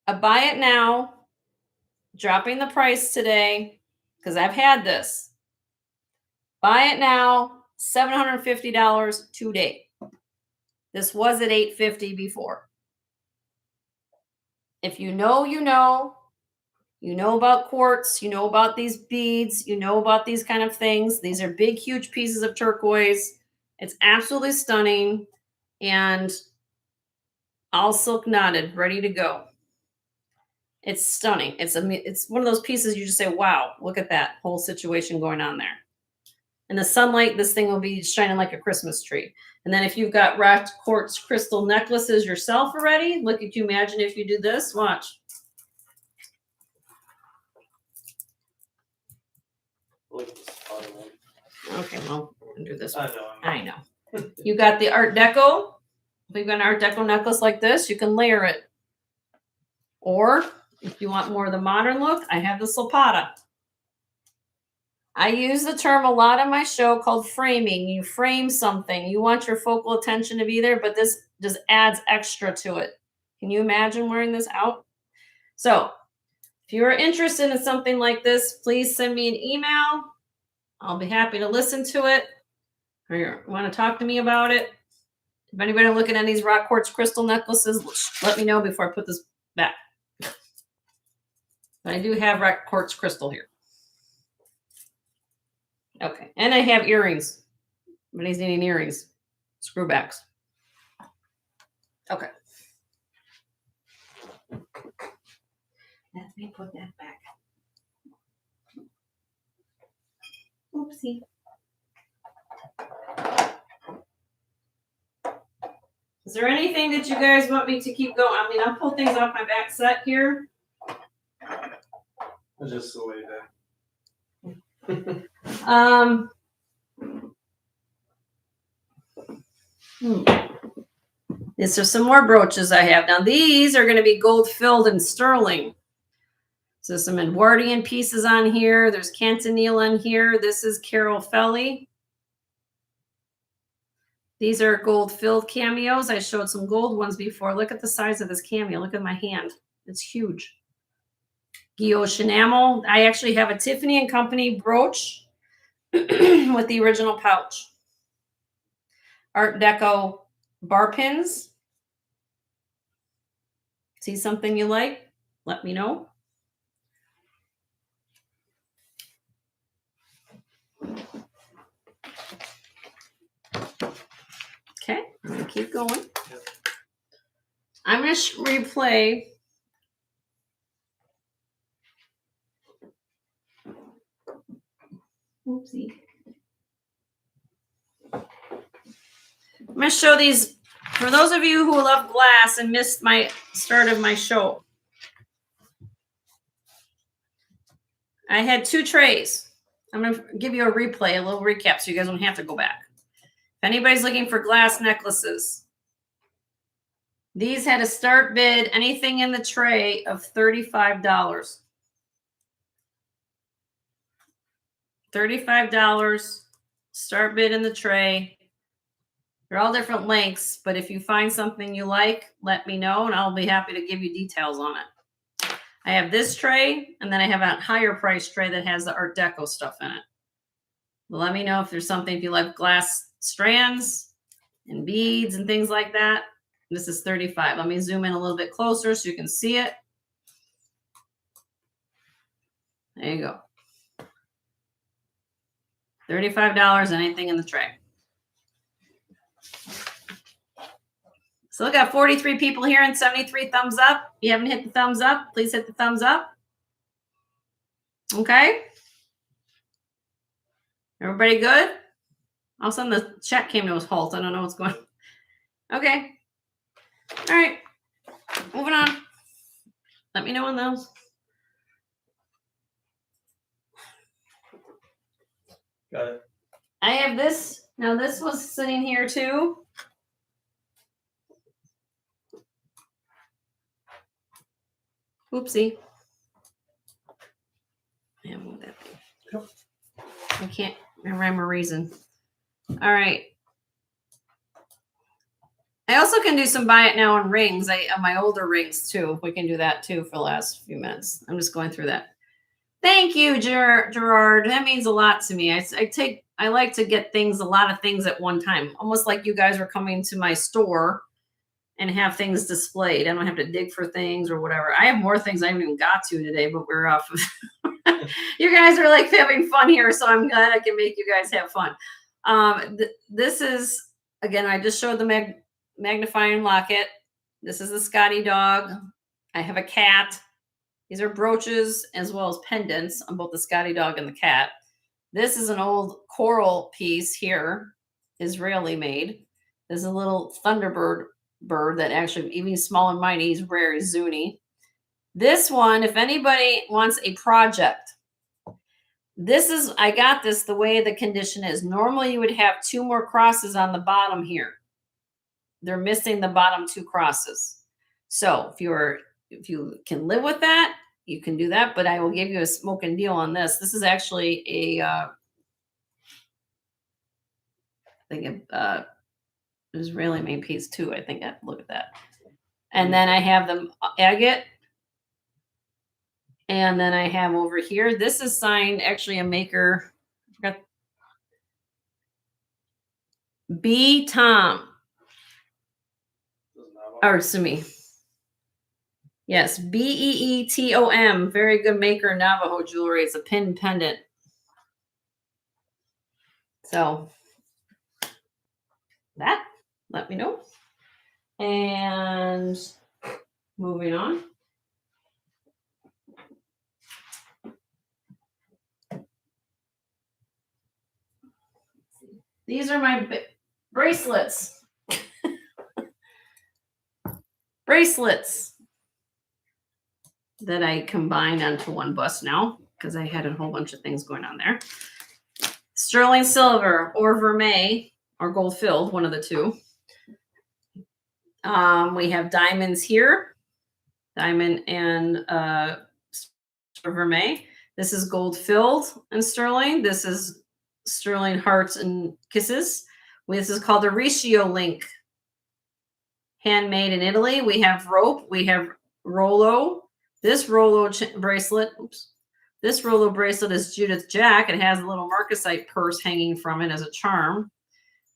a buy it now, dropping the price today, because I've had this. Buy it now, $750 today. This was at $850 before. If you know, you know. You know about quartz, you know about these beads, you know about these kind of things. These are big, huge pieces of turquoise. It's absolutely stunning and all silk knotted, ready to go. It's stunning. It's one of those pieces you just say, wow, look at that whole situation going on there. In the sunlight, this thing will be shining like a Christmas tree. And then if you've got wrapped quartz crystal necklaces yourself already, look at you. Imagine if you do this. Watch. Look at this other one. Okay, well, I'll do this I one. know. I know. You got the Art Deco. If you've got an Art Deco necklace like this, you can layer it. Or if you want more of the modern look, I have this lapata. I use the term a lot on my show called framing. You frame something. You want your focal attention to be there, but this just adds extra to it. Can you imagine wearing this out? So if you are interested in something like this, please send me an email. I'll be happy to listen to it. Or you want to talk to me about it. If anybody looking at these rock quartz crystal necklaces, let me know before I put this back. But I do have rock quartz crystal here. Okay, and I have earrings. Everybody's needing earrings. Screwbacks. Okay. Let me put that back. Oopsie. Is there anything that you guys want me to keep going? I mean, I'll pull things off my back set here. Just the way that. These are some more brooches I have. Now, these are going to be gold filled and sterling. So some Edwardian pieces on here. There's Cantonile on here. This is Carol Felly. These are gold filled cameos. I showed some gold ones before. Look at the size of this cameo. Look at my hand. It's huge. Guilloche enamel. I actually have a Tiffany and Company brooch with the original pouch. Art Deco bar pins. See something you like? Let me know. Okay, I'm gonna keep going. Yep. I'm gonna replay. Oopsie. I'm gonna show these for those of you who love glass and missed my start of my show. I had 2 trays. I'm gonna give you a replay, a little recap, so you guys don't have to go back. If anybody's looking for glass necklaces, these had a start bid, anything in the tray, of $35. $35 start bid in the tray. They're all different lengths, but if you find something you like, let me know and I'll be happy to give you details on it. I have this tray, and then I have a higher price tray that has the Art Deco stuff in it. Let me know if there's something, if you like glass strands and beads and things like that. This is $35. Let me zoom in a little bit closer so you can see it. There you go. $35, anything in the tray. So look at 43 people here and 73 thumbs up. If you haven't hit the thumbs up, please hit the thumbs up. Okay. Everybody good? All of a sudden the chat came to a halt. I don't know what's going on. Okay. All right. Moving on. Let me know on those. Got it. I have this. Now this was sitting here too. Oopsie. Yeah, move that thing. Yep. I can't rhyme or reason. All right. I also can do some buy it now on rings. My older rings too. We can do that too for the last few minutes. I'm just going through that. Thank you, Gerard. That means a lot to me. I like to get a lot of things at one time, almost like you guys were coming to my store and have things displayed. I don't have to dig for things or whatever. I have more things I haven't even got to today, but we're off of you guys are like having fun here, so I'm glad I can make you guys have fun. This is, again, I just showed the magnifying locket. This is the Scotty dog. I have a cat. These are brooches as well as pendants on both the Scotty dog and the cat. This is an old coral piece here, Israeli made. There's a little Thunderbird bird that actually, even small and mighty, is rare, is Zuni. This one, if anybody wants a project, I got this the way the condition is. Normally you would have 2 more crosses on the bottom here. They're missing the bottom 2 crosses. So if you can live with that, you can do that, but I will give you a smoking deal on this. This is actually I think Israeli made piece too. I think look at that. And then I have the agate. And then I have over here, this is signed actually a maker. I forgot. B. Tom. Or Sumi. Yes, Beetom. Very good maker, Navajo jewelry. It's a pin pendant. So that, let me know. And moving on. These are my bracelets. Bracelets that I combined onto one bus now because I had a whole bunch of things going on there. Sterling silver or vermeil or gold filled, one of the two. We have diamonds here, diamond and vermeil. This is gold filled and sterling. This is sterling hearts and kisses. This is called a Riccio link. Handmade in Italy. We have rope. We have Rollo. This Rollo bracelet. Oops. This Rollo bracelet is Judith Jack. It has a little marcasite purse hanging from it as a charm.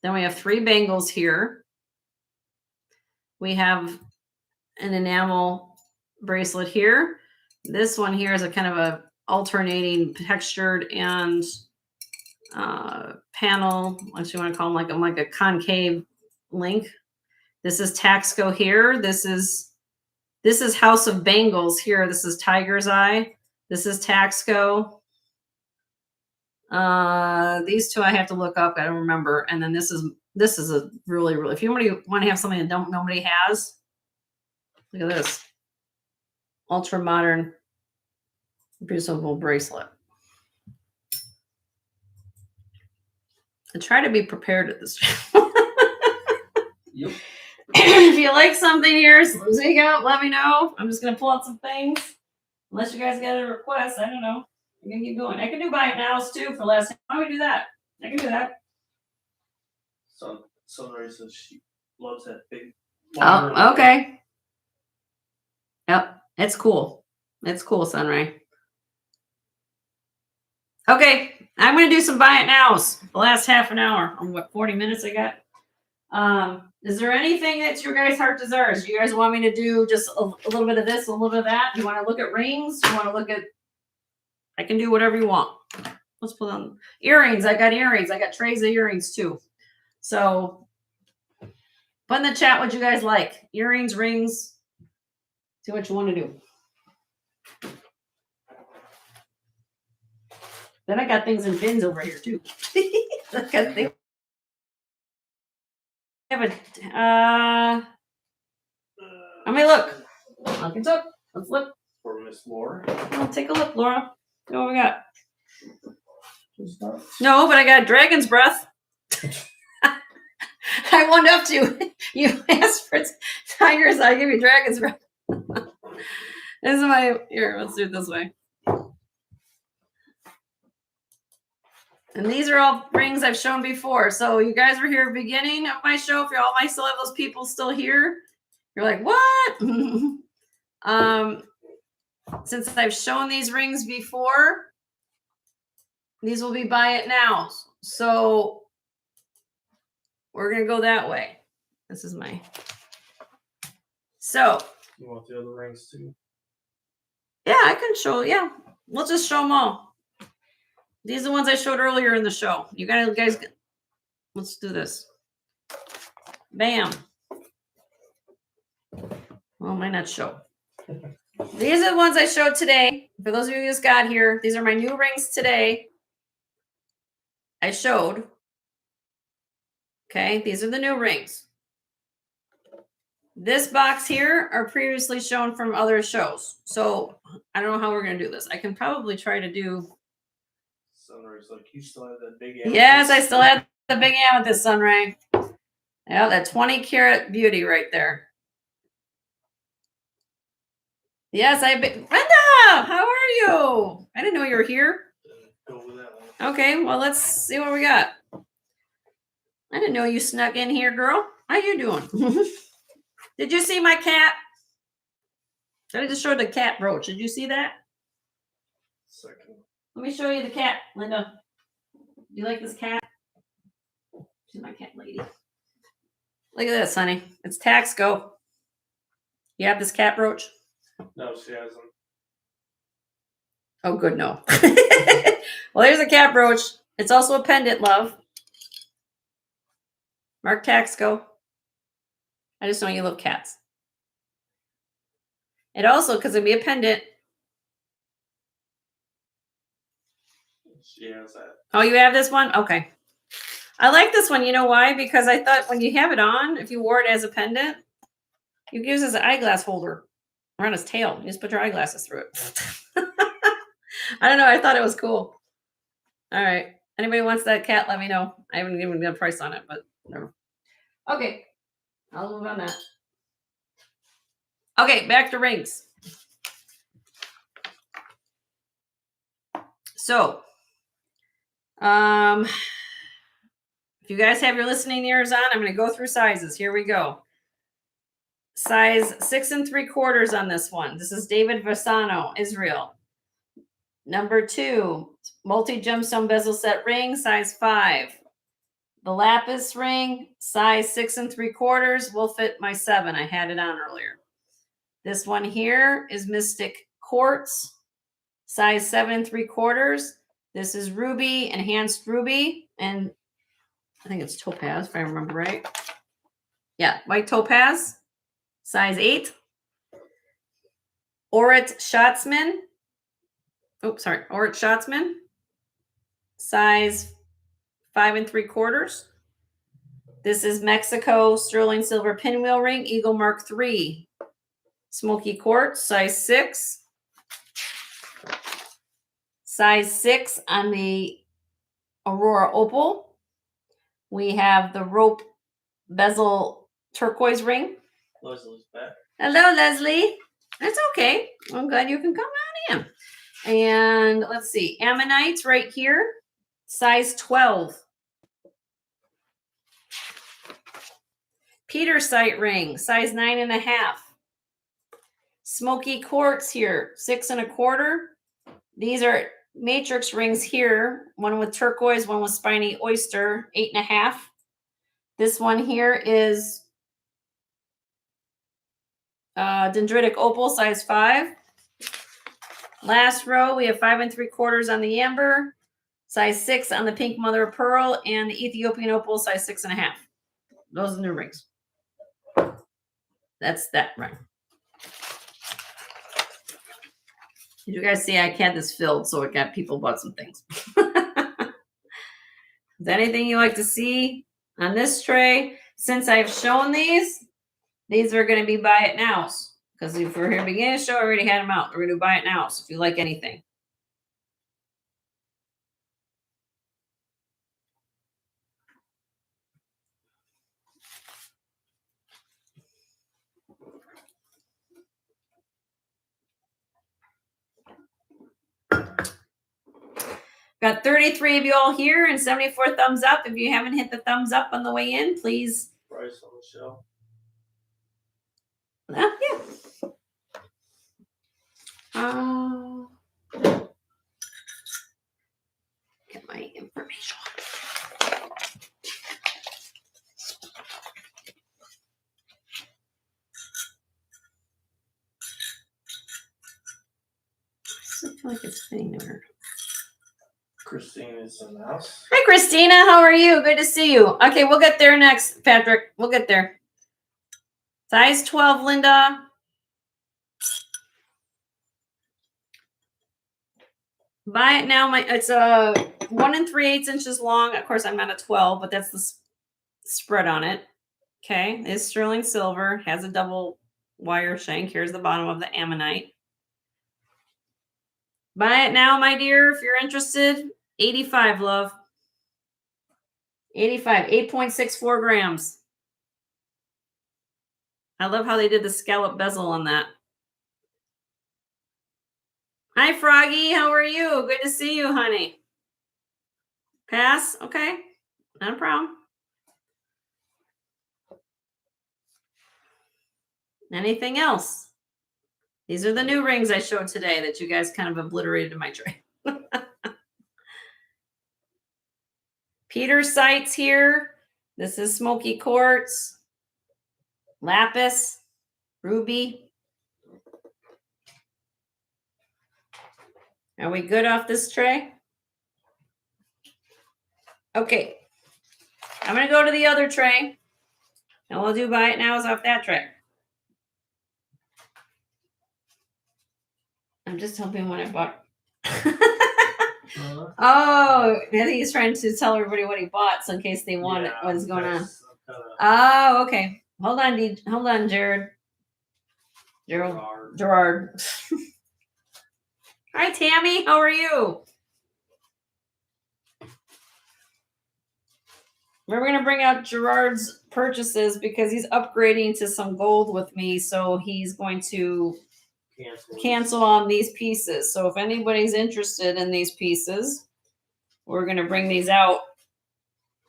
Then we have 3 bangles here. We have an enamel bracelet here. This one here is a kind of a alternating textured and panel. What you want to call them, like a concave link. This is Taxco here. This is House of Bangles here. This is Tiger's Eye. This is Taxco. These 2 I have to look up. I don't remember. And then this is a really, really, if you want to have something that nobody has, look at this. Ultra modern, beautiful bracelet. I try to be prepared at this. Yep. If you like something here, speak out, let me know. I'm just going to pull out some things. Unless you guys got a request, I don't know. I'm going to keep going. I can do buy it nows too for last time. Why don't we do that? I can do that. Sunrise says she loves that big. Oh, okay. Yep. It's cool. It's cool, Sunray. Okay. I'm going to do some buy it nows. The last half an hour. Or what, 40 minutes I got? Is there anything that's your guys' heart desires? Do you guys want me to do just a little bit of this, a little bit of that? Do you want to look at rings? Do you want to look at, I can do whatever you want. Let's put on earrings. I got earrings. I got trays of earrings too. So put in the chat what you guys like. Earrings, rings. See what you want to do. Then I got things in bins over here too. Because they have a, let me look. Let's look. For Miss Laura. Well, take a look, Laura. What we got? No, but I got dragon's breath. I won't up to. You asked for tigers, I give you dragon's breath. This is my, here, let's do it this way. And these are all rings I've shown before. So you guys were here at the beginning of my show. If you all might still have those people still here, you're like, what? Since I've shown these rings before, these will be buy it now. So we're gonna go that way. This is my. So. You want the other rings too? Yeah, I can show. Yeah, we'll just show them all. These are the ones I showed earlier in the show. You guys, let's do this. Bam. Well, might not show. These are the ones I showed today. For those of you who just got here, these are my new rings today. I showed. Okay, these are the new rings. This box here are previously shown from other shows. So I don't know how we're going to do this. I can probably try to do. Sunrise, like you still have that big. Yes, I still have the big amethyst sunray. Yeah, that 20 karat beauty right there. Yes, Brenda, how are you? I didn't know you were here. Go with that one. Okay, well, let's see what we got. I didn't know you snuck in here, girl. How you doing? Did you see my cat? I just showed the cat brooch. Did you see that? Second. Let me show you the cat, Linda. Do you like this cat? She's my cat lady. Look at this, honey. It's Taxco. You have this cat brooch? No, she hasn't. Oh, good, no. Well, there's a cat brooch. It's also a pendant, love. Mark Taxco. I just know you love cats. It also, because it'd be a pendant. She has that. Oh, you have this one? Okay. I like this one. You know why? Because I thought when you have it on, if you wore it as a pendant, you could use it as an eyeglass holder around his tail. You just put your eyeglasses through it. I don't know. I thought it was cool. All right. Anybody wants that cat, let me know. I haven't given a price on it, but whatever. Okay. I'll move on that. Okay, back to rings. So, if you guys have your listening ears on, I'm going to go through sizes. Here we go. Size 6 3/4 on this one. This is David Vassano, Israel. Number 2, multi-gemstone bezel set ring, size 5. The lapis ring, size 6 3/4, will fit my 7. I had it on earlier. This one here is Mystic Quartz, size 7 3/4. This is ruby, enhanced ruby, and I think it's topaz, if I remember right. Yeah, white topaz, size 8. Orit Schatzman. Orit Schatzman, size 5 3/4. This is Mexico sterling silver pinwheel ring, Eagle Mark III. Smoky quartz, size 6. Size 6 on the Aurora opal. We have the rope bezel turquoise ring. Leslie's back. Hello, Leslie. That's okay. I'm glad you can come on in. And let's see, ammonite right here, size 12. Petersite ring, size 9 1/2. Smoky quartz here, 6 1/4. These are matrix rings here, one with turquoise, one with spiny oyster, 8 1/2. This one here is dendritic opal, size 5. Last row, we have 5 3/4 on the amber, size 6 on the pink mother of pearl, and the Ethiopian opal, size 6 1/2. Those are the new rings. That's that ring. Did you guys see I had this filled, so it got people bought some things. Is there anything you like to see on this tray? Since I've shown these are going to be buy it nows. Because if we're here beginning of the show, I already had them out. We're going to buy it now. So if you like anything. Got 33 of you all here and 74 thumbs up. If you haven't hit the thumbs up on the way in, please. Price on the shelf. Yeah. Get my information. I feel like it's fitting to her. Christine is in the house. Hi, Christina. How are you? Good to see you. Okay, we'll get there next, Patrick. We'll get there. Size 12, Linda. Buy it now. It's a 1 3/8 inches long. Of course, I'm not a 12, but that's the spread on it. Okay, it's sterling silver. Has a double wire shank. Here's the bottom of the ammonite. Buy it now, my dear, if you're interested. 85, love. 85, 8.64 grams. I love how they did the scallop bezel on that. Hi, Froggy. How are you? Good to see you, honey. Pass? Okay. Not a problem. Anything else? These are the new rings I showed today that you guys kind of obliterated in my tray. Peter sights here. This is smoky quartz. Lapis. Ruby. Are we good off this tray? Okay. I'm going to go to the other tray. And we'll do buy it now is off that tray. I'm just helping what I bought. Oh, I think he's trying to tell everybody what he bought, so in case they want it, what's going on. Oh, okay. Hold on, Jared. Gerard. Hi, Tammy. How are you? We're going to bring out Gerard's purchases because he's upgrading to some gold with me, so he's going to cancel on these pieces. So if anybody's interested in these pieces, we're going to bring these out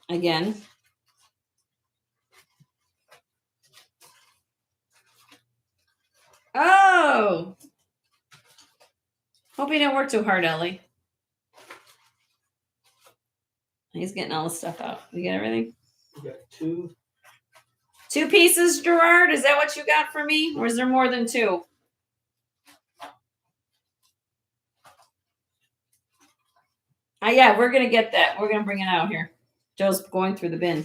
again. Oh, hope you didn't work too hard, Ellie. He's getting all the stuff out. You get everything? You got two pieces, Gerard? Is that what you got for me? Or is there more than two? Yeah, we're going to get that. We're going to bring it out here. Joe's going through the bin.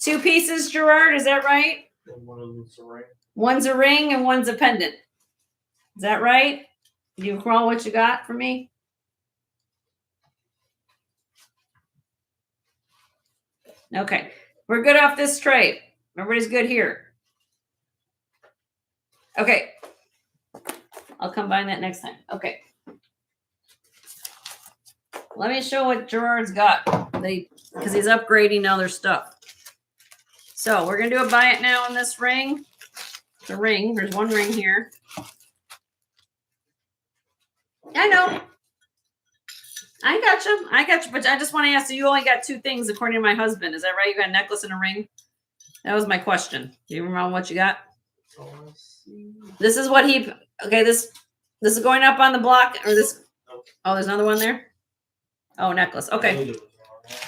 2 pieces, Gerard. Is that right? one of them's a ring. One's a ring and one's a pendant. Is that right? Do you recall what you got for me? Okay. We're good off this tray. Everybody's good here. Okay. I'll combine that next time. Okay. Let me show what Gerard's got. Because he's upgrading other stuff. So we're going to do a buy it now on this ring. The ring. There's one ring here. I know. I got you. But I just want to ask, so you only got 2 things according to my husband. Is that right? You got a necklace and a ring? That was my question. Do you remember what you got? This is what he, okay, this is going up on the block, or this, oh, there's another one there? Oh, necklace. Okay.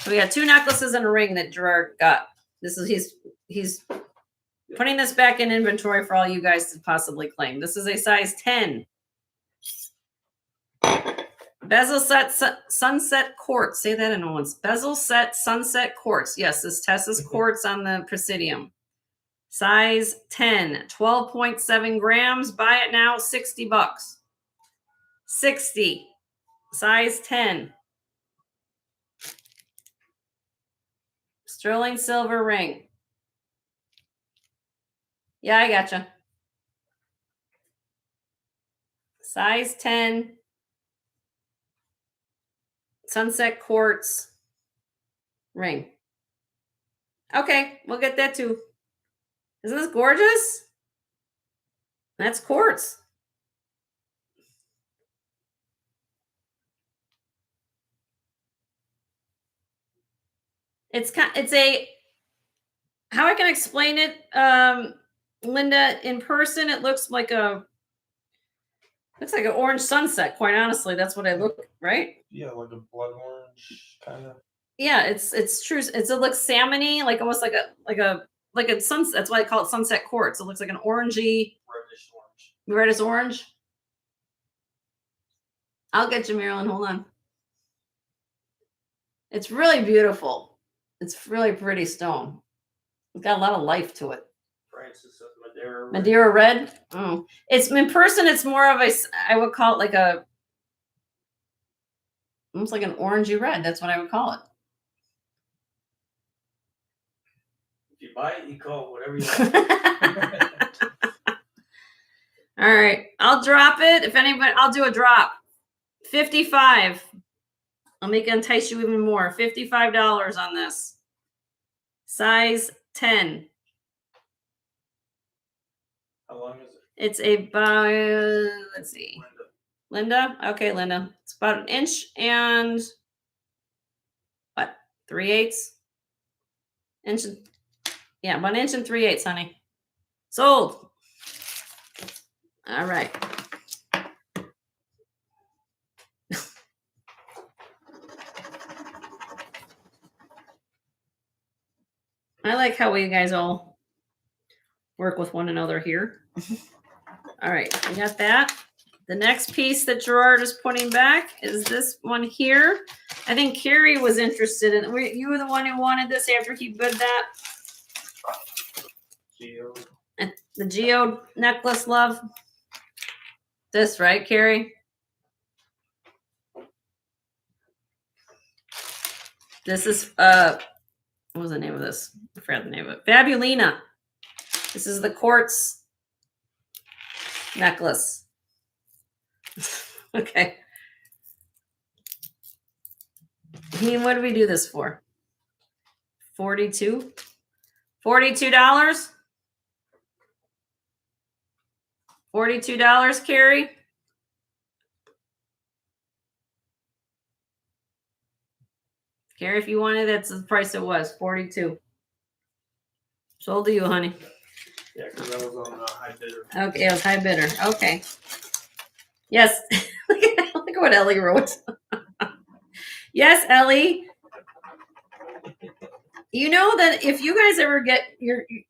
So we got 2 necklaces and a ring that Gerard got. This is, he's putting this back in inventory for all you guys to possibly claim. This is a size 10. Bezel set sunset quartz. Say that in once. Bezel set sunset quartz. Yes, this Tessa's quartz on the Presidium. Size 10, 12.7 grams. Buy it now, $60. 60. Size 10. Sterling silver ring. Yeah, I gotcha. Size 10. Sunset quartz ring. Okay, we'll get that too. Isn't this gorgeous? That's quartz. It's how I can explain it, Linda, in person, it looks like an orange sunset. Quite honestly, that's what I look, right? Yeah, like a blood orange kind of. Yeah, it's true. It looks salmony, like almost like a sunset. That's why I call it sunset quartz. It looks like an orangey, reddish orange. I'll get you, Marilyn. Hold on. It's really beautiful. It's really pretty stone. It's got a lot of life to it. Francis says Madeira red. Madeira red. Oh, it's in person. It's more of I would call it like almost like an orangey red. That's what I would call it. If you buy it, you call it whatever you want. All right, I'll drop it. If anybody, I'll do a drop. 55. I'll make it entice you even more. $55 on this. Size 10. How long is it? It's about, let's see. Linda? Okay, Linda. It's about an inch and what? 3/8? Inch and, yeah, 1 inch and 3/8, honey. Sold. All right. I like how you guys all work with one another here. All right, we got that. The next piece that Gerard is putting back is this one here. I think Carrie was interested in. You were the one who wanted this after he bid that. Geode. The geode necklace, love. This, right, Carrie? This is what was the name of this? I forgot the name of it. Fabulina. This is the quartz necklace. Okay. What do we do this for? 42? $42? $42, Carrie? Carrie, if you wanted, that's the price it was. 42. Sold to you, honey. Yeah, because that was on high bidder. Okay, it was high bidder. Okay. Yes. Look at what Ellie wrote. Yes, Ellie. You know that if you guys ever get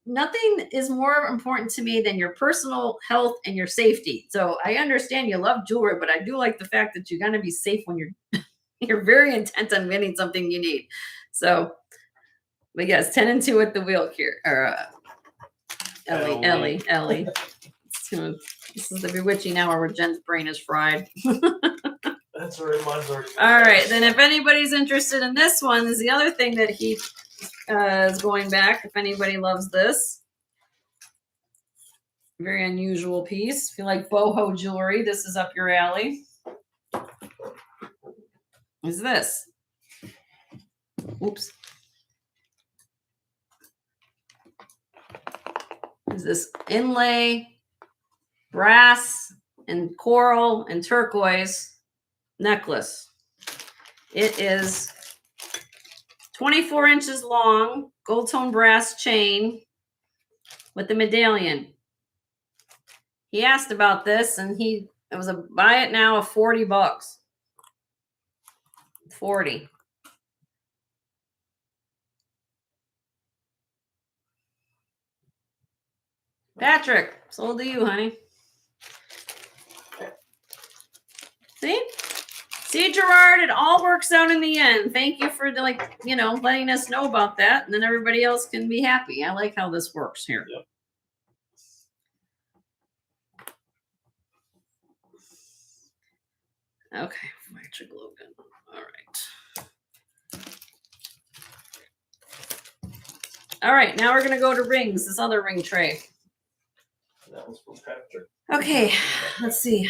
nothing is more important to me than your personal health and your safety. So I understand you love jewelry, but I do like the fact that you're going to be safe when you're very intent on getting something you need. So, but yes, 10 and 2 at the wheel here. Or Ellie. This is the bewitching hour where Jen's brain is fried. That's right. Mine's already. All right. Then if anybody's interested in this one, is the other thing that he is going back. If anybody loves this. Very unusual piece. If you like boho jewelry, this is up your alley. Is this? Oops. Is this inlay, brass, and coral and turquoise necklace? It is 24 inches long, gold tone brass chain with the medallion. He asked about this, and it was a buy it now of $40. 40. Patrick, sold to you, honey. See, Gerard, it all works out in the end. Thank you for letting us know about that, and then everybody else can be happy. I like how this works here. Yep. Okay, electric Logan. All right. All right, now we're gonna go to rings. This other ring tray. That was from Patrick. Okay, let's see.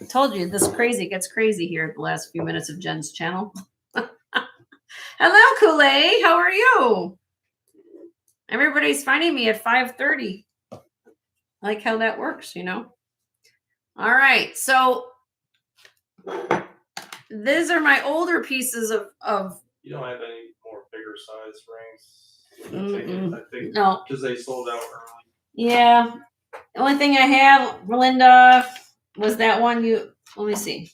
I told you this gets crazy here at the last few minutes of Jen's channel. Hello, Kool-Aid. How are you? Everybody's finding me at 5:30. I like how that works, All right, so these are my older pieces of. You don't have any more bigger size rings. I think No. because they sold out early. Yeah. The only thing I have, Linda, was that one let me see.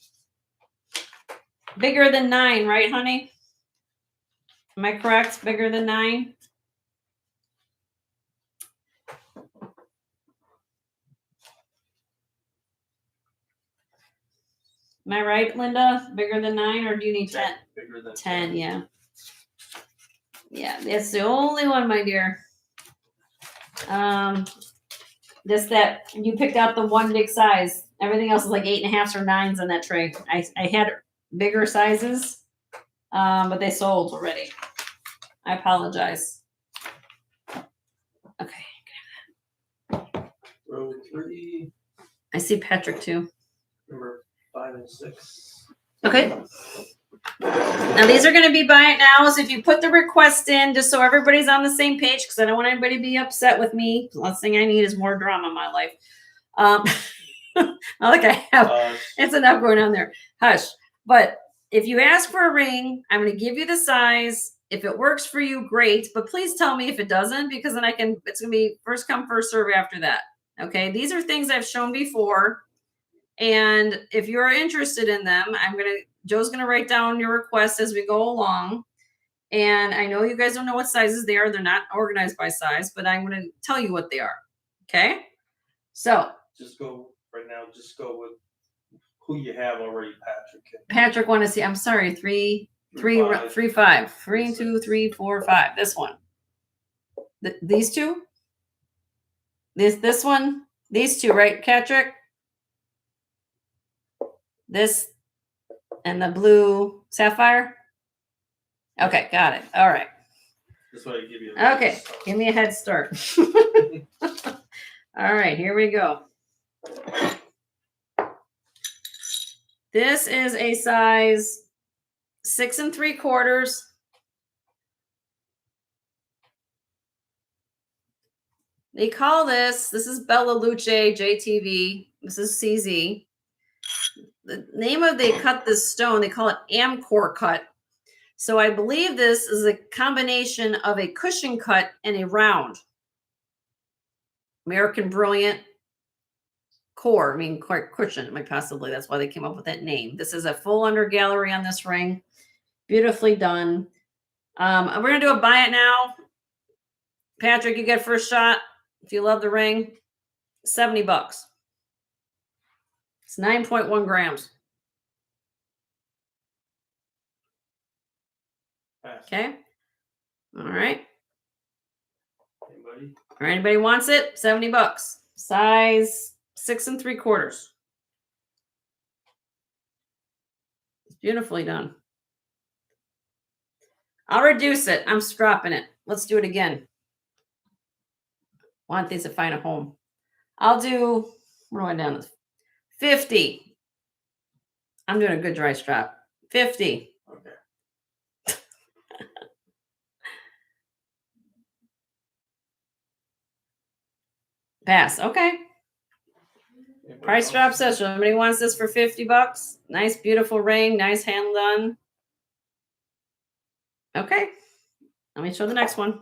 Bigger than 9, right, honey? Am I correct? Bigger than 9? Am I right, Linda? Bigger than 9, or do you need 10? Bigger than 10, yeah. Yeah, that's the only one, my dear. Just that you picked out the one big size. Everything else is like 8.5s or 9s on that tray. I had bigger sizes, but they sold already. I apologize. Okay. Row 3. I see Patrick too. Number 5 and 6. Okay. Now these are going to be buy it nows. If you put the request in, just so everybody's on the same page, because I don't want anybody to be upset with me. The last thing I need is more drama in my life. Not like I have. It's enough going on there. Hush. But if you ask for a ring, I'm going to give you the size. If it works for you, great. But please tell me if it doesn't, because then it's going to be first come, first serve after that. Okay. These are things I've shown before. And if you're interested in them, Joe's going to write down your requests as we go along. And I know you guys don't know what sizes they are. They're not organized by size, but I'm going to tell you what they are. Okay. So just go right now. Just go with who you have already, Patrick. Patrick, want to see? I'm sorry. 3, 5. 3, 2, 3, 4, 5. This one. These two. This one. These two, right, Patrick? This and the blue sapphire. Okay, got it. All right. That's why I give you. Okay, give me a head start. All right, here we go. This is a size 6 3/4. They call this is Bella Luce JTV. This is CZ. The name of they cut this stone, they call it Amcor cut. So I believe this is a combination of a cushion cut and a round. American Brilliant core, cushion, possibly. That's why they came up with that name. This is a full under gallery on this ring. Beautifully done. We're going to do a buy it now. Patrick, you get first shot. If you love the ring, $70. It's 9.1 grams. Okay. All right. Anybody? Or anybody wants it? $70. Size 6 3/4. It's beautifully done. I'll reduce it. I'm dropping it. Let's do it again. Want these to find a home. I'll do, what do I down this? 50. I'm doing a good dry strap. 50. Okay. Pass. Okay. Price drop session. Somebody wants this for $50. Nice, beautiful ring. Nice hand done. Okay. Let me show the next one.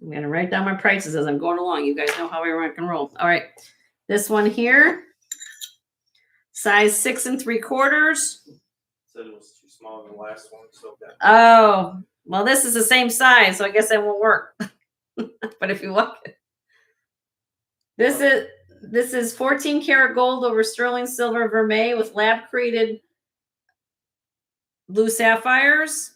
I'm going to write down my prices as I'm going along. You guys know how I rock and roll. All right. This one here, size 6 3/4. Said it was too small than the last one. So that. Oh, well, this is the same size, so I guess that won't work. But if you look, this is 14 karat gold over sterling silver vermeil with lab created blue sapphires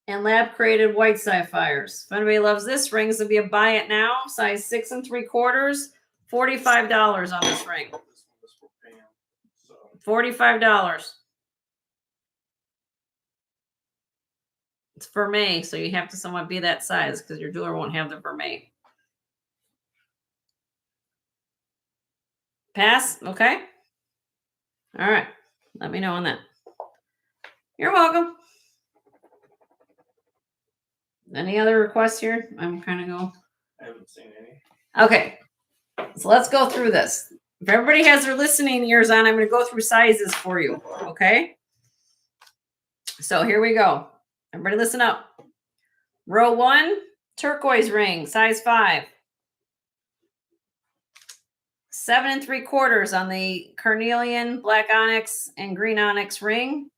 and lab created white sapphires. If anybody loves this ring, this would be a buy it now. Size 6 3/4, $45 on this ring. $45. It's vermeil, so you have to somewhat be that size because your jeweler won't have the vermeil. Pass? Okay. All right. Let me know on that. You're welcome. Any other requests here? I'm kind of going. I haven't seen any. Okay. So let's go through this. If everybody has their listening ears on, I'm going to go through sizes for you. Okay. So here we go. Everybody listen up. Row 1, turquoise ring, size 5. 7 3/4 on the carnelian, black onyx, and green onyx ring.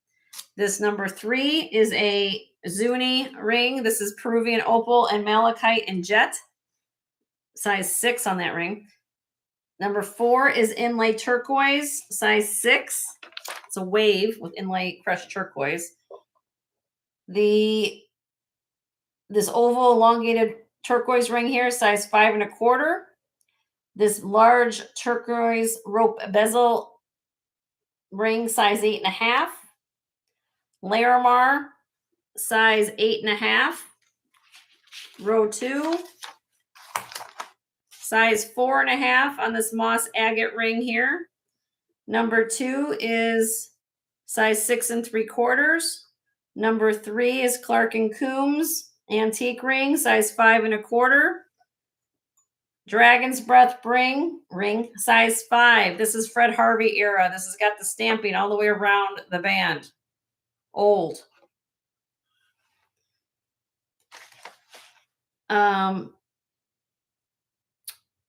This number 3 is a Zuni ring. This is Peruvian opal and malachite and jet. Size 6 on that ring. Number 4 is inlay turquoise, size 6. It's a wave with inlay crushed turquoise. This oval elongated turquoise ring here, size 5 1/4. This large turquoise rope bezel ring, size 8 1/2. Larimar, size 8 1/2. Row 2, size 4 1/2 on this moss agate ring here. Number 2 is size 6 3/4. Number 3 is Clark and Coombs antique ring, size 5 1/4. Dragon's Breath ring, size 5. This is Fred Harvey era. This has got the stamping all the way around the band. Old.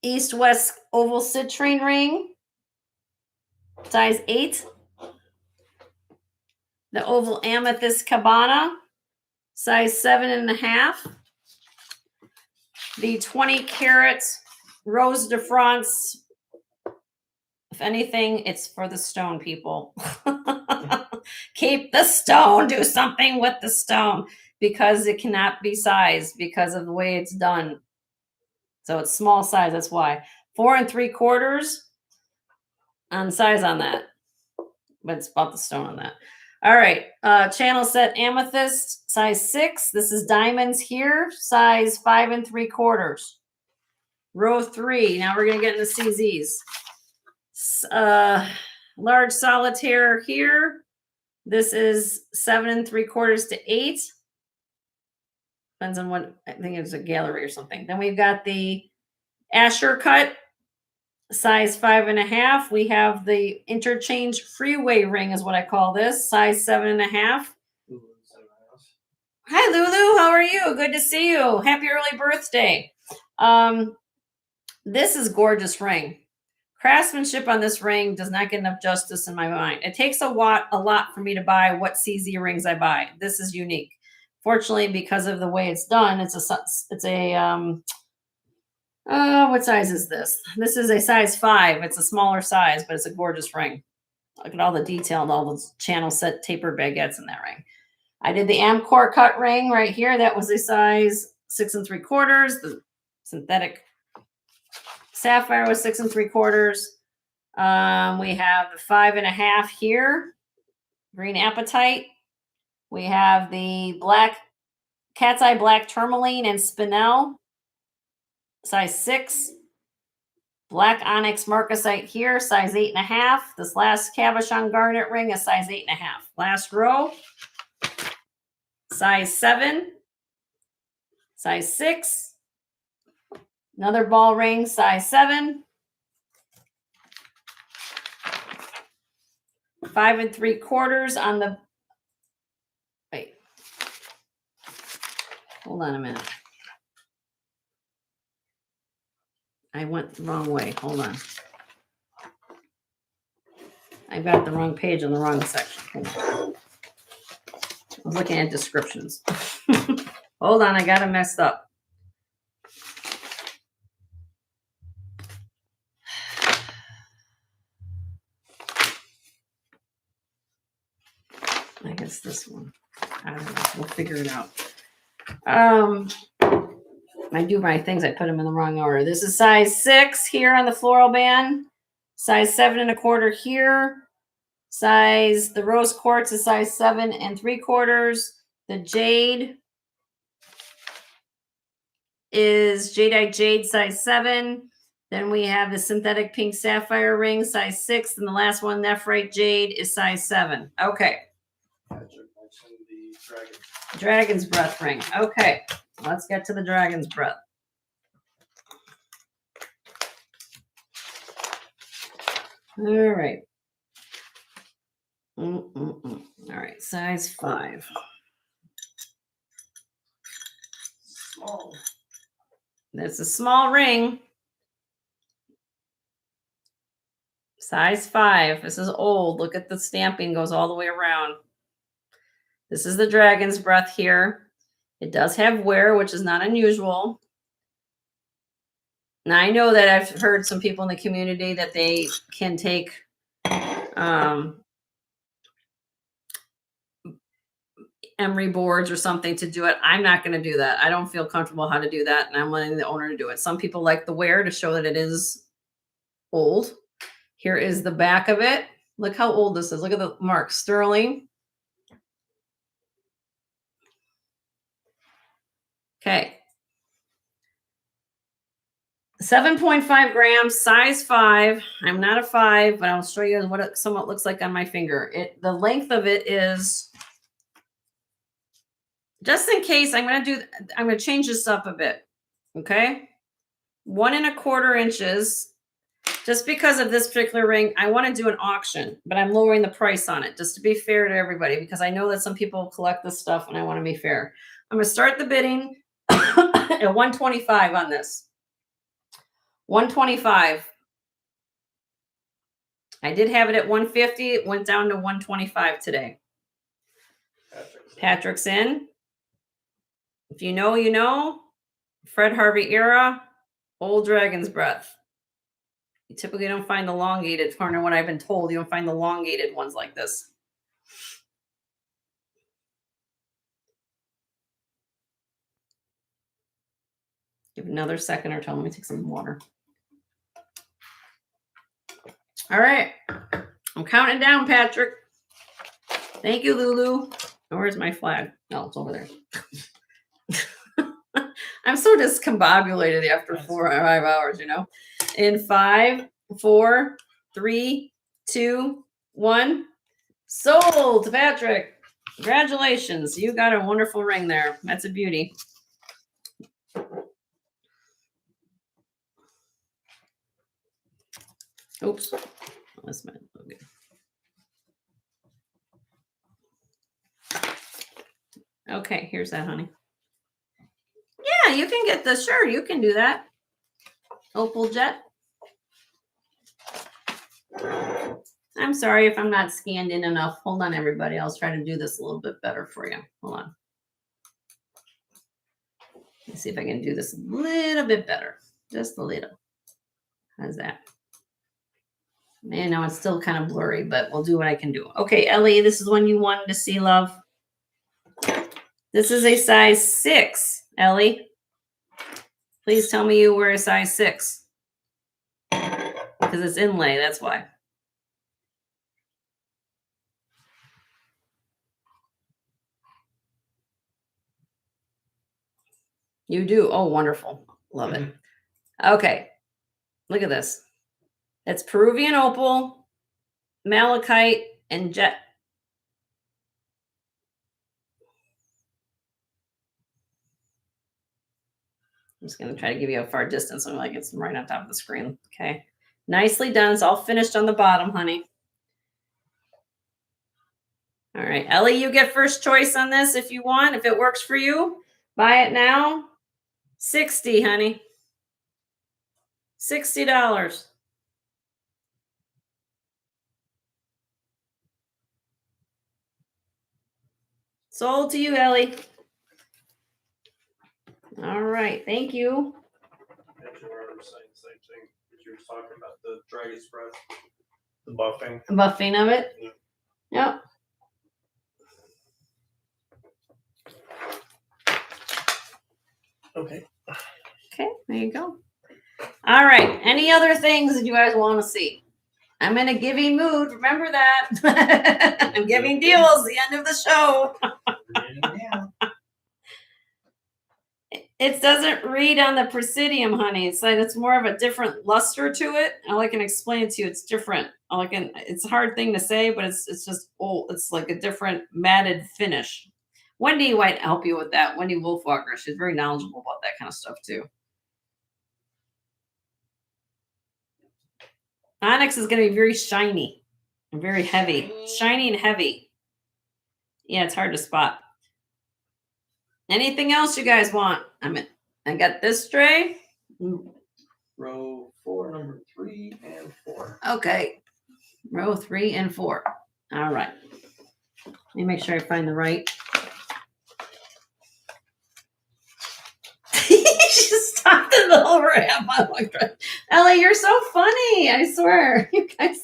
East-West oval citrine ring, size 8. The oval amethyst cabana, size 7 1/2. The 20 karat Rose de France. If anything, it's for the stone people. Keep the stone. Do something with the stone because it cannot be sized because of the way it's done. So it's small size. That's why 4 3/4 on size on that, but it's about the stone on that. All right, channel set amethyst, size 6. This is diamonds here, size 5 3/4. Row 3. Now we're gonna get into CZs. Large solitaire here. This is 7 3/4 to 8. Depends on what, I think it's a gallery or something. Then we've got the Asher cut, size 5 1/2. We have the interchange freeway ring is what I call this, size 7 1/2. Hi Lulu, how are you? Good to see you. Happy early birthday. This is gorgeous ring. Craftsmanship on this ring does not get enough justice in my mind. It takes a lot for me to buy what CZ rings I buy. This is unique. Fortunately, because of the way it's done, it's a what size is this? This is a size 5. It's a smaller size, but it's a gorgeous ring. Look at all the detail and all the channel set taper baguettes in that ring. I did the Amcor cut ring right here. That was a size 6 3/4. The synthetic sapphire was 6 3/4. We have the 5 1/2 here, green apatite. We have the black cat's eye black tourmaline and spinel, size 6. Black onyx marcasite here, size 8 1/2. This last cabochon garnet ring is size 8 1/2. Last row, size 7, size 6. Another ball ring, size 7. 5 3/4 on the, wait, hold on a minute. I went the wrong way. Hold on. I got the wrong page on the wrong section. I was looking at descriptions. Hold on, I got it messed up. I guess this one. I don't know. We'll figure it out. I do my things, I put them in the wrong order. This is size 6 here on the floral band. Size 7 1/4 here. The rose quartz is size 7 3/4. The jade is jadeite jade, size 7. Then we have the synthetic pink sapphire ring, size 6. And the last one, nephrite jade, is size 7. Okay. Dragon's breath ring. Okay. Let's get to the dragon's breath. All right. All right, size 5. Small. That's a small ring. Size 5. This is old. Look at the stamping, goes all the way around. This is the dragon's breath here. It does have wear, which is not unusual. Now, I know that I've heard some people in the community that they can take emery boards or something to do it. I'm not going to do that. I don't feel comfortable how to do that, and I'm letting the owner do it. Some people like the wear to show that it is old. Here is the back of it. Look how old this is. Look at the mark. Sterling. Okay. 7.5 grams, size 5. I'm not a 5, but I'll show you what it somewhat looks like on my finger. The length of it is, just in case, I'm going to change this up a bit. Okay. 1¼ inches. Just because of this particular ring, I want to do an auction, but I'm lowering the price on it just to be fair to everybody, because I know that some people collect this stuff and I want to be fair. I'm going to start the bidding at 125 on this. 125. I did have it at 150. It went down to 125 today. Patrick's in. If you know, you know. Fred Harvey era, old dragon's breath. You typically don't find the elongated, according to what I've been told. You don't find the elongated ones like this. Give it another second or two. Let me take some water. All right. I'm counting down, Patrick. Thank you, Lulu. Where's my flag? Oh, it's over there. I'm so discombobulated after 4 or 5 hours, you know. In 5, 4, 3, 2, 1. Sold to Patrick. Congratulations. You got a wonderful ring there. That's a beauty. Oops. That's my okay. Okay, here's that, honey. Yeah, you can get the sure, you can do that. Opal Jet. I'm sorry if I'm not scanned in enough. Hold on, everybody. I'll try to do this a little bit better for you. Hold on. Let's see if I can do this a little bit better. Just a little. How's that? Man, now it's still kind of blurry, but we'll do what I can do. Okay, Ellie, this is one you wanted to see, love. This is a size 6, Ellie. Please tell me you wear a size 6. Because it's inlay, that's why. You do? Oh, wonderful. Love it. Okay. Look at this. It's Peruvian opal, malachite, and jet. I'm just going to try to give you a far distance. I'm like, it's right on top of the screen. Okay. Nicely done. It's all finished on the bottom, honey. All right. Ellie, you get first choice on this if you want. If it works for you, buy it now. 60, honey. $60. Sold to you, Ellie. All right. Thank you. You were saying the same thing. You were talking about the dragon's breath, the buffing. Buffing of it. Yeah. Yep. Okay. Okay, there you go. All right. Any other things that you guys want to see? I'm in a giving mood. Remember that. I'm giving deals the end of the show. It doesn't read on the Presidium, honey. It's like it's more of a different luster to it. All I can explain it to you, it's different. It's a hard thing to say, but it's just old. It's like a different matted finish. Wendy might help you with that. Wendy Wolfwalker. She's very knowledgeable about that kind of stuff too. Onyx is going to be very shiny. Very heavy, shiny and heavy. Yeah, it's hard to spot. Anything else you guys want? I got this tray. Row 4, number 3 and 4. Okay. Row 3 and 4. All right. Let me make sure I find the right. She stopped in the overhand. Ellie, you're so funny. I swear. You guys,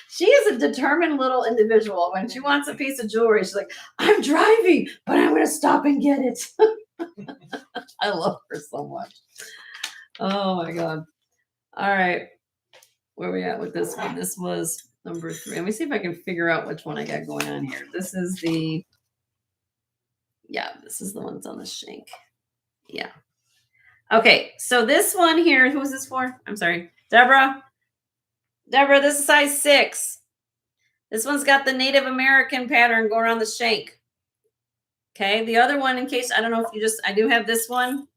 she is a determined little individual. When she wants a piece of jewelry, she's like, I'm driving, but I'm going to stop and get it. I love her so much. Oh my God. All right. Where are we at with this one? This was number 3. Let me see if I can figure out which one I got going on here. This is the, yeah, this is the one that's on the shank. Yeah. Okay, so this one here, who is this for? I'm sorry. Deborah. Deborah, this is size 6. This one's got the Native American pattern going around the shank. Okay, the other one, in case, I don't know if you just, I do have this one.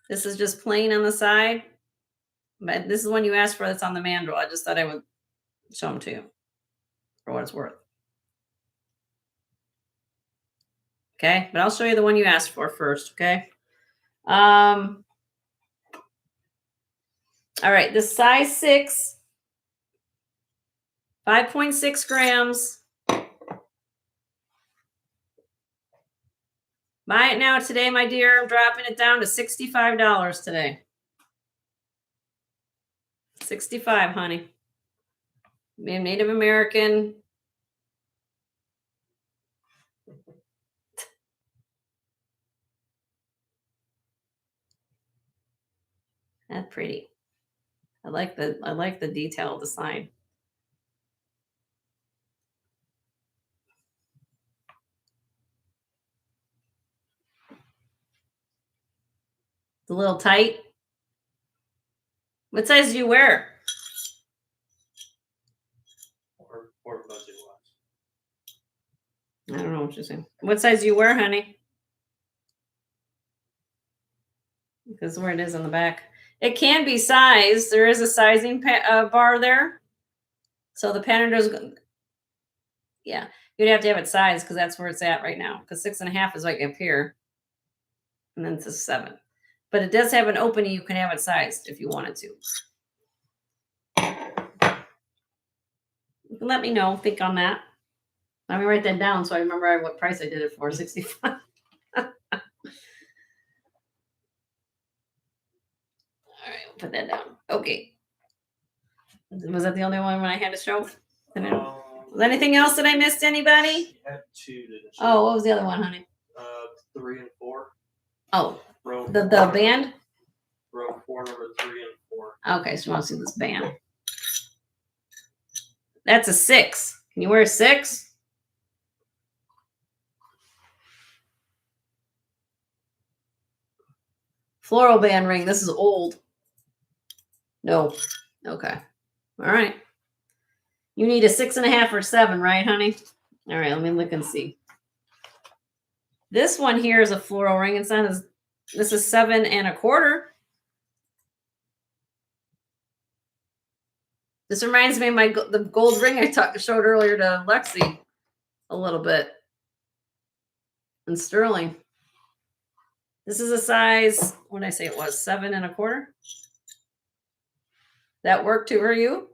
This is just plain on the side. But this is the one you asked for that's on the mandrel. I just thought I would show them to you for what it's worth. Okay, but I'll show you the one you asked for first, okay? All right, the size 6, 5.6 grams. Buy it now today, my dear. I'm dropping it down to $65 today. 65, honey. Being Native American. That's pretty. I like the detail of the sign. It's a little tight. What size do you wear? Or budget wise. I don't know what you're saying. What size do you wear, honey? Because where it is on the back. It can be sized. There is a sizing bar there. So the pattern does. Yeah, you'd have to have it sized because that's where it's at right now. Because 6.5 is like up here. And then it's a 7. But it does have an opening. You can have it sized if you wanted to. You can let me know. Think on that. Let me write that down so I remember what price I did it for. 65. All right, we'll put that down. Okay. Was that the only one I had to show? Was there anything else that I missed? Anybody? I had 2 to show. Oh, what was the other one, honey? 3 and 4. Oh, Row the 4, band? Row 4, number 3 and 4. Okay, so you want to see this band. That's a 6. Can you wear a 6? Floral band ring. This is old. No. Okay. All right. You need a 6.5 or 7, right, honey? All right, let me look and see. This one here is a floral ring. It's not as, this is 7.25. This reminds me of the gold ring I showed earlier to Lexi a little bit. And sterling. This is a size, what did I say it was? 7.25? That worked too for you?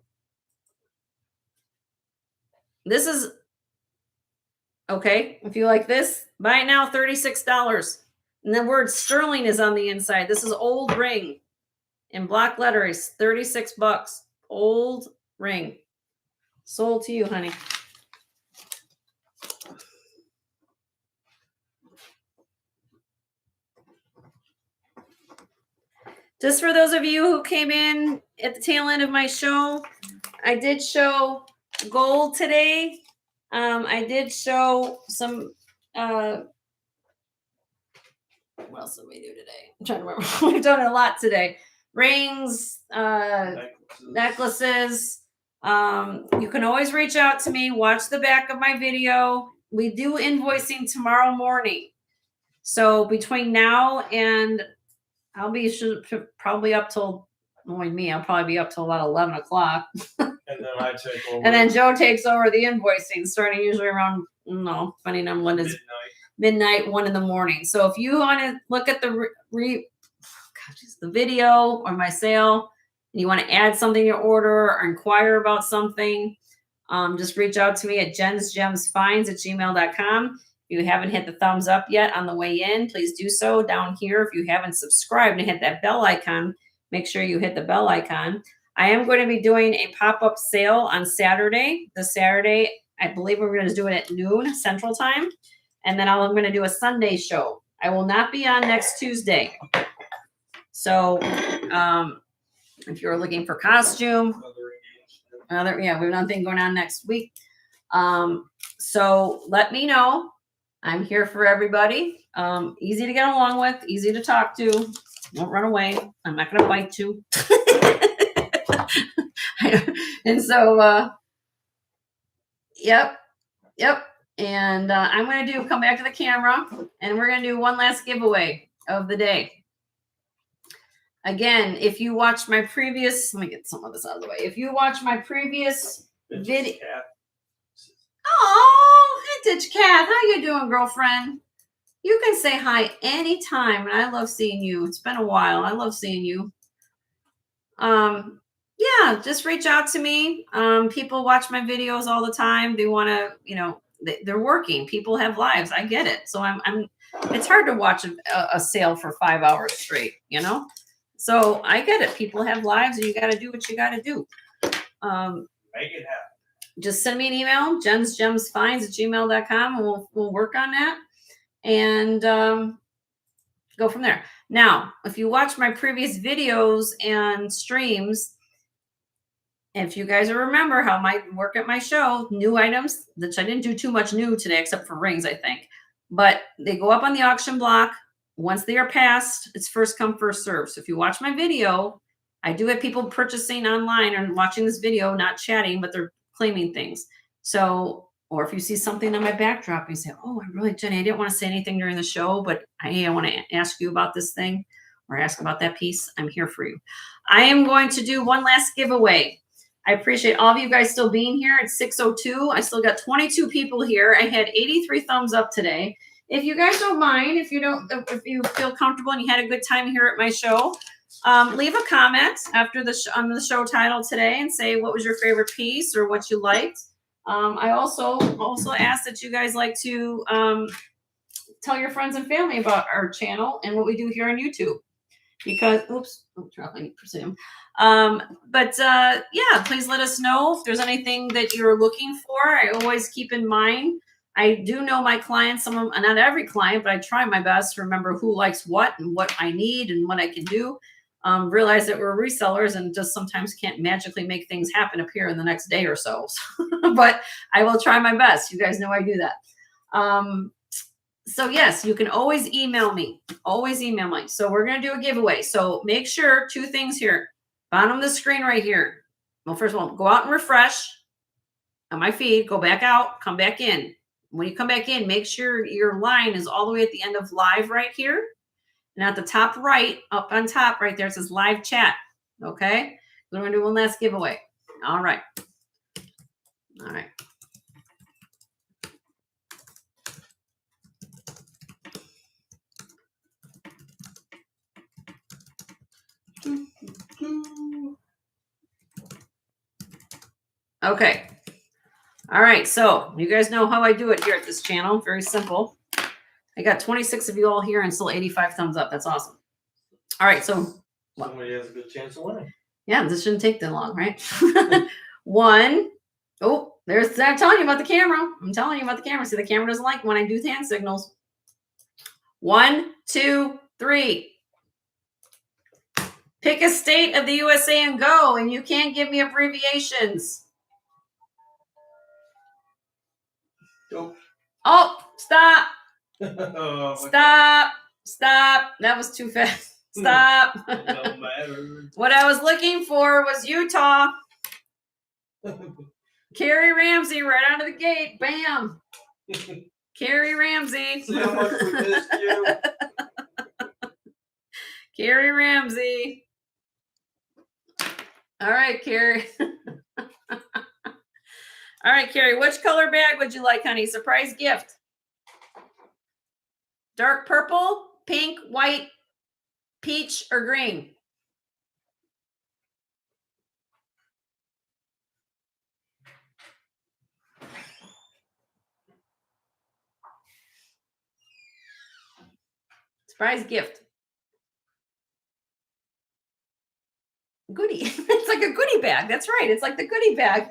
This is okay. If you like this, buy it now, $36. And the word sterling is on the inside. This is old ring in block letters, 36 bucks. Old ring. Sold to you, honey. Just for those of you who came in at the tail end of my show, I did show gold today. I did show some, what else did we do today? I'm trying to remember. We've done a lot today. Rings, necklaces. You can always reach out to me. Watch the back of my video. We do invoicing tomorrow morning. So between now and I'll be probably up till, knowing me, I'll probably be up till about 11 o'clock. And And then I take over. And then Joe takes over the invoicing, starting usually around, no, depending on when it's midnight, 1 in the morning. So if you want to look at the the video or my sale, and you want to add something to your order or inquire about something, just reach out to me at jensgemsfinds@gmail.com. If you haven't hit the thumbs up yet on the way in, please do so down here. If you haven't subscribed and hit that bell icon, make sure you hit the bell icon. I am going to be doing a pop-up sale on Saturday. This Saturday, I believe we're going to do it at noon Central Time. And then I'm going to do a Sunday show. I will not be on next Tuesday. So if you're looking for costume, we have nothing going on next week. So let me know. I'm here for everybody. Easy to get along with, easy to talk to. Don't run away. I'm not going to bite you. And so, yep. And I'm going to come back to the camera, and we're going to do one last giveaway of the day. Again, if you watch my previous, let me get some of this out of the way. If you watch my previous video. Oh, vintage cat. How you doing, girlfriend? You can say hi anytime, and I love seeing you. It's been a while. I love seeing you. Yeah, just reach out to me. People watch my videos all the time. They want to, they're working. People have lives. I get it. So it's hard to watch a sale for 5 hours straight, So I get it. People have lives, and you got to do what you got to do. Make it happen. Just send me an email, jensgemsfinds@gmail.com, and we'll work on that and go from there. Now, if you watch my previous videos and streams, if you guys remember how my work at my show, new items, which I didn't do too much new today, except for rings, I think, but they go up on the auction block. Once they are passed, it's first come, first serve. So if you watch my video, I do have people purchasing online or watching this video, not chatting, but they're claiming things. So, or if you see something on my backdrop, you say, oh, Jenny, I didn't want to say anything during the show, but I want to ask you about this thing or ask about that piece. I'm here for you. I am going to do one last giveaway. I appreciate all of you guys still being here. It's 6:02. I still got 22 people here. I had 83 thumbs up today. If you guys don't mind, if you feel comfortable and you had a good time here at my show, leave a comment after on the show title today and say what was your favorite piece or what you liked. I also ask that you guys like to tell your friends and family about our channel and what we do here on YouTube. Because, oops, I'm dropping it, presume. Yeah, please let us know if there's anything that you're looking for. I always keep in mind, I do know my clients, some of them, not every client, but I try my best to remember who likes what and what I need and what I can do. Realize that we're resellers and just sometimes can't magically make things happen appear in the next day or so. But I will try my best. You guys know I do that. So yes, you can always email me. Always email me. So we're going to do a giveaway. So make sure 2 things here. Bottom of the screen right here. Well, first of all, go out and refresh on my feed. Go back out. Come back in. When you come back in, make sure your line is all the way at the end of live right here. And at the top right, up on top right there, it says live chat. Okay? We're going to do one last giveaway. All right. All right. Okay. All right. So you guys know how I do it here at this channel. Very simple. I got 26 of you all here and still 85 thumbs up. That's awesome. All right. So somebody has a good chance of winning. Yeah, this shouldn't take that long, right? 1. Oh, I'm telling you about the camera. I'm telling you about the camera. See, the camera doesn't like when I do hand signals. 1, 2, 3. Pick a state of the USA and go, and you can't give me abbreviations. Go. Oh, stop. Oh, Stop. That was too fast. Stop. No matter. What I was looking for was Utah. Carrie Ramsey right out of the gate. Bam. Carrie Ramsey. See how much we missed you? Carrie Ramsey. All right, Carrie. All right, Carrie, which color bag would you like, honey? Surprise gift. Dark purple, pink, white, peach, or green? Surprise gift. Goodie. It's like a goodie bag. That's right. It's like the goodie bag.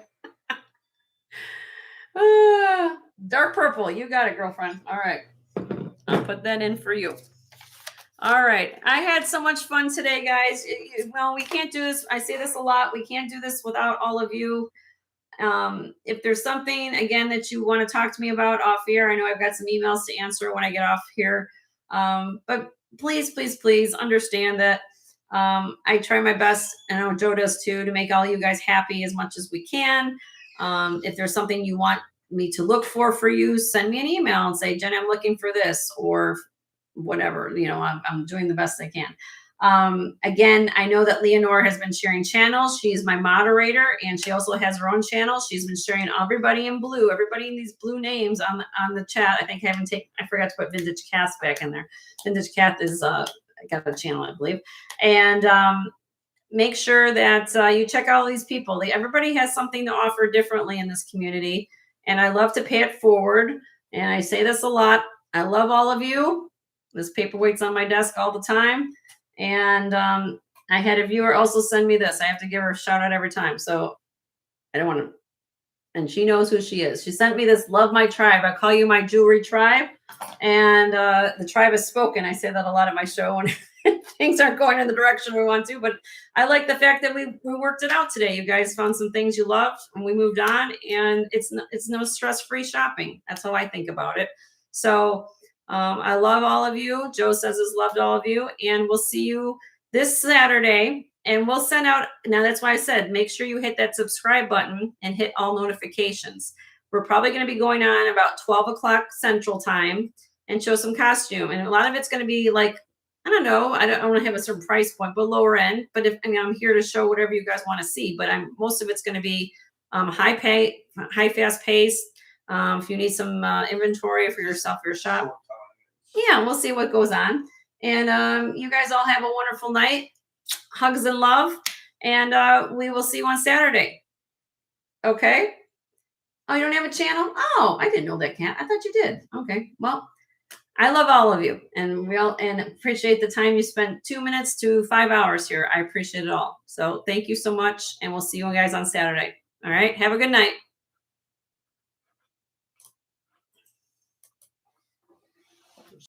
Dark purple. You got it, girlfriend. All right. I'll put that in for you. All right. I had so much fun today, guys. Well, we can't do this. I say this a lot. We can't do this without all of you. If there's something, again, that you want to talk to me about off air, I know I've got some emails to answer when I get off here. But please, please, please understand that I try my best, and I know Joe does too, to make all you guys happy as much as we can. If there's something you want me to look for you, send me an email and say, Jen, I'm looking for this, or whatever. I'm doing the best I can. Again, I know that Leonore has been sharing channels. She's my moderator, and she also has her own channel. She's been sharing everybody in blue, everybody in these blue names on the chat. I think I forgot to put Vintage Cats back in there. Vintage Cat is got a channel, I believe. And make sure that you check out all these people. Everybody has something to offer differently in this community, and I love to pay it forward. And I say this a lot. I love all of you. This paperweight's on my desk all the time. And I had a viewer also send me this. I have to give her a shout out every time. So I don't want to. And she knows who she is. She sent me this, love my tribe. I call you my jewelry tribe. And the tribe has spoken. I say that a lot at my show when things aren't going in the direction we want to. But I like the fact that we worked it out today. You guys found some things you loved and we moved on. And it's no stress-free shopping. That's how I think about it. So I love all of you. Joe says his love to all of you. And we'll see you this Saturday. And we'll send out, now that's why I said, make sure you hit that subscribe button and hit all notifications. We're probably going to be going on about 12 o'clock Central Time and show some costume. And a lot of it's going to be like, I don't know, I don't want to have a certain price point, but lower end. But I'm here to show whatever you guys want to see. But most of it's going to be high fast pace. If you need some inventory for yourself, your shop. Yeah, we'll see what goes on. And you guys all have a wonderful night. Hugs and love. And we will see you on Saturday. Okay? Oh, you don't have a channel? Oh, I didn't know that, Kat. I thought you did. Okay. Well, I love all of you. And appreciate the time you spent 2 minutes to 5 hours here. I appreciate it all. So thank you so much. And we'll see you guys on Saturday. All right. Have a good night.